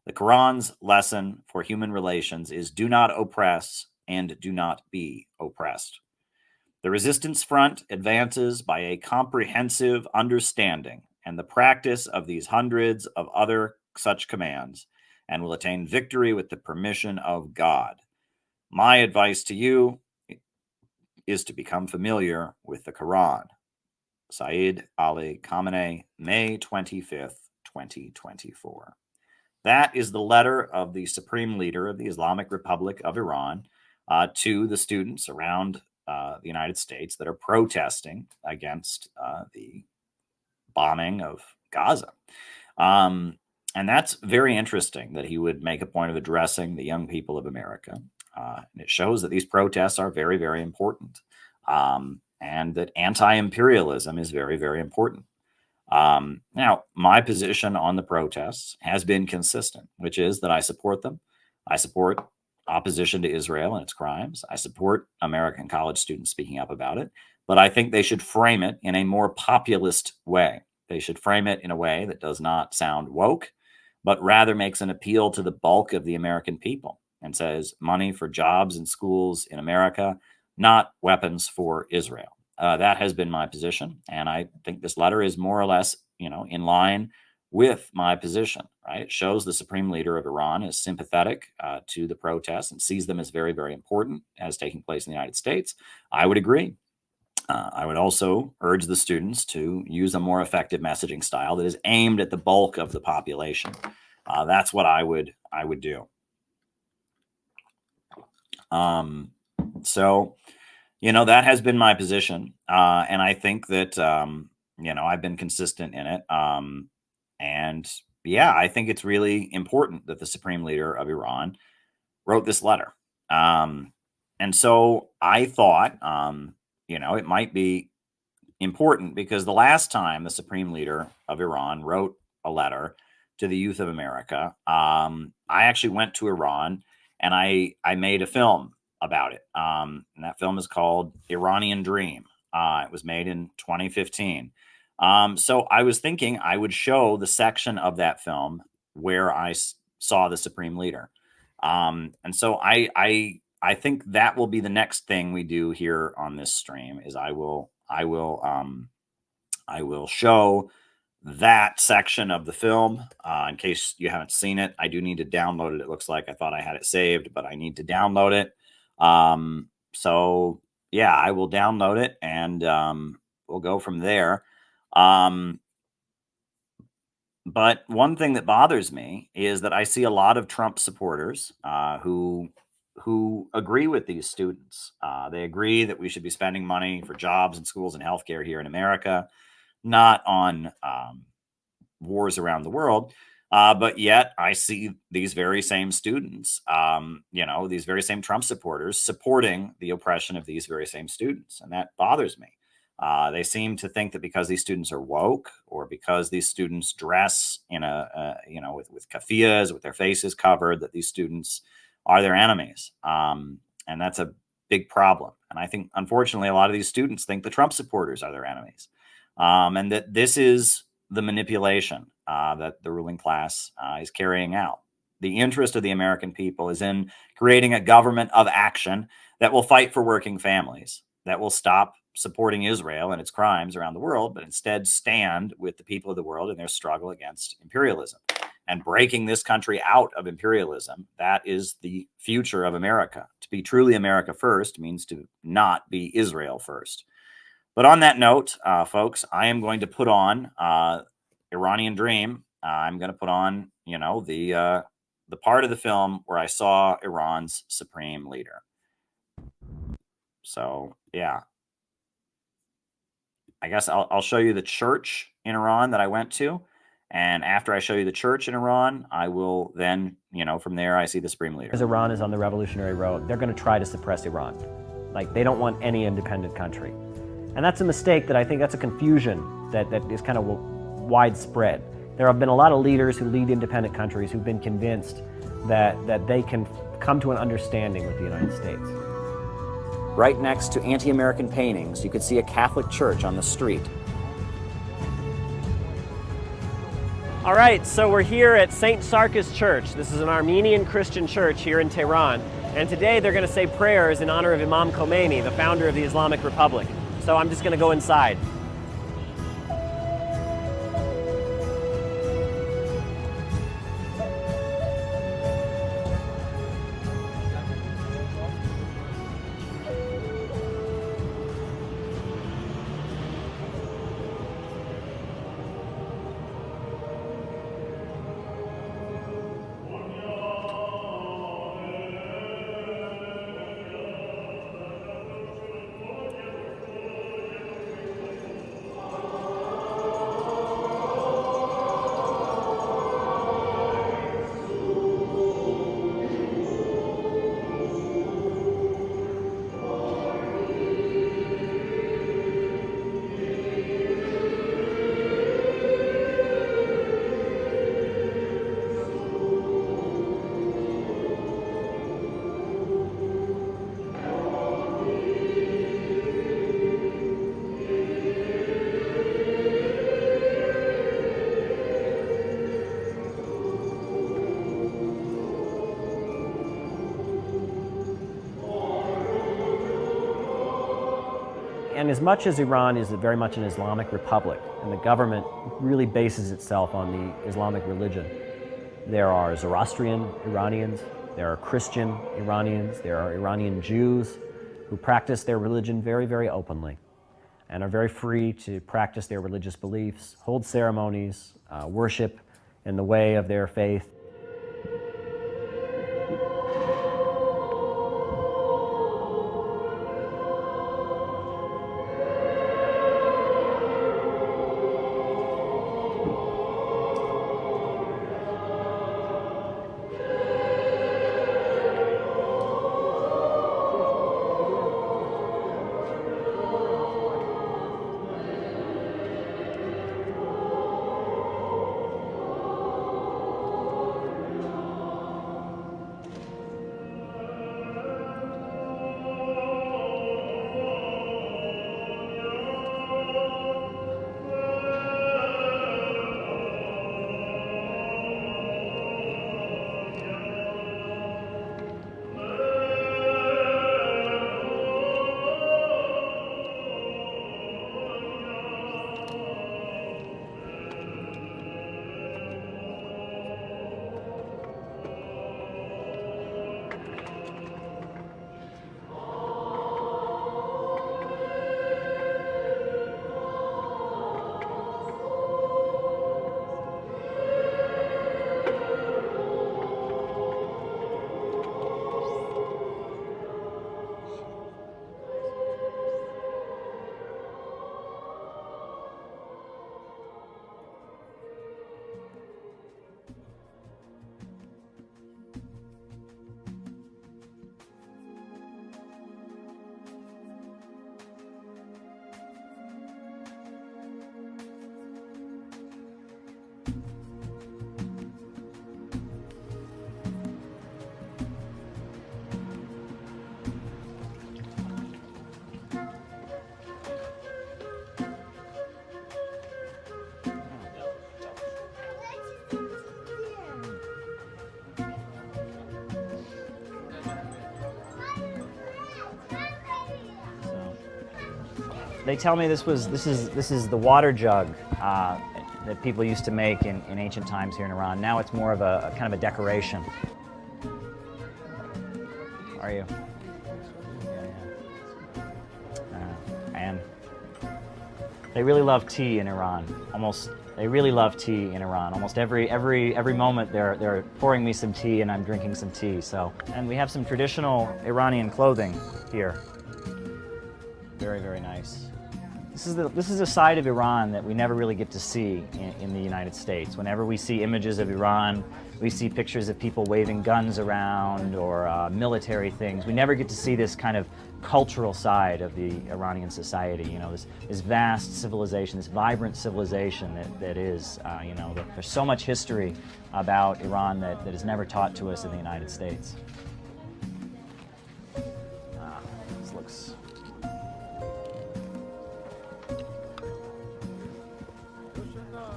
The Quran's lesson for human relations is do not oppress and do not be oppressed. The resistance front advances by a comprehensive understanding and the practice of these hundreds of other such commands, and will attain victory with the permission of God. My advice to you is to become familiar with the Quran. Sayyid Ali Khamenei, May 25th, 2024. That is the letter of the Supreme Leader of the Islamic Republic of Iran to the students around the United States that are protesting against the bombing of Gaza. And that's very interesting that he would make a point of addressing the young people of America. And it shows that these protests are very, very important, and that anti-imperialism is very, very important. Now, my position on the protests has been consistent, which is that I support them. I support opposition to Israel and its crimes. I support American college students speaking up about it, but I think they should frame it in a more populist way. They should frame it in a way that does not sound woke, but rather makes an appeal to the bulk of the American people and says money for jobs and schools in America, not weapons for Israel. That has been my position, and I think this letter is more or less, in line with my position. Right? It shows the supreme leader of Iran is sympathetic to the protests and sees them as very, very important as taking place in the United States. I would agree. I would also urge the students to use a more effective messaging style that is aimed at the bulk of the population. That's what I would do. So, that has been my position. And I think that, I've been consistent in it. And yeah, I think it's really important that the supreme leader of Iran wrote this letter. And so I thought, it might be important because the last time the supreme leader of Iran wrote a letter to the youth of America, I actually went to Iran and I made a film about it. And that film is called Iranian Dream. It was made in 2015. So I was thinking I would show the section of that film where I saw the supreme leader. And so I think that will be the next thing we do here on this stream is I will show that section of the film. In case you haven't seen it, I do need to download it. It looks like I thought I had it saved, but I need to download it. So yeah, I will download it and we'll go from there. But one thing that bothers me is that I see a lot of Trump supporters who agree with these students. They agree that we should be spending money for jobs and schools and healthcare here in America, not on wars around the world. But yet I see these very same students, these very same Trump supporters supporting the oppression of these very same students. And that bothers me. They seem to think that because these students are woke or because these students dress in with keffiyehs, with their faces covered, that these students are their enemies. And that's a big problem. And I think, unfortunately, a lot of these students think the Trump supporters are their enemies. And that this is the manipulation that the ruling class is carrying out. The interest of the American people is in creating a government of action that will fight for working families, that will stop supporting Israel and its crimes around the world, but instead stand with the people of the world in their struggle against imperialism. And breaking this country out of imperialism, that is the future of America. To be truly America first means to not be Israel first. But on that note, folks, I am going to put on Iranian Dream. I'm going to put on, the part of the film where I saw Iran's supreme leader. So, yeah. I guess I'll show you the church in Iran that I went to. And after I show you the church in Iran, I will then, from there, I see the supreme leader. As Iran is on the revolutionary road, they're going to try to suppress Iran. Like, they don't want any independent country. And that's a mistake that I think that's a confusion that is kind of widespread. There have been a lot of leaders who lead independent countries who've been convinced that they can come to an understanding with the United States. Right next to anti-American paintings, you could see a Catholic church on the street. All right, so we're here at St. Sarkis Church. This is an Armenian Christian church here in Tehran. And today they're going to say prayers in honor of Imam Khomeini, the founder of the Islamic Republic. So I'm just going to go inside. And as much as Iran is very much an Islamic republic, and the government really bases itself on the Islamic religion, there are Zoroastrian Iranians, there are Christian Iranians, there are Iranian Jews who practice their religion very, very openly and are very free to practice their religious beliefs, hold ceremonies, worship in the way of their faith. They tell me this is the water jug that people used to make in ancient times here in Iran. Now it's more of a kind of a decoration. Are you? And they really love tea in Iran. They really love tea in Iran. Almost every moment they're pouring me some tea and I'm drinking some tea. So, and we have some traditional Iranian clothing here. Very, very nice. This is a side of Iran that we never really get to see in the United States. Whenever we see images of Iran, we see pictures of people waving guns around or military things. We never get to see this kind of cultural side of the Iranian society. You know, this vast civilization, this vibrant civilization that is. You know, there's so much history about Iran that is never taught to us in the United States. This looks.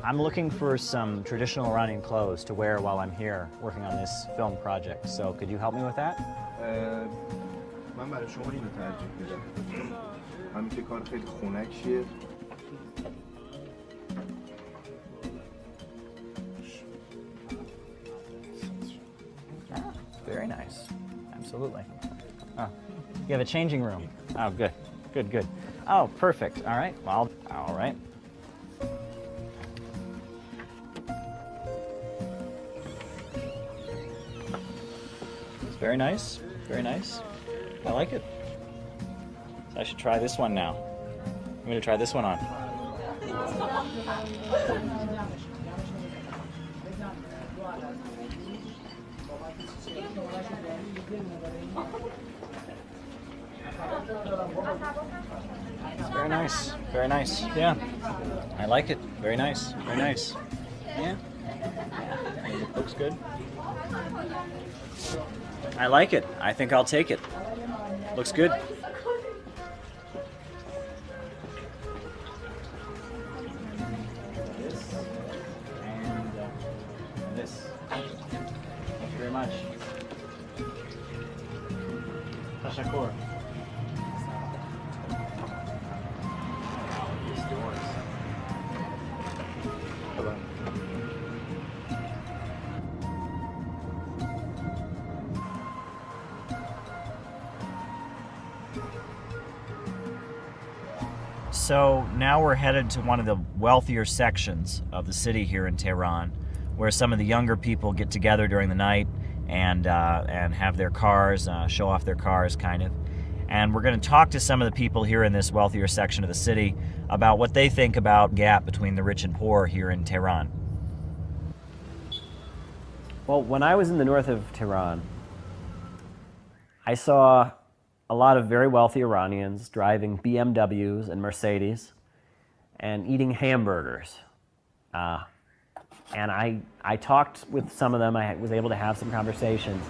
I'm looking for some traditional Iranian clothes to wear while I'm here working on this film project. So could you help me with that? من برای شما اینو ترجیح میدم. همین که کار خیلی خنکیه. Very nice. Absolutely. Oh, you have a changing room. Oh, good. Good, good. Oh, perfect. All right. Well, all right. Very nice, very nice. I like it. So I should try this one now. I'm going to try this one on. Very nice, very nice. Yeah, I like it. Very nice, very nice. Yeah, it looks good. I like it. I think I'll take it. Looks good. This and this. Thank you very much. Tashakkur. So now we're headed to one of the wealthier sections of the city here in Tehran, where some of the younger people get together during the night and have their cars, show off their cars, kind of. And we're going to talk to some of the people here in this wealthier section of the city about what they think about the gap between the rich and poor here in Tehran. Well, when I was in the north of Tehran, I saw a lot of very wealthy Iranians driving BMWs and Mercedes and eating hamburgers. And I talked with some of them. I was able to have some conversations.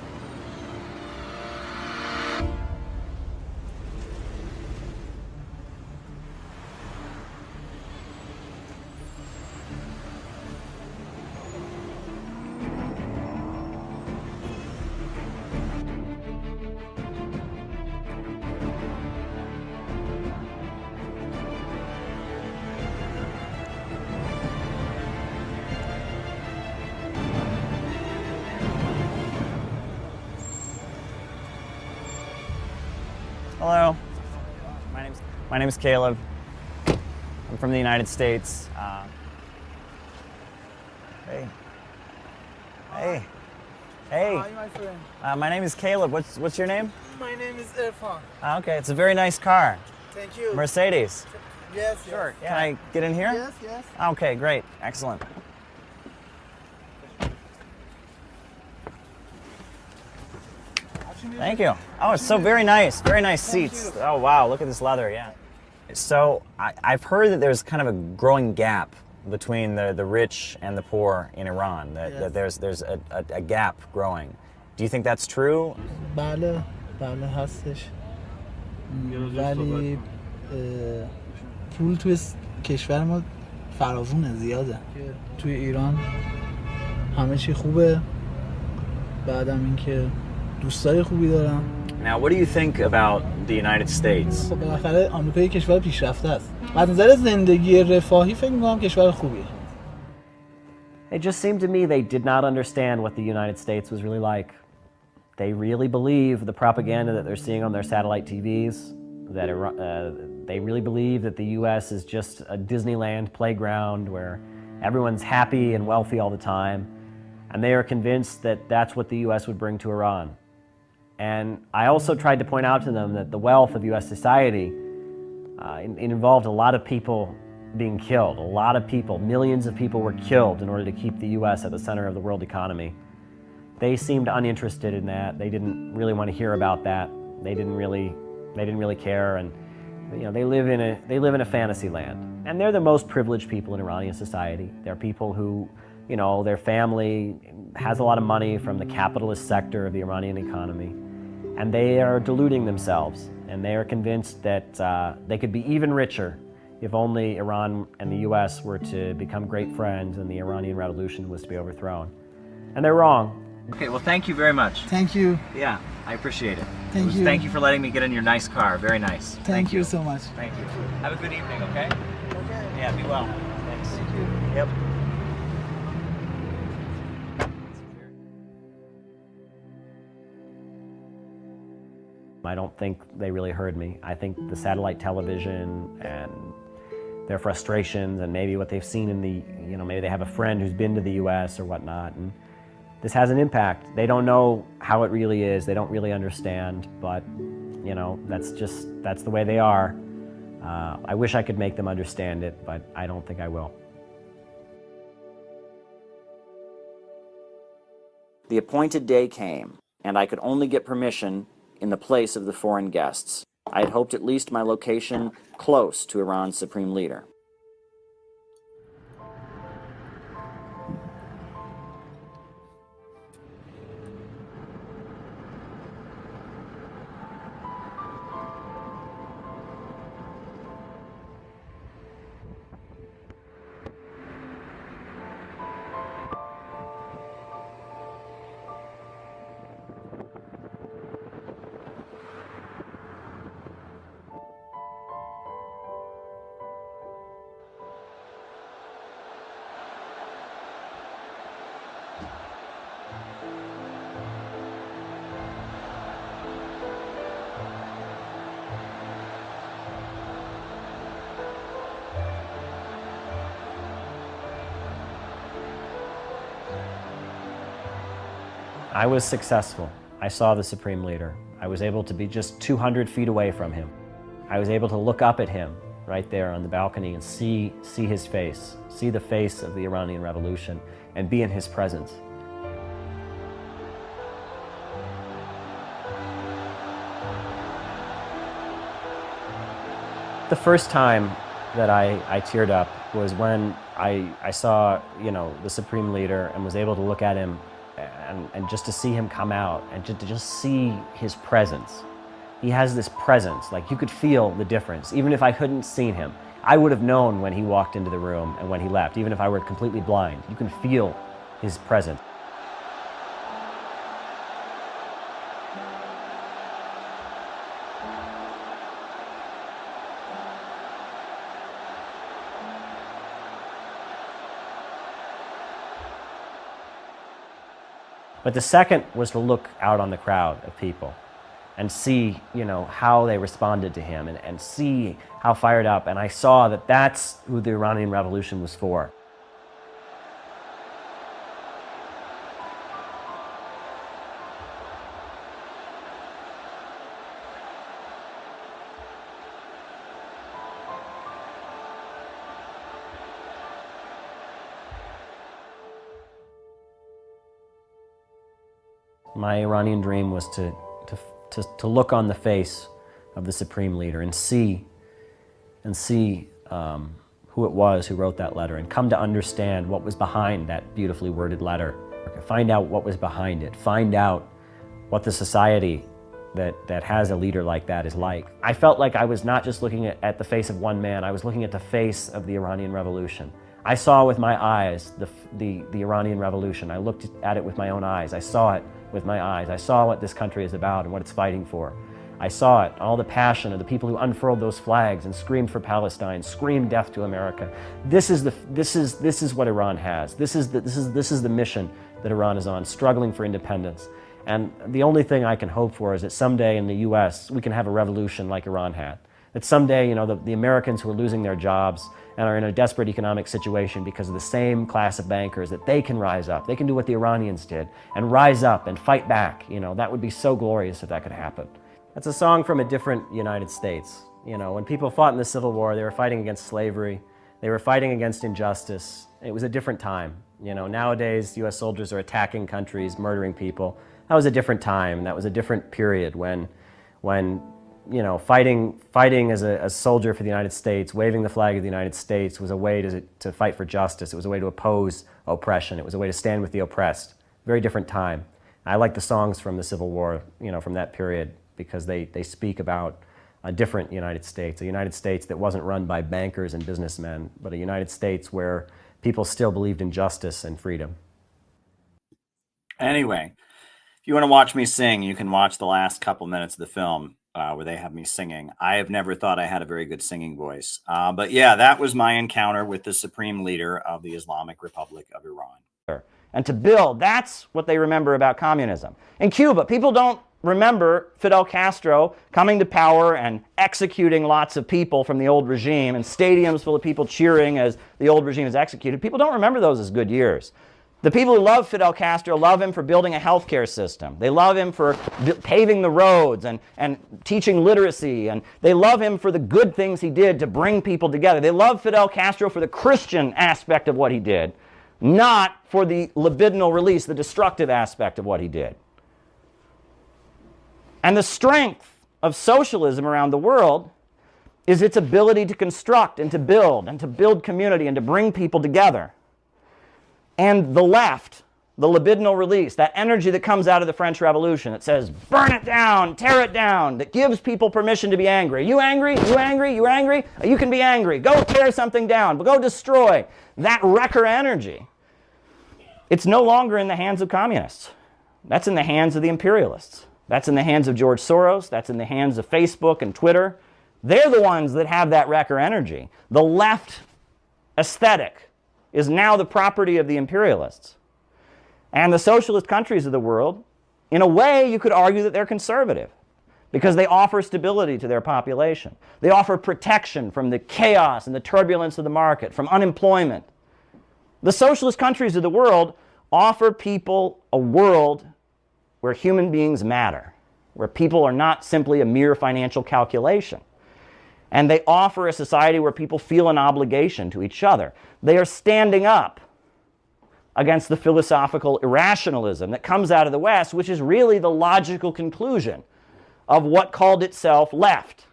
Hello, my name's Caleb. I'm from the United States. Hey. Hi, my friend. My name is Caleb. What's your name? My name is Irfan. Okay, it's a very nice car. Thank you. Mercedes. Yes, Sure. Can I get in here? Yes, yes. Okay, great. Excellent. Thank you. Oh, it's so very nice. Very nice seats. Oh, wow. Look at this leather. Yeah. So I've heard that there's kind of a growing gap between the rich and the poor in Iran. That there's a gap growing. Do you think that's true? بله هستش. ولی پول توی کشور ما فراوونه زیاده. توی ایران همه چی خوبه. بعدم اینکه دوستای خوبی دارم. Now, what do you think about the United States? خب بالاخره آمریکا یک کشور پیشرفته است. از نظر زندگی رفاهی فکر می‌کنم کشور خوبیه. It just seemed to me they did not understand what the United States was really like. They really believe the propaganda that they're seeing on their satellite TVs, that they really believe that the U.S. is just a Disneyland playground where everyone's happy and wealthy all the time, and they are convinced that that's what the U.S. would bring to Iran. And I also tried to point out to them that the wealth of U.S. society it involved a lot of people being killed. A lot of people, millions of people were killed in order to keep the U.S. at the center of the world economy. They seemed uninterested in that. They didn't really want to hear about that. They didn't really care. And you know, they live in a fantasy land. And they're the most privileged people in Iranian society. They're people who, you know, their family has a lot of money from the capitalist sector of the Iranian economy. And they are deluding themselves. And they are convinced that they could be even richer if only Iran and the U.S. were to become great friends and the Iranian Revolution was to be overthrown. And they're wrong. Okay, well, thank you very much. Thank you. Yeah, I appreciate it. Thank you. Thank you for letting me get in your nice car. Very nice. Thank you so much. Thank you. Have a good evening, okay? Okay. Yeah, be well. Thanks. Thank you. Yep. I don't think they really heard me. I think the satellite television and their frustrations and maybe what they've seen in the, you know, maybe they have a friend who's been to the U.S. or whatnot, and this has an impact. They don't know how it really is. They don't really understand, but, you know, that's the way they are. I wish I could make them understand it, but I don't think I will. The appointed day came, and I could only get permission in the place of the foreign guests. I had hoped at least my location close to Iran's supreme leader. I was successful. I saw the Supreme Leader. I was able to be just 200 feet away from him. I was able to look up at him right there on the balcony and see his face, see the face of the Iranian Revolution, and be in his presence. The first time that I teared up was when I saw, the Supreme Leader and was able to look at him and just to see him come out and to just see his presence. He has this presence, like you could feel the difference. Even if I hadn't seen him, I would have known when he walked into the room and when he left, even if I were completely blind. You can feel his presence. But the second was to look out on the crowd of people and see, how they responded to him and see how fired up. And I saw that that's who the Iranian Revolution was for. My Iranian dream was to look on the face of the Supreme Leader and see who it was who wrote that letter and come to understand what was behind that beautifully worded letter. Find out what was behind it. Find out what the society that has a leader like that is like. I felt like I was not just looking at the face of one man, I was looking at the face of the Iranian Revolution. I saw with my eyes the Iranian Revolution. I looked at it with my own eyes. I saw it with my eyes. I saw what this country is about and what it's fighting for. I saw it, all the passion of the people who unfurled those flags and screamed for Palestine, screamed death to America. This is what Iran has. This is the mission that Iran is on, struggling for independence. And the only thing I can hope for is that someday in the US we can have a revolution like Iran had. That someday, the Americans who are losing their jobs and are in a desperate economic situation because of the same class of bankers, that they can rise up. They can do what the Iranians did and rise up and fight back. That would be so glorious if that could happen. That's a song from a different United States. When people fought in the Civil War, they were fighting against slavery. They were fighting against injustice. It was a different time. Nowadays, US soldiers are attacking countries, murdering people. That was a different time. That was a different period when fighting as a soldier for the United States, waving the flag of the United States was a way to fight for justice. It was a way to oppose oppression. It was a way to stand with the oppressed. Very different time. I like the songs from the Civil War, from that period, because they speak about a different United States, a United States that wasn't run by bankers and businessmen, but a United States where people still believed in justice and freedom. Anyway, if you want to watch me sing, you can watch the last couple minutes of the film where they have me singing. I have never thought I had a very good singing voice. But yeah, that was my encounter with the Supreme Leader of the Islamic Republic of Iran. And to build, that's what they remember about communism. In Cuba, people don't remember Fidel Castro coming to power and executing lots of people from the old regime and stadiums full of people cheering as the old regime is executed. People don't remember those as good years. The people who love Fidel Castro love him for building a healthcare system. They love him for paving the roads and teaching literacy. And they love him for the good things he did to bring people together. They love Fidel Castro for the Christian aspect of what he did, not for the libidinal release, the destructive aspect of what he did. And the strength of socialism around the world is its ability to construct and to build community and to bring people together. And the left, the libidinal release, that energy that comes out of the French Revolution that says, burn it down, tear it down, that gives people permission to be angry. You angry? You angry? You angry? You can be angry. Go tear something down. Go destroy. That wrecker energy, it's no longer in the hands of communists. That's in the hands of the imperialists. That's in the hands of George Soros. That's in the hands of Facebook and Twitter. They're the ones that have that wrecker energy. The left aesthetic is now the property of the imperialists. And the socialist countries of the world, in a way, you could argue that they're conservative because they offer stability to their population. They offer protection from the chaos and the turbulence of the market, from unemployment. The socialist countries of the world offer people a world where human beings matter, where people are not simply a mere financial calculation. And they offer a society where people feel an obligation to each other. They are standing up against the philosophical irrationalism that comes out of the West, which is really the logical conclusion of what called itself left.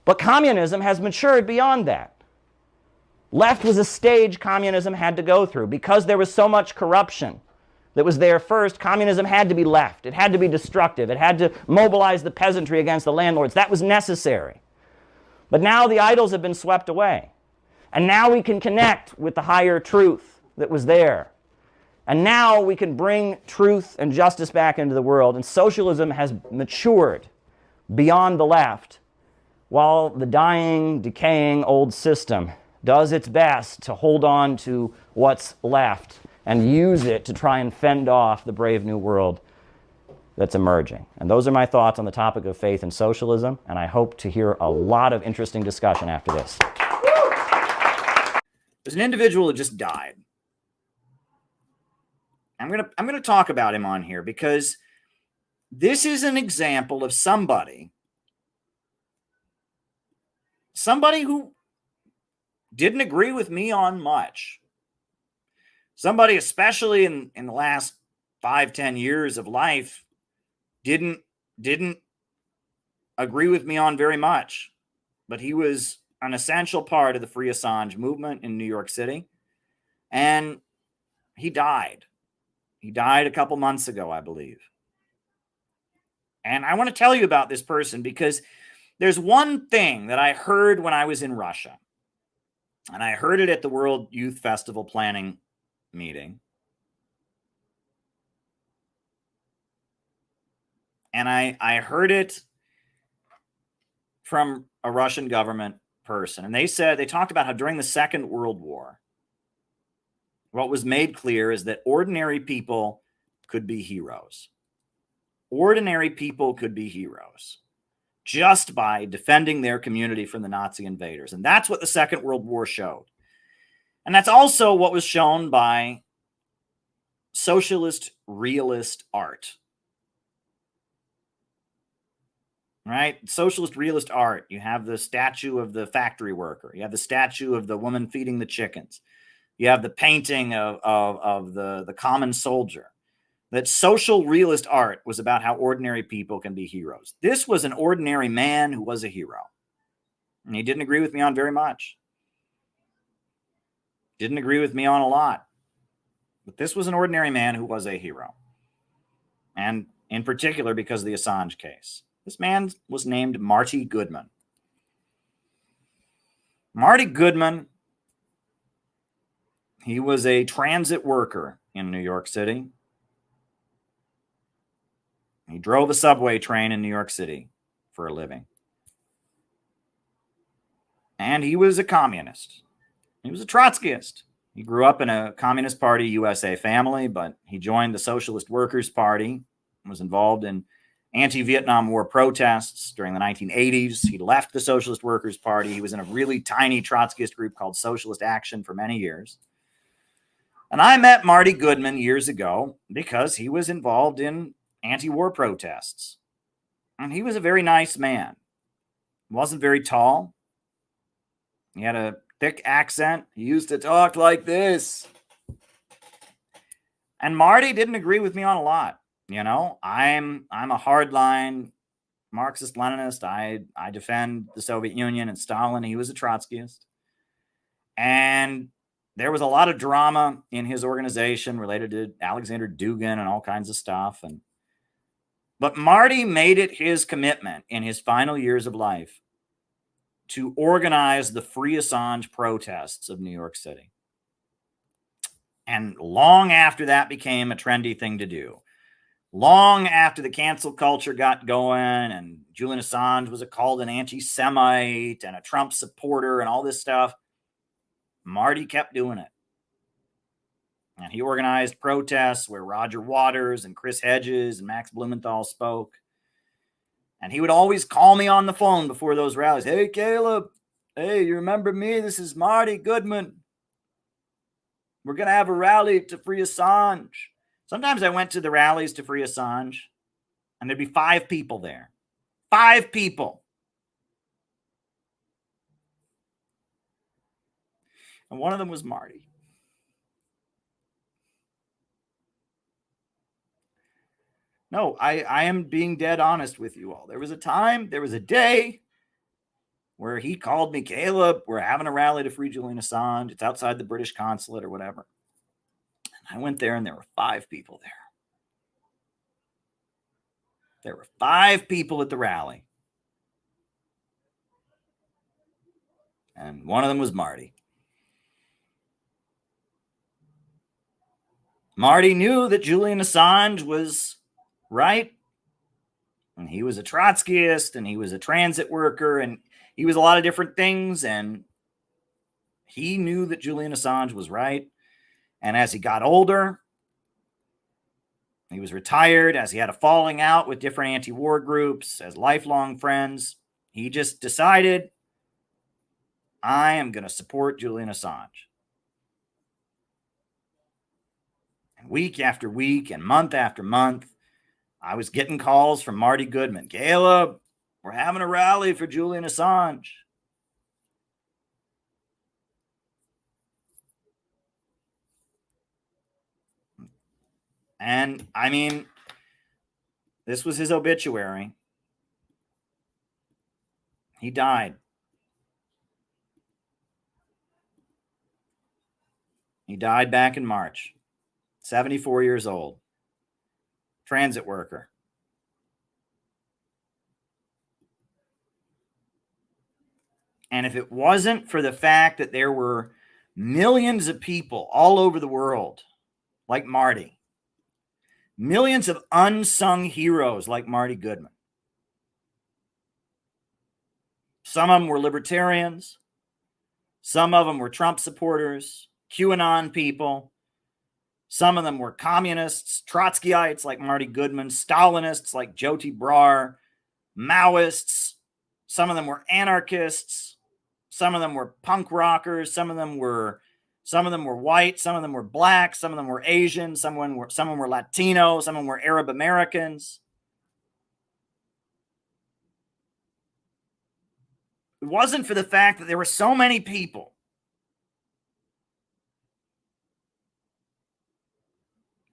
But communism has matured beyond that. Left was a stage communism had to go through. Because there was so much corruption that was there first, communism had to be left. It had to be destructive. It had to mobilize the peasantry against the landlords. That was necessary. But now the idols have been swept away. And now we can connect with the higher truth that was there. And now we can bring truth and justice back into the world. And socialism has matured beyond the left, while the dying, decaying old system does its best to hold on to what's left and use it to try and fend off the brave new world that's emerging. And those are my thoughts on the topic of faith and socialism, and I hope to hear a lot of interesting discussion after this. There's an individual who just died. I'm gonna talk about him on here because this is an example of somebody who didn't agree with me on much. Somebody, especially in the last 5-10 years of life, didn't agree with me on very much. But he was an essential part of the Free Assange movement in New York City. And he died. He died a couple months ago, I believe. And I want to tell you about this person because there's one thing that I heard when I was in Russia. And I heard it at the World Youth Festival planning meeting. And I heard it from a Russian government person. And they talked about how during the Second World War, what was made clear is that ordinary people could be heroes. Ordinary people could be heroes just by defending their community from the Nazi invaders. And that's what the Second World War showed. And that's also what was shown by socialist realist art. Right? Socialist realist art. You have the statue of the factory worker. You have the statue of the woman feeding the chickens. You have the painting of the common soldier. That social realist art was about how ordinary people can be heroes. This was an ordinary man who was a hero. And he didn't agree with me on very much. Didn't agree with me on a lot. But this was an ordinary man who was a hero. And in particular because of the Assange case. This man was named Marty Goodman. Marty Goodman, he was a transit worker in New York City. He drove a subway train in New York City for a living. And he was a communist. He was a Trotskyist. He grew up in a Communist Party USA family, but he joined the Socialist Workers' Party and was involved in anti-Vietnam War protests during the 1980s. He left the Socialist Workers' Party. He was in a really tiny Trotskyist group called Socialist Action for many years. And I met Marty Goodman years ago because he was involved in anti-war protests. And he was a very nice man. He wasn't very tall. He had a thick accent. He used to talk like this. And Marty didn't agree with me on a lot. You know, I'm a hardline Marxist-Leninist. I defend the Soviet Union and Stalin. He was a Trotskyist. And there was a lot of drama in his organization related to Alexander Dugin and all kinds of stuff. But Marty made it his commitment in his final years of life to organize the Free Assange protests of New York City. And long after that became a trendy thing to do, long after the cancel culture got going and Julian Assange was called an anti-Semite and a Trump supporter and all this stuff, Marty kept doing it. And he organized protests where Roger Waters and Chris Hedges and Max Blumenthal spoke. And he would always call me on the phone before those rallies. Hey, Caleb. Hey, you remember me? This is Marty Goodman. We're going to have a rally to free Assange. Sometimes I went to the rallies to free Assange, and there'd be 5 people there. 5 people. And one of them was Marty. No, I am being dead honest with you all. There was a day where he called me, Caleb, we're having a rally to free Julian Assange. It's outside the British consulate or whatever. And I went there and there were 5 people there. There were 5 people at the rally. And one of them was Marty. Marty knew that Julian Assange was right. And he was a Trotskyist, and he was a transit worker, and he was a lot of different things. And he knew that Julian Assange was right. And as he got older, he was retired, as he had a falling out with different anti-war groups, as lifelong friends, he just decided, I am going to support Julian Assange. And week after week and month after month, I was getting calls from Marty Goodman. Caleb, we're having a rally for Julian Assange. And I mean, this was his obituary. He died. He died back in March, 74 years old, transit worker. And if it wasn't for the fact that there were millions of people all over the world like Marty, millions of unsung heroes like Marty Goodman, some of them were libertarians, some of them were Trump supporters, QAnon people, some of them were communists, Trotskyites like Marty Goodman, Stalinists like Jyoti Brar, Maoists, some of them were anarchists, some of them were punk rockers, some of them were white, some of them were black, some of them were Asian, some of them were Latino, some of them were Arab Americans. It wasn't for the fact that there were so many people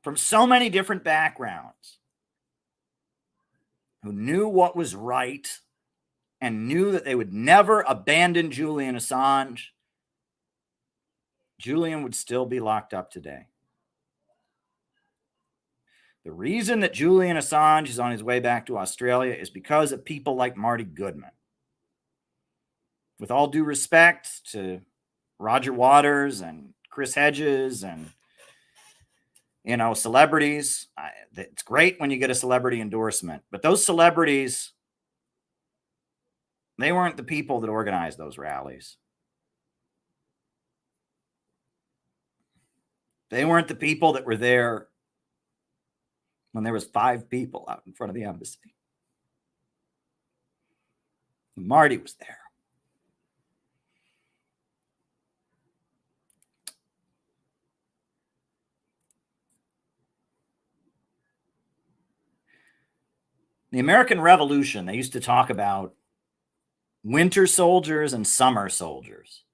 from so many different backgrounds who knew what was right and knew that they would never abandon Julian Assange, Julian would still be locked up today. The reason that Julian Assange is on his way back to Australia is because of people like Marty Goodman. With all due respect to Roger Waters and Chris Hedges and, celebrities, it's great when you get a celebrity endorsement, but those celebrities, they weren't the people that organized those rallies. They weren't the people that were there when there was 5 people out in front of the embassy. Marty was there. The American Revolution, they used to talk about winter soldiers and summer soldiers.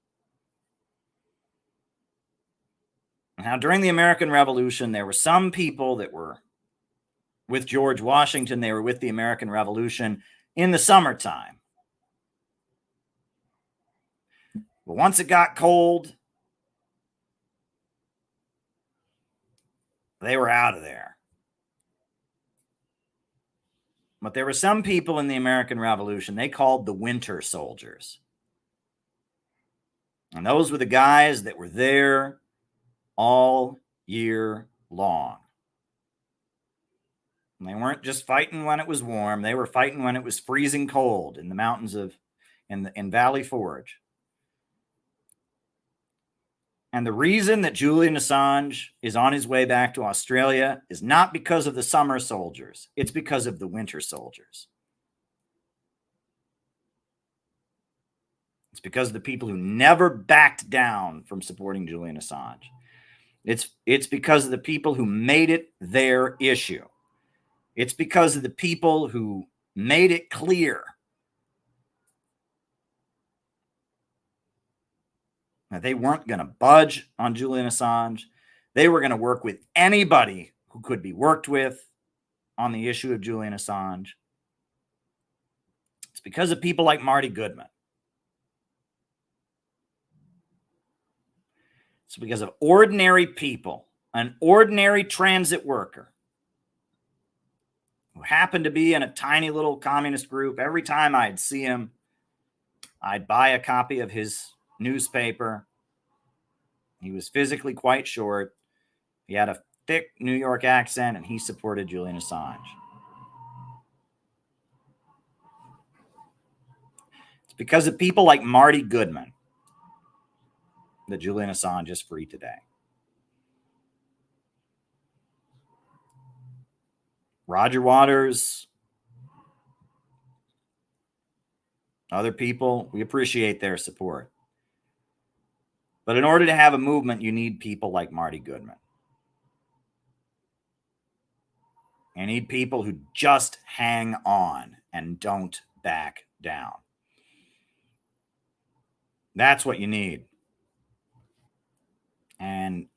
Now, during the American Revolution, there were some people that were with George Washington. They were with the American Revolution in the summertime. But once it got cold, they were out of there. But there were some people in the American Revolution they called the winter soldiers. And those were the guys that were there all year long. And they weren't just fighting when it was warm. They were fighting when it was freezing cold in the mountains in Valley Forge. And the reason that Julian Assange is on his way back to Australia is not because of the summer soldiers. It's because of the winter soldiers. It's because of the people who never backed down from supporting Julian Assange. It's because of the people who made it their issue. It's because of the people who made it clear that they weren't going to budge on Julian Assange. They were going to work with anybody who could be worked with on the issue of Julian Assange. It's because of people like Marty Goodman. It's because of ordinary people, an ordinary transit worker who happened to be in a tiny little communist group. Every time I'd see him, I'd buy a copy of his newspaper. He was physically quite short. He had a thick New York accent, and he supported Julian Assange. It's because of people like Marty Goodman that Julian Assange is free today. Roger Waters, other people, we appreciate their support. But in order to have a movement, you need people like Marty Goodman. You need people who just hang on and don't back down. That's what you need. And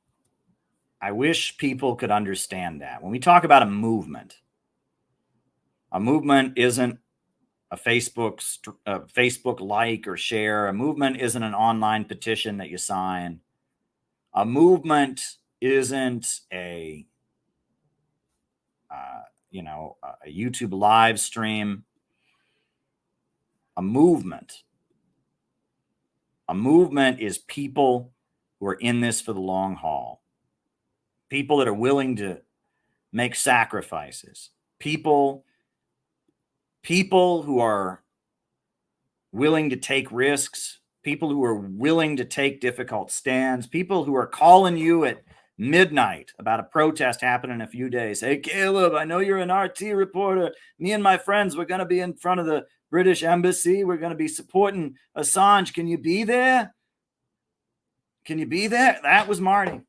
I wish people could understand that. When we talk about a movement isn't a Facebook like or share. A movement isn't an online petition that you sign. A movement isn't a YouTube live stream. A movement is people who are in this for the long haul. People that are willing to make sacrifices. People who are willing to take risks. People who are willing to take difficult stands. People who are calling you at midnight about a protest happening in a few days. Hey, Caleb, I know you're an RT reporter. Me and my friends, we're going to be in front of the British Embassy. We're going to be supporting Assange. Can you be there? Can you be there? That was Marty.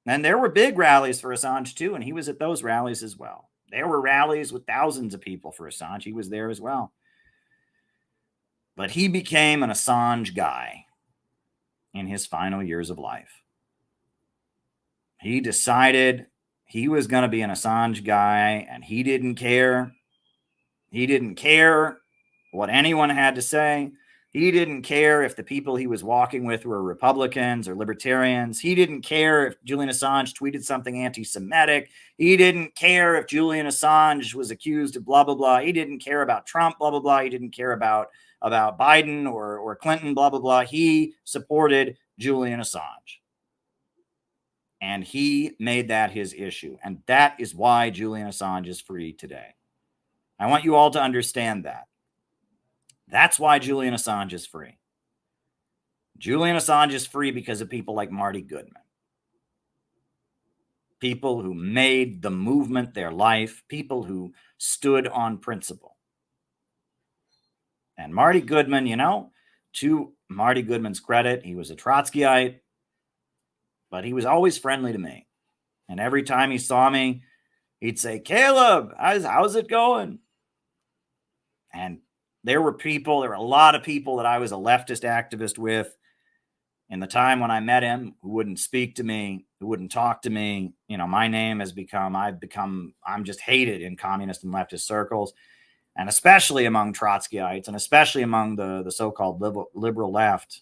And there were big rallies for Assange too, and he was at those rallies as well. There were rallies with thousands of people for Assange. He was there as well. But he became an Assange guy in his final years of life. He decided he was going to be an Assange guy, and he didn't care. He didn't care what anyone had to say. He didn't care if the people he was walking with were Republicans or libertarians. He didn't care if Julian Assange tweeted something anti-Semitic. He didn't care if Julian Assange was accused of blah, blah, blah. He didn't care about Trump, blah, blah, blah. He didn't care about Biden or Clinton, blah, blah, blah. He supported Julian Assange. And he made that his issue. And that is why Julian Assange is free today. I want you all to understand that. That's why Julian Assange is free. Julian Assange is free because of people like Marty Goodman. People who made the movement their life. People who stood on principle. And Marty Goodman, to Marty Goodman's credit, he was a Trotskyite, but he was always friendly to me. And every time he saw me, he'd say, Caleb, how's it going? And there were a lot of people that I was a leftist activist with in the time when I met him who wouldn't speak to me, who wouldn't talk to me. My name has I'm just hated in communist and leftist circles, and especially among Trotskyites, and especially among the so-called liberal left.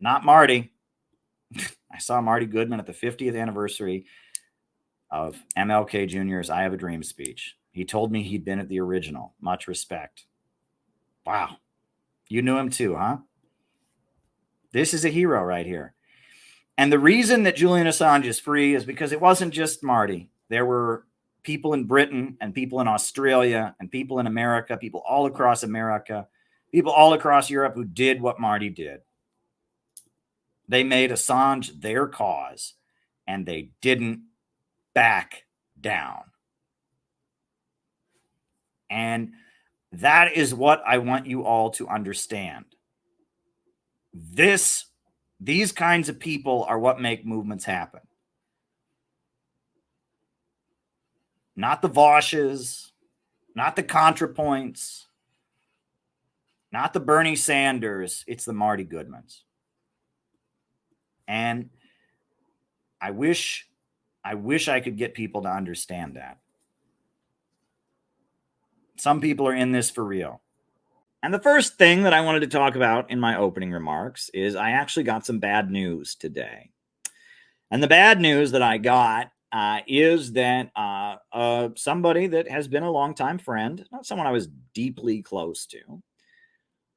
Not Marty. I saw Marty Goodman at the 50th anniversary of MLK Jr.'s I Have a Dream speech. He told me he'd been at the original. Much respect. Wow. You knew him too, huh? This is a hero right here. And the reason that Julian Assange is free is because it wasn't just Marty. There were people in Britain and people in Australia and people in America, people all across America, people all across Europe who did what Marty did. They made Assange their cause, and they didn't back down. And that is what I want you all to understand. This These kinds of people are what make movements happen. Not the Vosches, not the ContraPoints, not the Bernie Sanders. It's the Marty Goodmans. And I wish I could get people to understand that. Some people are in this for real. And the first thing that I wanted to talk about in my opening remarks is I actually got some bad news today. And the bad news that I got is that somebody that has been a longtime friend, not someone I was deeply close to,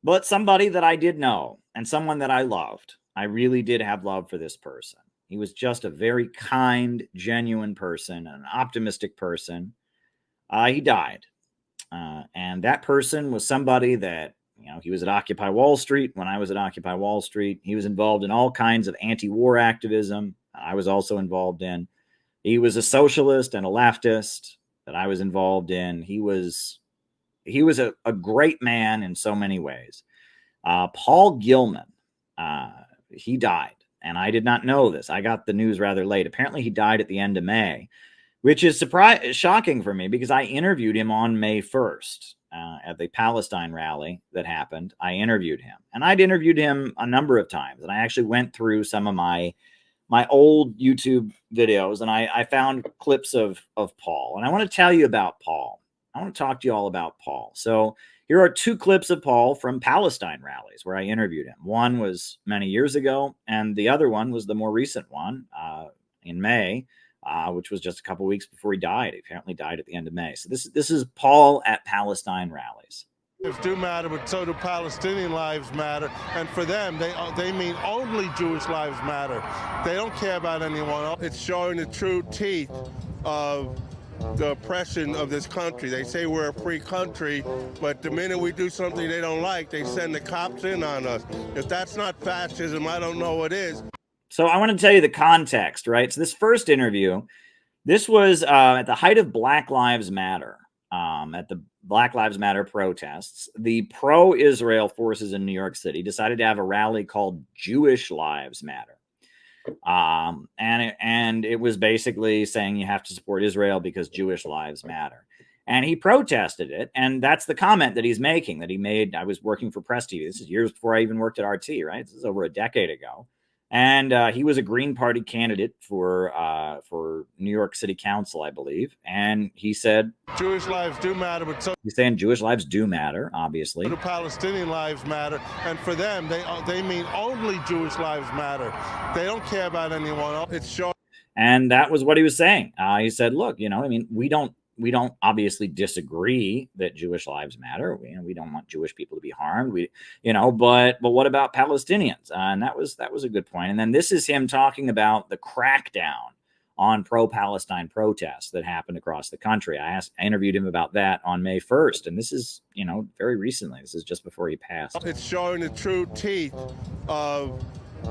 but somebody that I did know and someone that I loved. I really did have love for this person. He was just a very kind, genuine person, an optimistic person. He died. And that person was somebody that, he was at Occupy Wall Street when I was at Occupy Wall Street. He was involved in all kinds of anti-war activism I was also involved in. He was a socialist and a leftist that I was involved in. He was a great man in so many ways. Paul Gilman, he died, and I did not know this. I got the news rather late. Apparently, he died at the end of May, which is shocking for me because I interviewed him on May 1st at the Palestine rally that happened. I interviewed him, and I'd interviewed him a number of times, and I actually went through some of my old YouTube videos, and I found clips of Paul, and I want to tell you about Paul. I want to talk to you all about Paul. So here are two clips of Paul from Palestine rallies where I interviewed him. One was many years ago, and the other one was the more recent one in May, which was just a couple weeks before he died. He apparently died at the end of May. So this is Paul at Palestine rallies. Lives do matter, but so do Palestinian lives matter. And for them, they mean only Jewish lives matter. They don't care about anyone else. It's showing the true teeth of the oppression of this country. They say we're a free country, but the minute we do something they don't like, they send the cops in on us. If that's not fascism, I don't know what is. So I want to tell you the context, right? So this first interview, this was at the height of Black Lives Matter, at the Black Lives Matter protests. The pro-Israel forces in New York City decided to have a rally called Jewish Lives Matter. And it was basically saying you have to support Israel because Jewish lives matter. And he protested it. And that's the comment that he's making, that he made. I was working for Press TV. This is years before I even worked at RT, right? This is over a decade ago. And he was a Green Party candidate for New York City Council, I believe. And he said, Jewish lives do matter, but so he's saying Jewish lives do matter, obviously. do Palestinian lives matter. And for them, they mean only Jewish lives matter. They don't care about anyone else. It's showing. And that was what he was saying. He said, look, we don't obviously disagree that Jewish lives matter. We don't want Jewish people to be harmed. But what about Palestinians? And that was a good point. And then this is him talking about the crackdown on pro-Palestine protests that happened across the country. I interviewed him about that on May 1st. And this is, very recently. This is just before he passed. It's showing the true teeth of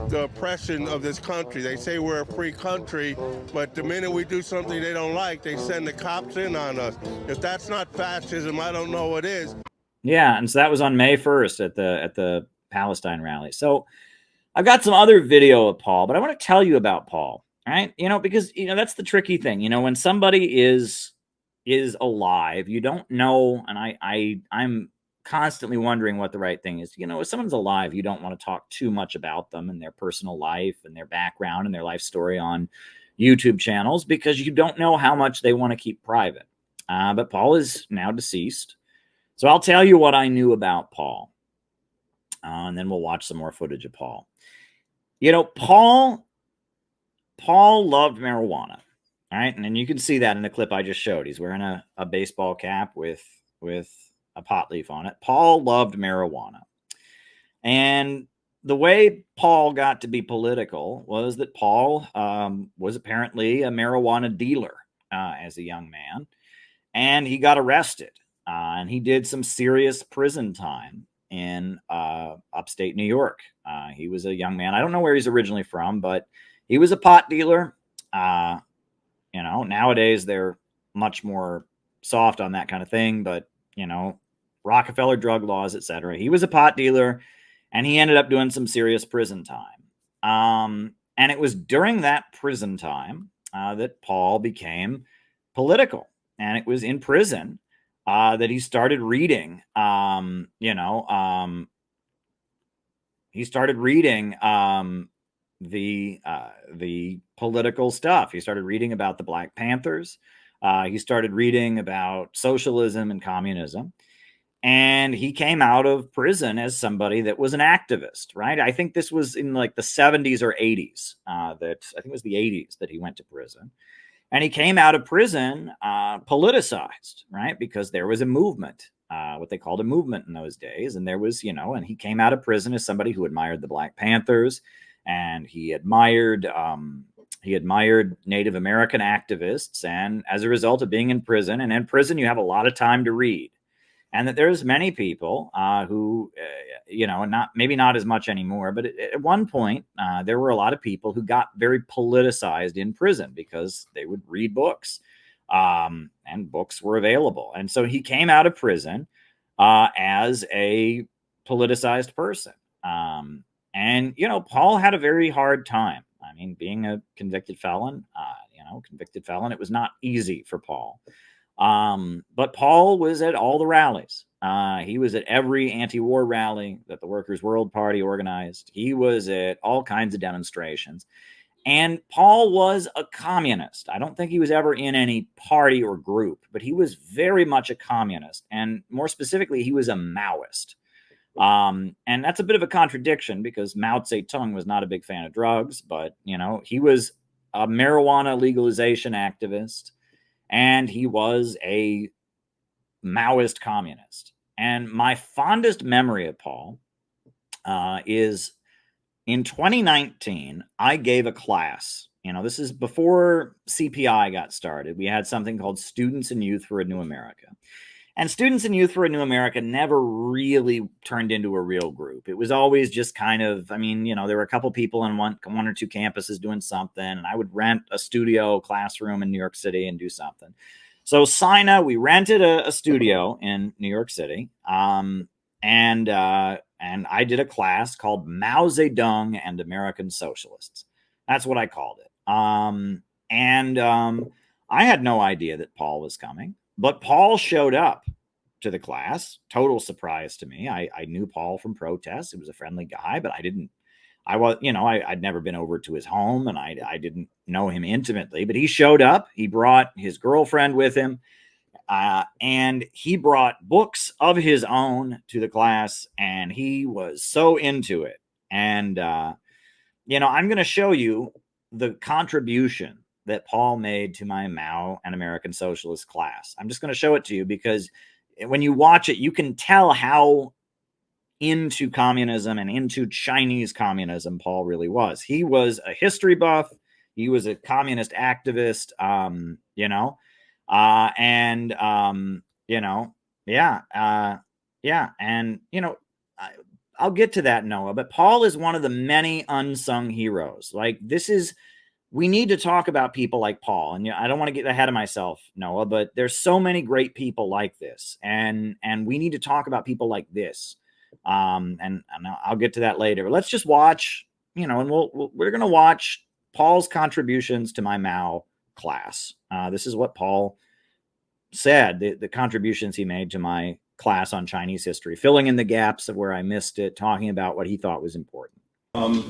the oppression of this country. They say we're a free country, but the minute we do something they don't like, they send the cops in on us. If that's not fascism, I don't know what is. Yeah, and so that was on May 1st at the Palestine rally. So I've got some other video of Paul, but I want to tell you about Paul, right? Because that's the tricky thing. When somebody is alive, you don't know, and I'm constantly wondering what the right thing is. If someone's alive, you don't want to talk too much about them and their personal life and their background and their life story on YouTube channels because you don't know how much they want to keep private. But Paul is now deceased. So I'll tell you what I knew about Paul. And then we'll watch some more footage of Paul. Paul loved marijuana. All right. And then you can see that in the clip I just showed. He's wearing a baseball cap with a pot leaf on it. Paul loved marijuana. And the way Paul got to be political was that Paul was apparently a marijuana dealer as a young man. And he got arrested. And he did some serious prison time in upstate New York. He was a young man. I don't know where he's originally from, but he was a pot dealer. Nowadays they're much more soft on that kind of thing, but Rockefeller drug laws, etc. He was a pot dealer, and he ended up doing some serious prison time. And it was during that prison time that Paul became political. And it was in prison that he started reading, the political stuff. He started reading about the Black Panthers. He started reading about socialism and communism. And he came out of prison as somebody that was an activist, right? I think this was in like the 70s or 80s. I think it was the 80s that he went to prison. And he came out of prison politicized, right? Because there was a movement, what they called a movement in those days. And there was, and he came out of prison as somebody who admired the Black Panthers, and he admired Native American activists. And as a result of being in prison, and in prison, you have a lot of time to read. And that there's many people who, maybe not as much anymore, but at one point, there were a lot of people who got very politicized in prison because they would read books, and books were available. And so he came out of prison as a politicized person. And Paul had a very hard time. I mean, being a convicted felon, it was not easy for Paul. But Paul was at all the rallies. He was at every anti-war rally that the Workers' World Party organized. He was at all kinds of demonstrations. And Paul was a communist. I don't think he was ever in any party or group, but he was very much a communist. And more specifically, he was a Maoist. And that's a bit of a contradiction because Mao Zedong was not a big fan of drugs, but, he was a marijuana legalization activist. And he was a Maoist communist. And my fondest memory of Paul is in 2019, I gave a class. This is before CPI got started. We had something called Students and Youth for a New America. And Students and Youth for a New America never really turned into a real group. It was always just kind of, there were a couple people in one or two campuses doing something, and I would rent a studio classroom in New York City and do something. So we rented a studio in New York City, and I did a class called Mao Zedong and American Socialists. That's what I called it. I had no idea that Paul was coming. But Paul showed up to the class, total surprise to me. I knew Paul from protests. He was a friendly guy, but I'd never been over to his home, and I didn't know him intimately, but he showed up. He brought his girlfriend with him, and he brought books of his own to the class, and he was so into it. And, I'm going to show you the contribution that Paul made to my Mao and American Socialist class. I'm just going to show it to you because when you watch it, you can tell how into communism and into Chinese communism Paul really was. He was a history buff. He was a communist activist, I'll get to that, Noah, but Paul is one of the many unsung heroes. We need to talk about people like Paul, and I don't want to get ahead of myself, Noah, but there's so many great people like this, and we need to talk about people like this. And I'll get to that later. But let's just watch, and we're going to watch Paul's contributions to my Mao class. This is what Paul said, the contributions he made to my class on Chinese history, filling in the gaps of where I missed it, talking about what he thought was important.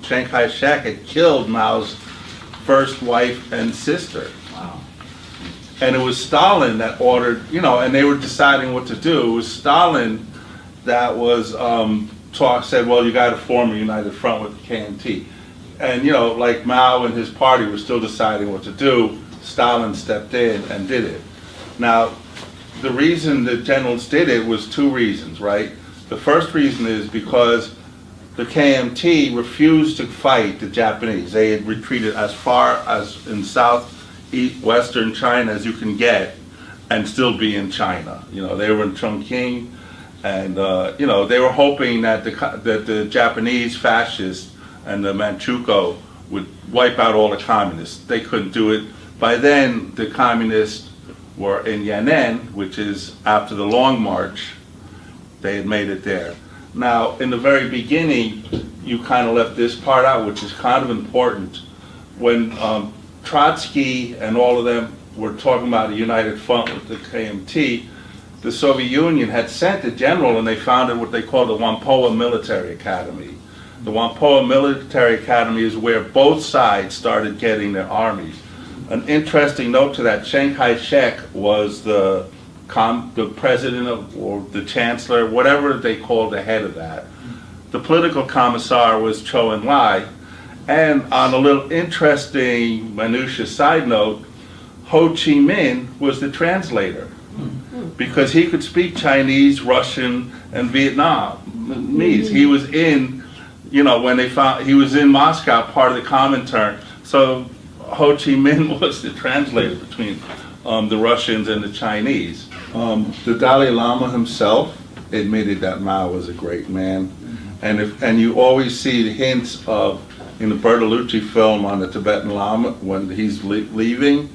Chiang Kai-shek had killed Mao's first wife and sister. Wow. And it was Stalin that ordered, and they were deciding what to do. It was Stalin that was said, well, you got to form a united front with the KMT. And, like Mao and his party were still deciding what to do, Stalin stepped in and did it. Now, the reason the generals did it was two reasons, right? The first reason is because the KMT refused to fight the Japanese. They had retreated as far as in western China as you can get and still be in China. They were in Chongqing, and they were hoping that the Japanese fascists and the Manchukuo would wipe out all the communists. They couldn't do it. By then, the communists were in Yan'an, which is after the Long March. They had made it there. Now, in the very beginning, you kind of left this part out, which is kind of important. When Trotsky and all of them were talking about a united front with the KMT, the Soviet Union had sent a general, and they founded what they call the Whampoa Military Academy. The Whampoa Military Academy is where both sides started getting their armies. An interesting note to that, Chiang Kai-shek was the president of, or the chancellor, whatever they called the head of that. The political commissar was Zhou Enlai. And on a little interesting minutiae side note, Ho Chi Minh was the translator because he could speak Chinese, Russian, and Vietnamese. He was in, you know, when they found, he was in Moscow, part of the Comintern. So Ho Chi Minh was the translator between the Russians and the Chinese. The Dalai Lama himself admitted that Mao was a great man. And you always see the hints of, in the Bertolucci film on the Tibetan Lama, when he's leaving,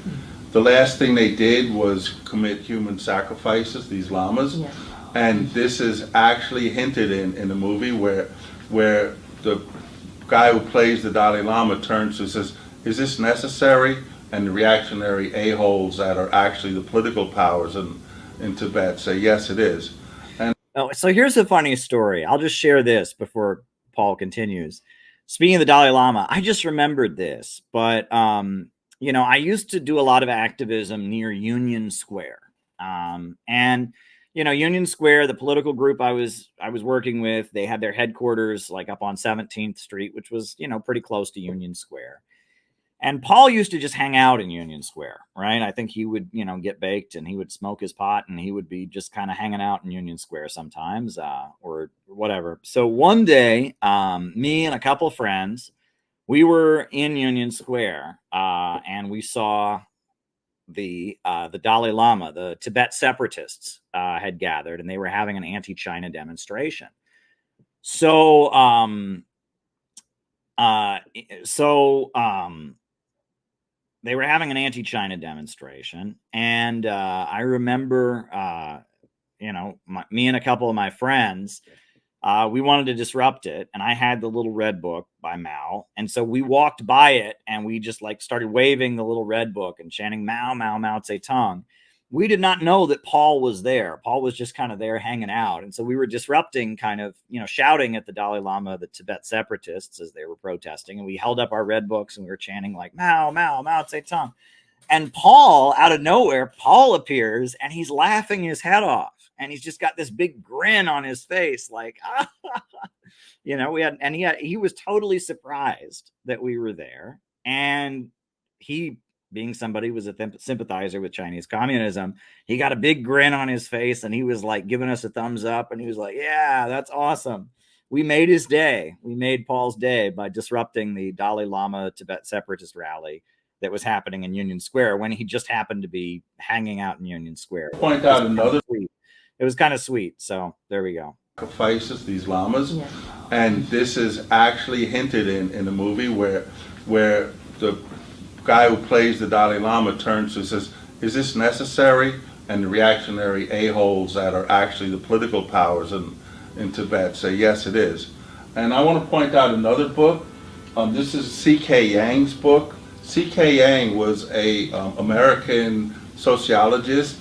the last thing they did was commit human sacrifices, these lamas. Yeah. And this is actually hinted in the movie where the guy who plays the Dalai Lama turns and says, is this necessary? And the reactionary a-holes that are actually the political powers in Tibet say, yes, it is. And so here's the funny story. I'll just share this before Paul continues. Speaking of the Dalai Lama, I just remembered this, but you know, I used to do a lot of activism near Union Square, and you know, Union Square, the political group I was working with, they had their headquarters like up on 17th Street, which was, you know, pretty close to Union Square. And Paul used to just hang out in Union Square, right? I think he would, you know, get baked and he would smoke his pot and he would be just kind of hanging out in Union Square sometimes, or whatever. So one day, me and a couple of friends, we were in Union Square, and we saw the Dalai Lama, the Tibet separatists had gathered, and they were having an anti-China demonstration. So, they were having an anti-China demonstration, and I remember, you know, me and a couple of my friends, we wanted to disrupt it, and I had the little red book by Mao, and so we walked by it, and we just like started waving the little red book and chanting Mao, Mao, Mao Zedong. We did not know that Paul was there. Paul was just kind of there hanging out, and so we were disrupting, kind of, you know, shouting at the Dalai Lama, the Tibet separatists, as they were protesting, and we held up our red books and we were chanting like Mao, Mao, Mao Zedong. And Paul, out of nowhere, Paul appears and he's laughing his head off. And he's just got this big grin on his face, like, you know, he was totally surprised that we were there. And he, being somebody who was a sympathizer with Chinese communism, he got a big grin on his face and he was like giving us a thumbs up. And he was like, yeah, that's awesome. We made his day. We made Paul's day by disrupting the Dalai Lama Tibet separatist rally that was happening in Union Square when he just happened to be hanging out in Union Square. Point out another. It was kind of sweet. So there we go. Sacrifices, these lamas. Yeah. And this is actually hinted in the movie where the guy who plays the Dalai Lama turns and says, is this necessary? And the reactionary a-holes that are actually the political powers in Tibet say, yes, it is. And I want to point out another book. This is C.K. Yang's book. C.K. Yang was a American sociologist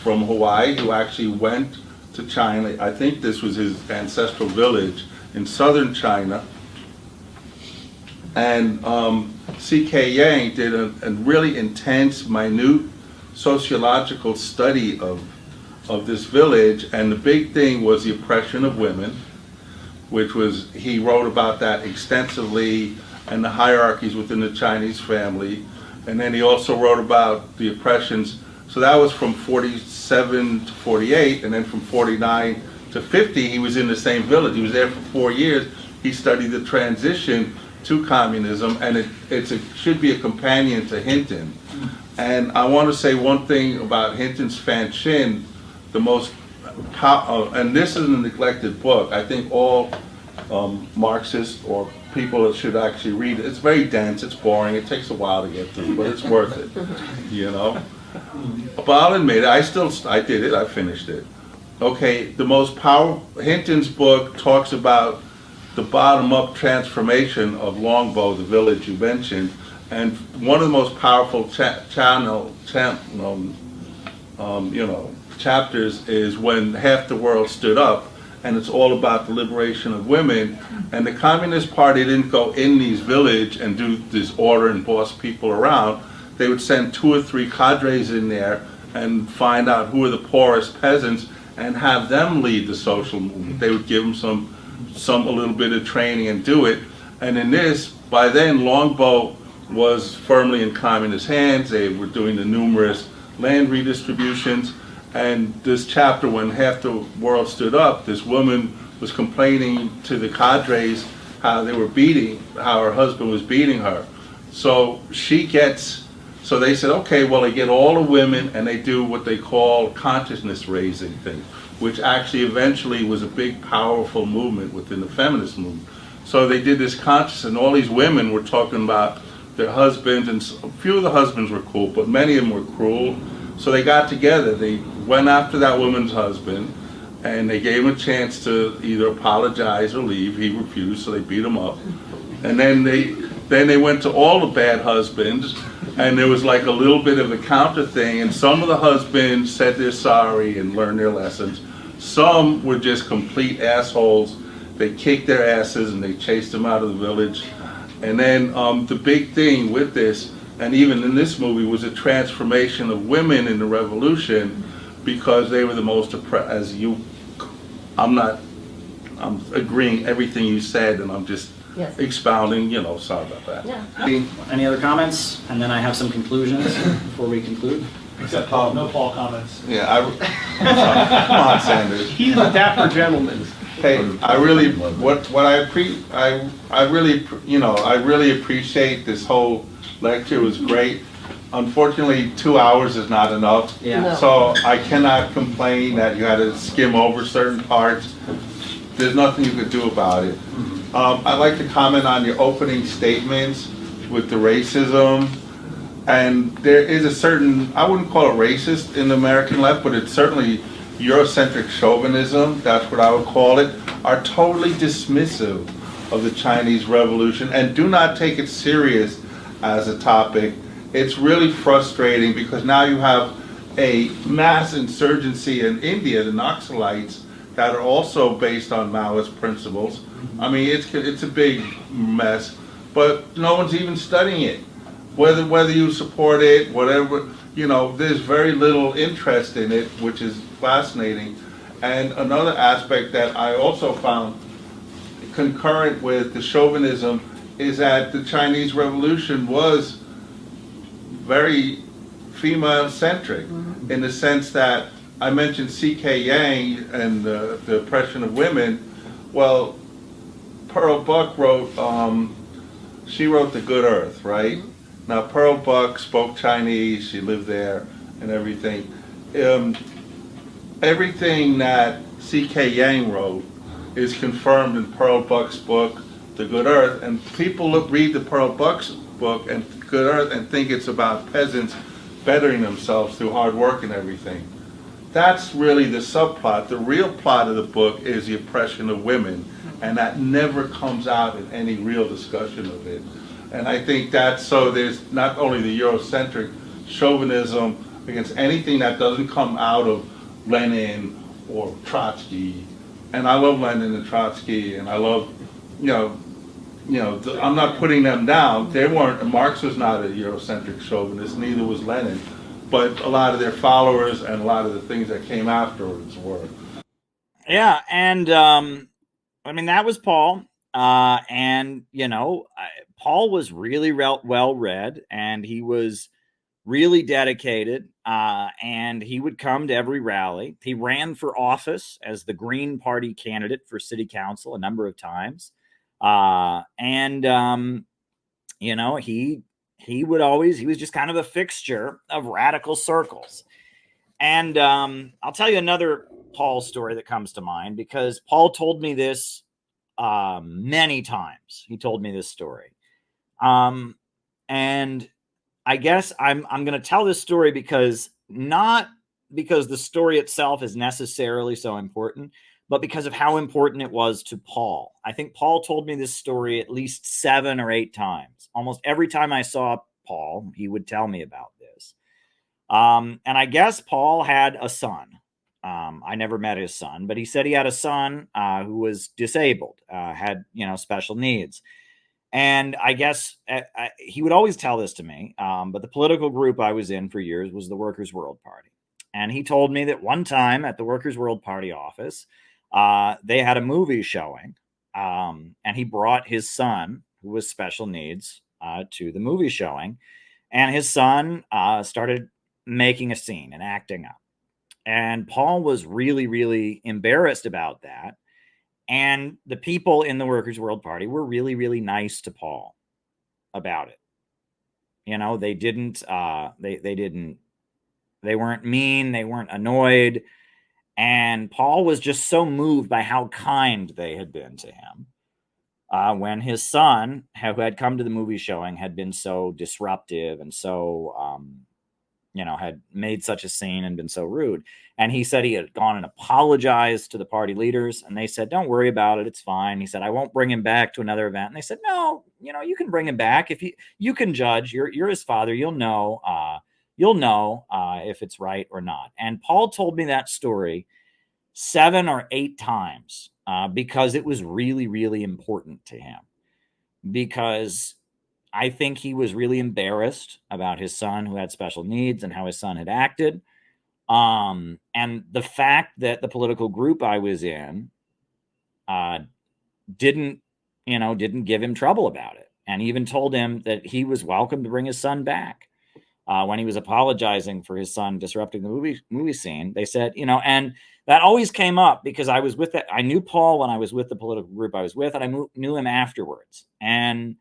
from Hawaii who actually went to China. I think this was his ancestral village in southern China. And C.K. Yang did a really intense, minute sociological study of this village. And the big thing was the oppression of women, which was, he wrote about that extensively, and the hierarchies within the Chinese family. And then he also wrote about the oppressions. So that was from 47 to 48, and then from 49 to 50, he was in the same village. He was there for 4 years. He studied the transition to communism, and it should be a companion to Hinton. And I want to say one thing about Hinton's Fan Shin, the most, and this is a neglected book. I think all Marxists or people that should actually read it. It's very dense, it's boring, it takes a while to get through, but it's worth it, you know? But I'll admit it, I did it, I finished it. Okay, the most powerful, Hinton's book talks about the bottom-up transformation of Longbow, the village you mentioned, and one of the most powerful chapters is when half the world stood up, and it's all about the liberation of women. And the Communist Party didn't go in these villages and do this order and boss people around. They would send 2 or 3 cadres in there and find out who are the poorest peasants and have them lead the social movement. They would give them a little bit of training and do it. And in this, by then, Longbow was firmly in communist hands. They were doing the numerous land redistributions. And this chapter, when half the world stood up, this woman was complaining to the cadres how her husband was beating her. So so they said, okay, well, they get all the women and they do what they call consciousness raising thing, which actually eventually was a big, powerful movement within the feminist movement. So they did this conscious, and all these women were talking about their husbands, and a few of the husbands were cool, but many of them were cruel. So they got together, they went after that woman's husband, and they gave him a chance to either apologize or leave. He refused, so they beat him up. And then they went to all the bad husbands, and there was like a little bit of a counter thing, and some of the husbands said they're sorry and learned their lessons. Some were just complete assholes. They kicked their asses and they chased them out of the village. And then the big thing with this, and even in this movie, was a transformation of women in the revolution, because they were the most oppressed. I'm agreeing everything you said, and I'm just expounding, sorry about that. Yeah. Any other comments? And then I have some conclusions before we conclude. Except Paul, no Paul comments. Yeah, come on, Sanders. He's a dapper gentleman. Hey, I really appreciate this whole lecture. It was great. Unfortunately, 2 hours is not enough. Yeah. No. So I cannot complain that you had to skim over certain parts. There's nothing you could do about it. I'd like to comment on your opening statements with the racism. And there is a certain, I wouldn't call it racist in the American left, but it's certainly Eurocentric chauvinism, that's what I would call it, are totally dismissive of the Chinese Revolution and do not take it serious as a topic. It's really frustrating because now you have a mass insurgency in India, the Naxalites, that are also based on Maoist principles. I mean, it's a big mess, but no one's even studying it. Whether you support it, whatever, there's very little interest in it, which is fascinating. And another aspect that I also found concurrent with the chauvinism is that the Chinese Revolution was very female-centric, in the sense that I mentioned C.K. Yang and the oppression of women. Well, Pearl Buck wrote, she wrote The Good Earth, right? Now, Pearl Buck spoke Chinese, she lived there and everything. Everything that C.K. Yang wrote is confirmed in Pearl Buck's book, The Good Earth, and people read the Pearl Buck's book and Good Earth and think it's about peasants bettering themselves through hard work and everything. That's really the subplot. The real plot of the book is the oppression of women, and that never comes out in any real discussion of it. And I think so there's not only the Eurocentric chauvinism against anything that doesn't come out of Lenin or Trotsky. And I love Lenin and Trotsky, and I love, I'm not putting them down. Marx was not a Eurocentric chauvinist, neither was Lenin. But a lot of their followers and a lot of the things that came afterwards were. Yeah, and that was Paul. Paul was really well read, and he was really dedicated, and he would come to every rally. He ran for office as the Green Party candidate for city council a number of times. He was just kind of a fixture of radical circles. And I'll tell you another Paul story that comes to mind, because Paul told me this many times. He told me this story. And I guess I'm going to tell this story not because the story itself is necessarily so important, but because of how important it was to Paul. I think Paul told me this story at least 7 or 8 times. Almost every time I saw Paul, he would tell me about this. And I guess Paul had a son. I never met his son, but he said he had a son who was disabled, had, special needs. And I guess he would always tell this to me, but the political group I was in for years was the Workers' World Party. And he told me that one time at the Workers' World Party office, they had a movie showing, and he brought his son, who was special needs, to the movie showing. And his son started making a scene and acting up. And Paul was really, really embarrassed about that. And the people in the Workers' World Party were really, really nice to Paul about it. They didn't, they weren't mean. They weren't annoyed. And Paul was just so moved by how kind they had been to him when his son, who had come to the movie showing, had been so disruptive and so, had made such a scene and been so rude. And he said he had gone and apologized to the party leaders, and they said, don't worry about it. It's fine. He said, I won't bring him back to another event. And they said, no, you can bring him back. If you can judge, you're his father. You'll know if it's right or not. And Paul told me that story 7 or 8 times because it was really, really important to him, because I think he was really embarrassed about his son who had special needs and how his son had acted. And the fact that the political group I was in didn't give him trouble about it, and even told him that he was welcome to bring his son back. When he was apologizing for his son disrupting the movie scene, they said, and that always came up because I was with I knew Paul when I was with the political group I was with, and I knew him afterwards. And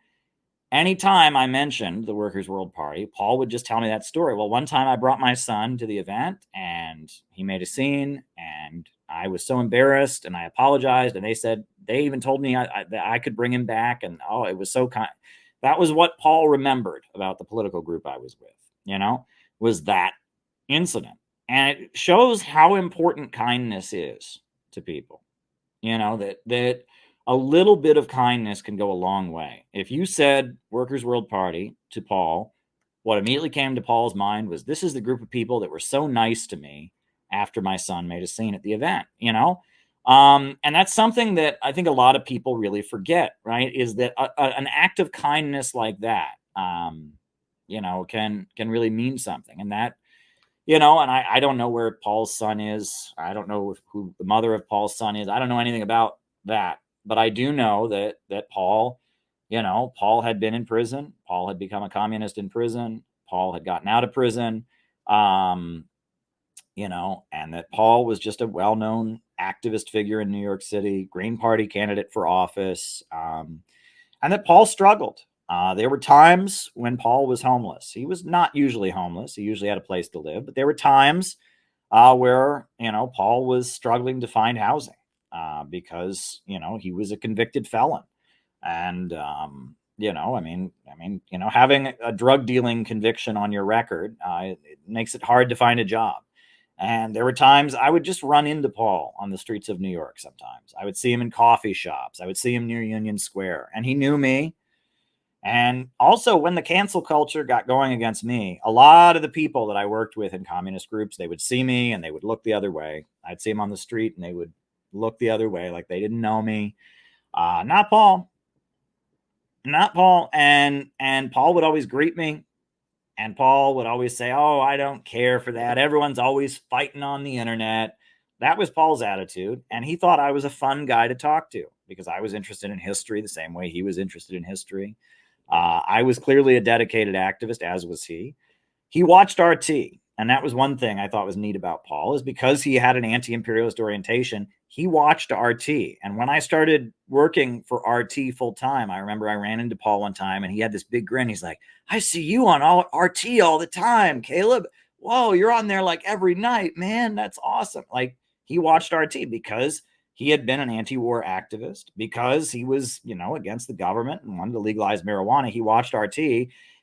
anytime I mentioned the Workers' World Party, Paul would just tell me that story. Well, one time I brought my son to the event and he made a scene, and I was so embarrassed and I apologized. And they even told me that I could bring him back. And it was so kind. That was what Paul remembered about the political group I was with, was that incident. And it shows how important kindness is to people, that a little bit of kindness can go a long way. If you said Workers' World Party to Paul, what immediately came to Paul's mind was, this is the group of people that were so nice to me after my son made a scene at the event, and that's something that I think a lot of people really forget, right? Is that an act of kindness like that, can really mean something. And that, and I don't know where Paul's son is. I don't know who the mother of Paul's son is. I don't know anything about that. But I do know that Paul, Paul had been in prison. Paul had become a communist in prison. Paul had gotten out of prison, and that Paul was just a well-known activist figure in New York City, Green Party candidate for office, and that Paul struggled. There were times when Paul was homeless. He was not usually homeless. He usually had a place to live. But there were times where, Paul was struggling to find housing. Because, he was a convicted felon. And, having a drug dealing conviction on your record, it makes it hard to find a job. And there were times I would just run into Paul on the streets of New York sometimes. I would see him in coffee shops. I would see him near Union Square. And he knew me. And also, when the cancel culture got going against me, a lot of the people that I worked with in communist groups, they would see me and they would look the other way. I'd see them on the street and they would look the other way, like they didn't know me. Not Paul. And Paul would always greet me. And Paul would always say, oh, I don't care for that. Everyone's always fighting on the internet. That was Paul's attitude. And he thought I was a fun guy to talk to because I was interested in history the same way he was interested in history. I was clearly a dedicated activist, as was he. He watched RT. And that was one thing I thought was neat about Paul, is because he had an anti-imperialist orientation, he watched RT. And when I started working for RT full time, I remember I ran into Paul one time and he had this big grin. He's like, I see you on RT all the time, Caleb. Whoa, you're on there like every night, man. That's awesome. Like, he watched RT because he had been an anti-war activist, because he was, against the government and wanted to legalize marijuana. He watched RT.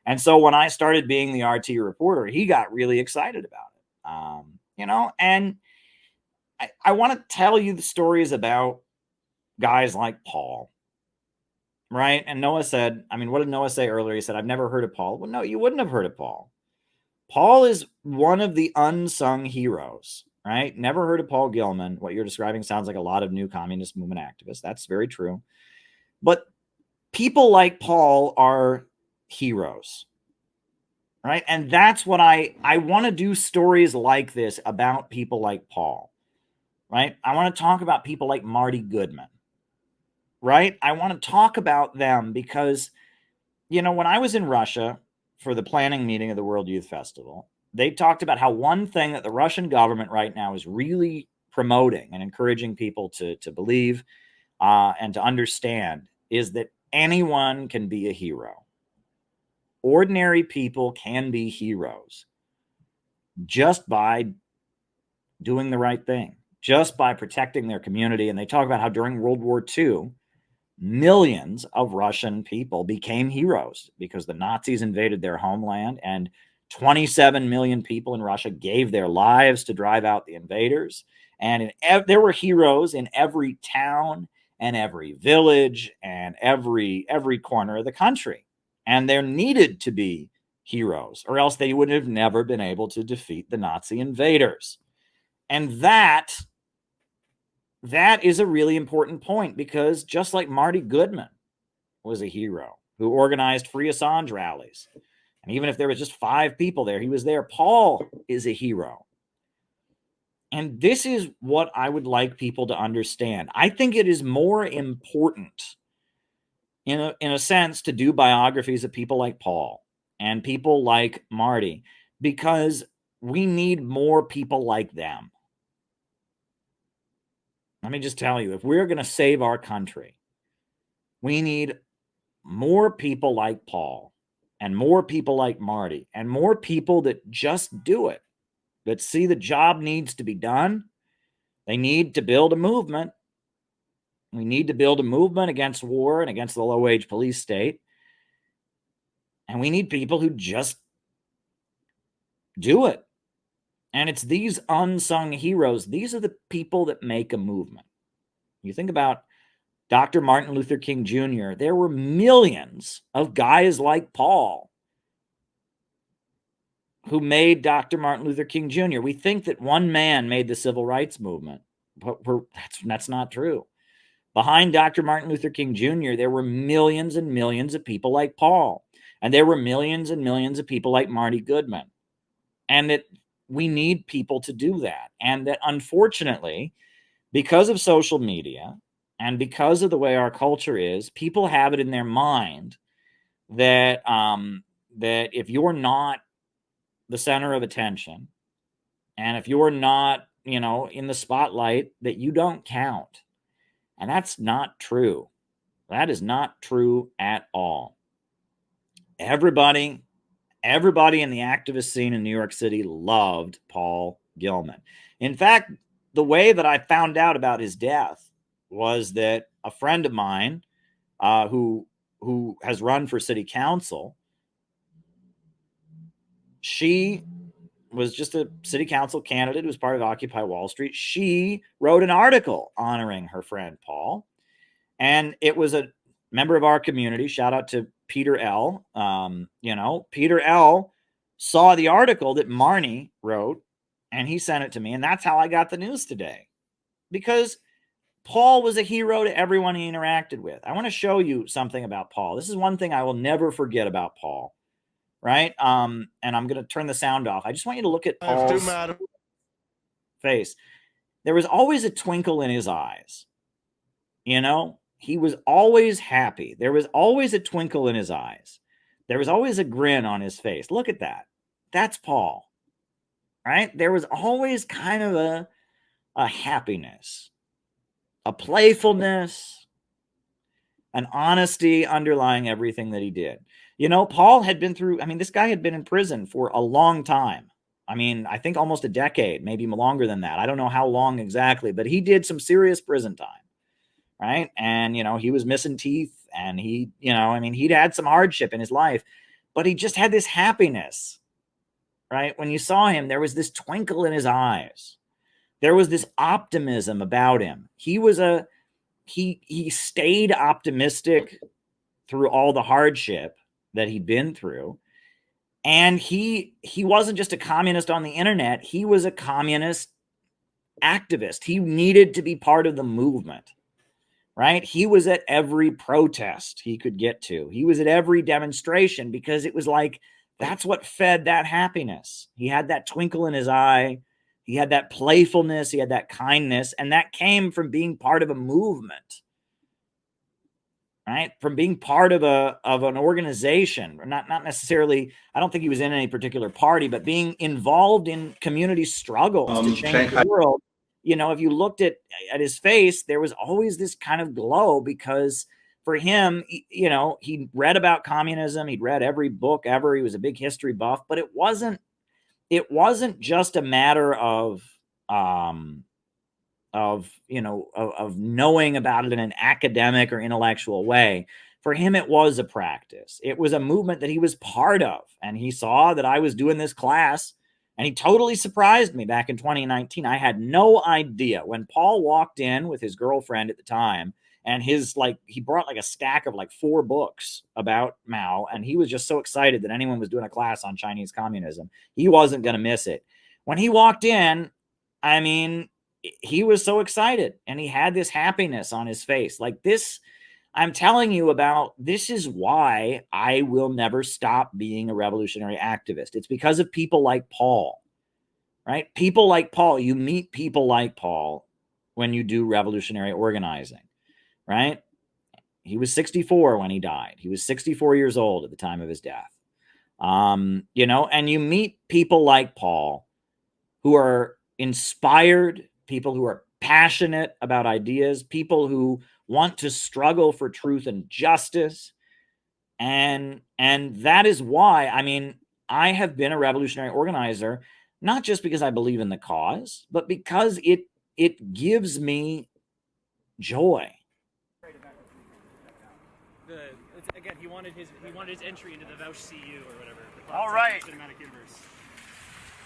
And so when I started being the RT reporter, he got really excited about it, and I want to tell you the stories about guys like Paul, right? And Noah said, I mean, what did Noah say earlier? He said, I've never heard of Paul. Well, no, you wouldn't have heard of Paul. Paul is one of the unsung heroes, right? Never heard of Paul Gilman. What you're describing sounds like a lot of new communist movement activists. That's very true. But people like Paul are heroes, right? And that's what I want to do stories like this about people like Paul, right? I want to talk about people like Marty Goodman, right? I want to talk about them because, you know, when I was in Russia for the planning meeting of the World Youth Festival, they talked about how one thing that the Russian government right now is really promoting and encouraging people to believe and to understand is that anyone can be a hero. Ordinary people can be heroes just by doing the right thing, just by protecting their community. And they talk about how during World War II, millions of Russian people became heroes because the Nazis invaded their homeland, and 27 million people in Russia gave their lives to drive out the invaders. And there were heroes in every town and every village and every corner of the country. And there needed to be heroes, or else they would have never been able to defeat the Nazi invaders. And that is a really important point, because just like Marty Goodman was a hero who organized Free Assange rallies, and even if there was just 5 people there, he was there. Paul is a hero. And this is what I would like people to understand. I think it is more important in a sense to do biographies of people like Paul and people like Marty, because we need more people like them. Let me just tell you, if we're going to save our country, we need more people like Paul and more people like Marty and more people that just do it, that see the job needs to be done. They need to build a movement. We need to build a movement against war and against the low-wage police state. And we need people who just do it. And it's these unsung heroes. These are the people that make a movement. You think about Dr. Martin Luther King Jr. There were millions of guys like Paul who made Dr. Martin Luther King Jr. We think that one man made the civil rights movement, but that's not true. Behind Dr. Martin Luther King Jr., there were millions and millions of people like Paul. And there were millions and millions of people like Marty Goodman. And that we need people to do that. And that unfortunately, because of social media and because of the way our culture is, people have it in their mind that, that if you're not the center of attention, and if you're not, you know, in the spotlight, that you don't count. And that's not true. That is not true at all. Everybody in the activist scene in New York City loved Paul Gilman. In fact, the way that I found out about his death was that a friend of mine who has run for city council, she was just a city council candidate who was part of Occupy Wall Street. She wrote an article honoring her friend Paul, and it was a member of our community. Shout out to Peter L. Peter L. saw the article that Marnie wrote, and he sent it to me, and that's how I got the news today, because Paul was a hero to everyone he interacted with. I want to show you something about Paul. This is one thing I will never forget about Paul. Right? And I'm going to turn the sound off. I just want you to look at Paul's face. There was always a twinkle in his eyes. You know, he was always happy. There was always a twinkle in his eyes. There was always a grin on his face. Look at that. That's Paul. Right? There was always kind of a happiness, a playfulness, an honesty underlying everything that he did. You know, Paul had been through, this guy had been in prison for a long time. I think almost a decade, maybe longer than that. I don't know how long exactly, but he did some serious prison time, right? And, you know, he was missing teeth, and he, he'd had some hardship in his life, but he just had this happiness, right? When you saw him, there was this twinkle in his eyes, There was this optimism about him. He stayed optimistic through all the hardship that he'd been through. And he wasn't just a communist on the internet. He was a communist activist. He needed to be part of the movement, right? He was at every protest he could get to. He was at every demonstration because it was like, that's what fed that happiness. He had that twinkle in his eye. He had that playfulness. He had that kindness. And that came from being part of a movement, right? From being part of an organization, not necessarily, I don't think he was in any particular party, but being involved in community struggles to change the world. You know, if you looked at his face, there was always this kind of glow because for him, you know, he read about communism. He'd read every book ever. He was a big history buff, but it wasn't just a matter of knowing about it in an academic or intellectual way. For him, it was a practice. It was a movement that he was part of. And he saw that I was doing this class, and he totally surprised me back in 2019. I had no idea when Paul walked in with his girlfriend at the time, and he brought like a stack of like 4 books about Mao. And he was just so excited that anyone was doing a class on Chinese communism. He wasn't going to miss it. When he walked in, I mean, he was so excited and he had this happiness on his face. Like this, I'm telling you about, this is why I will never stop being a revolutionary activist. It's because of people like Paul, right? People like Paul. You meet people like Paul when you do revolutionary organizing, right? He was 64 when he died. He was 64 years old at the time of his death. And you meet people like Paul who are inspired, people who are passionate about ideas, people who want to struggle for truth and justice. And that is why, I mean, I have been a revolutionary organizer, not just because I believe in the cause, but because it gives me joy. Again, he wanted his entry into the Vouch CU or whatever. All right. Cinematic universe.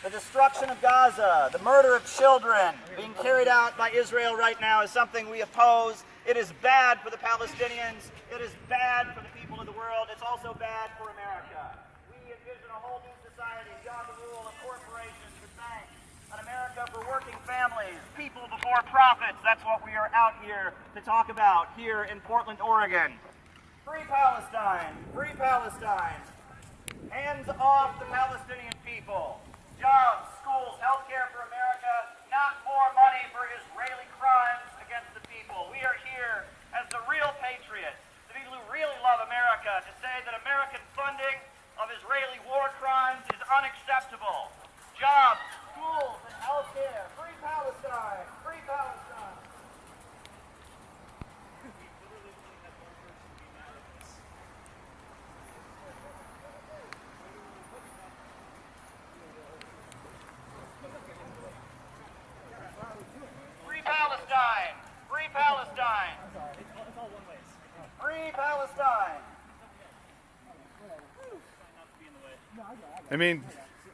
The destruction of Gaza, the murder of children being carried out by Israel right now is something we oppose. It is bad for the Palestinians. It is bad for the people of the world. It's also bad for America. We envision a whole new society beyond the rule of corporations and banks. An America for working families, people before profits. That's what we are out here to talk about here in Portland, Oregon. Free Palestine! Free Palestine! Hands off the Palestinian people. Jobs, schools, healthcare for America, not more money for Israeli crimes against the people. We are here as the real patriots, the people who really love America, to say that American funding of Israeli war crimes is unacceptable. Jobs, schools, and healthcare. Free Palestine! Free Palestine! Palestine! Free Palestine! It's all one way. Free Palestine! I mean,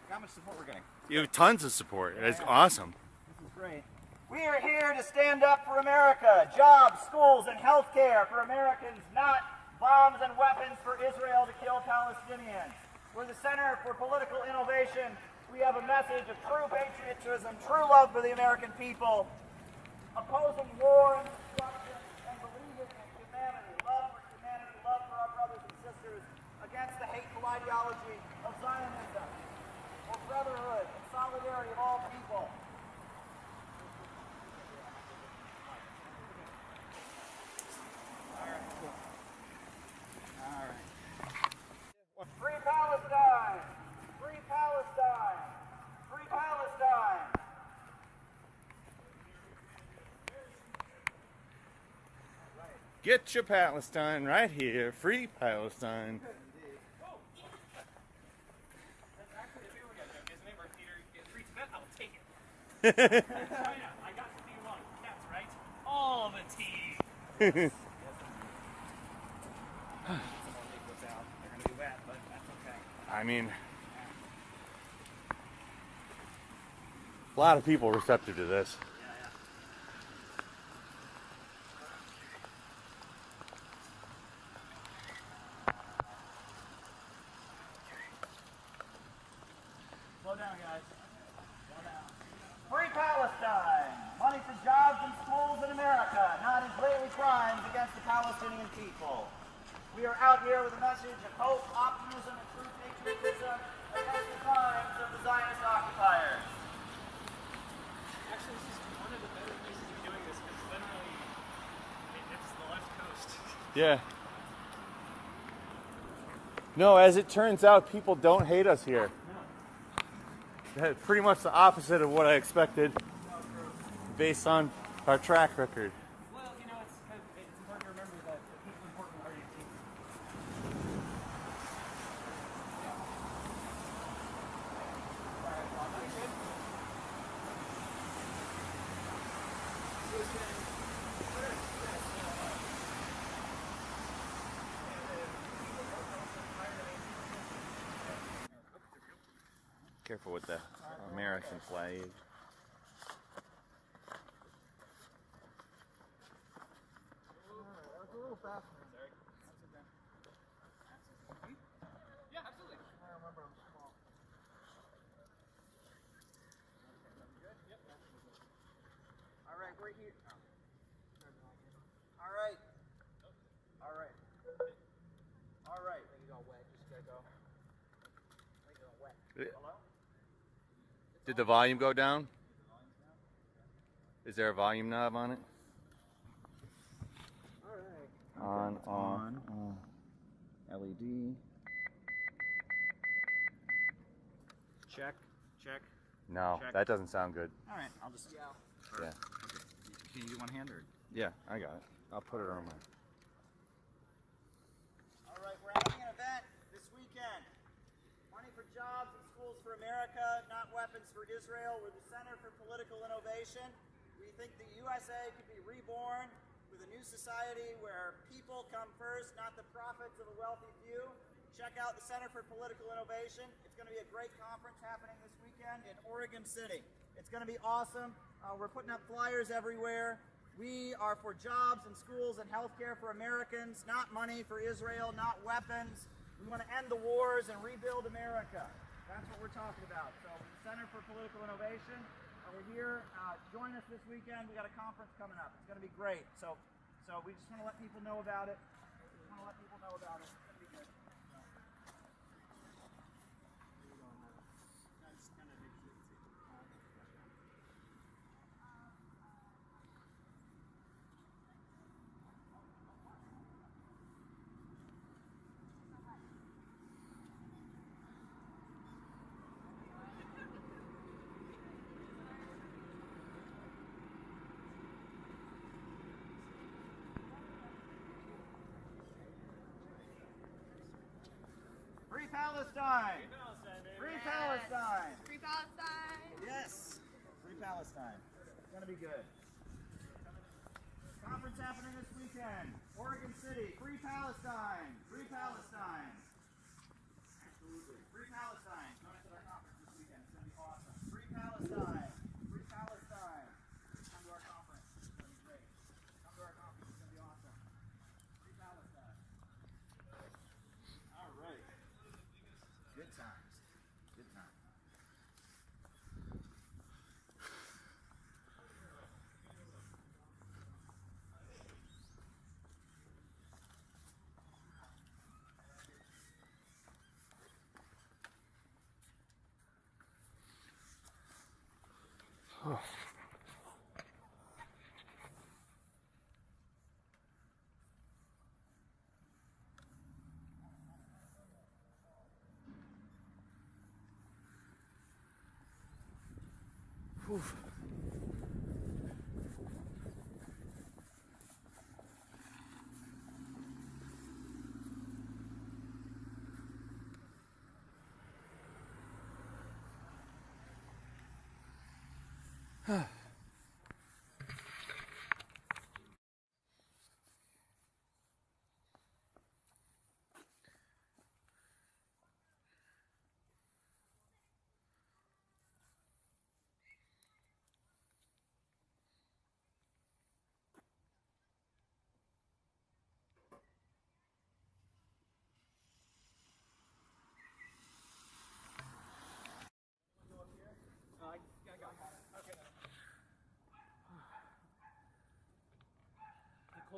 how much support we're getting? you have tons of support. It's awesome. This is great. We are here to stand up for America. Jobs, schools, and health care for Americans, not bombs and weapons for Israel to kill Palestinians. We're the Center for Political Innovation. We have a message of true patriotism, true love for the American people, opposing war and destruction, and believing in humanity, love for our brothers and sisters, against the hateful ideology of Zionism, for brotherhood and solidarity of all people. Free Palestine! Free Palestine! Free Palestine! Get your Palestine right here. Free Palestine. China, I got the T1. That's right. All the T. I mean, a lot of people receptive to this. down, guys. Slow down. Free Palestine! Money for jobs and schools in America, not Israeli crimes against the Palestinian people. We are out here with a message of hope, optimism, and true patriotism against the crimes of the Zionist occupiers. Actually, this is one of the better places of doing this because literally it's the left coast. Yeah. No, as it turns out, people don't hate us here. That's pretty much the opposite of what I expected based on our track record. Well, you know, it's important to remember that the people in Portland are your team. Careful with the American flag. That's a little faster. Yeah, absolutely. I remember I'm small. All right, we're here. All right. All right. All right. Then you go wet. Just gotta go. Then you go wet. Hello? Did the volume go down? Is there a volume knob on it? All right. On. LED. Check. Check. No, Check. that doesn't sound good. All right, I'll just. Yeah. Yeah. Can you do one hand or? Yeah, I got it. I'll put it on my. All right, we're having an event this weekend. Money for jobs and schools for America, not weapons for Israel. We're the Center for Political Innovation. We think the USA could be reborn with a new society where people come first, not the profits of a wealthy few. Check out the Center for Political Innovation. It's going to be a great conference happening this weekend in Oregon City. It's going to be awesome. We're putting up flyers everywhere. We are for jobs and schools and healthcare for Americans, not money for Israel, not weapons. We want to end the wars and rebuild America. That's what we're talking about. So the Center for Political Innovation, we're here. Join us this weekend. We got a conference coming up. It's going to be great. So we just want to let people know about it. It's going to be good. Free Palestine! Free Palestine! Free Palestine! Yes! Free Palestine. It's going to be good. Conference happening this weekend. Oregon City. Free Palestine! Free Palestine! Absolutely. Free Palestine. Join us at our conference this weekend. It's going to be awesome. Free Palestine! Free Palestine! Come to our conference. It's going to be great. Come to our conference. It's going to be awesome. Free Palestine. All right. Good times. Good times. Whew.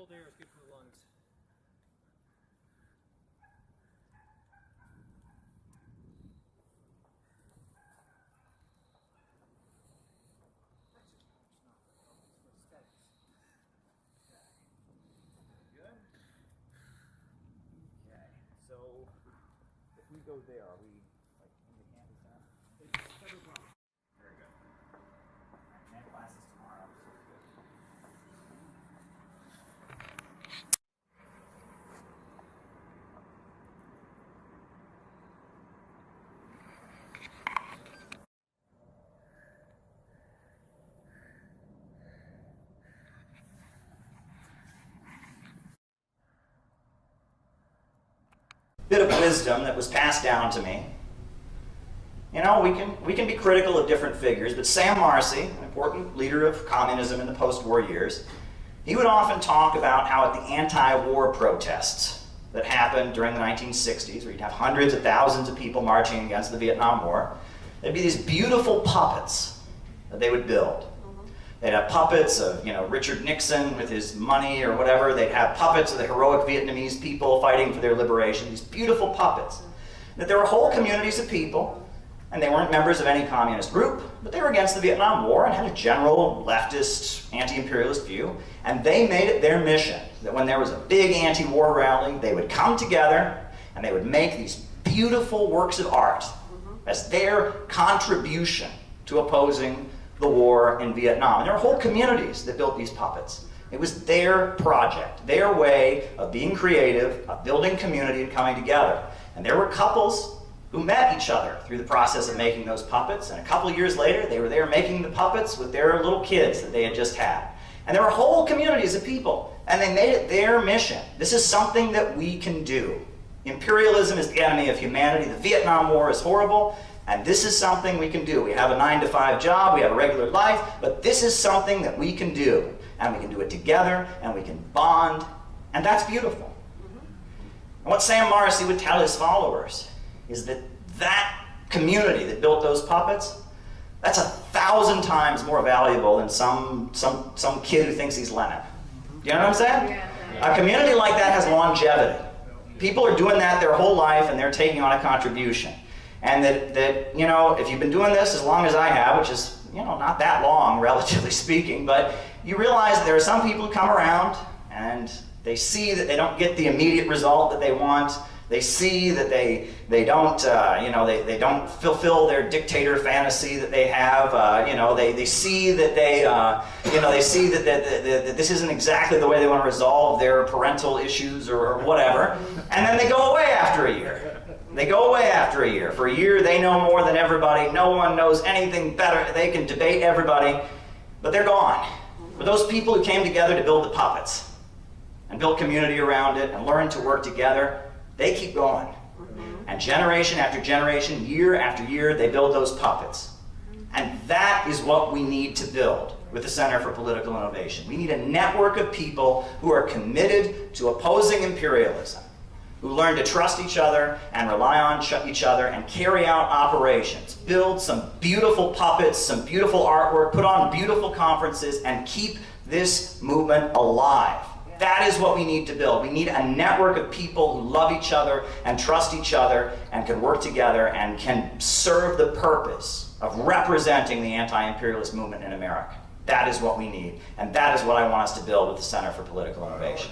Cold air is good for the lungs. Okay, so if we go there, are we like in the campus now? Very good. And classes tomorrow. So good. Bit of wisdom that was passed down to me. You know, we can be critical of different figures, but Sam Marcy, an important leader of communism in the post-war years, he would often talk about how at the anti-war protests that happened during the 1960s, where you'd have hundreds of thousands of people marching against the Vietnam War, there'd be these beautiful puppets that they would build. They'd have puppets of, you know, Richard Nixon with his money or whatever. They'd have puppets of the heroic Vietnamese people fighting for their liberation. These beautiful puppets. That there were whole communities of people, and they weren't members of any communist group, but they were against the Vietnam War and had a general leftist, anti-imperialist view. And they made it their mission that when there was a big anti-war rally, they would come together and they would make these beautiful works of art as their contribution to opposing the war in Vietnam. And there were whole communities that built these puppets. It was their project, their way of being creative, of building community and coming together. And there were couples who met each other through the process of making those puppets. And a couple of years later, they were there making the puppets with their little kids that they had just had. And there were whole communities of people, and they made it their mission. This is something that we can do. Imperialism is the enemy of humanity. The Vietnam War is horrible. And this is something we can do. We have a 9-to-5 job, we have a regular life, but this is something that we can do. And we can do it together, and we can bond, and that's beautiful. And what Sam Marcy would tell his followers is that that community that built those puppets, that's 1,000 times more valuable than some kid who thinks he's Lenin. You know what I'm saying? Yeah. A community like that has longevity. People are doing that their whole life, and they're taking on a contribution. And that, you know, if you've been doing this as long as I have, which is, you know, not that long, relatively speaking, but you realize that there are some people who come around and they see that they don't get the immediate result that they want. They see that they don't, you know, they don't fulfill their dictator fantasy that they have. You know, they see that they, you know, they see that this isn't exactly the way they want to resolve their parental issues or whatever. And then they go away after a year. They go away after a year. For a year, they know more than everybody. No one knows anything better. They can debate everybody, but they're gone. But those people who came together to build the puppets and build community around it and learn to work together, they keep going. And generation after generation, year after year, they build those puppets. And that is what we need to build with the Center for Political Innovation. We need a network of people who are committed to opposing imperialism, who learn to trust each other and rely on each other and carry out operations, build some beautiful puppets, some beautiful artwork, put on beautiful conferences, and keep this movement alive. That is what we need to build. We need a network of people who love each other and trust each other and can work together and can serve the purpose of representing the anti-imperialist movement in America. That is what we need, and that is what I want us to build with the Center for Political Innovation.